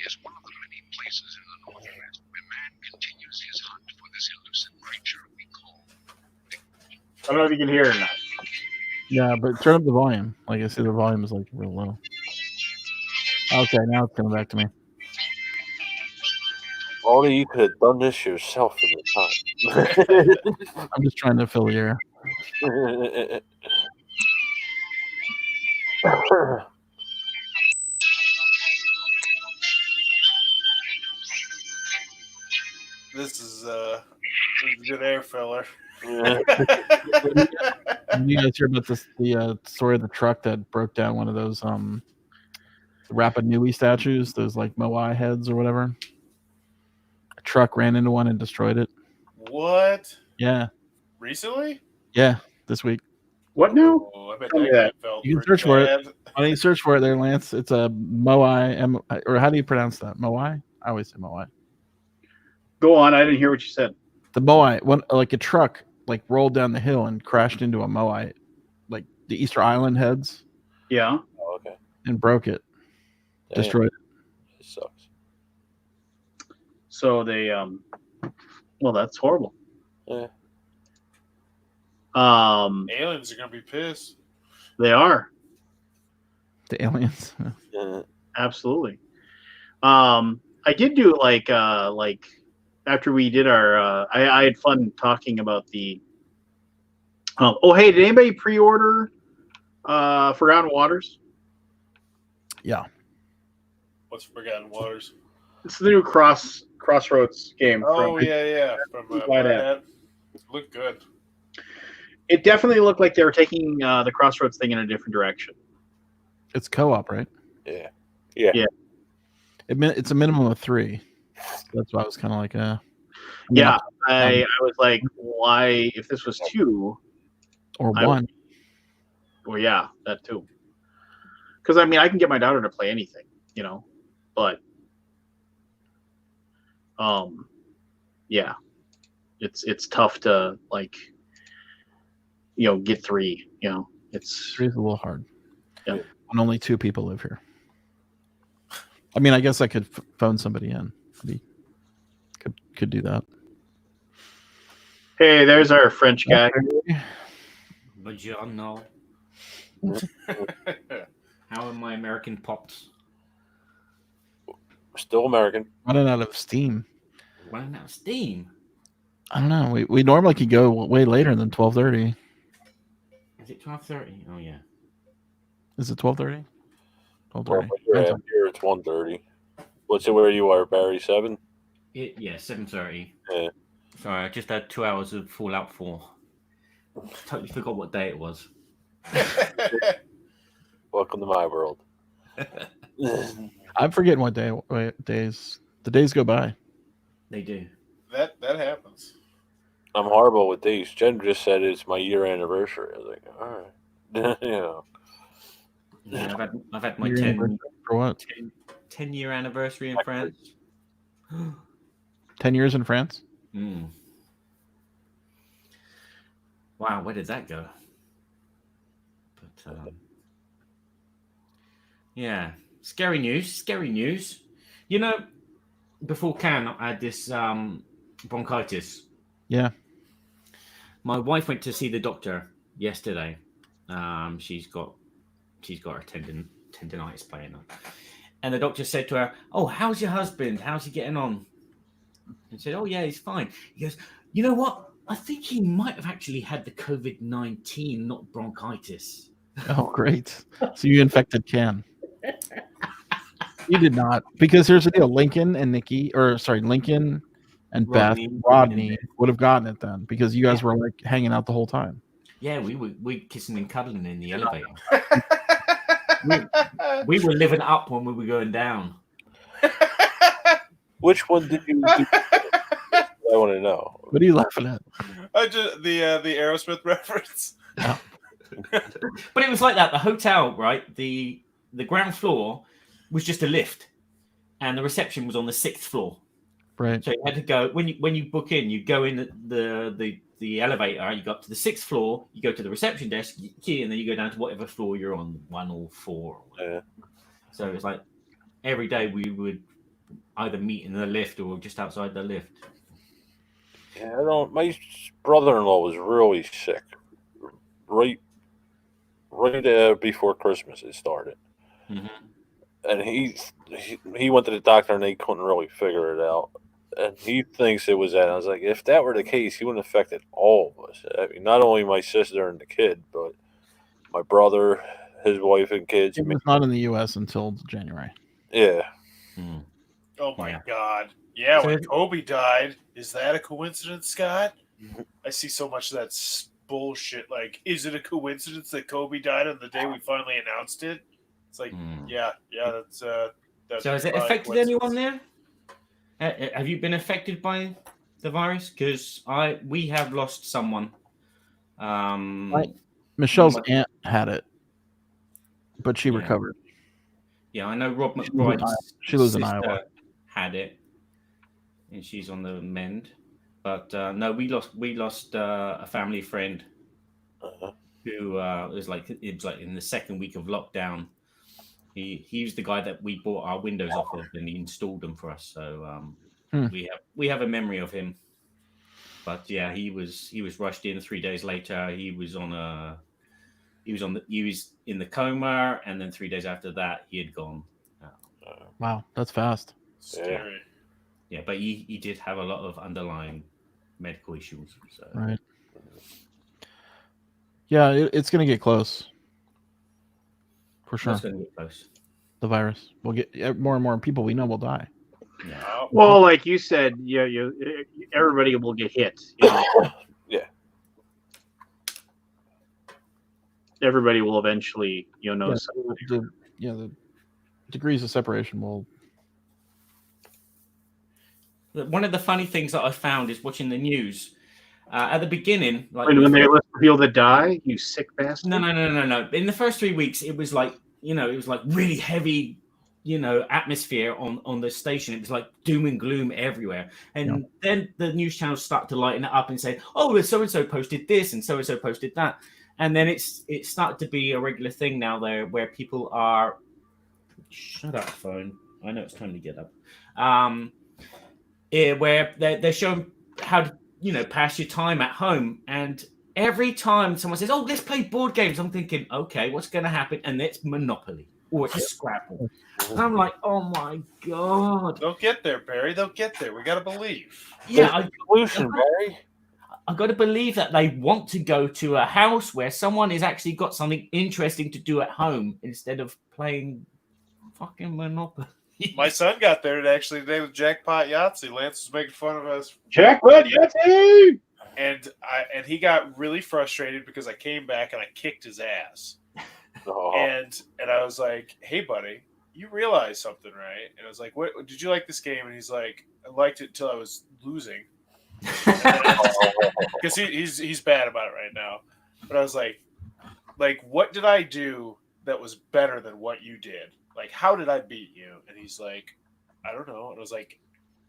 is one of the many places in the Northwest where man continues his hunt for this elusive creature we call.
I don't know if you can hear it or not.
Yeah, but turn up the volume. Like I see the volume is like real low. Okay, now it's coming back to me.
Only you could have done this yourself in the time.
I'm just trying to fill the air.
This is a good air filler.
Did you guys hear about this? The story of the truck that broke down one of those Rapa Nui statues, those like Moai heads or whatever. A truck ran into one and destroyed it.
What?
Yeah,
Recently?
yeah, this week.
What now?
Oh, I bet
Tell me
that
that.
guy felt
You can
pretty
search for it.
bad.
Why don't you search for it there, Lance? It's a Moai, or how do you pronounce that? Moai? I always say Moai.
Go on. I didn't hear what you said.
The Moai, one like a truck, like rolled down the hill and crashed into a Moai, like the Easter Island heads,
Yeah.
Oh, okay.
and broke it,
Damn,
destroyed it.
it sucks.
So they well, that's horrible.
Yeah.
Aliens are gonna be pissed.
They are.
The aliens.
Yeah.
Absolutely. I did do like after we did our I had fun talking about the hey, did anybody pre-order Forgotten Waters?
Yeah.
What's Forgotten Waters?
It's the new Crossroads game.
Oh
from,
yeah. From
Why not?
that. Looked good.
It definitely looked like they were taking the Crossroads thing in a different direction.
It's co-op, right?
Yeah.
It's a minimum of 3. That's why I was kind of like,
Yeah, I was like, why? If this was 2,
or
I
1.
well, yeah, that too. Because I mean, I can get my daughter to play anything, but yeah, it's tough to like, get 3. It's
3 is a little hard.
Yeah.
And only 2 people live here. I mean, I guess I could phone somebody in. Could do that.
hey, there's our French guy.
Buongiorno. How are my American pops?
Still American.
Running out of steam.
Running out of steam.
I don't know. We normally could go way later than 12:30.
Is it 12:30? Oh yeah.
Is it 12:30?
Well,
12:30.
here it's 1:30. What's it where you are, Barry? 7?
Yeah, 7:30.
Yeah.
Sorry, I just had 2 hours of Fallout 4. Totally forgot what day it was.
Welcome to my world.
I'm forgetting what days. The days go by.
They do.
That happens.
I'm horrible with these. Jen just said it's my year anniversary. I was like, all right.
Yeah, I've had my
Your
10
anniversary for what?
10-year anniversary in France.
10 years in France?
Mm. Wow, where did that go? But yeah, scary news. You know, before Cannes, I had this bronchitis.
Yeah.
My wife went to see the doctor yesterday. She's got her tendinitis playing on. And the doctor said to her, "Oh, how's your husband? How's he getting on?" And she said, "Oh, yeah, he's fine." He goes, "You know what? I think he might have actually had the COVID-19, not bronchitis."
Oh, great. So you infected Can. You did not. Because here's the deal. Lincoln and
Rodney.
Rodney would have gotten it then because you guys were like hanging out the whole time.
Yeah, we were kissing and cuddling in the elevator. we were living up when we were going down.
Which one did you do? I want to know.
What are you laughing at?
The Aerosmith reference.
No.
But it was like that. The hotel, right? The ground floor was just a lift, and the reception was on the 6th floor.
Right.
So you had to go when you book in. You go in the elevator. You go up to the 6th floor. You go to the reception desk, you key, and then you go down to whatever floor you're on, 1 or 4.
Yeah.
So it's like every day we would either meet in the lift or just outside the lift.
Yeah, my brother-in-law was really sick. Right before Christmas it started.
Mm-hmm.
And he went to the doctor and they couldn't really figure it out. And he thinks it was that. And I was like, if that were the case, he would have affected all of us. I mean, not only my sister and the kid, but my brother, his wife and kids.
It was not in the U.S. until January.
Yeah.
Mm.
Oh my God! Yeah,
So
when Kobe died, is that a coincidence, Scott? I see so much of that bullshit. Like, is it a coincidence that Kobe died on the day we finally announced it? It's like, yeah, that's.
So has it affected anyone there? Have you been affected by the virus? Because we have lost someone.
Michelle's aunt had it, but she recovered.
Yeah, I know Rob McBride's
she lives in
sister
Iowa.
had it, and she's on the mend. But no, we lost a family friend who was like in the 2nd week of lockdown. He was the guy that we bought our windows off of, and he installed them for us. So we have a memory of him. But yeah, he was rushed in 3 days later. He was in the coma, and then 3 days after that, he had gone.
Wow, that's fast.
Scary.
Yeah, but he did have a lot of underlying medical issues. So.
Right. Yeah, it's going to get close. For sure.
It's going to get close.
The virus. We'll get more and more people we know will die.
Yeah.
Well, like you said, everybody will get hit. You know?
Yeah.
Everybody will eventually, know something.
The degrees of separation will.
One of the funny things that I found is watching the news. At the beginning, like
when they let people that die, you sick bastard.
No. In the first 3 weeks, it was like really heavy, atmosphere on the station. It was like doom and gloom everywhere. And then the news channels start to lighten it up and say, "Oh, so and so posted this, and so posted that." And then it started to be a regular thing now there where people are. Shut up, phone. I know it's time to get up. Where they're showing how to pass your time at home, and every time someone says, "Oh, let's play board games," I'm thinking, okay, what's going to happen? And it's Monopoly or it's Scrabble. And I'm like, oh my God.
They'll get there, Barry. They'll get there. We got to believe.
Yeah.
Solution, Barry.
I got to believe that they want to go to a house where someone has actually got something interesting to do at home instead of playing fucking Monopoly.
My son got there and actually today with Jackpot Yahtzee. Lance was making fun of us.
Jackpot Yahtzee!
And he got really frustrated because I came back and I kicked his ass.
Oh.
And I was like, "Hey, buddy, you realize something, right?" And I was like, "What? Did you like this game?" And he's like, "I liked it until I was losing." Because he's bad about it right now. But I was like, what did I do that was better than what you did? Like, how did I beat you? And he's like, I don't know. And I was like,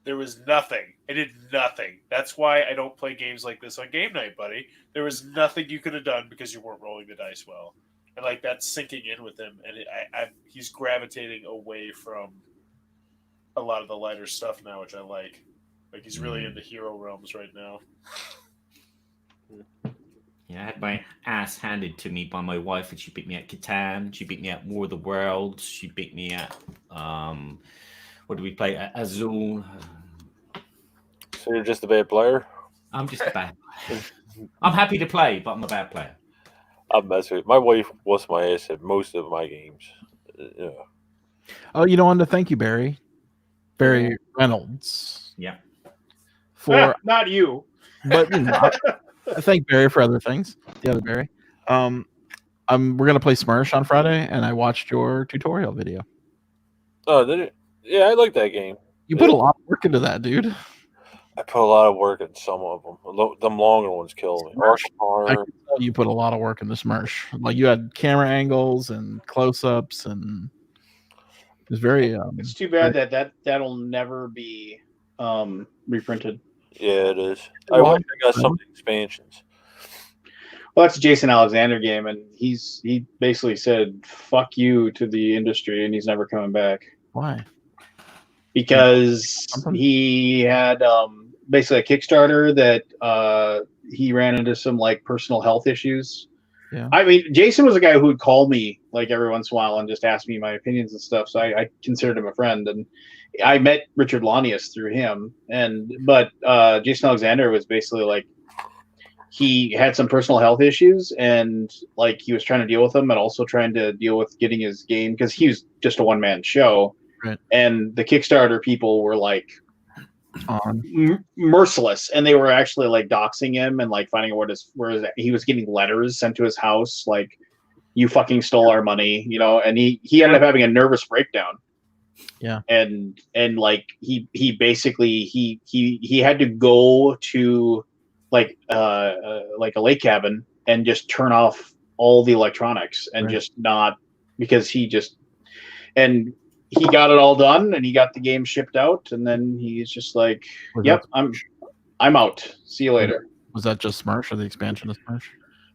there was nothing. I did nothing. That's why I don't play games like this on game night, buddy. There was nothing you could have done because you weren't rolling the dice well. And like that's sinking in with him, and he's gravitating away from a lot of the lighter stuff now, which I like. Like he's really into hero realms right now.
Yeah, I had my ass handed to me by my wife, and she beat me at Catan. She beat me at War of the Worlds. She beat me at what did we play at Azul?
So you're just a bad player?
I'm just a bad player. I'm happy to play, but I'm a bad player.
I'm messing with my wife. What's my ass at most of my games? Yeah.
Oh, you don't want to thank you, Barry. Barry Reynolds.
Yeah.
For
not you.
But you know, I thank Barry for other things. The other Barry. We're gonna play Smersh on Friday, and I watched your tutorial video.
Oh, did it? Yeah, I like that game.
You put a lot of work into that, dude.
I put a lot of work in some of them. Them longer ones kill me.
I can tell you put a lot of work in the Smersh. Like you had camera angles and close-ups, and it was very.
It's too bad that'll never be reprinted.
Yeah, it is. I wish I got some of the expansions.
Well, that's a Jason Alexander game, and he basically said "fuck you" to the industry, and he's never coming back.
Why?
Because he had basically a Kickstarter that he ran into some like personal health issues.
Yeah.
I mean, Jason was a guy who would call me like every once in a while and just ask me my opinions and stuff. So I considered him a friend, and I met Richard Lanius through him. But Jason Alexander was basically like he had some personal health issues, and like he was trying to deal with them, and also trying to deal with getting his game because he was just a one-man show.
Right.
And the Kickstarter people were like merciless, and they were actually like doxing him and like finding out where he was getting letters sent to his house like, you fucking stole our money, you know. And he ended up having a nervous breakdown.
Yeah.
And like he basically he had to go to like a lake cabin and just turn off all the electronics and just not, because he got it all done and he got the game shipped out, and then he's just like, "Yep, I'm out. See you later."
Was that just Smersh or the expansion of Smersh?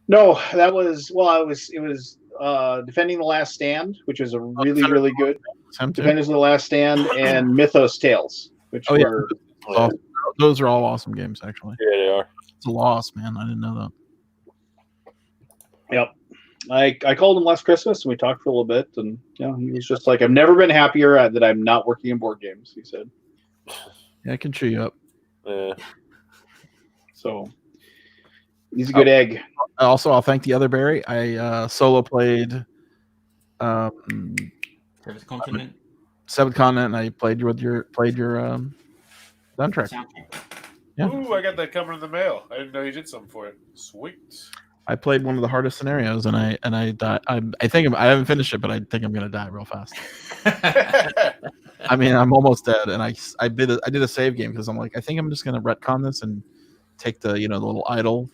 No, that was it was Defending the Last Stand, which was a really good Defending the Last Stand, and Mythos Tales, which were
those are all awesome games actually.
Yeah, they are.
It's a loss, man. I didn't know that.
Yep. I called him last Christmas and we talked for a little bit, and you know, he was just like, "I've never been happier that I'm not working in board games," he said.
Yeah, I can cheer you up.
Yeah.
So he's a good egg.
Also, I'll thank the other Barry. I solo played
Seventh Continent.
Seventh Continent, and I played your soundtrack. Yeah.
Ooh, I got that coming in the mail. I didn't know you did something for it. Sweet. I
played one of the hardest scenarios, and I died. I think I haven't finished it, but I think I'm gonna die real fast. I mean, I'm almost dead, and I did a save game because I'm like, I think I'm just gonna retcon this and take the the little idol,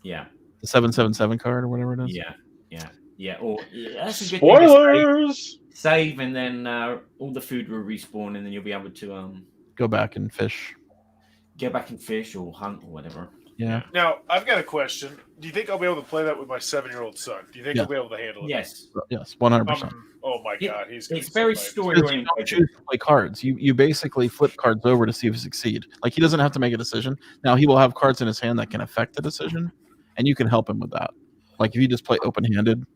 the
777 card or whatever it is.
Yeah. Or that's a good
Spoilers.
Save, and then all the food will respawn, and then you'll be able to
go back and fish.
Go back and fish or hunt or whatever.
Yeah.
Now, I've got a question. Do you think I'll be able to play that with my 7-year-old son? Do you think he'll be able to handle it?
Yes.
Yes, 100%.
Oh my God,
it's very story
You don't choose to play cards. You basically flip cards over to see if you succeed. Like, he doesn't have to make a decision. Now, he will have cards in his hand that can affect the decision, and you can help him with that. Like, if you just play open-handed,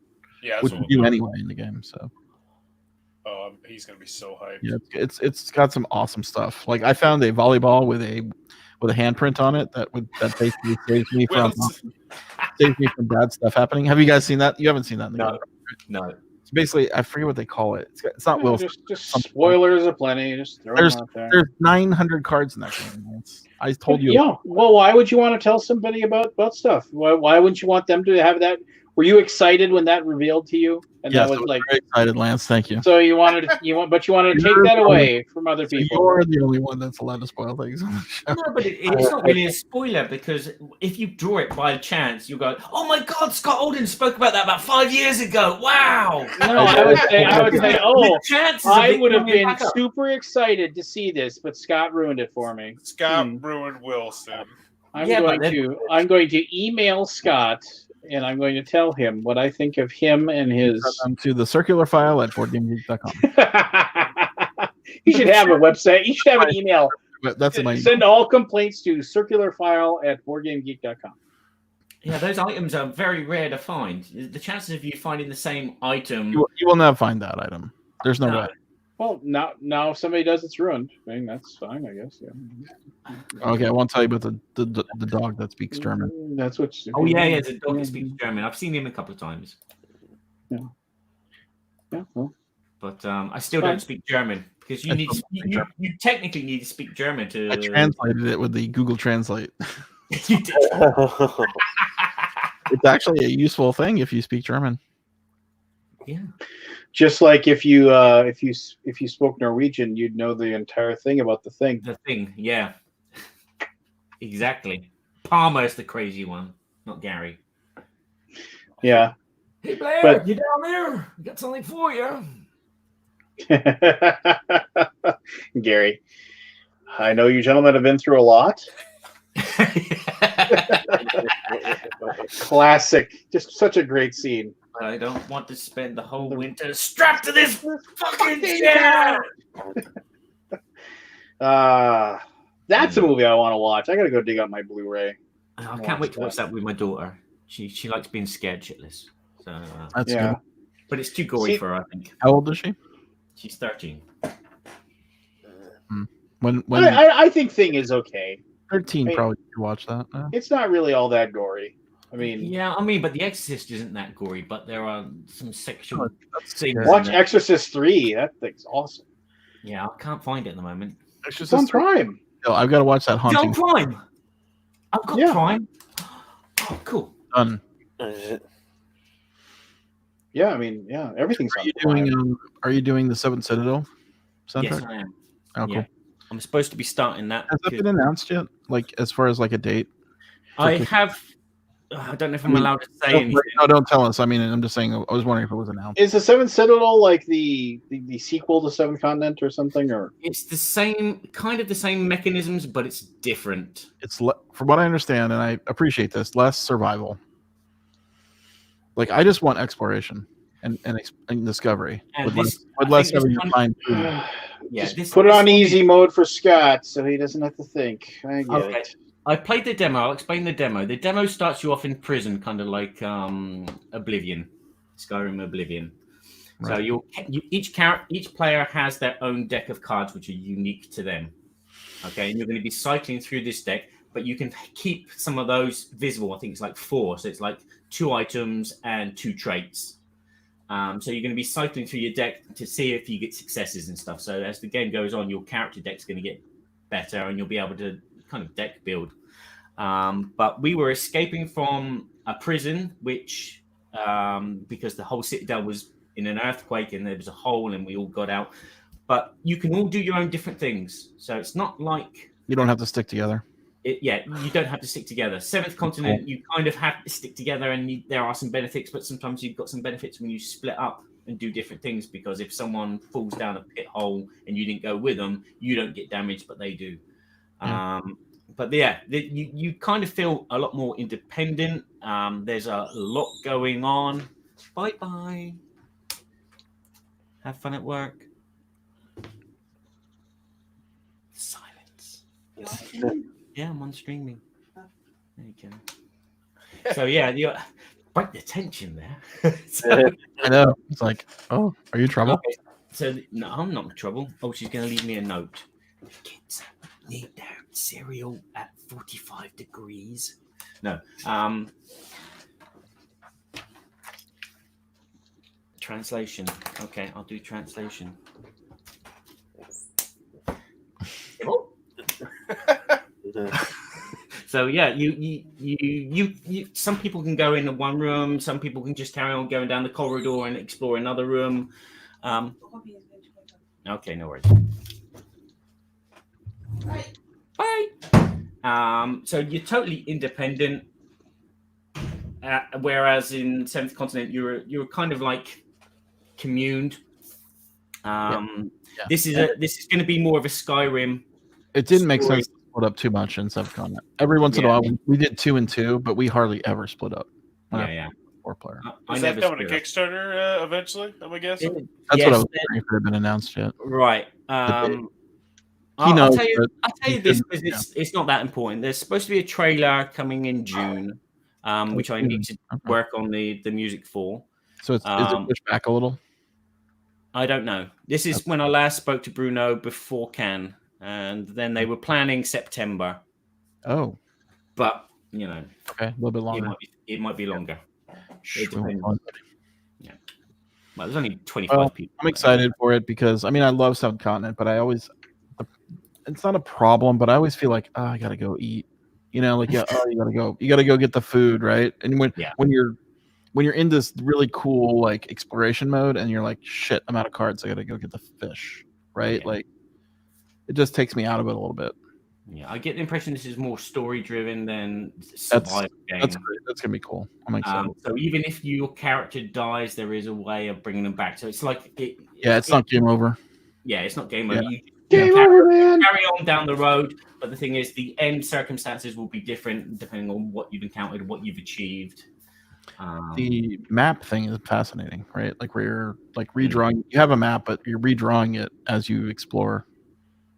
which you do anyway in the game. So.
Oh, he's gonna be so hyped.
Yeah, it's got some awesome stuff. Like, I found a volleyball with a handprint on it that basically saves me from bad stuff happening. Have you guys seen that? You haven't seen that in the game.
No.
It's basically, I forget what they call it. It's not Wilson.
Just
something
spoilers aplenty. Just throw them out there.
There's 900 cards in that game. I told you.
Yeah. Well, why would you want to tell somebody about stuff? Why wouldn't you want them to have that? Were you excited when that revealed to you? And
Yes,
that was
I was
like
very excited, Lance. Thank you.
so you wanted to take that away from other people.
You're the only one that's allowed to spoil things on the show.
No, but it's not really a spoiler because if you draw it by chance, you'll go, "Oh my God, Scott Alden spoke about that about 5 years ago. Wow!"
No, I would say, oh,
chances of
I
it
would have
coming
been
back up.
super excited to see this, but Scott ruined it for me.
Scott ruined Wilson.
I'm going to email Scott and I'm going to tell him what I think of him and his.
To the circular file at boardgamegeek.com.
You should have a website. You should have an email.
That's my
Send all complaints to circularfile@boardgamegeek.com.
Yeah, those items are very rare to find. The chances of you finding the same item.
You will not find that item. There's no way.
Well, now if somebody does, it's ruined. I mean, that's fine, I guess. Yeah.
Okay, I won't tell you about the dog that speaks German.
That's what.
Oh yeah, the dog that speaks German. I've seen him a couple of times.
Yeah. Yeah. Well.
But I still don't speak German because you technically need to speak German to.
I translated it with the Google Translate.
You did.
It's actually a useful thing if you speak German.
Yeah.
Just like if you spoke Norwegian, you'd know the entire thing about the thing.
The thing, yeah. Exactly. Palmer is the crazy one, not Gary.
Yeah.
Hey Blair, you down there? I got something for you.
Gary, I know you gentlemen have been through a lot. Classic. Just such a great scene.
I don't want to spend the whole winter strapped to this fucking chair.
That's a movie I want to watch. I gotta go dig up my Blu-ray.
I can't wait to watch that with my daughter. She likes being scared shitless. So
That's good.
But it's too gory for her, I think.
How old is she?
She's 13.
When
I think Thing is okay.
13 probably should watch that.
It's not really all that gory. I mean,
but The Exorcist isn't that gory, but there are some sexual things.
Watch Exorcist 3. That thing's awesome.
Yeah, I can't find it at the moment.
It's on Prime.
No, I've got to watch that Haunting.
It's on Prime. I've got Prime. Oh, cool.
Done.
Yeah, I mean, everything's
on Prime. Are you doing the Seventh Citadel soundtrack?
Yes, I am.
Oh, cool.
I'm supposed to be starting that.
Has that been announced yet? Like, as far as like a date?
I have. I don't know if I'm allowed to say anything.
No, don't tell us. I mean, I'm just saying. I was wondering if it was announced.
Is the Seventh Citadel like the sequel to Seventh Continent or something? Or
it's the same kind of the same mechanisms, but it's different.
It's from what I understand, and I appreciate this, less survival. Like, I just want exploration and discovery with less having to find food.
Just put it on easy mode for Scott, so he doesn't have to think. I get it.
I played the demo. I'll explain the demo. The demo starts you off in prison, kind of like Oblivion, Skyrim Oblivion.
Right.
So each player has their own deck of cards, which are unique to them. Okay, and you're going to be cycling through this deck, but you can keep some of those visible. I think it's like 4, so it's like 2 items and 2 traits. So you're going to be cycling through your deck to see if you get successes and stuff. So as the game goes on, your character deck's going to get better, and you'll be able to kind of deck build. But we were escaping from a prison, which because the whole citadel was in an earthquake and there was a hole and we all got out. But you can all do your own different things. So it's not like
you don't have to stick together.
You don't have to stick together. Seventh Continent, you kind of have to stick together, and there are some benefits, but sometimes you've got some benefits when you split up and do different things, because if someone falls down a pit hole and you didn't go with them, you don't get damaged, but they do. But you kind of feel a lot more independent. There's a lot going on. Bye. Have fun at work. Silence. Yeah, I'm on streaming. There you go. So you break the tension there.
I know. It's like, oh, are you in trouble?
Okay. So no, I'm not in trouble. Oh, she's going to leave me a note. The kids need their cereal at 45 degrees. No. Translation. Okay, I'll do translation. So yeah, you. Some people can go in one room. Some people can just carry on going down the corridor and explore another room. Okay, no worries. Bye. So you're totally independent. Whereas in Seventh Continent, you're kind of like communed. This is going to be more of a Skyrim.
It didn't make
story.
sense to split up too much in Subcontinent. Every once in a while, we did 2 and 2, but we hardly ever split up.
Yeah.
4-player.
Is that coming to Kickstarter eventually? I'm guessing.
That's what I was wondering if it had been announced yet.
Right. I'll tell you this because it's not that important. There's supposed to be a trailer coming in June, which I need to work on the music for.
So is it pushed back a little?
I don't know. This is when I last spoke to Bruno before Cannes, and then they were planning September.
Oh.
But, you know.
Okay, a little bit longer.
It might be longer.
Sure.
Yeah. Well, there's only 25 people.
I'm excited for it because, I mean, I love Subcontinent, but it's not a problem, but I always feel like, I gotta go eat. You know, like, you gotta go get the food, right? And when you're in this really cool like exploration mode and you're like, shit, I'm out of cards, I gotta go get the fish, right?
Yeah.
Like, it just takes me out of it a little bit.
Yeah, I get the impression this is more story driven than survival game.
That's great. That's gonna be cool. I'm excited.
So even if your character dies, there is a way of bringing them back. So it's like
it's not game over.
Yeah, it's not game over.
Yeah.
Game over, man.
Carry on down the road, but the thing is, the end circumstances will be different depending on what you've encountered, what you've achieved.
The map thing is fascinating, right? Like where you're like redrawing. You have a map, but you're redrawing it as you explore.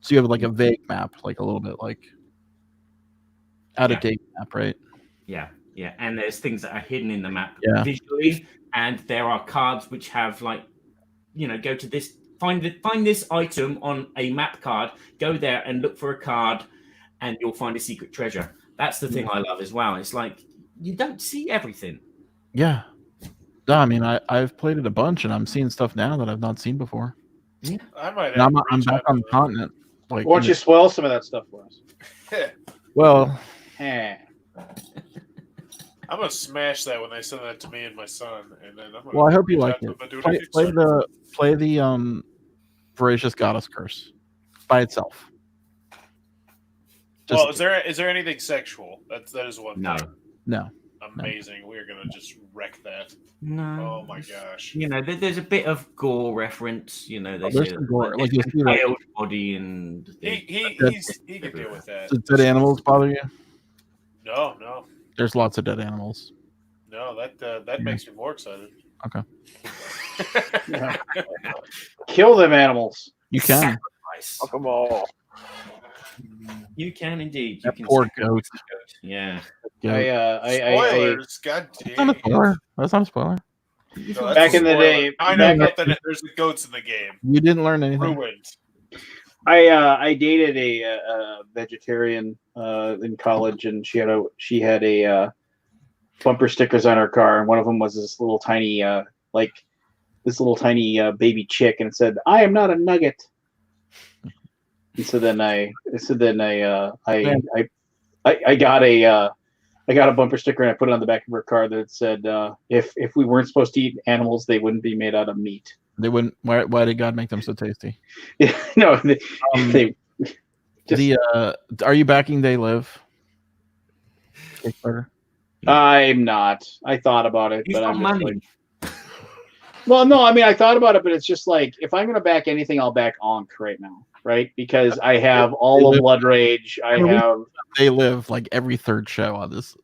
So you have like a vague map, like a little bit like out of date map, right?
Yeah. And there's things that are hidden in the map visually, and there are cards which have like, go to this, find this item on a map card, go there and look for a card, and you'll find a secret treasure. That's the thing I love as well. It's like you don't see everything.
Yeah. No, I mean, I've played it a bunch, and I'm seeing stuff now that I've not seen before.
Yeah,
I might.
I'm back on the continent. Like,
why don't you spoil some of that stuff for us?
Well,
I'm gonna smash that when they send that to me and my son, and then I'm gonna.
Well, I hope you like it. Play the Voracious Goddess Curse by itself.
Well, is there anything sexual? That is one thing.
No.
Amazing. We're gonna just wreck that.
No.
Oh my gosh.
There's a bit of gore reference. They
there's
say
some gore. Like
you
see like,
body and
he can deal with that.
Does dead animals bother you?
No.
There's lots of dead animals.
No, that makes me more excited.
Okay.
Kill them animals.
You can.
Fuck them all.
You can indeed.
That poor goat.
Yeah.
Spoilers. God damn.
That's not a spoiler.
No,
back in the day,
I know that there's the goats in the game.
You didn't learn anything.
Ruined.
I dated a vegetarian in college, and she had a bumper stickers on her car, and one of them was this little tiny baby chick, and it said, "I am not a nugget." And so then I got a bumper sticker, and I put it on the back of her car that said, "If we weren't supposed to eat animals, they wouldn't be made out of meat."
They wouldn't. Why did God make them so tasty?
No,
are you backing They Live? Kickstarter?
I'm not. I thought about it,
You've
but I'm
got
just
money.
well, no. I mean, I thought about it, but it's just like if I'm going to back anything, I'll back Ankh right now, right? Because I have all of Blood Rage. I have
They Live like every third show on this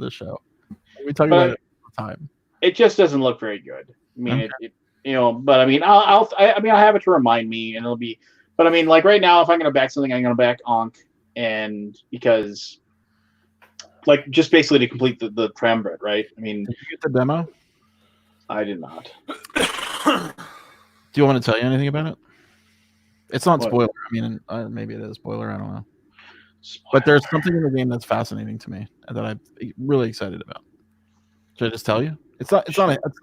show. We talk about it all the time.
It just doesn't look very good. I mean, but I mean, I'll have it to remind me, and it'll be. But I mean, like right now, if I'm going to back something, I'm going to back Ankh, and because, like, just basically to complete the Trambred, right? I mean,
did you get the demo?
I did not.
Do you want me to tell you anything about it? It's not spoiler. I mean, maybe it is spoiler. I don't know. But there's something in the game that's fascinating to me that I'm really excited about. Should I just tell you? It's not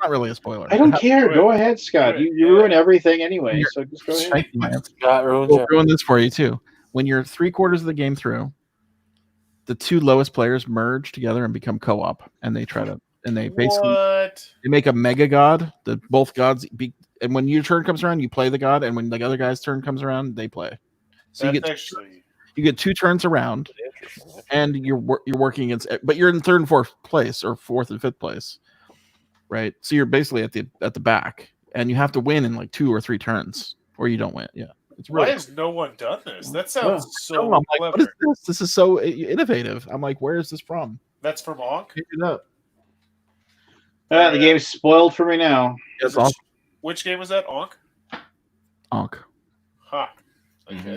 really a spoiler.
I don't
It
care.
do
Go
it.
ahead, Scott.
Do it.
You
Yeah.
ruin everything anyway,
You're-
so just go ahead.
Thank you, Lance.
Scott ruins
We'll
it.
ruin this for you too. When you're 3/4 of the game through, the two lowest players merge together and become co-op, and they basically
What?
they make a mega god. That both gods and when your turn comes around, you play the god, and when the other guy's turn comes around, they play. So
That's actually
you get 2 turns around, and you're working against, but you're in 3rd and 4th place, or 4th and 5th place, right? So you're basically at the back, and you have to win in like 2 or 3 turns, or you don't win. Yeah, it's
why
really.
has no one done this? That sounds so
I'm like,
clever.
what is this? This is so innovative. I'm like, where is this from?
That's from Onk.
Pick it up.
The game's spoiled for me now.
Yes, Onk.
Which game was that? Onk.
Onk.
Huh. Okay,
Mhm.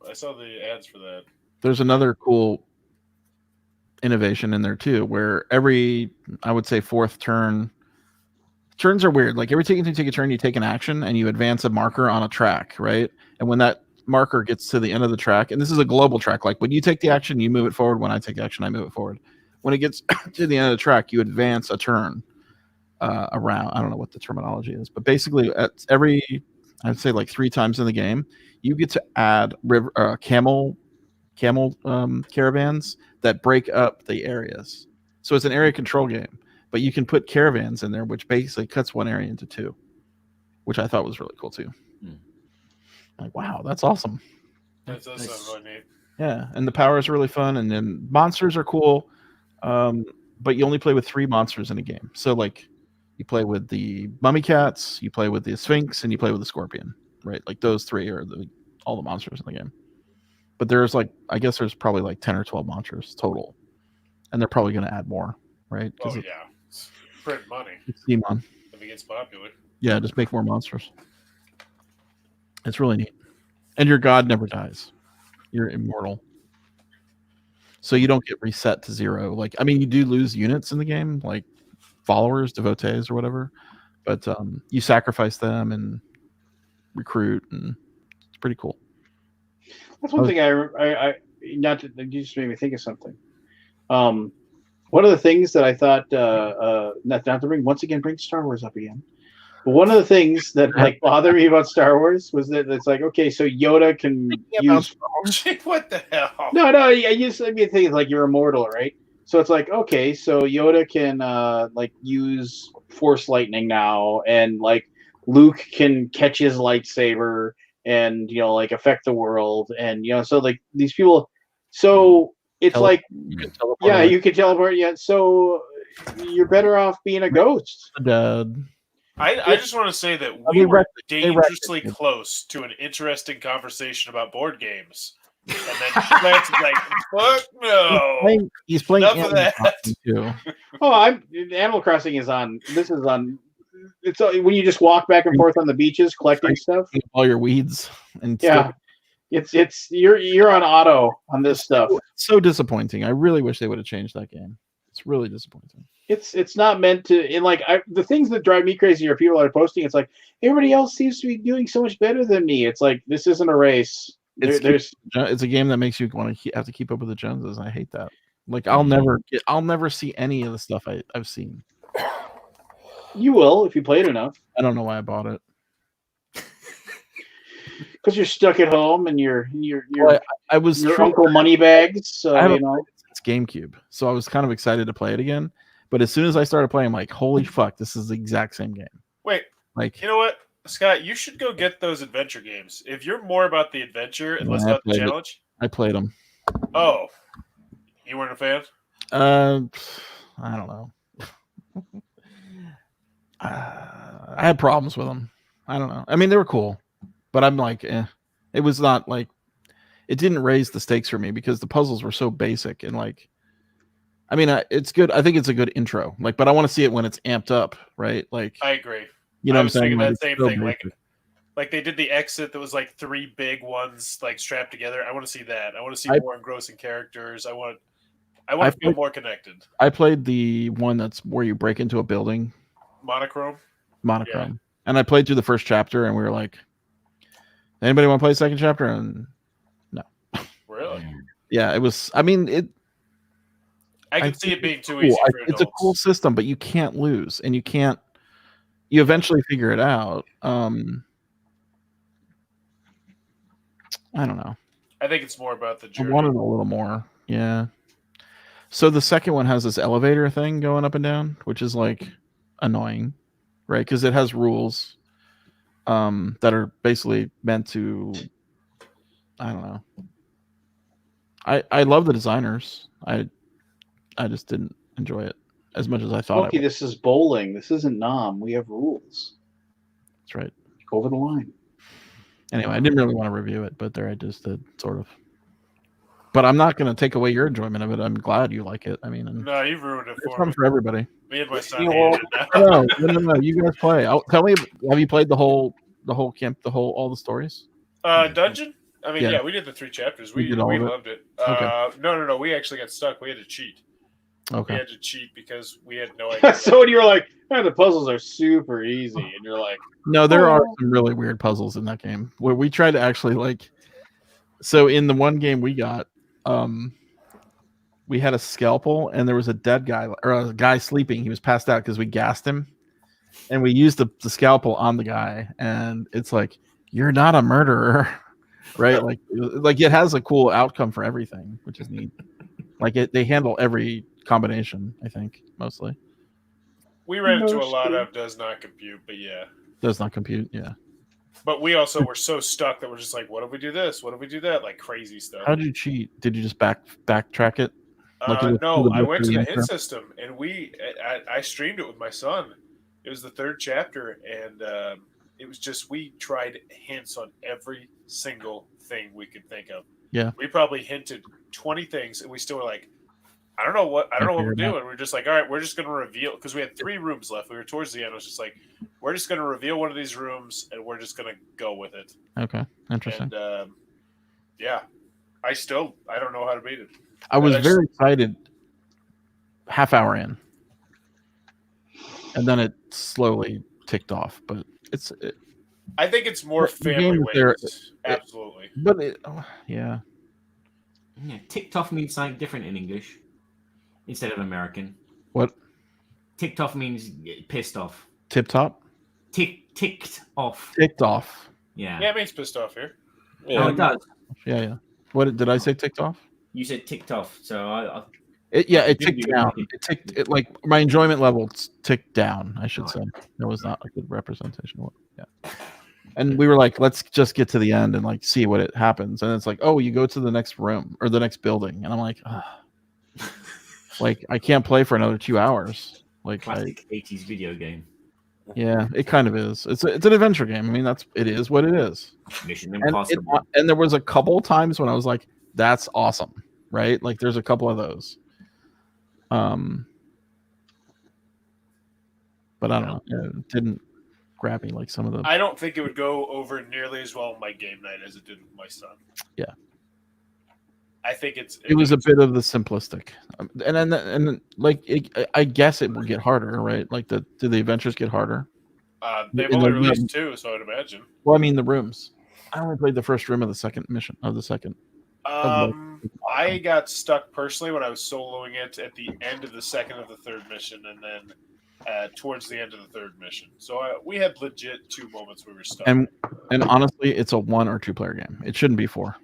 I saw the ads for that.
There's another cool innovation in there too, where every, I would say, 4th turn. Turns are weird. Like every time you take a turn, you take an action and you advance a marker on a track, right? And when that marker gets to the end of the track, and this is a global track, like when you take the action, you move it forward. When I take action, I move it forward. When it gets to the end of the track, you advance a turn around. I don't know what the terminology is, but basically, at every, I'd say like 3 times in the game, you get to add camel caravans that break up the areas. So it's an area control game, but you can put caravans in there, which basically cuts one area into 2, which I thought was really cool too. Like, wow, that's awesome.
That does sound really neat.
Yeah, and the powers are really fun, and then monsters are cool, but you only play with 3 monsters in a game. So like, you play with the mummy cats, you play with the sphinx, and you play with the scorpion, right? Like those 3 are all the monsters in the game. But there's like, I guess there's probably like 10 or 12 monsters total, and they're probably going to add more, right?
Oh yeah, it's print money
It's Demon.
if it gets popular.
Yeah, just make more monsters. It's really neat, and your god never dies. You're immortal, so you don't get reset to 0. Like, I mean, you do lose units in the game, like followers, devotees, or whatever, but you sacrifice them and recruit, and it's pretty cool.
That's one thing I not to, you just made me think of something. One of the things that I thought, not to bring Star Wars up again, but one of the things that like bothered me about Star Wars was that it's like, okay, so Yoda can use.
What the hell?
No, I just I mean, think like you're immortal, right? So it's like, okay, so Yoda can like use Force lightning now, and like Luke can catch his lightsaber and like affect the world, and so like these people, so it's like
You can teleport
yeah,
away.
you can teleport. Yeah, so you're better off being a ghost.
I just want to say that
I
we
mean,
were
they
dangerously
reckon-
close to an interesting conversation about board games. And then Lance is like, fuck no.
He's playing
Enough of
Animal
that.
Crossing, too.
Oh, Animal Crossing is on. This is on. It's when you just walk back and forth on the beaches collecting stuff.
All your weeds and
Yeah, it's you're on auto on this stuff.
so disappointing. I really wish they would have changed that game. It's really disappointing.
It's not meant to. And like the things that drive me crazy are people that are posting. It's like everybody else seems to be doing so much better than me. It's like this isn't a race.
It's a game that makes you want to have to keep up with the Joneses. I hate that. Like I'll never see any of the stuff I've seen.
You will if you play it enough.
I don't know why I bought it.
Because you're stuck at home and you're
Well, I was
your Uncle Moneybags. So
I haven't
you know.
played it since GameCube, so I was kind of excited to play it again. But as soon as I started playing, I'm like, holy fuck, this is the exact same game.
Wait,
Like,
you know what, Scott? You should go get those adventure games. If you're more about the adventure and less
I
about the
played it.
challenge.
I played them.
Oh, you weren't a fan?
I don't know. I had problems with them. I don't know. I mean, they were cool, but I'm like, it was not like, it didn't raise the stakes for me because the puzzles were so basic and like, I mean, it's good. I think it's a good intro. Like, but I want to see it when it's amped up, right? Like,
I agree.
you know,
I
what I'm
was
saying?
thinking
Like,
that
it's
same
so
thing.
basic.
Like they did the exit that was like 3 big ones like strapped together. I want to see that. I want to see more engrossing characters. I want to feel more connected.
I played the one that's where you break into a building.
Monochrome.
Yeah. And I played through the first chapter, and we were like, anybody want to play the second chapter? And no.
Really?
Yeah, it was. I mean,
I can see
think
it being
it's
too
cool.
easy for
It's a
adults.
cool system, but you can't lose, and you eventually figure it out. I don't know.
I think it's more about the
I
journey.
wanted a little more. Yeah. So the second one has this elevator thing going up and down, which is like annoying, right? Because it has rules that are basically meant to, I don't know. I love the designers. I just didn't enjoy it as much as I thought I
Smokey,
would.
this is bowling. This isn't Nom. We have rules.
That's right.
Go over the line.
Anyway, I didn't really want to review it, but there I just did, sort of. But I'm not going to take away your enjoyment of it. I'm glad you like it. I mean,
No, you've ruined it
it's
for
fun
me.
for everybody.
Me and my son
You
hate
know,
it now.
No. You guys play. Tell me, have you played the whole camp, all the stories?
Dungeon? I mean,
Yeah.
yeah, we did the 3 chapters.
You
We
did all of it?
loved it.
Okay.
No. We actually got stuck. We had to cheat. We
Okay.
had to cheat because we had no idea.
So when you were like, "Man, the puzzles are super easy," and you're like,
No, there are
Oh.
some really weird puzzles in that game where we tried to actually like. So in the one game we got, we had a scalpel and there was a dead guy or a guy sleeping. He was passed out because we gassed him, and we used the scalpel on the guy. And it's like, you're not a murderer, right? Like it has a cool outcome for everything, which is neat. Like they handle every combination. I think mostly
We ran into a
Mostly.
lot of does not compute, but yeah.
does not compute. Yeah.
But we also were so stuck that we're just like, what if we do this? What if we do that? Like crazy stuff.
How did you cheat? Did you just backtrack it? Like it was
No,
through the
I
book
went
or
to
the
the
intro?
hint system and I streamed it with my son. It was the 3rd chapter, and it was just we tried hints on every single thing we could think of.
Yeah.
We probably hinted 20 things, and we still were like, I don't know what we're doing. We're just like, all right, we're just going to reveal, because we had 3 rooms left. We were towards the end. I was just like, we're just going to reveal one of these rooms, and we're just going to go with it.
Okay, interesting.
And yeah, I don't know how to beat it.
I was
I
very excited half hour in, and then it slowly ticked off. But
I think it's more
The game
family
is there-
weighted. Absolutely.
but yeah.
Yeah, ticked off means something different in English instead of American.
What?
Ticked off means pissed off.
Tip top?
Ticked off.
Ticked off.
Yeah.
Yeah, it means pissed off here.
Oh, it does.
Yeah. What did I say? Ticked off?
You said ticked off, so I
It
didn't
ticked
do
down.
anything.
It ticked. It like my enjoyment level ticked down. I should say that was not a good representation of it. Yeah. And we were like, let's just get to the end and like see what it happens. And it's like, oh, you go to the next room or the next building, and I'm like, like I can't play for another 2 hours. Like,
classic 80s video game.
yeah, it kind of is. It's an adventure game. I mean, it is what it is.
Mission
And
Impossible.
and there was a couple times when I was like, that's awesome, right? Like there's a couple of those. But I don't know. It didn't grab me like some of the.
I don't think it would go over nearly as well in my game night as it did with my son.
Yeah.
I think
It was a bit of the simplistic, and then like I guess it will get harder, right? Like do the adventures get harder?
They've
in
only
the-
released 2, so I'd imagine.
Well, I mean the rooms. I only played the first room of the second mission of the second.
I got stuck personally when I was soloing it at the end of the second of the 3rd mission, and then towards the end of the 3rd mission. So we had legit 2 moments where we were stuck.
And honestly, it's a 1 or 2 player game. It shouldn't be 4.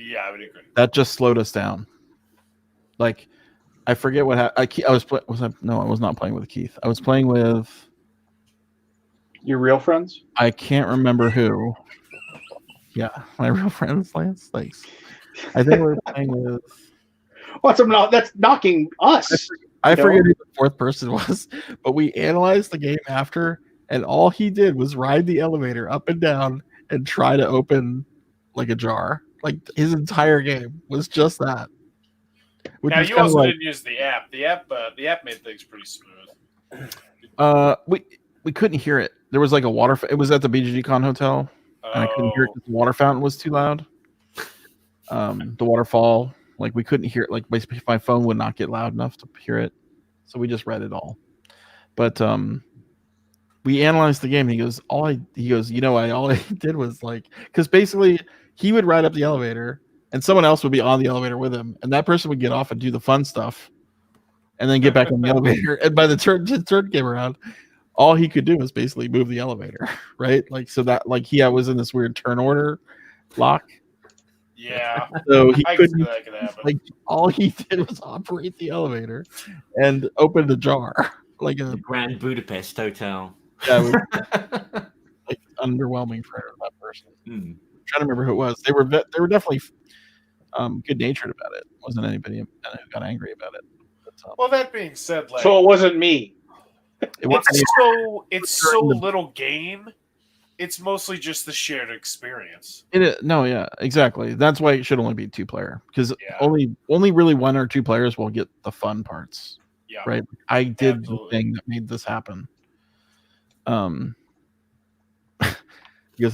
Yeah, I would agree.
That just slowed us down. Like, I forget what happened. I was not playing with Keith. I was playing with
your real friends?
I can't remember who. Yeah, my real friends, Lance. Thanks. I think we were playing with.
That's knocking us.
I forget who the 4th person was, but we analyzed the game after, and all he did was ride the elevator up and down and try to open like a jar. Like his entire game was just that. Which
Now
is
you
kinda
also
like,
didn't use the app. The app made things pretty smooth.
we couldn't hear it. There was like a water. It was at the BGG Con Hotel, and I couldn't hear it because the water fountain was too loud. The waterfall, like we couldn't hear it. Like basically, my phone would not get loud enough to hear it, so we just read it all. But we analyzed the game. And he goes, all I did was like, because basically he would ride up the elevator, and someone else would be on the elevator with him, and that person would get off and do the fun stuff, and then get back in the elevator. And by the turn came around, all he could do was basically move the elevator, right? Like so that like he was in this weird turn order lock.
Yeah,
So he
I can see
couldn't
that could happen.
like all he did was operate the elevator and open the jar like
The
a
Grand Budapest Hotel.
yeah, it was, like underwhelming for that person.
Hmm.
I'm trying to remember who it was. They were definitely good natured about it. Wasn't anybody who got angry about it. But,
Well, that being said, like
So it wasn't me.
it's so little game. It's mostly just the shared experience.
No, yeah, exactly. That's why it should only be 2-player because
Yeah.
only really 1 or 2 players will get the fun parts.
Yeah.
Right. I did
Absolutely.
the thing that made this happen. Because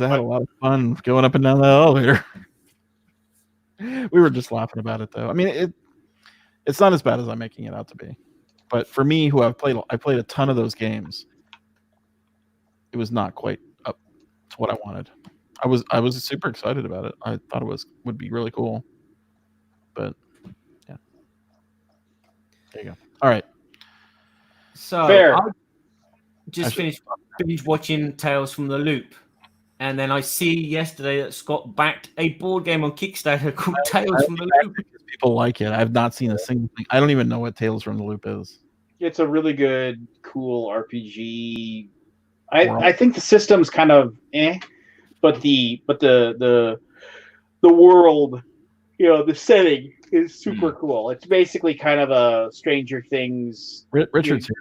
I had a lot of fun going up and down the elevator. We were just laughing about it though. I mean, it's not as bad as I'm making it out to be. But for me, I played a ton of those games. It was not quite up to what I wanted. I was super excited about it. I thought would be really cool. But yeah. There you go. All right.
So
Fair.
I just finished watching Tales from the Loop. And then I see yesterday that Scott backed a board game on Kickstarter called Tales from the Loop.
Because people like it. I've not seen a single thing. I don't even know what Tales from the Loop is.
It's a really good, cool RPG. I think the system's kind of but the world, the setting is super cool. It's basically kind of a Stranger Things.
Richard's here.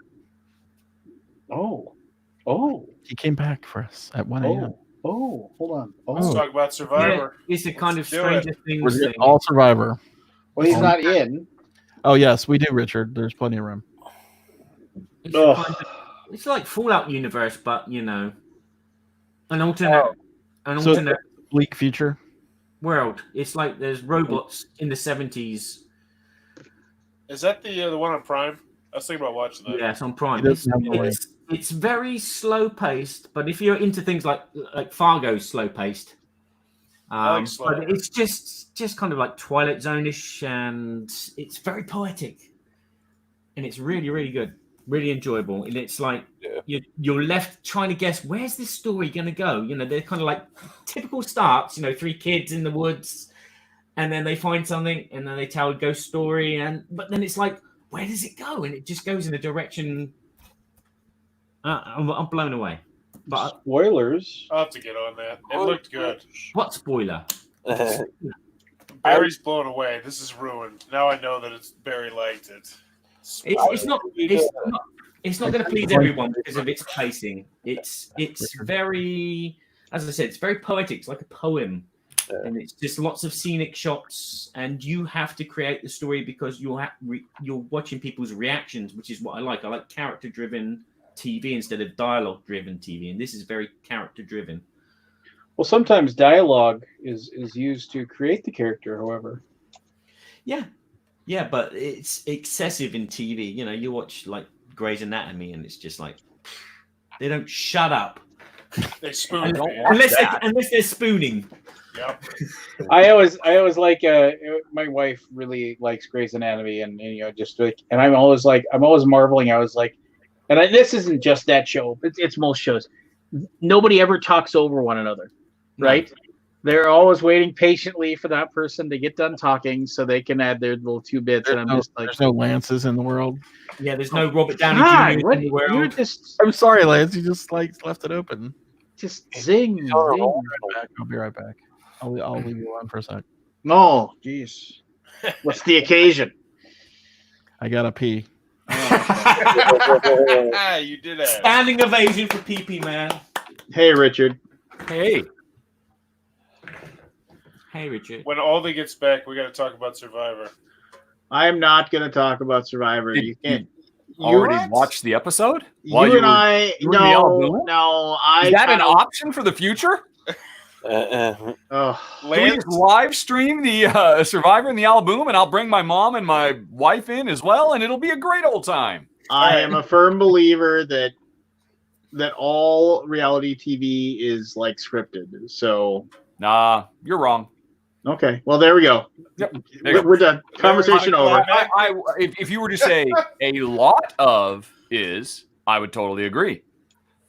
Oh,
He came back for us at 1 a.m.
hold on.
Let's talk about Survivor.
Yeah, it's a kind of
do
Stranger
it.
Things
We're
thing.
getting all Survivor.
Well, he's not in.
Oh yes, we do, Richard. There's plenty of room.
It's, a kind of, it's like Fallout universe, but an alternate
Bleak future.
world. It's like there's robots in the 70s.
Is that the one on Prime? I was thinking about watching that.
Yeah, it's on Prime.
It doesn't have the link.
It's very slow paced, but if you're into things like Fargo's slow paced,
I like slow.
but it's just kind of like Twilight Zone-ish, and it's very poetic, and it's really really good, really enjoyable, and it's like you're left trying to guess where's this story going to go. They're kind of like typical starts. 3 kids in the woods, and then they find something, and then they tell a ghost story, but then it's like, where does it go? And it just goes in a direction. I'm blown away. But
Spoilers.
I'll have to get on that. It looked good.
what spoiler?
Barry's blown away. This is ruined. Now I know that Barry liked it.
It's not going to please everyone because of its pacing. It's very, as I said, it's very poetic. It's like a poem, and it's just lots of scenic shots. And you have to create the story because you're watching people's reactions, which is what I like. I like character-driven TV instead of dialogue-driven TV, and this is very character-driven.
Well, sometimes dialogue is used to create the character, however.
Yeah, but it's excessive in TV. You watch like Grey's Anatomy, and it's just like they don't shut up.
They spoon
unless they're spooning.
Yep.
I always like my wife really likes Grey's Anatomy, and just like, and I'm always marveling. I was like, and this isn't just that show. It's most shows. Nobody ever talks over one another, right? No. They're always waiting patiently for that person to get done talking so they can add their little 2 bits. And I'm just like,
there's no Lances in the world.
Yeah, there's no Robert Downey Jr. in the world.
I'm sorry, Lance. You just left it open.
Just zing.
I'll be right back. I'll leave you alone for a sec.
No, jeez. What's the occasion?
I gotta pee.
You did it.
Standing ovation for PP Man.
Hey, Richard.
Hey, Richard.
When Aldi gets back, we got to talk about Survivor.
I'm not going to talk about Survivor. You can't.
Already watched the episode?
No. Is that
an option for the future?
Oh,
Can we just live stream the Survivor and the Alaboom, and I'll bring my mom and my wife in as well, and it'll be a great old time.
I am a firm believer that all reality TV is like scripted. So
nah, you're wrong.
Okay. Well, there we go.
Yep. There you go.
We're done. Conversation over.
If you were to say a lot of is, I would totally agree,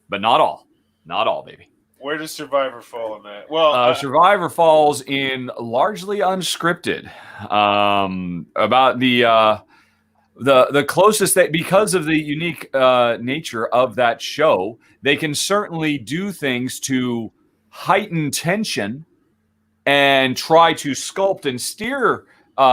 but not all. Not all, baby.
Where does Survivor fall in that? Well,
Survivor falls in largely unscripted. About the closest that, because of the unique nature of that show, they can certainly do things to heighten tension and try to sculpt and steer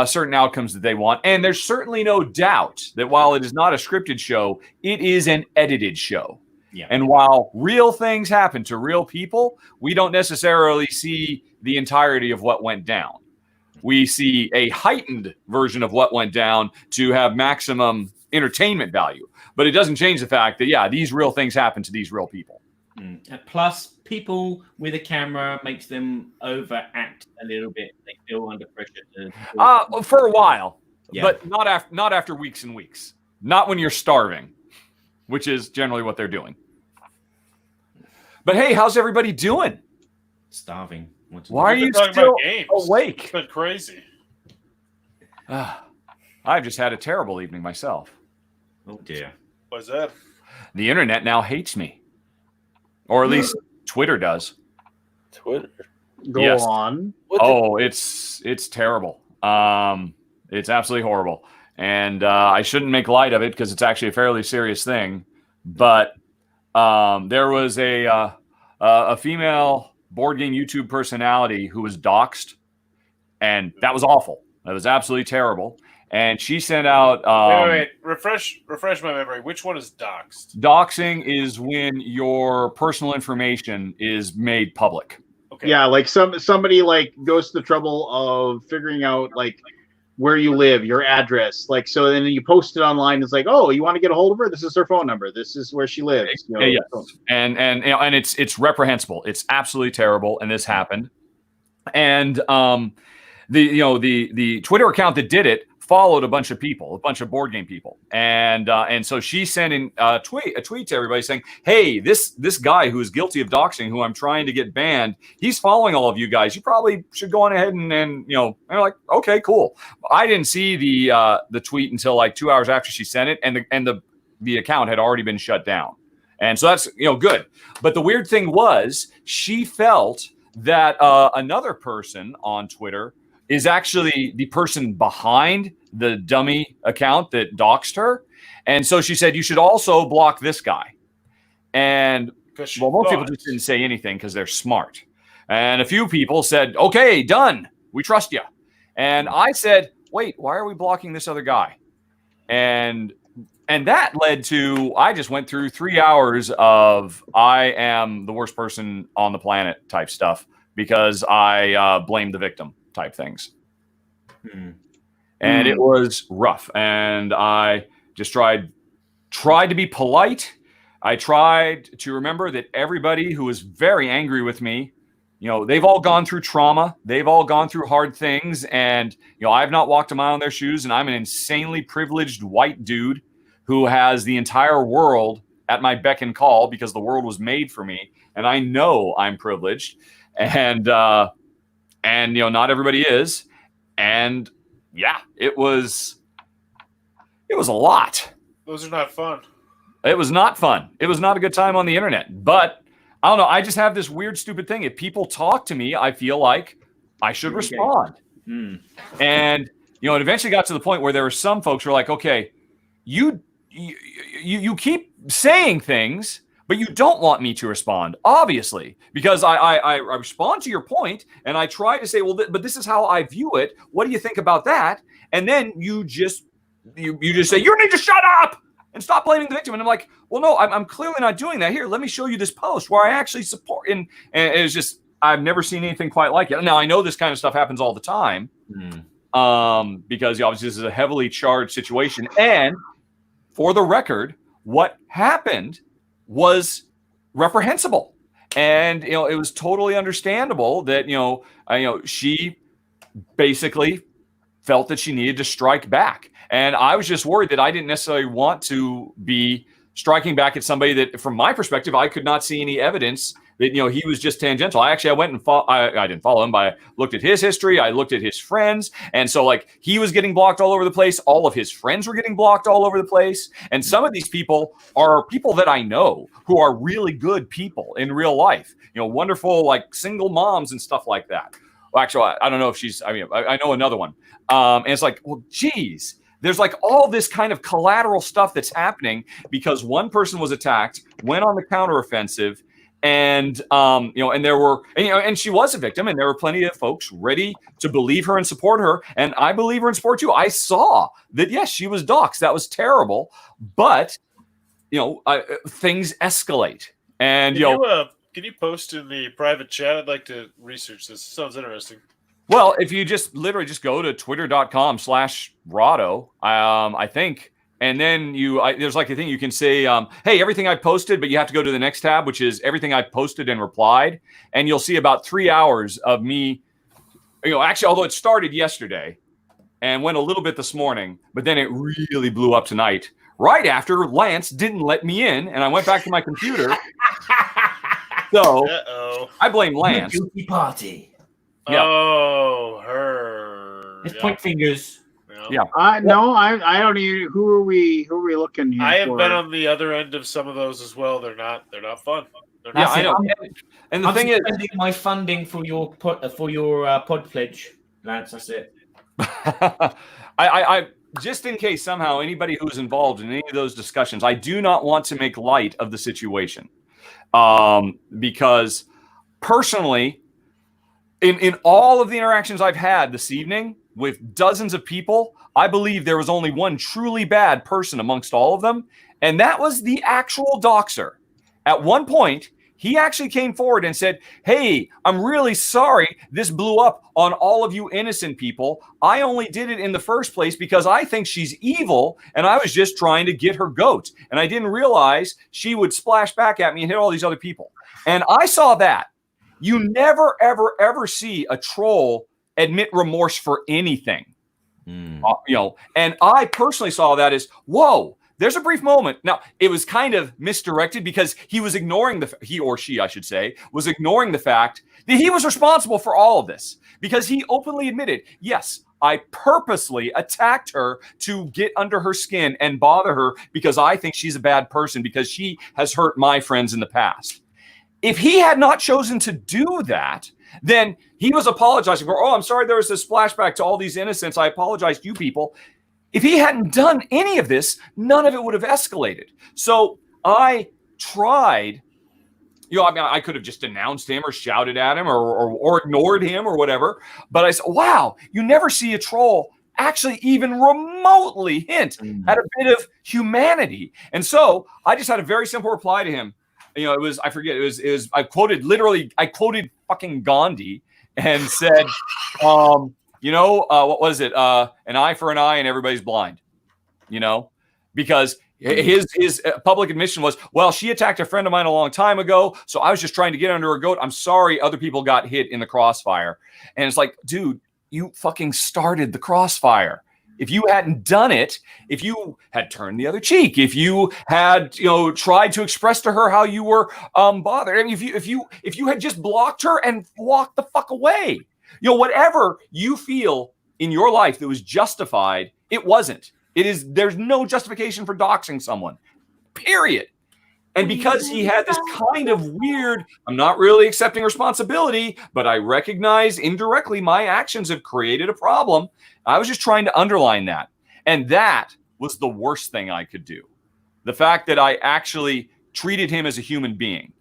certain outcomes that they want. And there's certainly no doubt that while it is not a scripted show, it is an edited show.
Yeah.
And while real things happen to real people, we don't necessarily see the entirety of what went down. We see a heightened version of what went down to have maximum entertainment value. But it doesn't change the fact that, yeah, these real things happen to these real people.
Plus, people with a camera makes them overact a little bit. They feel under pressure.
For a while,
Yeah.
but not after weeks and weeks. Not when you're starving, which is generally what they're doing. But hey, how's everybody doing?
Starving.
Why are
we've been
you
talking
still
about games.
awake?
It's been crazy.
I've just had a terrible evening myself.
Oh dear.
What's that?
The internet now hates me, or at least Twitter does.
Twitter.
Go
Yes.
on.
It's terrible. It's absolutely horrible, and I shouldn't make light of it because it's actually a fairly serious thing. But there was a female board game YouTube personality who was doxxed, and that was awful. That was absolutely terrible. And she sent out.
Wait. Refresh my memory. Which one is doxed?
Doxing is when your personal information is made public.
Okay.
Yeah, like somebody like goes to the trouble of figuring out like where you live, your address, like so. Then you post it online. It's like, oh, you want to get a hold of her? This is her phone number. This is where she lives. You know,
yes. And it's reprehensible. It's absolutely terrible. And this happened. And the Twitter account that did it followed a bunch of people, a bunch of board game people, and so she sent in a tweet to everybody saying, "Hey, this guy who is guilty of doxing, who I'm trying to get banned, he's following all of you guys. You probably should go on ahead and they're like, okay, cool." I didn't see the tweet until like 2 hours after she sent it, and the account had already been shut down, and so that's good. But the weird thing was, she felt that another person on Twitter is actually the person behind the dummy account that doxed her. And so she said, you should also block this guy. And most people just didn't say anything because they're smart. And a few people said, okay, done. We trust you. And I said, wait, why are we blocking this other guy? And that led to, I just went through 3 hours of I am the worst person on the planet type stuff because I blamed the victim type things. And it was rough. And I just tried to be polite. I tried to remember that everybody who was very angry with me, they've all gone through trauma. They've all gone through hard things. And, I've not walked a mile in their shoes. And I'm an insanely privileged white dude who has the entire world at my beck and call because the world was made for me. And I know I'm privileged. And not everybody is. And yeah, it was a lot.
Those are not fun.
It was not fun. It was not a good time on the internet. But I don't know. I just have this weird, stupid thing. If people talk to me, I feel like I should respond. And it eventually got to the point where there were some folks who were like, okay, you keep saying things, but you don't want me to respond, obviously, because I respond to your point and I try to say, well, but this is how I view it. What do you think about that? And then you just say, you need to shut up and stop blaming the victim. And I'm like, well, no, I'm clearly not doing that. Here, let me show you this post where I actually support. And it's just, I've never seen anything quite like it. Now, I know this kind of stuff happens all the time because obviously this is a heavily charged situation. And for the record, what happened was reprehensible, and it was totally understandable that she basically felt that she needed to strike back, and I was just worried that I didn't necessarily want to be striking back at somebody that, from my perspective, I could not see any evidence that, he was just tangential. I went and I didn't follow him, but I looked at his history. I looked at his friends. And so like he was getting blocked all over the place. All of his friends were getting blocked all over the place. And some of these people are people that I know who are really good people in real life, wonderful, like single moms and stuff like that. Well, actually, I don't know if she's, I know another one. And it's like, well, geez, there's like all this kind of collateral stuff that's happening because one person was attacked, went on the counteroffensive, and and there were, and she was a victim, and there were plenty of folks ready to believe her and support her, and I believe her and support you. I saw that, yes, she was doxxed. That was terrible, but things escalate, and
can you post in the private chat? I'd like to research this. Sounds interesting.
Well, if you just literally just go to twitter.com/Rahdo, I think, and then there's like a thing you can say, hey, everything I posted, but you have to go to the next tab, which is everything I posted and replied. And you'll see about 3 hours of me, actually, although it started yesterday and went a little bit this morning, but then it really blew up tonight, right after Lance didn't let me in. And I went back to my computer. So I blame Lance.
Guilty party.
Yeah.
Oh, her.
Let's point fingers.
Yeah.
No, I don't even. Who are we looking here?
I have
for?
been on the other end of some of those as well. They're not fun.
Yeah, I know. And the thing is,
spending my funding for your pod pledge, Lance. That's it.
I just in case somehow anybody who is involved in any of those discussions, I do not want to make light of the situation, because personally, in all of the interactions I've had this evening with dozens of people, I believe there was only one truly bad person amongst all of them, and that was the actual doxer. At one point, he actually came forward and said, hey, I'm really sorry this blew up on all of you innocent people. I only did it in the first place because I think she's evil, and I was just trying to get her goat, and I didn't realize she would splash back at me and hit all these other people. And I saw that. You never, ever, ever see a troll admit remorse for anything. And I personally saw that as, whoa, there's a brief moment. Now, it was kind of misdirected because he was ignoring he or she, I should say, was ignoring the fact that he was responsible for all of this because he openly admitted, yes, I purposely attacked her to get under her skin and bother her because I think she's a bad person because she has hurt my friends in the past. If he had not chosen to do that, then he was apologizing for, I'm sorry there was this splashback to all these innocents. I apologize to you people. If he hadn't done any of this, none of it would have escalated. So I tried, I could have just denounced him or shouted at him or ignored him or whatever. But I said, wow, you never see a troll actually even remotely hint at a bit of humanity. And so I just had a very simple reply to him. I quoted fucking Gandhi and said, what was it? An eye for an eye and everybody's blind, because his public admission was, well, she attacked a friend of mine a long time ago. So I was just trying to get under her goat. I'm sorry. Other people got hit in the crossfire. And it's like, dude, you fucking started the crossfire. If you hadn't done it, if you had turned the other cheek, if you had, tried to express to her how you were bothered, I mean, if you had just blocked her and walked the fuck away, whatever you feel in your life that was justified, it wasn't. There's no justification for doxing someone, period. And because he had this kind of weird, I'm not really accepting responsibility, but I recognize indirectly my actions have created a problem. I was just trying to underline that. And that was the worst thing I could do. The fact that I actually treated him as a human being.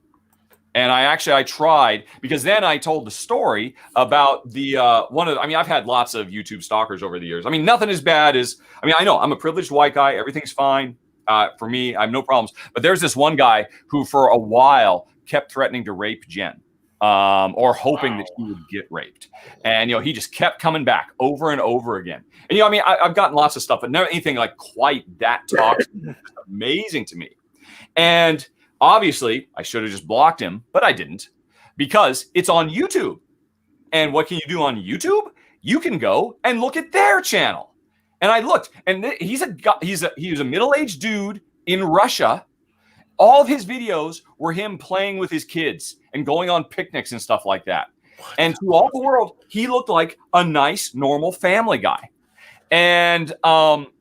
And I tried, because then I told the story about I've had lots of YouTube stalkers over the years. I mean, nothing as bad as, I know I'm a privileged white guy. Everything's fine. For me, I have no problems. But there's this one guy who for a while kept threatening to rape Jen, or hoping that he would get raped. And, he just kept coming back over and over again. And, I've gotten lots of stuff, but never anything like quite that toxic. It's amazing to me. And obviously, I should have just blocked him, but I didn't, because it's on YouTube. And what can you do on YouTube? You can go and look at their channel. And I looked, and he was a middle-aged dude in Russia, All of his videos were him playing with his kids and going on picnics and stuff like that. And to all the world, he looked like a nice, normal family guy. And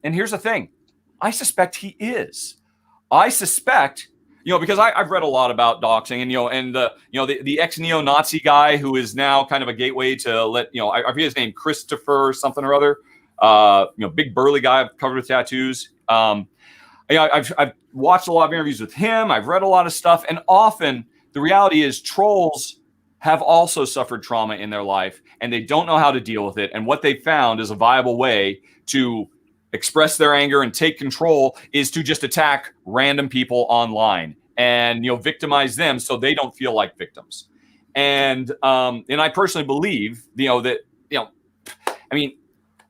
here's the thing. I suspect he is. I suspect, because I've read a lot about doxing and, the ex-neo-Nazi guy who is now kind of a gateway to let, I forget his name, Christopher something or other, big burly guy covered with tattoos. I've watched a lot of interviews with him. I've read a lot of stuff. And often the reality is trolls have also suffered trauma in their life and they don't know how to deal with it. And what they found is a viable way to express their anger and take control is to just attack random people online and, victimize them so they don't feel like victims. And I personally believe,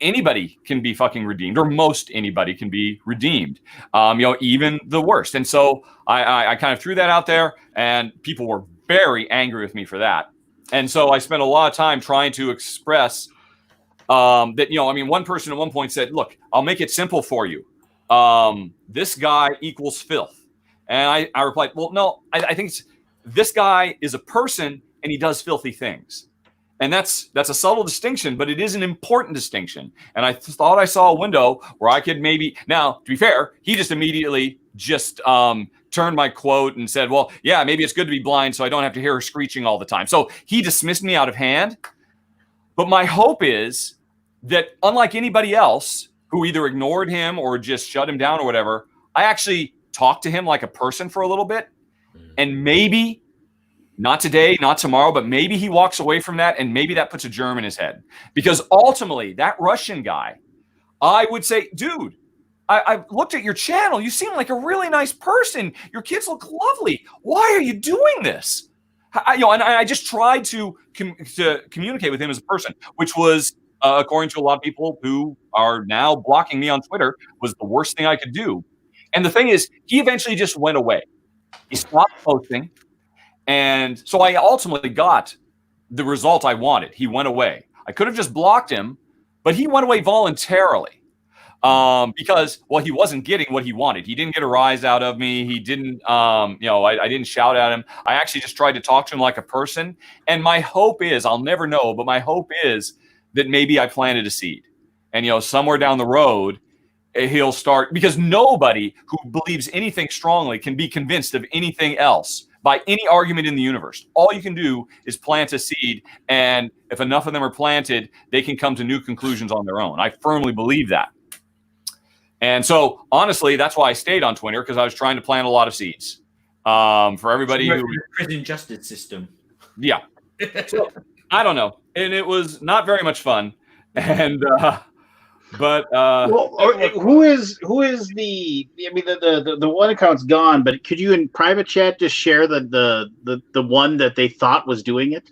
anybody can be fucking redeemed, or most anybody can be redeemed, even the worst. And so I kind of threw that out there, and people were very angry with me for that. And so I spent a lot of time trying to express that, one person at one point said, look, I'll make it simple for you. This guy equals filth. And I replied, well, no, I think this guy is a person and he does filthy things. And that's a subtle distinction, but it is an important distinction. And I thought I saw a window where I could maybe, now, to be fair, he just immediately turned my quote and said, well, yeah, maybe it's good to be blind so I don't have to hear her screeching all the time. So he dismissed me out of hand. But my hope is that unlike anybody else who either ignored him or just shut him down or whatever, I actually talked to him like a person for a little bit. And maybe, not today, not tomorrow, but maybe he walks away from that and maybe that puts a germ in his head. Because ultimately, that Russian guy, I would say, dude, I looked at your channel. You seem like a really nice person. Your kids look lovely. Why are you doing this? And I just tried to communicate with him as a person, which was, according to a lot of people who are now blocking me on Twitter, was the worst thing I could do. And the thing is, he eventually just went away. He stopped posting. And so I ultimately got the result I wanted. He went away. I could have just blocked him, but he went away voluntarily because, well, he wasn't getting what he wanted. He didn't get a rise out of me. He didn't, I didn't shout at him. I actually just tried to talk to him like a person. And my hope is, I'll never know, but my hope is that maybe I planted a seed. And, somewhere down the road, he'll start, because nobody who believes anything strongly can be convinced of anything else by any argument in the universe. All you can do is plant a seed, and if enough of them are planted, they can come to new conclusions on their own. I firmly believe that. And so, honestly, that's why I stayed on Twitter, because I was trying to plant a lot of seeds for everybody who...
Prison justice system.
Yeah. So, I don't know. And it was not very much fun. And...
who is the? I mean, the one account's gone, but could you in private chat just share the one that they thought was doing it?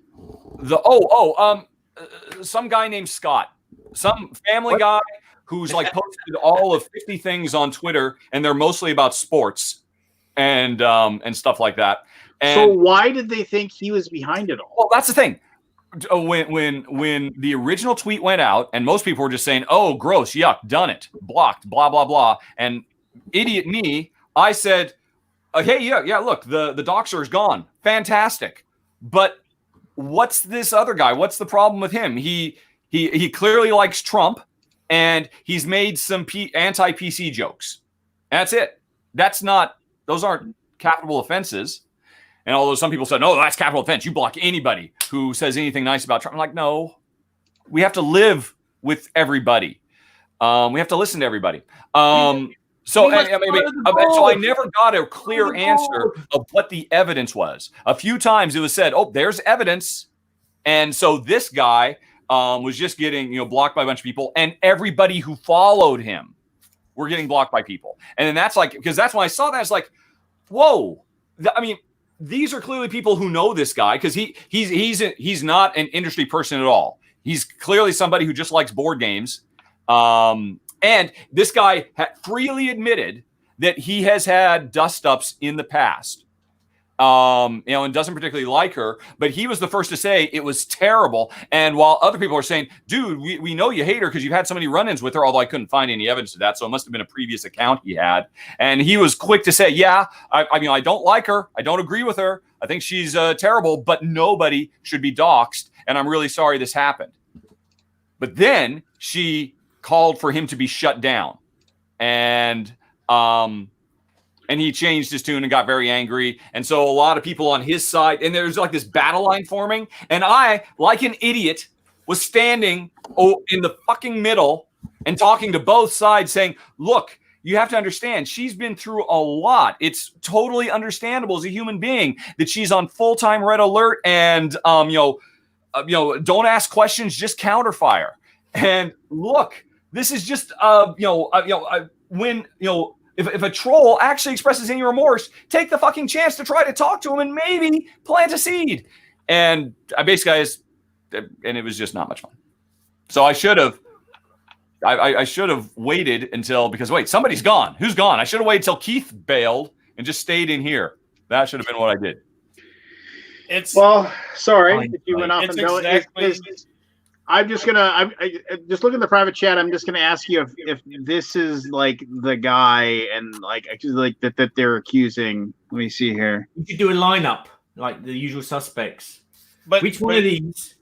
Some guy named Scott, some family guy who's like posted all of 50 things on Twitter, and they're mostly about sports and stuff like that. And
so why did they think he was behind it all?
Well, that's the thing. When the original tweet went out, and most people were just saying, "Oh, gross, yuck, done it, blocked, blah blah blah," and idiot me, I said, "Hey, yeah, look, the doxer is gone, fantastic, but what's this other guy? What's the problem with him? He clearly likes Trump, and he's made some anti-PC jokes. That's it. Those aren't capital offenses." And although some people said, no, that's capital offense. You block anybody who says anything nice about Trump. I'm like, no, we have to live with everybody. We have to listen to everybody. So I never got a clear answer of what the evidence was. A few times it was said, oh, there's evidence. And so this guy was just getting blocked by a bunch of people. And everybody who followed him were getting blocked by people. And then that's like, because that's when I saw that, it's like, whoa. These are clearly people who know this guy, because he's not an industry person at all. He's clearly somebody who just likes board games. And this guy freely admitted that he has had dust-ups in the past. and doesn't particularly like her, but he was the first to say it was terrible. And while other people are saying, dude, we know you hate her because you've had so many run-ins with her, although I couldn't find any evidence of that, so it must have been a previous account he had. And he was quick to say, yeah, I mean, I don't like her. I don't agree with her. I think she's terrible, but nobody should be doxxed, and I'm really sorry this happened. But then she called for him to be shut down. And he changed his tune and got very angry. And so a lot of people on his side, and there's like this battle line forming. And I, like an idiot, was standing in the fucking middle and talking to both sides saying, look, you have to understand, she's been through a lot. It's totally understandable as a human being that she's on full-time red alert and, don't ask questions, just counterfire. And look, this is just, when, if a troll actually expresses any remorse, take the fucking chance to try to talk to him and maybe plant a seed. And I basically, and it was just not much fun. So I should have, I should have waited until, because wait, somebody's gone. Who's gone? I should have waited till Keith bailed and just stayed in here. That should have been what I did.
Sorry if you went off and I'm just gonna. I'm just looking at the private chat. I'm just gonna ask you if this is like the guy and like that they're accusing. Let me see here.
You could do a lineup like the usual suspects.
But
which one of these?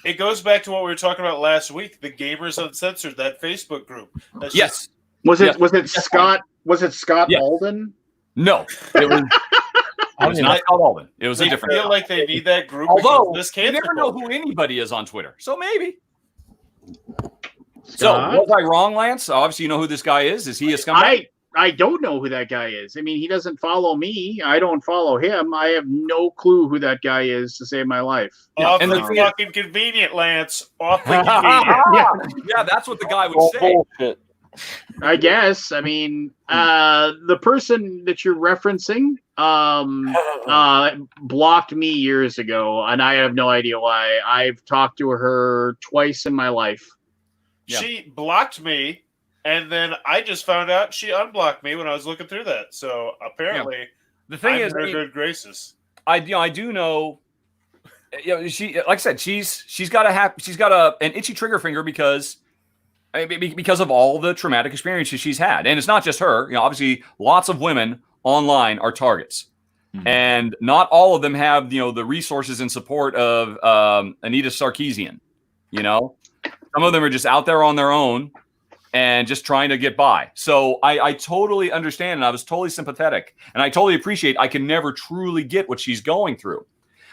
It goes back to what we were talking about last week. The Gamers Uncensored, that Facebook group.
Yes.
Was it Scott? Was it Scott Alden?
No, it was. It was not Scott Alden. It was a different.
I feel like they need that group.
Although you never know who anybody is on Twitter, so maybe. So was I wrong, Lance? Obviously, you know who this guy is. Is he a scumbag?
I don't know who that guy is. I mean, he doesn't follow me. I don't follow him. I have no clue who that guy is to save my life.
Awfully fucking convenient, Lance. Awfully convenient.
Yeah, that's what the guy would say.
Bullshit.
I guess. I mean, the person that you're referencing blocked me years ago, and I have no idea why. I've talked to her twice in my life.
Yeah. She blocked me, and then I just found out she unblocked me when I was looking through that. So apparently,
the thing
I'm
is,
in her good graces.
I do know. She, like I said, she's got an itchy trigger finger because of all the traumatic experiences she's had. And it's not just her. Obviously, lots of women online are targets. Mm-hmm. And not all of them have, the resources and support of Anita Sarkeesian. Some of them are just out there on their own and just trying to get by. So I totally understand, and I was totally sympathetic. And I totally appreciate I can never truly get what she's going through.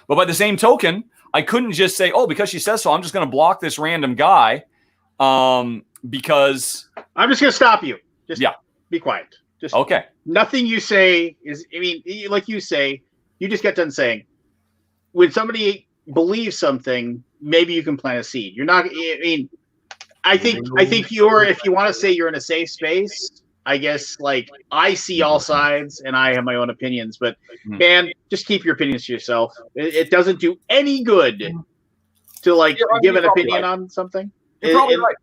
But by the same token, I couldn't just say, oh, because she says so, I'm just going to block this random guy. Because
I'm just going to stop you. Just be quiet. Just
okay.
Nothing you say is, like you say, you just got done saying, when somebody believes something, maybe you can plant a seed. You're not, I think if you want to say you're in a safe space, I guess, like, I see all sides and I have my own opinions, but man, just keep your opinions to yourself. It doesn't do any good to give an opinion on something.
You're probably right.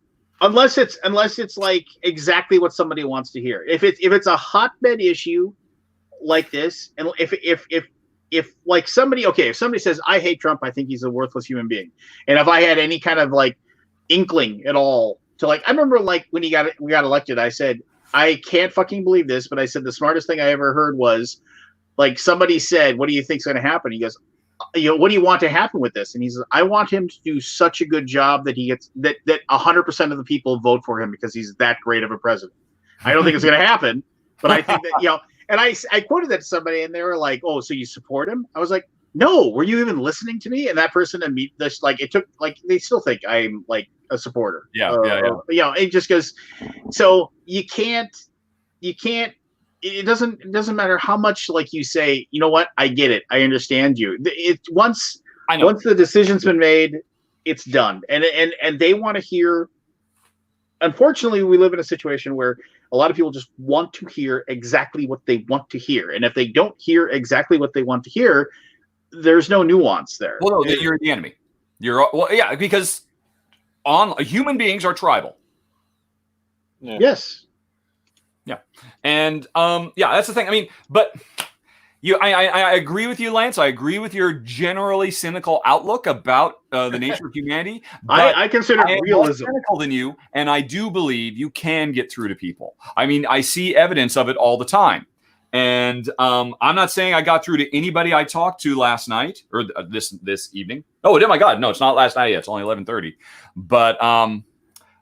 Unless it's like exactly what somebody wants to hear. If it's a hotbed issue like this, and if like somebody, if somebody says I hate Trump, I think he's a worthless human being, and if I had any kind of like inkling at all to I remember when we got elected, I said I can't fucking believe this, but I said the smartest thing I ever heard was somebody said, "What do you think's going to happen?" He goes, what do you want to happen with this? And he says, I want him to do such a good job that he gets that 100% of the people vote for him because he's that great of a president. I don't think it's going to happen, but I think that, and I quoted that to somebody and they were like, oh, so you support him? I was like, no, were you even listening to me? And that person and me, it took they still think I'm like a supporter.
Yeah.
It just goes, so you can't, it doesn't matter how much you say, you know what, I get it, I understand you. Once the decision's been made, it's done. And they want to hear. Unfortunately, we live in a situation where a lot of people just want to hear exactly what they want to hear, and if they don't hear exactly what they want to hear, there's no nuance there.
Well, no, you're the enemy. Because human beings are tribal.
Yeah. Yes.
Yeah. And that's the thing. I mean, but I agree with you, Lance. I agree with your generally cynical outlook about the nature of humanity. But
I consider
I am
realism.
less cynical than you, and I do believe you can get through to people. I mean, I see evidence of it all the time. And I'm not saying I got through to anybody I talked to last night or this evening. Oh my God, no, it's not last night yet. It's only 11:30. But I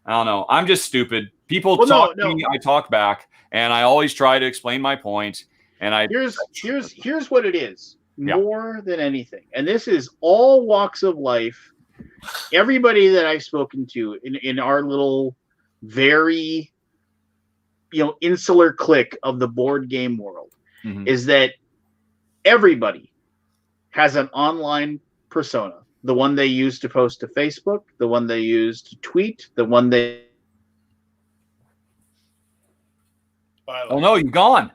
don't know. I'm just stupid. People talk to me, I talk back, and I always try to explain my point. And
here's what it is more than anything, and this is all walks of life. Everybody that I've spoken to in our little very insular clique of the board game world is that everybody has an online persona. The one they use to post to Facebook, the one they use to tweet, the one they.
Oh no, you're gone.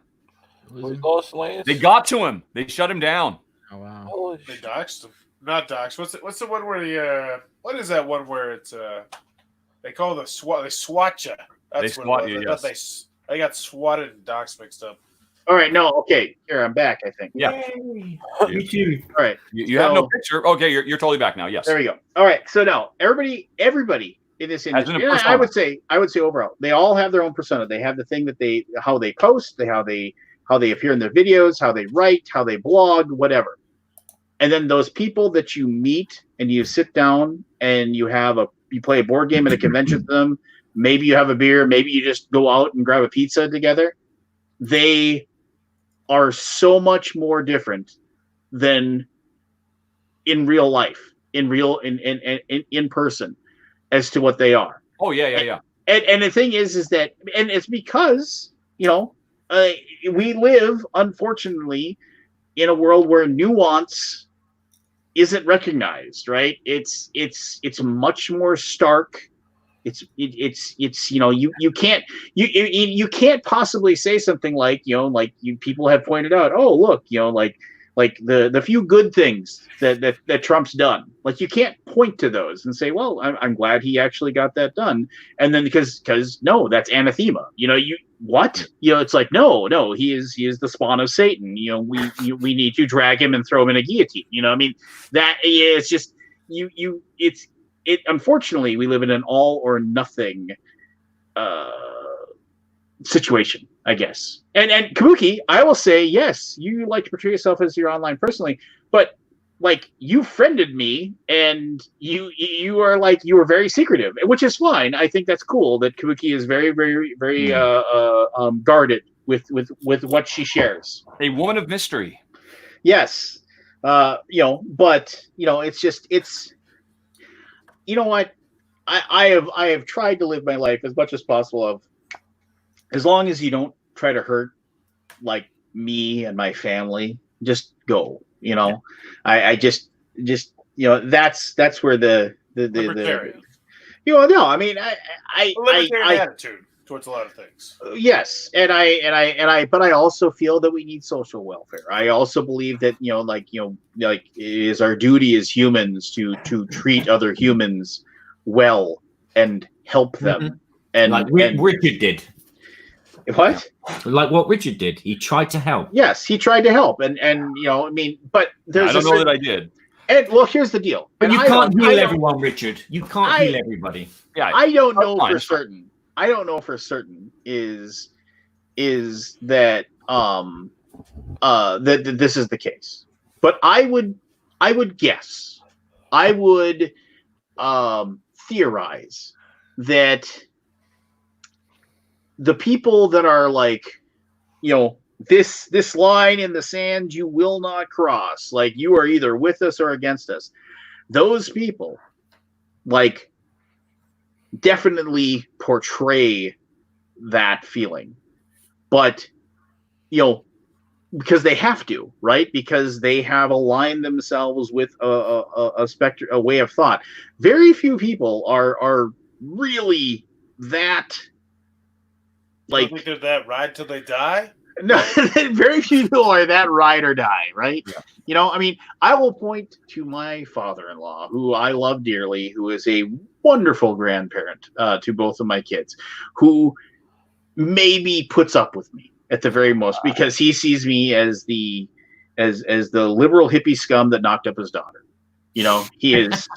We lost Lance.
They got to him. They shut him down.
Oh wow.
Holy
They doxed him. Not doxed. What's the one where the what is that one where it's they call the SWAT, they SWAT you. That's
They
what
SWAT
it
you,
was.
yes.
They got swatted and dox mixed up.
All right, no, okay. Here, I'm back, I think.
Yeah.
Me too.
All right.
You have no picture. Okay, you're totally back now. Yes.
There we go. All right. So now everybody in this industry, and I would say overall, they all have their own persona. They have the thing that how they post, how they appear in their videos, how they write, how they blog, whatever. And then those people that you meet and you sit down and you play a board game at a convention with them. Maybe you have a beer. Maybe you just go out and grab a pizza together. They are so much more different than in real life, in person, as to what they are.
Oh yeah.
And the thing is that, and it's because we live, unfortunately, in a world where nuance isn't recognized. Right? It's much more stark. You can't possibly say something like people have pointed out, oh look, like the few good things that Trump's done. Like you can't point to those and say, well, I'm glad he actually got that done. And then because no, that's anathema. It's like no, he is the spawn of Satan. We need to drag him and throw him in a guillotine. It's just unfortunately, we live in an all or nothing situation, I guess. And Kabuki, I will say, yes, you like to portray yourself as your online personally, but like you friended me and you are like, you were very secretive, which is fine. I think that's cool that Kabuki is very, very, very guarded with what she shares.
A woman of mystery.
Yes. But it's you know what? I have tried to live my life as much as possible of as long as you don't try to hurt like me and my family, just go. I just that's where the
Libertarian.
I mean
Libertarian attitude towards a lot of things.
Yes, but I also feel that we need social welfare. I also believe that it is our duty as humans to treat other humans well and help them. And
like Richard did.
What?
Like what Richard did. He tried to help.
Yes, he tried to help, and but there's.
I don't know that I did.
And well, here's the deal.
But you can't heal everyone, Richard. You can't heal everybody.
Yeah,
I don't know for certain. I don't know for certain is that that this is the case. But I would guess. I would theorize that the people that are like, this line in the sand you will not cross, like you are either with us or against us. Those people like definitely portray that feeling, but because they have to, right? Because they have aligned themselves with a spectrum, a way of thought. Very few people are really that. Like,
you think they're that ride till they die?
No, very few people are that ride or die, right? Yeah. I mean, I will point to my father-in-law, who I love dearly, who is a wonderful grandparent to both of my kids, who maybe puts up with me at the very most because he sees me as the as the liberal hippie scum that knocked up his daughter. You know, he is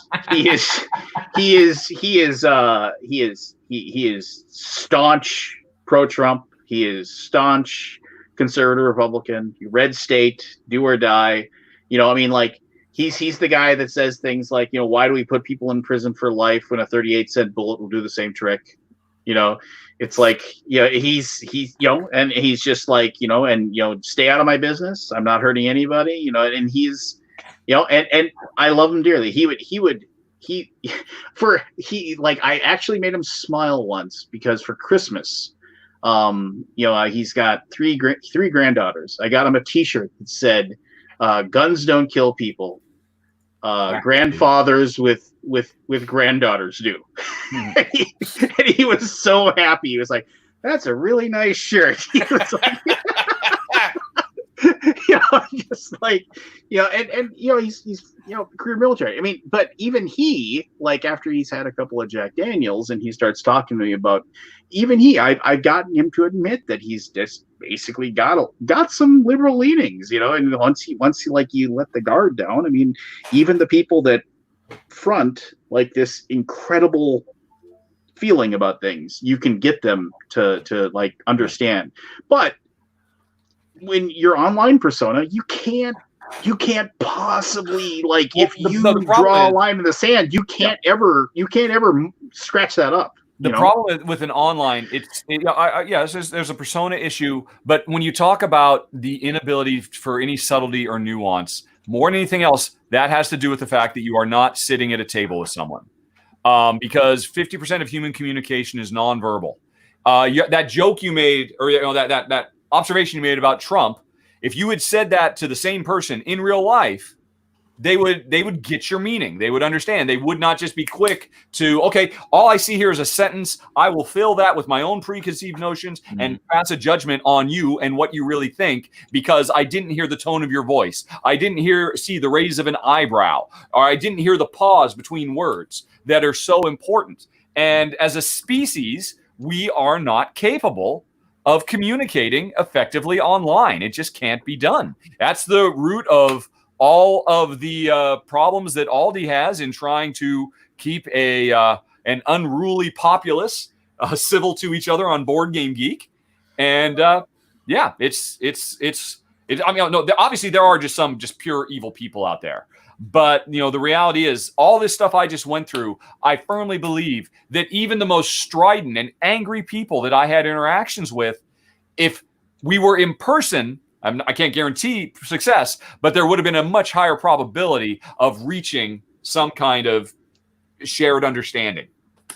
staunch pro-Trump. He is staunch conservative Republican, red state, do or die. You know, I mean, like he's the guy that says things like, you know, why do we put people in prison for life when a 38-cent bullet will do the same trick? You know, it's like, yeah, he's you know, and he's just like, you know, and you know, stay out of my business. I'm not hurting anybody, you know, and he's, you know, and I love him dearly. He like, I actually made him smile once because for Christmas, you know, he's got three granddaughters. I got him a T-shirt that said, "Guns don't kill people. Grandfathers with granddaughters do." And he was so happy. He was like, "That's a really nice shirt." He was like, you know, just like, you know, and you know, he's you know, career military. I mean, but even he, like, after he's had a couple of Jack Daniels and he starts talking to me about, even he, I've gotten him to admit that he's just basically got some liberal leanings, you know. And once he like, you let the guard down, I mean, even the people that front like this incredible feeling about things, you can get them to like understand. But when your online persona, you can't possibly, like, if you draw a line in the sand, you can't ever scratch that up.
The problem with an online, there's a persona issue, but when you talk about the inability for any subtlety or nuance, more than anything else, that has to do with the fact that you are not sitting at a table with someone. Because 50% of human communication is nonverbal. That joke you made, or you know, that observation you made about Trump, if you had said that to the same person in real life, they would get your meaning. They would understand. They would not just be quick to, okay, all I see here is a sentence. I will fill that with my own preconceived notions and pass a judgment on you and what you really think because I didn't hear the tone of your voice. I didn't see the raise of an eyebrow, or I didn't hear the pause between words that are so important. And as a species, we are not capable of communicating effectively online. It just can't be done. That's the root of all of the problems that Aldi has in trying to keep an unruly populace civil to each other on Board Game Geek. And yeah, it's I mean, no, obviously there are just some pure evil people out there. But, you know, the reality is all this stuff I just went through, I firmly believe that even the most strident and angry people that I had interactions with, if we were in person, I can't guarantee success, but there would have been a much higher probability of reaching some kind of shared understanding.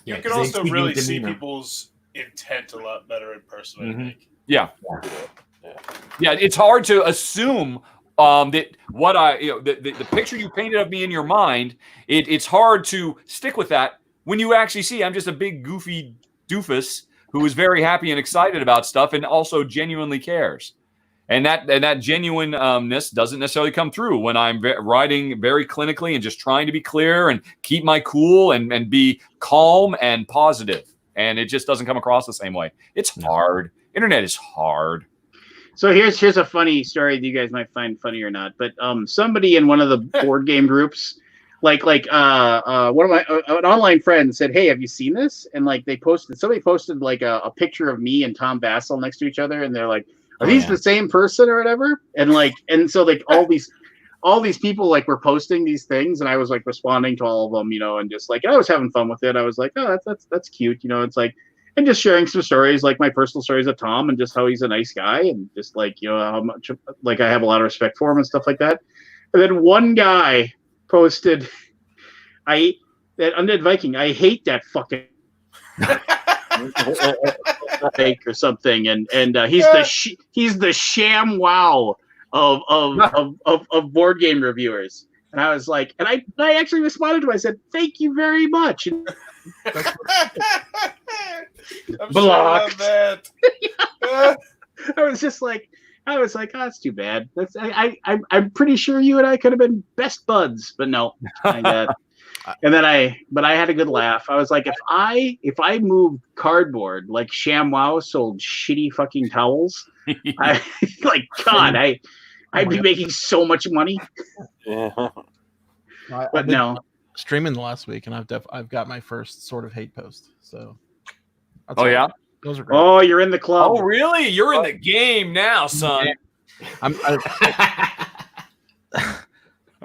You can also really see people's intent a lot better in person, I think.
Yeah. Yeah, it's hard to assume that what the picture you painted of me in your mind, it's hard to stick with that when you actually see I'm just a big goofy doofus who is very happy and excited about stuff and also genuinely cares. And that genuineness doesn't necessarily come through when I'm writing very clinically and just trying to be clear and keep my cool and be calm and positive. And it just doesn't come across the same way. It's hard. Internet is hard.
So here's a funny story that you guys might find funny or not. But somebody in one of the board game groups, like one of my an online friend said, "Hey, have you seen this?" And like somebody posted like a picture of me and Tom Bassel next to each other, and they're like, "Are these the same person or whatever?" And so like all these people like were posting these things, and I was like responding to all of them, you know, and just like I was having fun with it. I was like, "Oh, that's cute," you know. It's like, and just sharing some stories, like my personal stories of Tom and just how he's a nice guy and just like, you know, how much like I have a lot of respect for him and stuff like that. And then one guy posted, that Undead Viking, I hate that fucking or something, and he's the sham wow of board game reviewers. And I was like, and I actually responded to him. I said, "Thank you very much." Blocked. That. I was just like, oh, that's too bad. I'm pretty sure you and I could have been best buds, but no. And then I had a good laugh. I was like, if I moved cardboard like ShamWow sold shitty fucking towels, I I'd be making so much money.
Yeah.
I've
But
been
no.
streaming the last week, and I've got my first sort of hate post. So. That's
Oh
all.
yeah.
Those are great.
Oh, you're in the club.
Oh really? You're in the game now, son.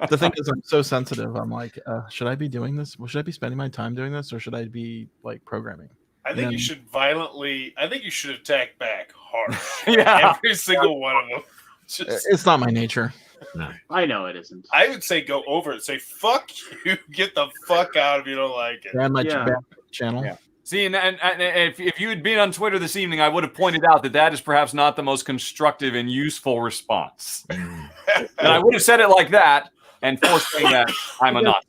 The thing is, I'm so sensitive. I'm like, should I be doing this? Should I be spending my time doing this, or should I be like programming?
I think you should I think you should attack back hard.
Yeah.
Every single one of them. Just,
It's not my nature.
No.
I know it isn't.
I would say go over it. Say, fuck you. Get the fuck out if you don't like it.
Ban my
Yeah.
channel.
Yeah. See, and if you had been on Twitter this evening, I would have pointed out that is perhaps not the most constructive and useful response. And I would have said it like that and forced saying that I'm a nut.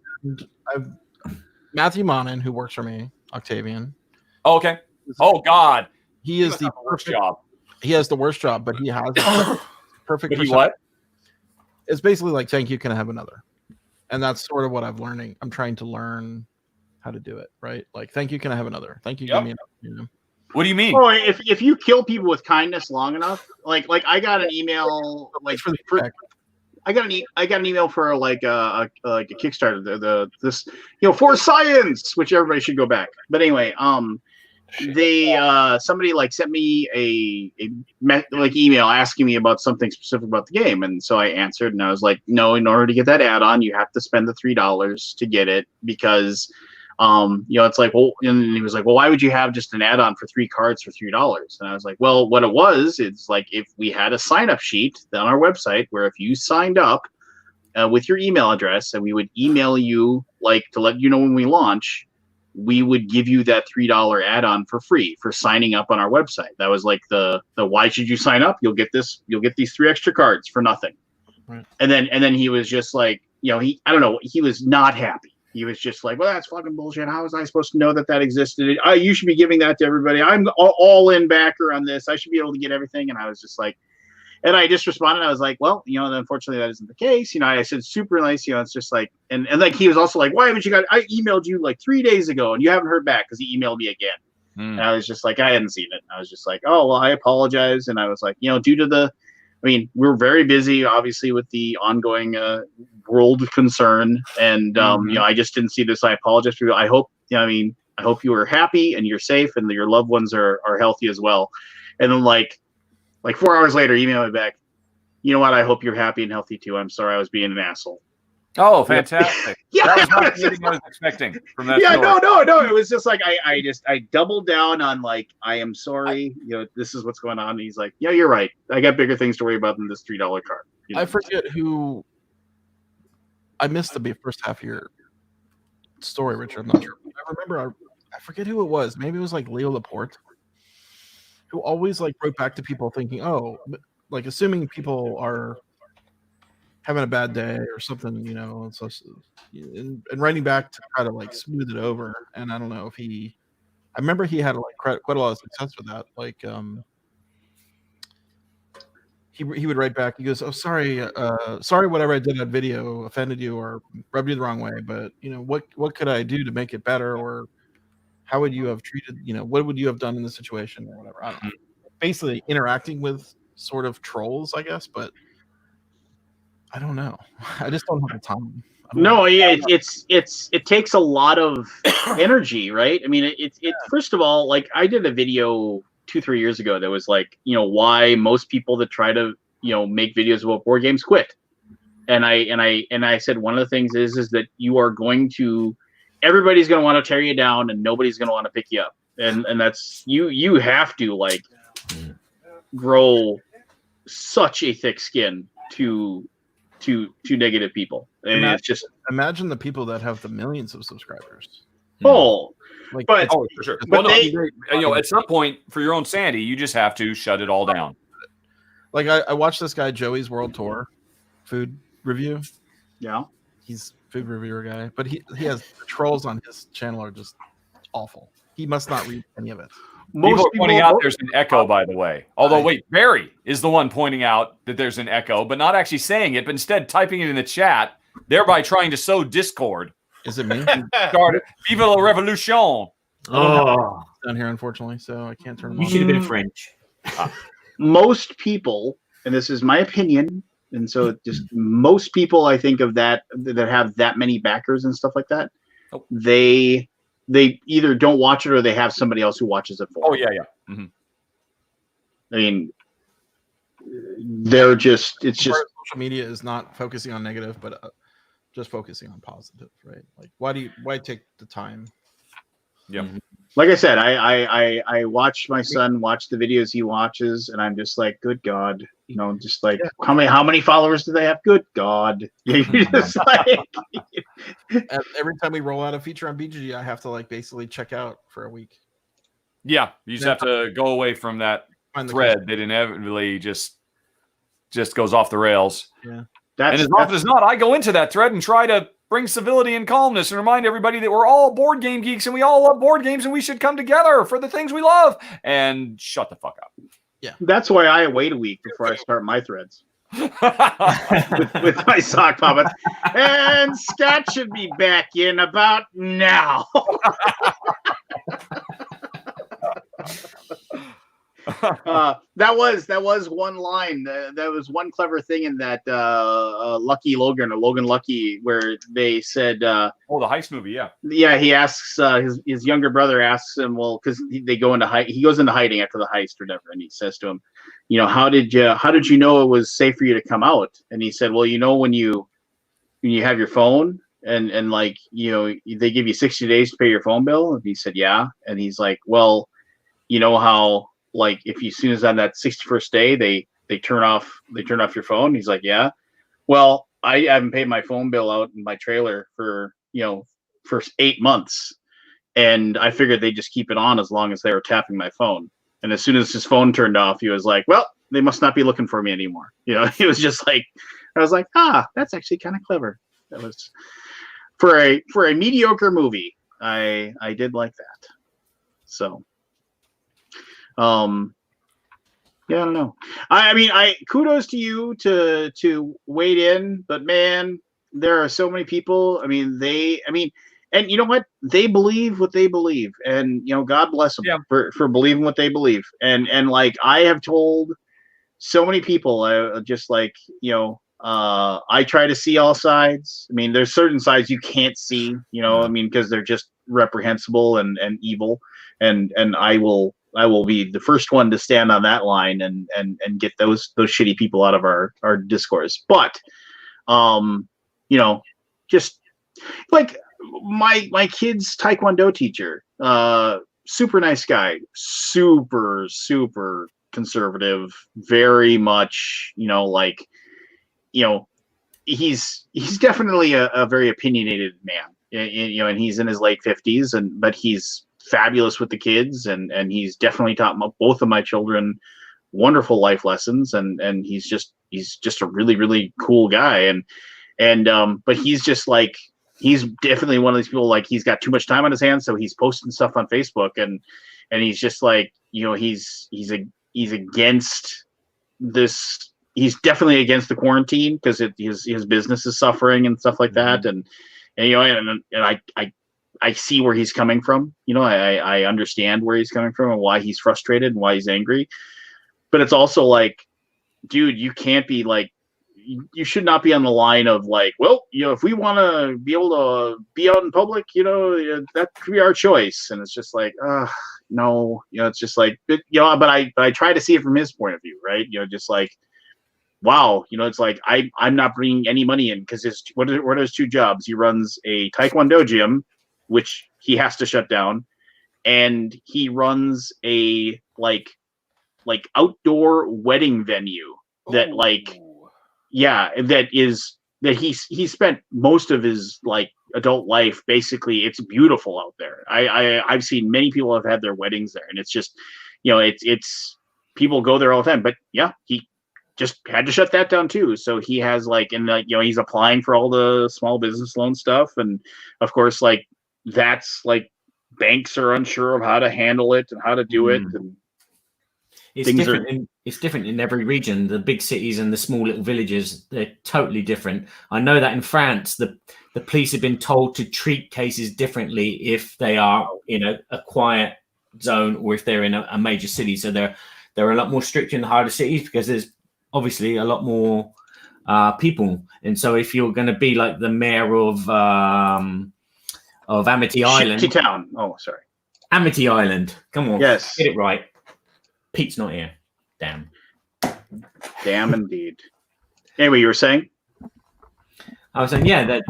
Matthew Monin, who works for me, Octavian.
Oh, okay. Oh God,
he is the
worst job.
He has the worst job, but he has a perfect.
But he what?
It's basically like, thank you, can I have another? And that's sort of what I'm trying to learn how to do it, right? Like, thank you, can I have another? Thank you, give me another. You know?
What do you mean?
Oh, if you kill people with kindness long enough, like I got an email I got an email for like a Kickstarter, this for science, which everybody should go back. But anyway, they somebody like sent me a email asking me about something specific about the game, and so I answered, and I was like, no, in order to get that add-on, you have to spend the $3 to get it, because it's like, well, and he was like, well, why would you have just an add-on for 3 cards for $3? And I was like, well, what it was, it's like if we had a sign-up sheet on our website where if you signed up with your email address, and we would email you like to let you know when we launch, we would give you that $3 add-on for free for signing up on our website. That was like the why should you sign up? You'll get these 3 extra cards for nothing.
Right. And
then he was just like, I don't know, he was not happy. He was just like, well, that's fucking bullshit. How was I supposed to know that existed? You should be giving that to everybody. I'm all in backer on this. I should be able to get everything. And I was just like, and I just responded. I was like, well, unfortunately that isn't the case. I said super nice. It's just like, and like he was also like, why haven't you I emailed you like 3 days ago and you haven't heard back, because he emailed me again. And I was just like, I hadn't seen it. I was just like, oh well, I apologize. And I was like, due to we're very busy, obviously, with the ongoing world concern, and I just didn't see this. I apologize for you. I hope, I hope you are happy and you're safe and that your loved ones are healthy as well. And then like 4 hours later, email me back. You know what? I hope you're happy and healthy too. I'm sorry I was being an asshole.
Oh, fantastic!
Yeah,
that was not anything I was expecting from that.
Yeah,
story.
no. It was just like I doubled down on like, I am sorry. This is what's going on. And he's like, yeah, you're right. I got bigger things to worry about than this $3 card.
I forget who. I missed the first half of your story, Richard. I'm not sure. I remember. I forget who it was. Maybe it was like Leo Laporte, who always like wrote back to people thinking, oh, like assuming people are having a bad day or something, and writing back to try to like smooth it over. And I don't know if I remember he had like quite a lot of success with that. Like, he would write back. He goes, "Oh, sorry, whatever I did in that video offended you or rubbed you the wrong way. But what could I do to make it better, or how would you have treated? What would you have done in this situation, or whatever?" I don't know. Basically, interacting with sort of trolls, I guess, but I don't know. I just don't have the time.
No, yeah, it takes a lot of energy, right? It's first of all, like I did a video 2-3 years ago that was like, why most people that try to, make videos about board games quit. And I said one of the things is that you are going to, everybody's going to want to tear you down and nobody's going to want to pick you up. And that's you have to like grow such a thick skin to negative people. It's just
imagine the people that have the millions of subscribers.
For
sure.
But
at some point, for your own sanity, you just have to shut it all down.
Like I watched this guy Joey's World Tour food review.
Yeah,
he's a food reviewer guy, but he has the trolls on his channel are just awful. He must not read any of it.
People are pointing out there's an echo, by the way. Although, wait, Barry is the one pointing out that there's an echo, but not actually saying it, but instead typing it in the chat, thereby trying to sow discord.
Is it me?
Started Viva la Revolution.
Oh, down here, unfortunately, so I can't turn them on.
You should have been French.
Most people, and this is my opinion, And so just most people I think of that have that many backers and stuff like that, they either don't watch it or they have somebody else who watches it for
Oh
them.
yeah, yeah. Mm-hmm.
I mean, it's just
social media is not focusing on negative, but just focusing on positive, right? Like, why take the time?
Yeah.
Like I said, I watch my son watch the videos he watches, and I'm just like, good God, just like how many followers do they have? Good God, you're just like
Every time we roll out a feature on BGG, I have to like basically check out for a week.
Yeah, you just have to go away from that thread that inevitably just goes off the rails.
Yeah.
And as often as not, I go into that thread and try to bring civility and calmness and remind everybody that we're all board game geeks and we all love board games and we should come together for the things we love. And shut the fuck up.
Yeah.
That's why I wait a week before I start my threads. with my sock puppets. And Scott should be back in about now. That was one line. That was one clever thing in that Logan Lucky, where they said,
"Oh, the heist movie." Yeah.
Yeah, he asks his younger brother asks him, well, because they go into he goes into hiding after the heist or whatever, and he says to him, how did you know it was safe for you to come out? And he said, well, when you have your phone and like they give you 60 days to pay your phone bill. And he said, yeah. And he's like, well, you know how, like, if you, as soon as on that 61st day they turn off your phone. He's like, yeah. Well, I haven't paid my phone bill out in my trailer for 8 months, and I figured they just keep it on as long as they were tapping my phone. And as soon as his phone turned off, he was like, well, they must not be looking for me anymore. He was just like, I was like, that's actually kind of clever. That was for a mediocre movie. I did like that. So. Yeah, I don't know. I mean, kudos to you to wade in, but man, there are so many people. I mean, and you know what? They believe what they believe, and God bless them for believing what they believe. And like I have told so many people, just like I try to see all sides. I mean, there's certain sides you can't see, I mean, because they're just reprehensible and evil, and I will be the first one to stand on that line and get those shitty people out of our discourse. But, just like my kid's Taekwondo teacher, super nice guy, super, super conservative, very much, he's definitely a very opinionated man, and he's in his late 50s, but he's fabulous with the kids, and he's definitely taught both of my children wonderful life lessons, and he's just a really, really cool guy, but he's just like, he's definitely one of these people, like, he's got too much time on his hands, so he's posting stuff on Facebook, and he's just like, he's against this. He's definitely against the quarantine because his business is suffering and stuff like that, and I see where he's coming from. I understand where he's coming from and why he's frustrated and why he's angry. But it's also like, dude, you can't be like, you should not be on the line of like, well, if we want to be able to be out in public, that could be our choice. And it's just like, no, it's just like, but I try to see it from his point of view, right? Just like, wow, it's like I'm not bringing any money in because what are his two jobs? He runs a Taekwondo gym, which he has to shut down, and he runs a like outdoor wedding venue that he spent most of his like adult life, basically. It's beautiful out there. I've seen many people have had their weddings there, and it's just it's people go there all the time. But yeah, he just had to shut that down too. So he has like, and like, he's applying for all the small business loan stuff, and of course, like, that's like, banks are unsure of how to handle it and how to do it, and
it's different. It's different in every region. The big cities and the small little villages, they're totally different. I know that in France, the police have been told to treat cases differently if they are in a quiet zone or if they're in a major city. So they're a lot more strict in the harder cities because there's obviously a lot more people. And so if you're going to be like the mayor of Amity Island,
Town. Oh, sorry,
Amity Island. Come on,
yes,
get it right. Pete's not here. Damn
indeed. Anyway, you were saying?
I was saying, yeah, that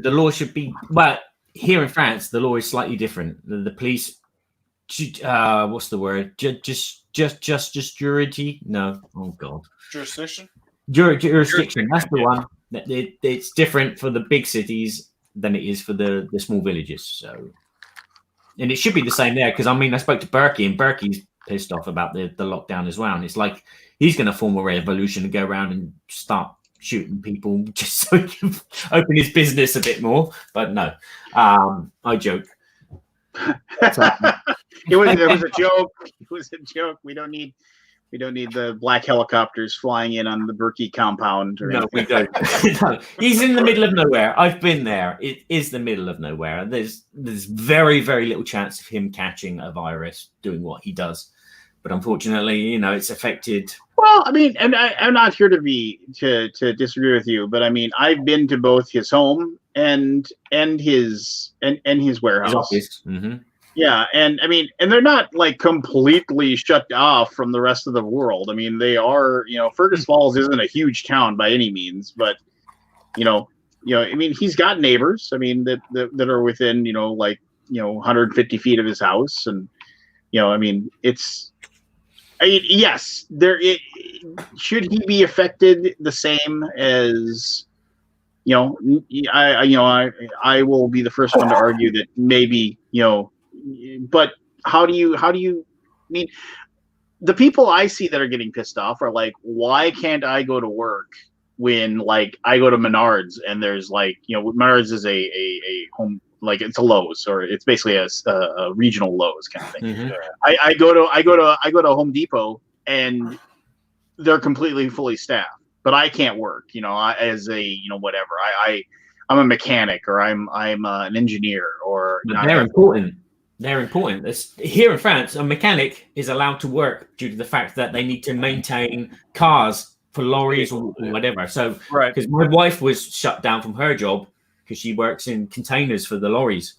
the law should be. Well, here in France, the law is slightly different. The police, what's the word? Just jurisdiction? No, oh god,
Jurisdiction.
Jurisdiction. That's the one. It's different for the big cities than it is for the small villages. So, and it should be the same there because I mean, I spoke to Berkey, and Berkey's pissed off about the lockdown as well, and it's like he's going to form a revolution and go around and start shooting people just so he can open his business a bit more. But no, I joke.
It was a joke. It was a joke. We don't need the black helicopters flying in on the Berkey compound.
No, we don't. No, he's in the middle of nowhere. I've been there. It is the middle of nowhere. There's very, very little chance of him catching a virus doing what he does. But unfortunately, it's affected.
Well, I mean, and I'm not here to disagree with you, but I mean, I've been to both his home and his warehouse.
His office. Mm-hmm.
Yeah, and I mean, and they're not like completely shut off from the rest of the world. I mean, they are. Fergus Falls isn't a huge town by any means, but I mean, he's got neighbors. I mean, that are within 150 feet of his house, and I mean, yes, should he be affected the same as I will be the first one to argue that maybe but how do you I mean, the people I see that are getting pissed off are like, why can't I go to work when like I go to Menards and there's like Menards is a home, like it's a Lowe's, or it's basically a regional Lowe's kind of thing.
Mm-hmm.
I go to Home Depot and they're completely fully staffed, but I can't work. As a whatever. I'm a mechanic, or I'm an engineer, or
they're important. They're important. Here in France, a mechanic is allowed to work due to the fact that they need to maintain cars for lorries or whatever. So, because my wife was shut down from her job because she works in containers for the lorries,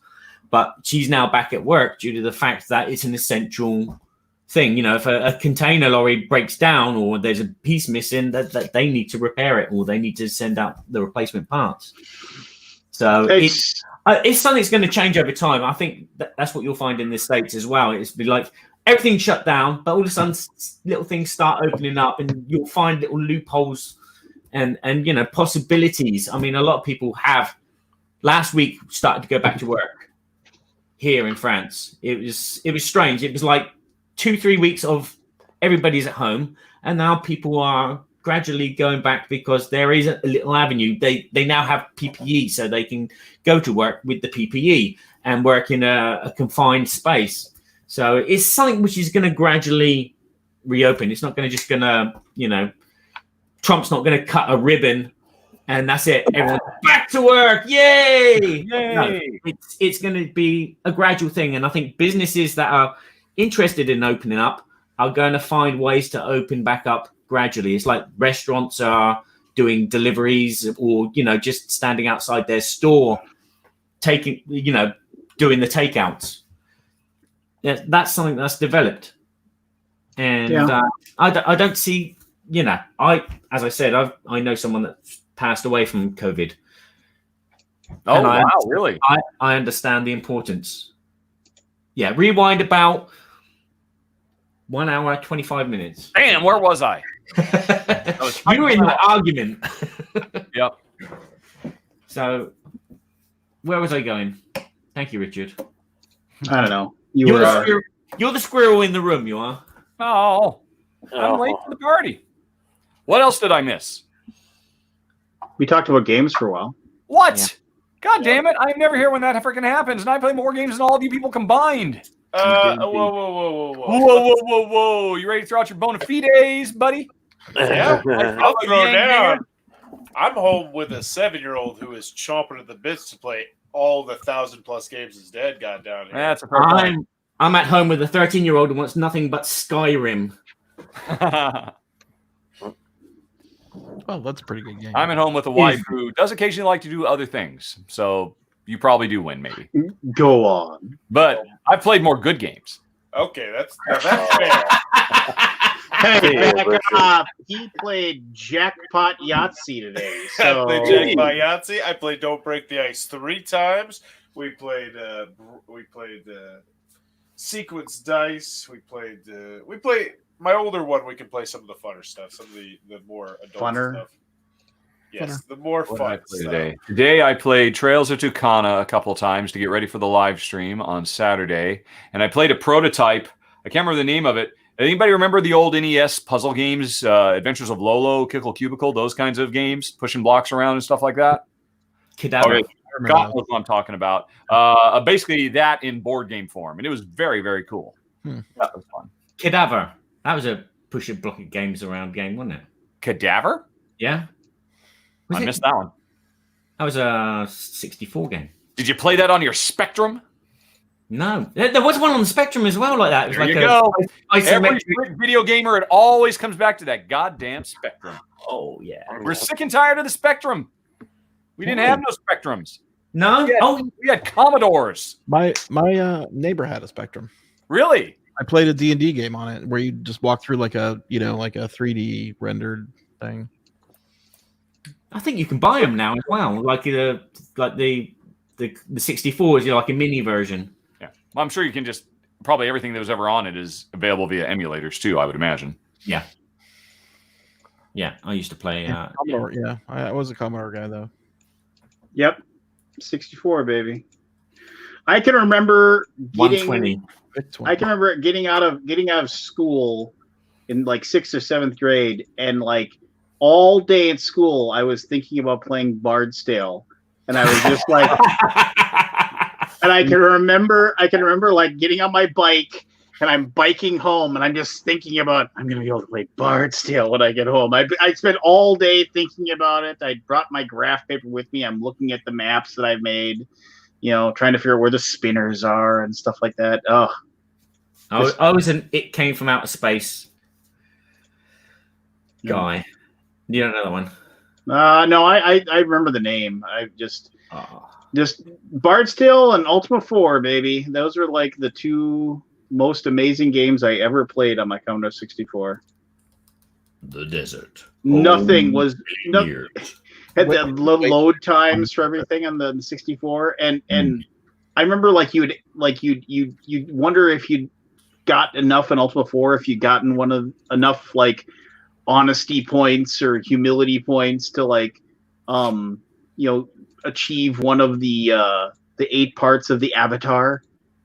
but she's now back at work due to the fact that it's an essential thing. If a container lorry breaks down or there's a piece missing, that they need to repair it, or they need to send out the replacement parts. So it's something that's going to change over time. I think that's what you'll find in the States as well. It's be like everything's shut down, but all of a sudden little things start opening up, and you'll find little loopholes and possibilities. I mean, a lot of people have last week started to go back to work here in France. It was strange. It was like 2-3 weeks of everybody's at home, and now people are gradually going back because there is a little avenue. They now have PPE, so they can go to work with the PPE and work in a confined space. So it's something which is going to gradually reopen. It's not going to Trump's not going to cut a ribbon and that's it. Everyone's back to work. Yay! No, it's going to be a gradual thing. And I think businesses that are interested in opening up are going to find ways to open back up gradually. It's like restaurants are doing deliveries, or just standing outside their store taking doing the takeouts. That's something that's developed, and I don't see as I said, I know someone that's passed away from COVID.
Oh wow, really?
I understand the importance. Yeah, rewind about 1 hour 25 minutes.
Damn, where was I?
You were in the argument.
Yep.
So, where was I going? Thank you, Richard.
I don't know.
You're the squirrel in the room, you are.
Oh, I'm late to the party. What else did I miss?
We talked about games for a while.
What?
Yeah.
God damn it. I never hear when that freaking happens, and I play more games than all of you people combined. Whoa. You ready to throw out your bona fides, buddy?
Yeah, I'll throw down. I'm home with a 7-year-old who is chomping at the bits to play all the 1,000+ games his dad got down here.
That's a perfect.
I'm at home with a 13-year-old who wants nothing but Skyrim.
Oh, that's a pretty good game.
I'm at home with a wife who does occasionally like to do other things. So you probably do win, maybe.
Go on.
But I've played more good games.
Okay, that's fair.
Hey, back up. He played Jackpot Yahtzee today. So
I played Jackpot Yahtzee. I played Don't Break the Ice 3 times. We played Sequence Dice. We played my older one. We can play some of the funner stuff, some of the more adult stuff. Yes, the more fun stuff.
Today I played Trails of Tucana a couple times to get ready for the live stream on Saturday, and I played a prototype. I can't remember the name of it. Anybody remember the old NES puzzle games, Adventures of Lolo, Kickle Cubicle, those kinds of games, pushing blocks around and stuff like that?
Cadaver.
Okay. God knows what I'm talking about. Basically that in board game form, and it was very, very cool. That was fun.
Cadaver. That was a push it block it games around game, wasn't it?
Cadaver?
Yeah.
I missed that one.
That was a 64 game.
Did you play that on your Spectrum?
No. There was one on the Spectrum as well like that. It was
there
like
you go. Every video gamer, it always comes back to that goddamn Spectrum.
Oh, yeah.
We're sick and tired of the Spectrum. We didn't have no Spectrums.
No?
We had Commodores.
My neighbor had a Spectrum.
Really?
I played a D&D game on it where you just walk through like a 3D rendered thing.
I think you can buy them now as well. Like the 64 is like a mini version.
Yeah. Well, I'm sure you can just probably everything that was ever on it is available via emulators too, I would imagine.
Yeah. Yeah, I used to play
Commodore, yeah. I was a Commodore guy though.
Yep. 64, baby. I can remember getting
120.
I can remember getting out of school in like 6th or 7th grade, and like all day at school I was thinking about playing Bard's-Tale, and I was just like and I can remember like getting on my bike and I'm biking home and I'm just thinking about I'm gonna be able to play Bard's-Tale when I get home. I spent all day thinking about it. I brought my graph paper with me. I'm looking at the maps that I've made, trying to figure out where the spinners are and stuff like that. Oh,
I was an It Came From Outer Space guy. You don't know that one?
No, I remember the name. I just Bard's-Tale and Ultima 4, baby. Those are like the two most amazing games I ever played on my Commodore 64.
The desert.
Nothing was had the load times for everything on the 64, and I remember like you'd wonder if you'd got enough in Ultima 4 if you'd gotten enough like honesty points or humility points to like achieve one of the 8 parts of the Avatar.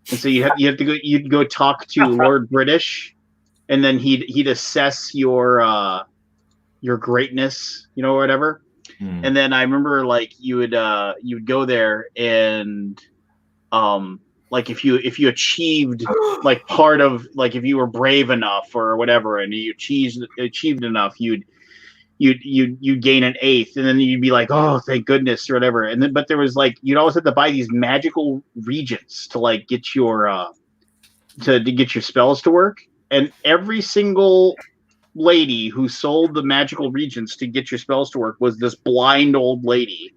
And so you'd go talk to Lord British, and then he'd assess your greatness, or whatever. And then I remember like you'd go there and like if you achieved like part of like if you were brave enough or whatever and you achieved enough, you'd gain an 8th, and then you'd be like, oh, thank goodness, or whatever. And then but there was like you'd always have to buy these magical regents to like get your to get your spells to work. And every single lady who sold the magical regents to get your spells to work was this blind old lady.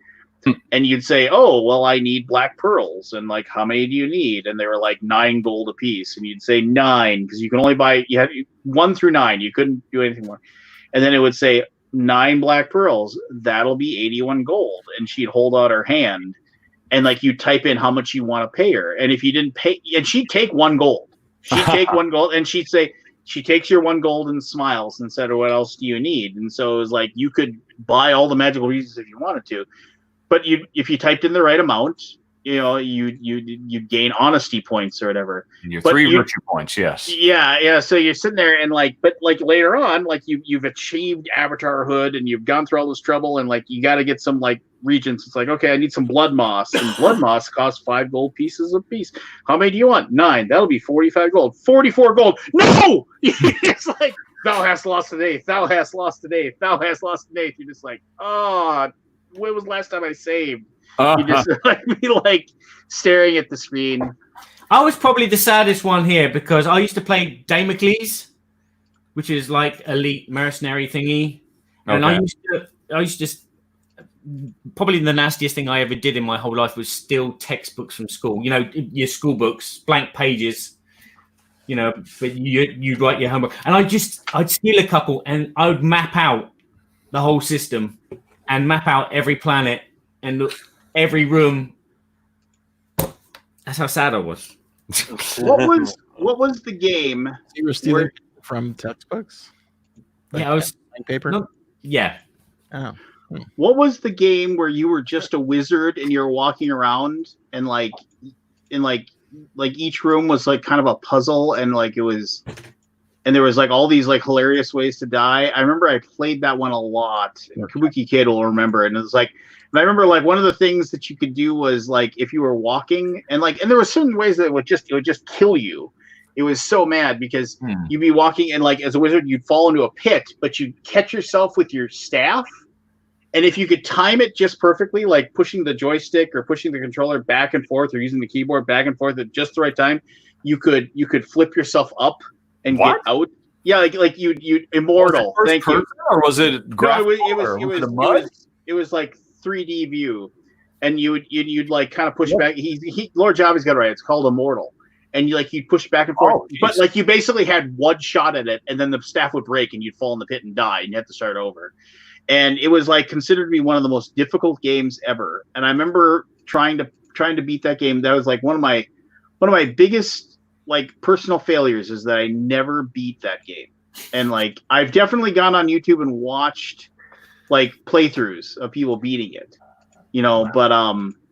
And you'd say, oh, well, I need black pearls. And like, how many do you need? And they were like 9 gold a piece. And you'd say 9, because you can only buy, you have 1 through 9. You couldn't do anything more. And then it would say 9 black pearls. That'll be 81 gold. And she'd hold out her hand. And like, you type in how much you want to pay her. And if you didn't pay, and she'd take 1 gold. She'd take 1 gold. And she'd say, she takes your 1 gold and smiles and said, what else do you need? And so it was like, you could buy all the magical regents if you wanted to. But if you typed in the right amount, you'd gain honesty points or whatever.
And your 3 virtue points, yes.
Yeah. So you're sitting there and like, but like later on, like you've achieved Avatarhood and you've gone through all this trouble and like you got to get some like regents. It's like, okay, I need some blood moss, and blood moss costs 5 gold pieces a piece. How many do you want? 9. That'll be 45 gold. 44 gold. No, it's like thou hast lost today. Thou hast lost today. Thou hast lost today. You're just like, oh. When was the last time I saved? You just like be like staring at the screen.
I was probably the saddest one here because I used to play Damocles, which is like elite mercenary thingy. And
Okay.
I used to just probably the nastiest thing I ever did in my whole life was steal textbooks from school. You know, your school books, blank pages. You know, but you'd write your homework, and I'd steal a couple, and I would map out the whole system, and map out every planet and every room. That's how sad I was.
What was the game?
You were stealing from textbooks?
Yeah, I was
blank paper.
no, yeah.
Oh.
What was the game where you were just a wizard and you're walking around and like each room was like kind of a puzzle and like it was, and there was like all these like hilarious ways to die. I remember I played that one a lot. Kabuki Kid will remember it. And it was like, and I remember like one of the things that you could do was like if you were walking and there were certain ways that it would just kill you. It was so mad because you'd be walking and like as a wizard you'd fall into a pit, but you'd catch yourself with your staff. And if you could time it just perfectly, like pushing the joystick or pushing the controller back and forth or using the keyboard back and forth at just the right time, you could flip yourself up and get out. Yeah, like you immortal. Thank you.
Or was it graphical?
No, it was like 3D view, and you'd like kind of push back. Lord Java's got it right. It's called Immortal, and you'd push back and forth. But like you basically had one shot at it, and then the staff would break, and you'd fall in the pit and die, and you had to start over. And it was like considered to be one of the most difficult games ever. And I remember trying to beat that game. That was like one of my biggest like personal failures is that I never beat that game. And like I've definitely gone on YouTube and watched like playthroughs of people beating it, you know. But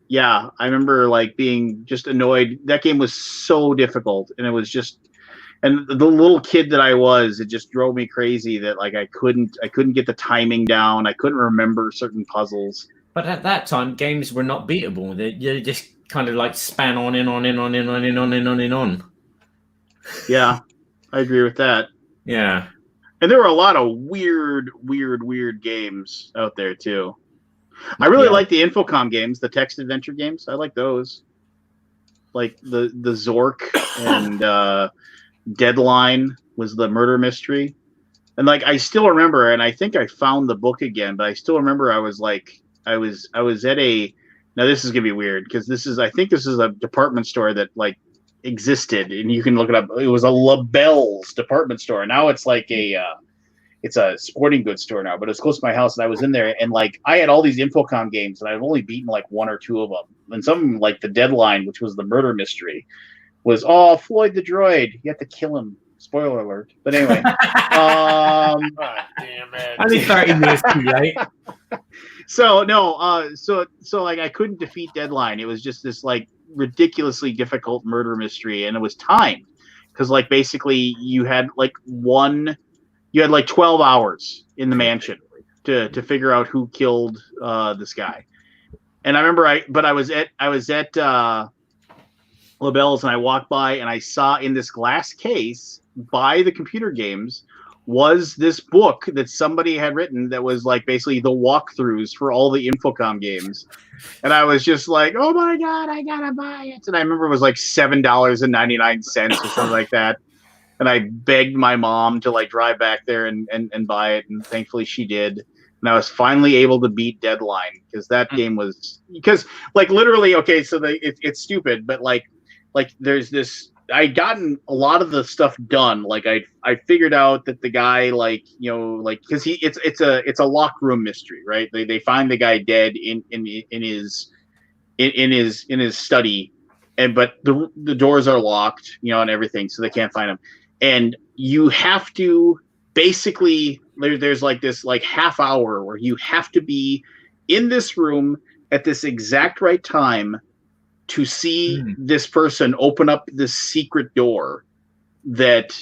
yeah, I remember like being just annoyed. That game was so difficult, and it was just. And the little kid that I was, it just drove me crazy that like I couldn't get the timing down. I couldn't remember certain puzzles.
But at that time, games were not beatable. They just kind of like span on and on and on and on and on and on and on.
Yeah, I agree with that.
Yeah.
And there were a lot of weird games out there too. I really like the Infocom games, the text adventure games. I like those. Like the Zork and Deadline was the murder mystery. And like I still remember, and I think I found the book again, but I still remember I was at a, now this is gonna be weird because I think this is a department store that like existed, and you can look it up. It was a LaBelle's department store. Now it's like it's a sporting goods store now, but it's close to my house, and I was in there, and like I had all these Infocom games, and I've only beaten like one or two of them. And some of them, like the Deadline, which was the murder mystery, was Floyd the droid. You have to kill him. Spoiler alert. But anyway,
God damn it!
Only 30 minutes too late.
So no, so like I couldn't defeat Deadline. It was just this like ridiculously difficult murder mystery, and it was timed because like basically you had like 12 hours in the mansion to figure out who killed this guy. And I remember I was at LaBelle's, and I walked by and I saw in this glass case by the computer games was this book that somebody had written that was like basically the walkthroughs for all the Infocom games. And I was just like, oh my God, I gotta buy it. And I remember it was like $7.99 or something like that. And I begged my mom to like drive back there and buy it. And thankfully she did. And I was finally able to beat Deadline because that game was, because like literally, okay, so it's stupid, but like there's this, I'd gotten a lot of the stuff done. Like I figured out that the guy, like, you know, like, cause it's a locked room mystery, right? They find the guy dead in his study, but the doors are locked, you know, and everything. So they can't find him. And you have to basically, there's like this like half hour where you have to be in this room at this exact right time to see this person open up this secret door that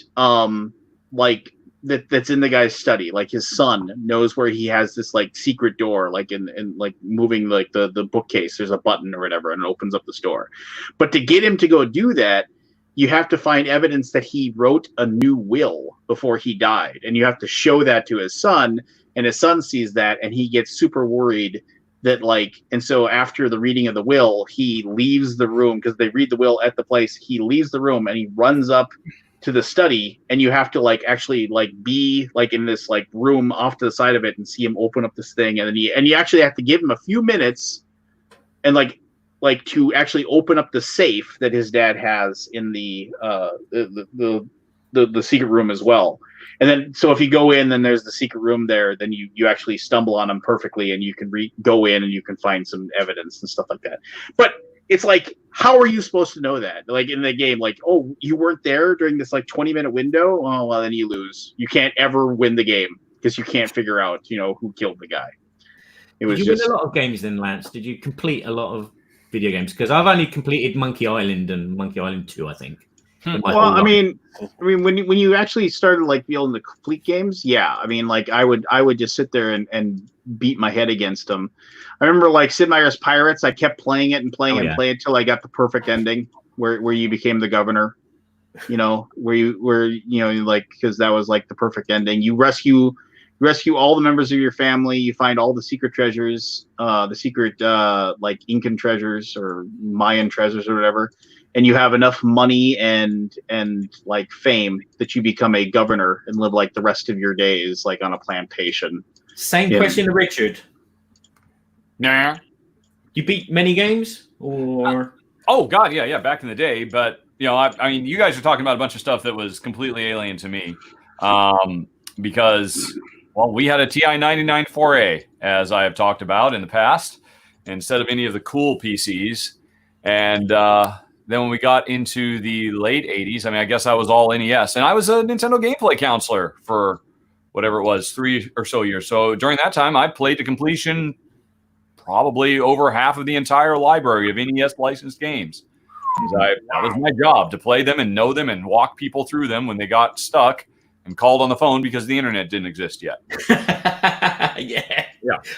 that's in the guy's study. Like his son knows where he has this like secret door, like in like moving like the bookcase, there's a button or whatever, and it opens up this door. But to get him to go do that, you have to find evidence that he wrote a new will before he died. And you have to show that to his son, and his son sees that and he gets super worried that like, and so after the reading of the will, he leaves the room because they read the will at the place. He leaves the room and he runs up to the study, and you have to like actually like be like in this like room off to the side of it and see him open up this thing, and then you actually have to give him a few minutes and like to actually open up the safe that his dad has in the secret room as well. And then so if you go in, then there's the secret room there, then you actually stumble on him perfectly, and you can go in and you can find some evidence and stuff like that. But it's like, how are you supposed to know that? Like in the game, like, oh, you weren't there during this like 20-minute window? Oh, well, then you lose. You can't ever win the game because you can't figure out, who killed the guy. It was
Did you win a lot of games then, Lance? Did you complete a lot of video games? Because I've only completed Monkey Island and Monkey Island 2, I think.
Well, I mean, when you actually started like being able to complete games, yeah. I mean, like I would just sit there and beat my head against them. I remember like Sid Meier's Pirates. I kept playing it and playing it until I got the perfect ending where you became the governor. Like because that was like the perfect ending. You rescue all the members of your family. You find all the secret treasures, the secret like Incan treasures or Mayan treasures or whatever. And you have enough money and like fame that you become a governor and live like the rest of your days like on a plantation.
Same question to Richard.
Nah.
You beat many games or?
Oh God, yeah, back in the day. But I mean, you guys are talking about a bunch of stuff that was completely alien to me, because we had a TI 99 4A, as I have talked about in the past, instead of any of the cool PCs, and then when we got into the late 80s, I mean, I guess I was all NES. And I was a Nintendo gameplay counselor for whatever it was, 3 or so years. So during that time, I played to completion probably over half of the entire library of NES licensed games. That was my job, to play them and know them and walk people through them when they got stuck and called on the phone because the internet didn't exist yet.
Yeah.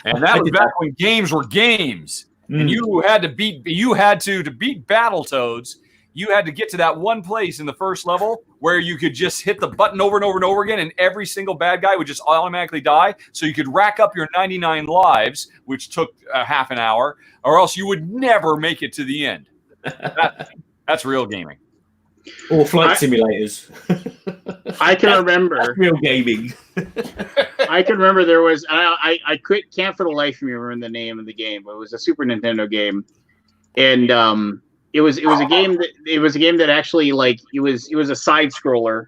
And that was back when games were games. And you had to beat Battletoads. You had to get to that one place in the first level where you could just hit the button over and over and over again, and every single bad guy would just automatically die. So you could rack up your 99 lives, which took half an hour, or else you would never make it to the end. That's real gaming.
Or flight simulators.
I can remember.
That's real gaming.
I can remember there was I can't for the life of me remember the name of the game, but it was a Super Nintendo game, and it was a game that actually like it was a side scroller,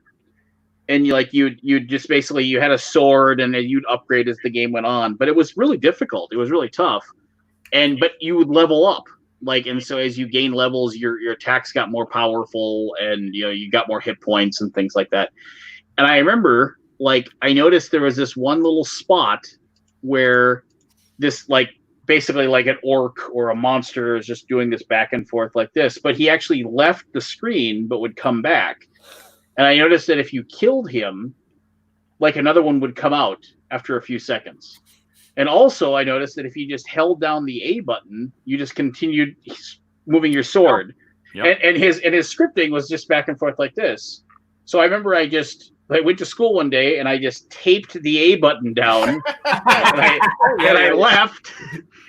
and you just basically you had a sword and then you'd upgrade as the game went on, but it was really difficult. It was really tough, but you would level up. And so as you gain levels, your attacks got more powerful, and you got more hit points and things like that. And I remember, I noticed there was this one little spot where this basically like an orc or a monster is just doing this back and forth like this, but he actually left the screen but would come back. And I noticed that if you killed him, another one would come out after a few seconds. And also, I noticed that if you just held down the A button, you just continued moving your sword. Yep. And his scripting was just back and forth like this. So I remember I went to school one day and I just taped the A button down and I left.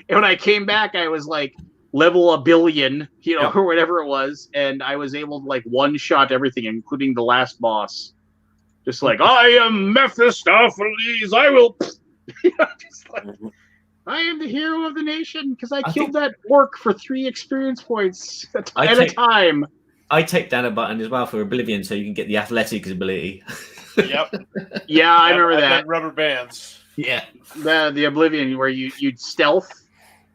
And when I came back, I was like level 1 billion, or whatever it was. And I was able to one-shot everything, including the last boss. Just I am Mephistopheles. I will... I am the hero of the nation because I killed that orc for 3 experience points at a time.
I take down a button as well for Oblivion, so you can get the athletics ability.
Yep.
Yeah, I remember that.
Rubber bands.
Yeah.
The Oblivion where you'd stealth.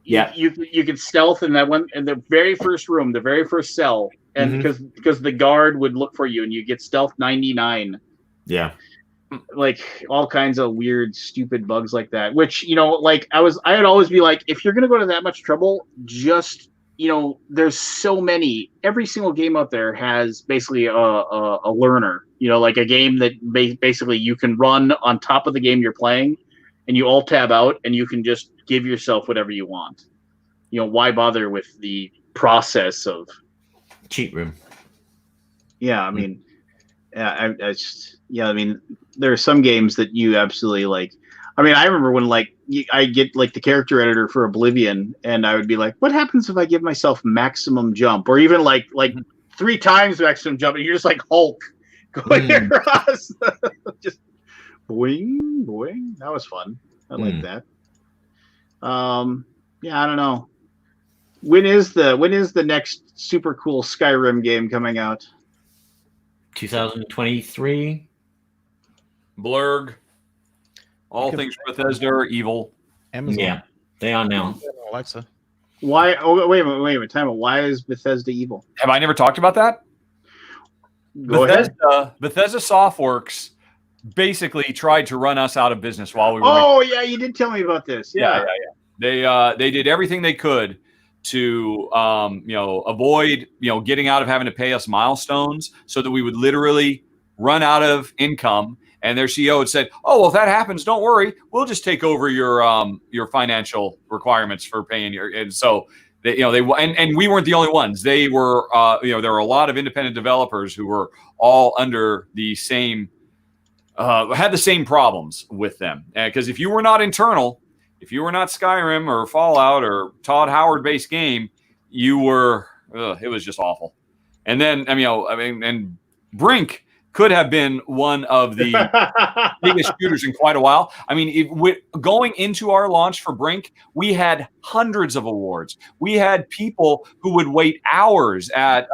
Yeah.
You could stealth in that one in the very first room, the very first cell, and because the guard would look for you, and you get stealth 99.
Yeah.
All kinds of weird, stupid bugs like that, which, I'd always be like, if you're going to go to that much trouble, just, there's so many, every single game out there has basically a learner, a game that basically you can run on top of the game you're playing and you alt tab out and you can just give yourself whatever you want. Why bother with the process of
cheat room?
Yeah. I mean, I mean, there are some games that you absolutely like. I mean, I remember when I get the character editor for Oblivion, and I would be like, "What happens if I give myself maximum jump, or even like 3 times maximum jump?" And you're just like Hulk going across. Just boing, boing. That was fun. I like that. Yeah, I don't know. When is the next super cool Skyrim game coming out?
2023.
Blurg. All things Bethesda are evil.
Amazon.
Yeah, they are now.
Alexa.
Why? Oh, wait a minute. Time out. Why is Bethesda evil?
Have I never talked about that?
Go ahead.
Bethesda Softworks basically tried to run us out of business while we were.
Oh yeah, you did tell me about this. Yeah.
They did everything they could to avoid getting out of having to pay us milestones, so that we would literally run out of income. And their CEO had said, "Oh, well, if that happens, don't worry. We'll just take over your financial requirements for paying your." And so they we weren't the only ones. They were there were a lot of independent developers who were all under the same had the same problems with them. Because if you were not internal, if you were not Skyrim or Fallout or Todd Howard based game, you were it was just awful. And then and Brink could have been one of the biggest shooters in quite a while. I mean, going into our launch for Brink, we had hundreds of awards. We had people who would wait hours at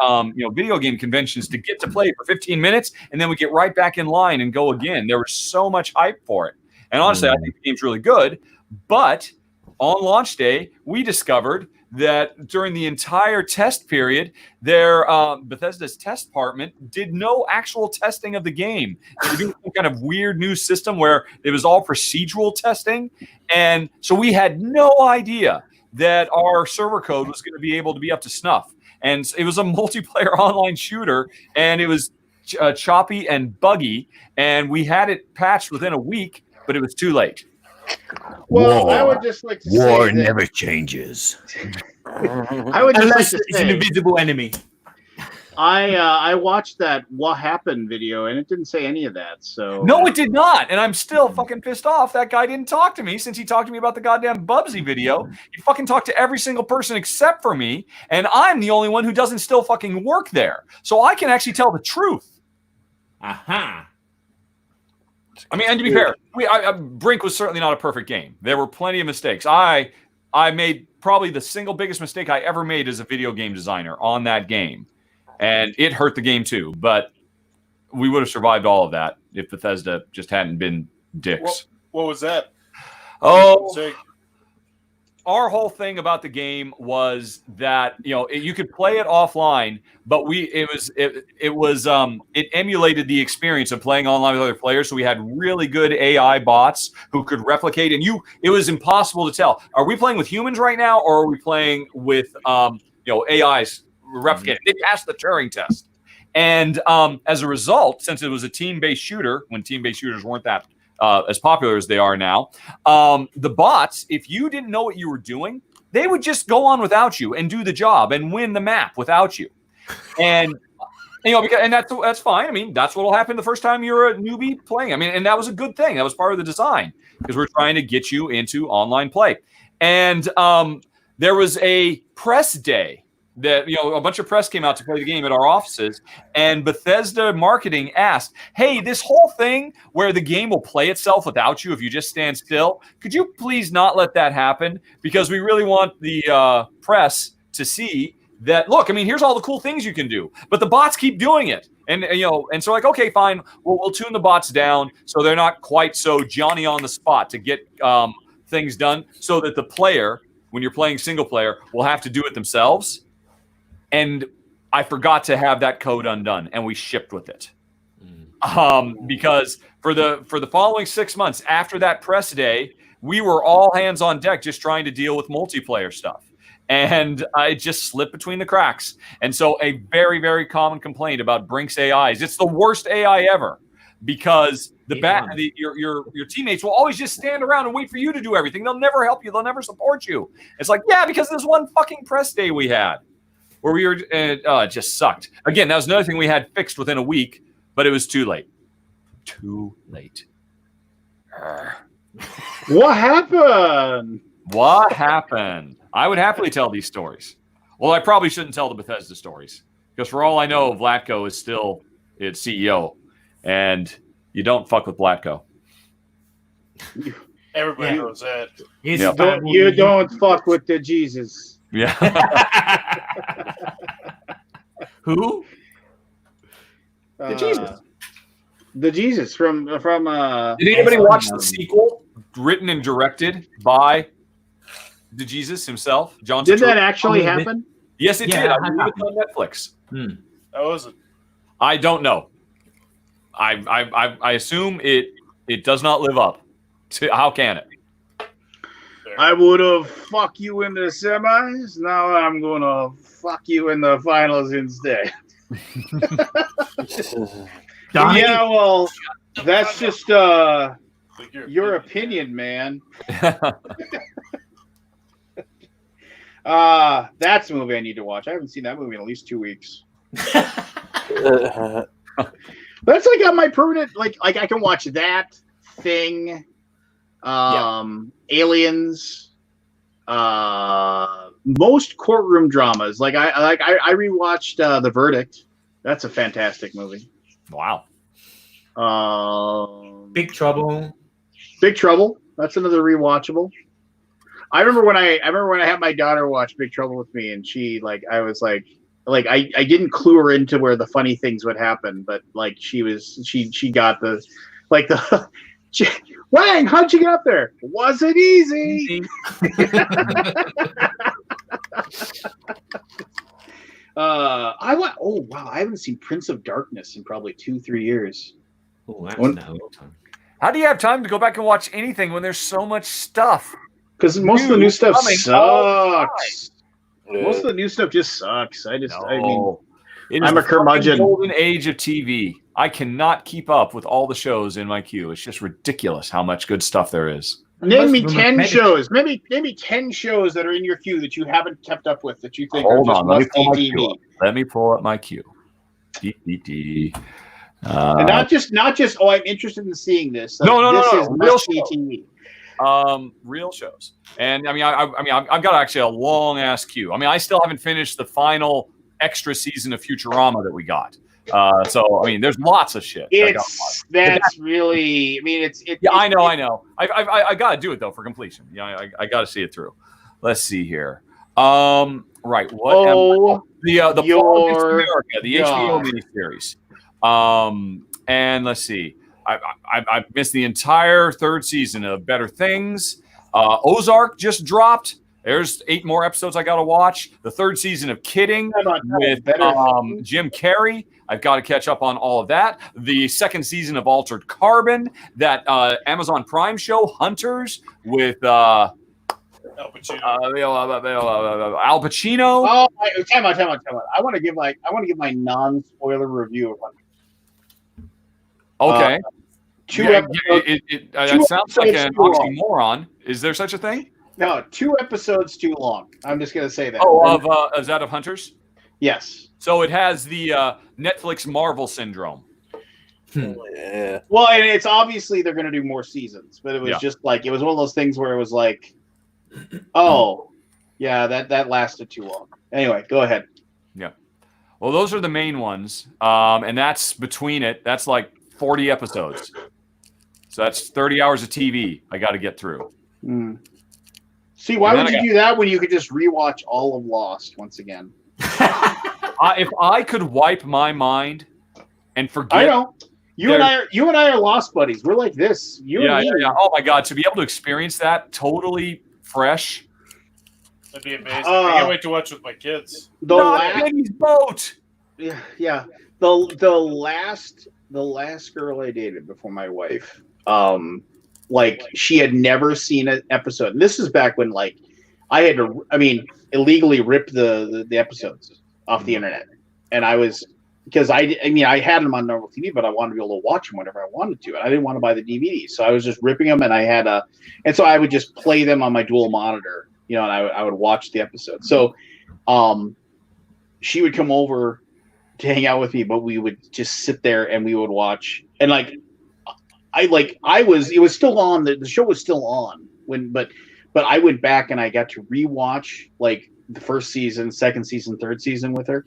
video game conventions to get to play for 15 minutes, and then we get right back in line and go again. There was so much hype for it. And honestly, I think the game's really good. But on launch day, we discovered that during the entire test period, their Bethesda's test department did no actual testing of the game. They were doing some kind of weird new system where it was all procedural testing. And so we had no idea that our server code was going to be able to be up to snuff. And it was a multiplayer online shooter, and it was choppy and buggy. And we had it patched within a week, but it was too late.
Well, I would just like to say
war never changes.
I would just like to
it's
say,
an invisible enemy.
I watched that What Happened video, and it didn't say any of that. So
No, it did not. And I'm still fucking pissed off that guy didn't talk to me since he talked to me about the goddamn Bubsy video. He fucking talked to every single person except for me, and I'm the only one who doesn't still fucking work there. So I can actually tell the truth.
Aha.
I mean, and to be fair, Brink was certainly not a perfect game. There were plenty of mistakes. I made probably the single biggest mistake I ever made as a video game designer on that game. And it hurt the game too. But we would have survived all of that if Bethesda just hadn't been dicks.
What was that?
Oh, our whole thing about the game was that you could play it offline, but it emulated the experience of playing online with other players. So we had really good AI bots who could replicate, and it was impossible to tell, are we playing with humans right now, or are we playing with AIs replicated? They passed the Turing test, and as a result, since it was a team-based shooter, when team-based shooters weren't that as popular as they are now, the bots, if you didn't know what you were doing, they would just go on without you and do the job and win the map without you. And that's fine. I mean, that's what will happen the first time you're a newbie playing. I mean, and that was a good thing. That was part of the design, because we're trying to get you into online play. And there was a press day that a bunch of press came out to play the game at our offices, and Bethesda marketing asked, "Hey, this whole thing where the game will play itself without you if you just stand still, could you please not let that happen? Because we really want the press to see that, look, I mean, here's all the cool things you can do, but the bots keep doing it." And and so okay, fine, we'll tune the bots down so they're not quite so Johnny on the spot to get things done, so that the player, when you're playing single player, will have to do it themselves. And I forgot to have that code undone, and we shipped with it. Because for the following 6 months after that press day, we were all hands on deck just trying to deal with multiplayer stuff. And it just slipped between the cracks. And so a very, very common complaint about Brink's AIs, it's the worst AI ever, because your teammates will always just stand around and wait for you to do everything. They'll never help you. They'll never support you. It's like, yeah, because there's one fucking press day we had where we were, it just sucked. Again, that was another thing we had fixed within a week, but it was too late. Too late.
What happened?
What happened? I would happily tell these stories. Well, I probably shouldn't tell the Bethesda stories, because for all I know, Vlatko is still its CEO. and you don't fuck with Blatko.
Everybody knows that.
Yep.
You don't fuck with the Jesus.
Yeah.
Who?
The Jesus.
The Jesus from
Did anybody watch the sequel written and directed by the Jesus himself, John?
Did that actually happen?
Yes, it
Yeah,
did. I
it
believe it's on Netflix.
That was it.
I don't know. I assume it does not live up to. How can it?
I would have fucked you in the semis. Now I'm gonna fuck you in the finals instead. Yeah, well, that's just your opinion, man. That's a movie I need to watch. I haven't seen that movie in at least 2 weeks. That's like on my permanent. Like I can watch that thing. Aliens. Most courtroom dramas. Like I rewatched The Verdict. That's a fantastic movie.
Wow.
Big Trouble.
Big Trouble. That's another rewatchable. I remember when I had my daughter watch Big Trouble with me, and she I was like I didn't clue her into where the funny things would happen, but like she got the Wang, how'd you get up there? Wasn't easy. Oh wow, I haven't seen Prince of Darkness in probably 2-3 years.
Oh, that's not a long time.
How do you have time to go back and watch anything when there's so much stuff?
Because most of the new stuff
coming all the
sucks. Most of the new stuff just sucks. I mean,
It is
I'm a
the fucking
curmudgeon.
golden age of TV. I cannot keep up with all the shows in my queue. It's just ridiculous how much good stuff there is.
Name me 10 shows. Maybe 10 shows that are in your queue that you haven't kept up with that you think
Hold
are just
on, let me
must
pull my
see
queue
TV.
up. Let me pull up my queue.
And not just oh, I'm interested in seeing this. Like,
No,
this is
real
must see
shows.
TV.
Real shows. And I mean, I've got actually a long ass queue. I mean, I still haven't finished the final extra season of Futurama that we got. So I mean, there's lots of shit.
That's really. I mean, it's.
Yeah, I know. I got to do it though for completion. Yeah, I got to see it through. Let's see here. Right. What? The Fall Against America, the HBO miniseries. And let's see. I've missed the entire third season of Better Things. Ozark just dropped. There's 8 more episodes I got to watch. The third season of Kidding with Jim Carrey. I've got to catch up on all of that. The second season of Altered Carbon. That Amazon Prime show, Hunters, with Al Pacino.
Oh, time out. I want to give my non-spoiler review of one.
Okay. That sounds like an
long.
oxymoron. Is there such a thing?
No, 2 episodes too long. I'm just going to say that.
Oh, is that of Hunters?
Yes.
So it has the Netflix Marvel syndrome.
Yeah. Well, and it's obviously they're going to do more seasons, but it was just like, it was one of those things where it was like, oh, yeah, that lasted too long. Anyway, go ahead.
Yeah. Well, those are the main ones. And that's between it. That's like 40 episodes. So that's 30 hours of TV I got to get through.
See, why would you do that when you could just rewatch all of Lost once again?
If I could wipe my mind and forget.
I know. You and I are Lost buddies. We're like this.
Yeah. Oh my God. To be able to experience that totally fresh.
That'd be amazing. I can't wait to watch with my kids.
Baby's boat.
Yeah. The last girl I dated before my wife, like she had never seen an episode. And this is back when like I had to, illegally rip the episodes off the internet. And I was, because I had them on normal TV, but I wanted to be able to watch them whenever I wanted to. And I didn't want to buy the DVD. So I was just ripping them, and and so I would just play them on my dual monitor, and I would watch the episode. So she would come over to hang out with me, but we would just sit there and we would watch. And it was still on, the show was still on but I went back and I got to rewatch like the first season, second season, third season with her.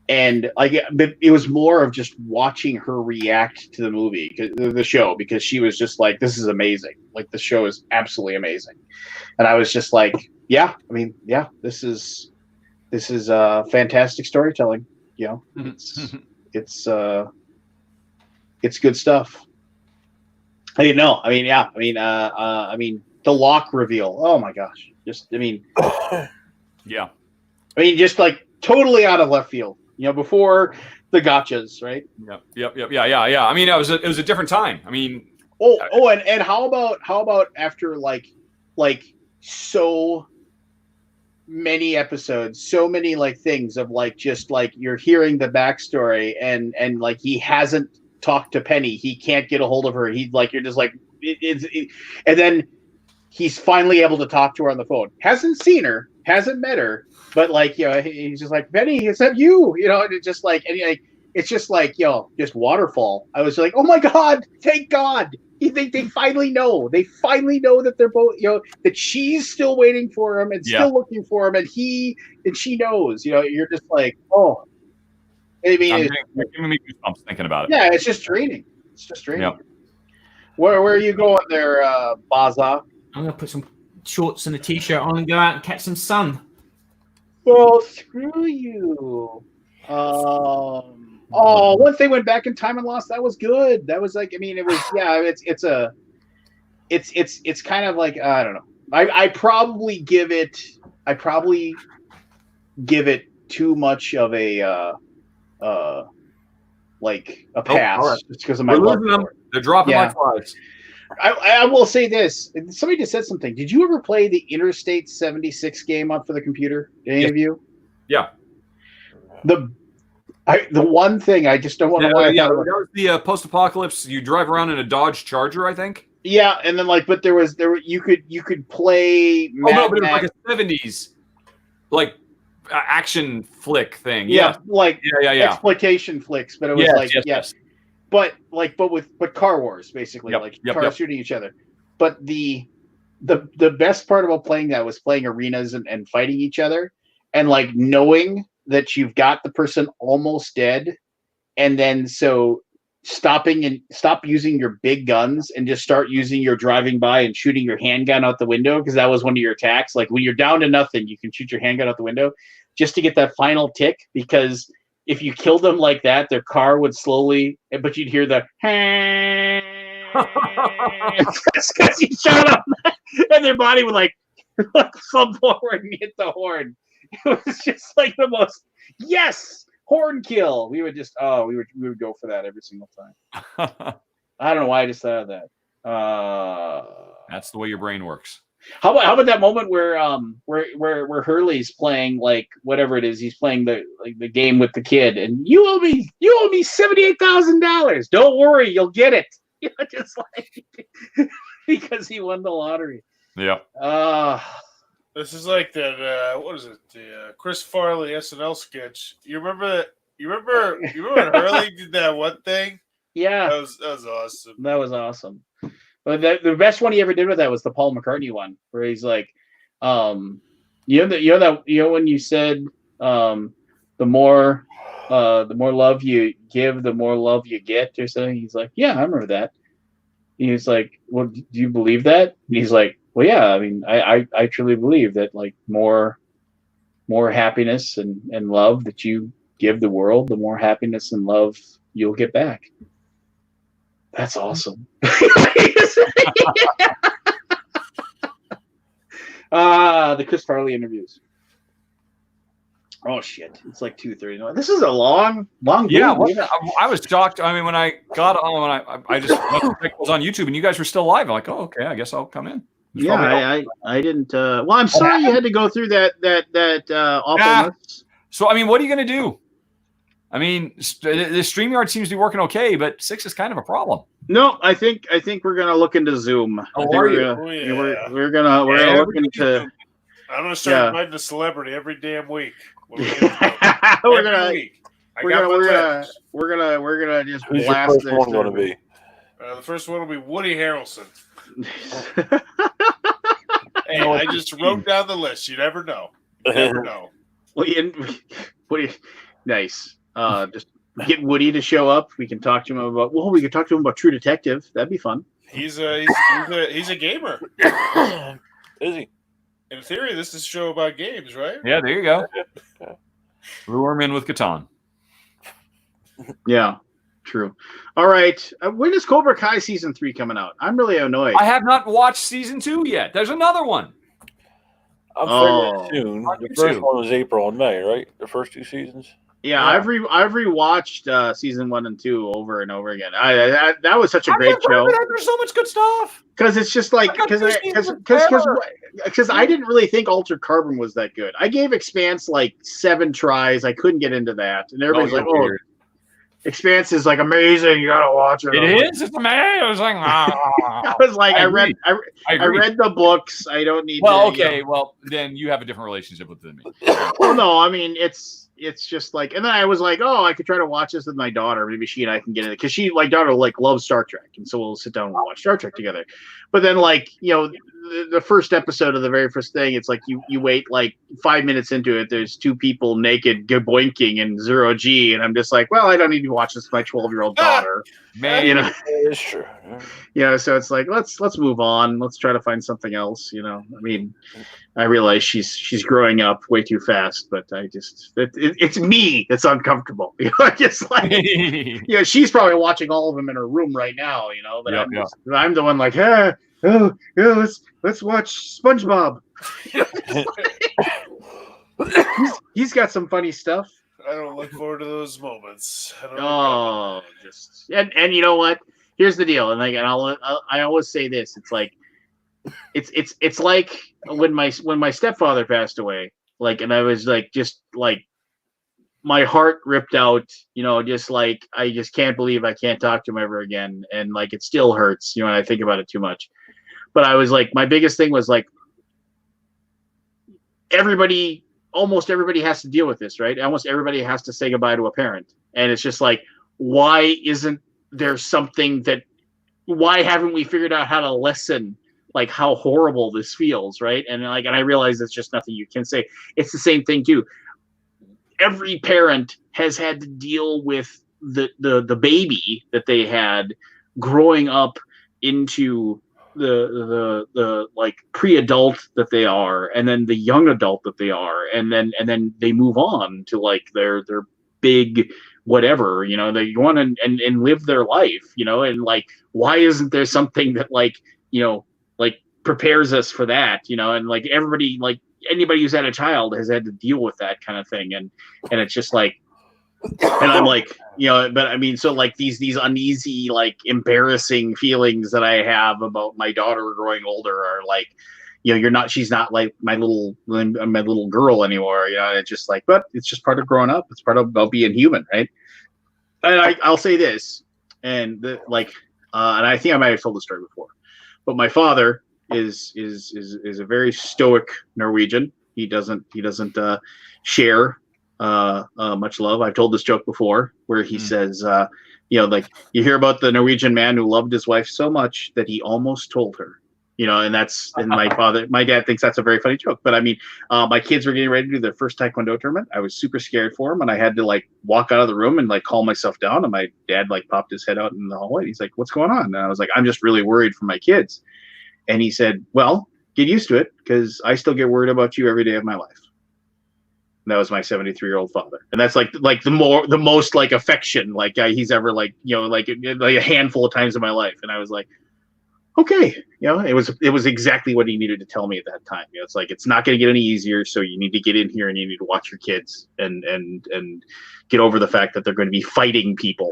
and like it was more of just watching her react to the movie, the show, because she was just like, this is amazing. Like the show is absolutely amazing. And I was just like, yeah, I mean, yeah, this is fantastic storytelling. You know, it's good stuff. I didn't know. I mean, yeah, I mean, the lock reveal. Oh my gosh. Just, I mean,
yeah.
I mean, just like totally out of left field, you know, before the gotchas, right?
Yeah. I mean, it was a different time. I mean,
and how about after like so many episodes, so many like things of like just like you're hearing the backstory and like he hasn't talked to Penny, he can't get a hold of her. He's like, you're just like and then he's finally able to talk to her on the phone. Hasn't seen her, hasn't met her, but like, you know, he's just like, Penny, is that you? You know, and it's just like, and like, it's just like, you know, just waterfall. I was like, oh my God, thank God. They finally know. They finally know that they're both, you know, that she's still waiting for him and still looking for him, and she knows. You know, you're just like, oh. I mean,
you're giving me goosebumps thinking about it.
Yeah, it's just draining. It's just draining.
Yep.
Where are you going there, Baza?
I'm gonna put some shorts and a t-shirt on and go out and catch some sun.
Well, screw you. Once they went back in time and lost, that was good. That was like, I mean, it was, yeah, it's kind of like, I don't know. I probably give it too much of a like a pass.
All right.
Just because of my love for it.
They're dropping like flies.
I will say this. Somebody just said something. Did you ever play the Interstate 76 game up for the computer? Any of you?
Yeah.
The one thing I just don't want to lie.
That was the post-apocalypse. You drive around in a Dodge Charger, I think.
Yeah, and then like, but you could play.
But it was like a 70s, like action flick thing.
Yeah, like
yeah.
exploitation flicks, but it was yes. But Car Wars basically, cars shooting each other. But the best part about playing that was playing arenas and fighting each other, and like knowing that you've got the person almost dead, and then so stop using your big guns and just start using your driving by and shooting your handgun out the window, because that was one of your attacks. Like when you're down to nothing, you can shoot your handgun out the window just to get that final tick, because if you killed them like that, their car would slowly, but you'd hear the because you shot them, and their body would like slump forward and hit the horn. It was just like the most horn kill. We would just we would go for that every single time. I don't know why I just thought of that.
That's the way your brain works.
How about that moment where Hurley's playing like whatever it is, he's playing the game with the kid, and you owe me $78,000. Don't worry, you'll get it. You know, just like because he won the lottery.
Yeah.
This is like that. What is it? The Chris Farley SNL sketch. You remember that? You remember when Hurley did that one thing?
Yeah,
that was awesome.
That was awesome. But the best one he ever did with that was the Paul McCartney one, where he's like, when you said the more love you give, the more love you get, or something. He's like, yeah, I remember that. And he's like, well, do you believe that? And he's like, well, yeah, I mean, I truly believe that like more happiness and love that you give the world, the more happiness and love you'll get back. That's awesome. The Chris Farley interviews. Oh shit! It's like 2:30. This is a long.
Yeah, I was shocked. I mean, when I got on, I just was on YouTube, and you guys were still live. I'm like, oh, okay, I guess I'll come in.
Yeah, I didn't. Well, I'm sorry you had to go through that awfulness.
So I mean, what are you going to do? I mean, the StreamYard seems to be working okay, but 6 is kind of a problem.
No, I think we're gonna look into Zoom. We're gonna look into.
I'm gonna start inviting a celebrity every damn week.
We're gonna just
Who's
blast
your first one gonna be?
The first one will be Woody Harrelson. Hey, I just wrote down the list. You never know. You never know.
Nice. Just get Woody to show up. We can talk to him about. Well, we could talk to him about True Detective. That'd be fun.
He's a gamer.
Is he?
In theory, this is a show about games, right?
Yeah, there you go. Lure him in with Catan.
Yeah, true. All right. When is Cobra Kai season 3 coming out? I'm really annoyed.
I have not watched season 2 yet. There's another one.
I'm figuring soon. The first one was April and May, right? The first 2 seasons.
Yeah, I've rewatched season 1 and 2 over and over again. That was such a great show.
There's so much good stuff.
Because it's just like because I didn't really think Altered Carbon was that good. I gave Expanse like 7 tries. I couldn't get into that, and everybody's like, "Oh, Expanse is like amazing. You gotta watch it."
It's amazing.
I was like, I read the books. I don't need.
Well, okay. Well, then you have a different relationship with them than me.
Well, no, I mean it's just like, and then I was like, oh, I could try to watch this with my daughter. Maybe she and I can get it because my daughter loves Star Trek, and so we'll sit down and watch Star Trek together. But then the first episode of the very first thing, it's like you wait like 5 minutes into it. There's 2 people naked boinking in 0G, and I'm just like, well, I don't need to watch this with my 12-year-old daughter.
Man,
it's true.
So it's like let's move on. Let's try to find something else. I mean, I realize she's growing up way too fast, but it's me that's uncomfortable. Just like she's probably watching all of them in her room right now. But I'm the one like, hey, let's watch SpongeBob. He's got some funny stuff.
I don't look forward to those moments.
And you know what? Here's the deal, and I always say this. It's like it's like when my stepfather passed away, and I was like just like my heart ripped out, just like I just can't believe I can't talk to him ever again, and like it still hurts, when I think about it too much. But I was like, my biggest thing was like almost everybody has to deal with this, right? Almost everybody has to say goodbye to a parent, and it's just like, why isn't there something why haven't we figured out how to lessen like how horrible this feels, right? And I realize it's just nothing you can say. It's the same thing too. Every parent has had to deal with the baby that they had growing up into the like pre-adult that they are, and then the young adult that they are, and then they move on to like their big whatever, they go on and live their life, and like, why isn't there something that like prepares us for that, and like everybody, like anybody who's had a child has had to deal with that kind of thing, and it's just like, and I'm like, but I mean, so like these uneasy, like embarrassing feelings that I have about my daughter growing older are like, she's not like my little girl anymore. It's just like, but it's just part of growing up. It's part of about being human, right? And I'll say this, and and I think I might have told the story before, but my father is a very stoic Norwegian. He doesn't share much love. I've told this joke before where he says, like you hear about the Norwegian man who loved his wife so much that he almost told her. And my dad thinks that's a very funny joke. But I mean, my kids were getting ready to do their first Taekwondo tournament. I was super scared for them, and I had to like walk out of the room and like calm myself down. And my dad like popped his head out in the hallway. He's like, "What's going on?" And I was like, "I'm just really worried for my kids." And he said, "Well, get used to it, because I still get worried about you every day of my life." And that was my 73-year-old father, and that's like the most like affection like he's ever like like a handful of times in my life. And I was like, okay, it was exactly what he needed to tell me at that time. It's like, it's not going to get any easier, so you need to get in here and you need to watch your kids and get over the fact that they're going to be fighting people,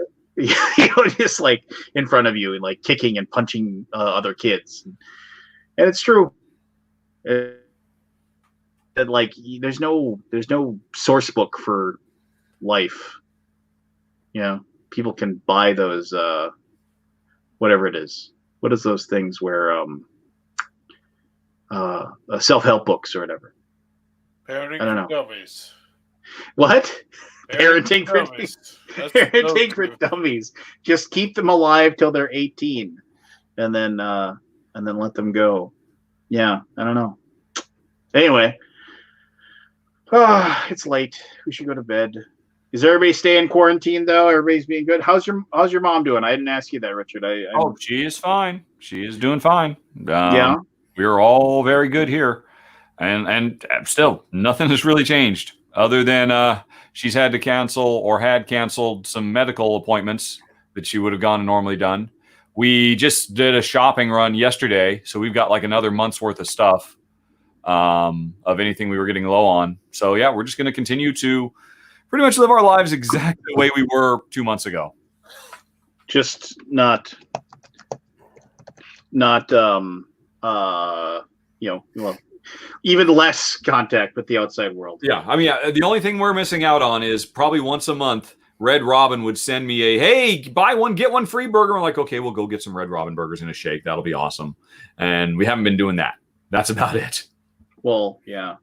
just like in front of you, and like kicking and punching other kids. And it's true. That like there's no source book for life. People can buy those whatever it is. What is those things where self-help books or whatever?
Parenting
I don't know.
for dummies.
What? Parenting for
dummies.
parenting for dummies. Just keep them alive till they're 18, and then let them go. Yeah, I don't know. Anyway, it's late. We should go to bed. Is everybody staying quarantined though? Everybody's being good. How's your mom doing? I didn't ask you that, Richard.
Oh, she is fine. She is doing fine.
Yeah.
We're all very good here, and still nothing has really changed other than she's had to cancel or had canceled some medical appointments that she would have gone and normally done. We just did a shopping run yesterday, so we've got like another month's worth of stuff of anything we were getting low on. So yeah, we're just going to continue to pretty much live our lives exactly the way we were 2 months ago.
Just not well, even less contact with the outside world.
Yeah, I mean, the only thing we're missing out on is probably once a month, Red Robin would send me a, hey, buy one, get one free burger. I'm like, okay, we'll go get some Red Robin burgers and a shake. That'll be awesome. And we haven't been doing that. That's about it.
Well, yeah.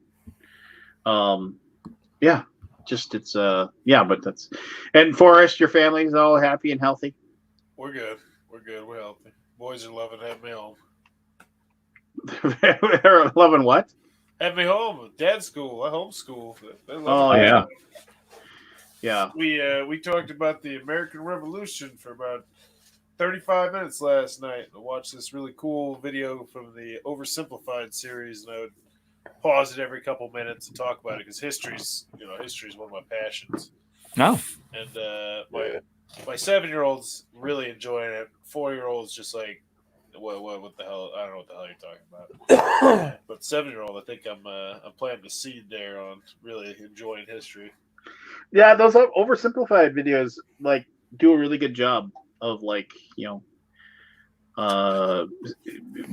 Yeah, just it's, yeah, but that's, and Forrest, your family's all happy and healthy?
We're good. We're healthy. Boys are loving having me home.
They're loving what?
Have me home. Dad's school. I homeschool.
Oh, yeah. Yeah.
We talked about the American Revolution for about 35 minutes last night. I watched this really cool video from the Oversimplified series, and I would pause it every couple minutes and talk about it because history's one of my passions.
No.
And my 7-year-old's really enjoying it. 4-year-old's just like, what the hell? I don't know what the hell you're talking about. But 7-year-old, I think I'm planting a seed there on really enjoying history.
Yeah, those oversimplified videos like do a really good job of like,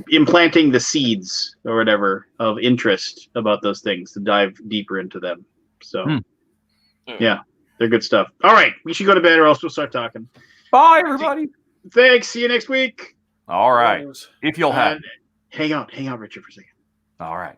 implanting the seeds or whatever of interest about those things to dive deeper into them. So yeah, they're good stuff. All right, we should go to bed or else we'll start talking.
Bye, everybody.
Thanks. See you next week.
All right. If you'll have.
Hang out, Richard, for a second.
All right.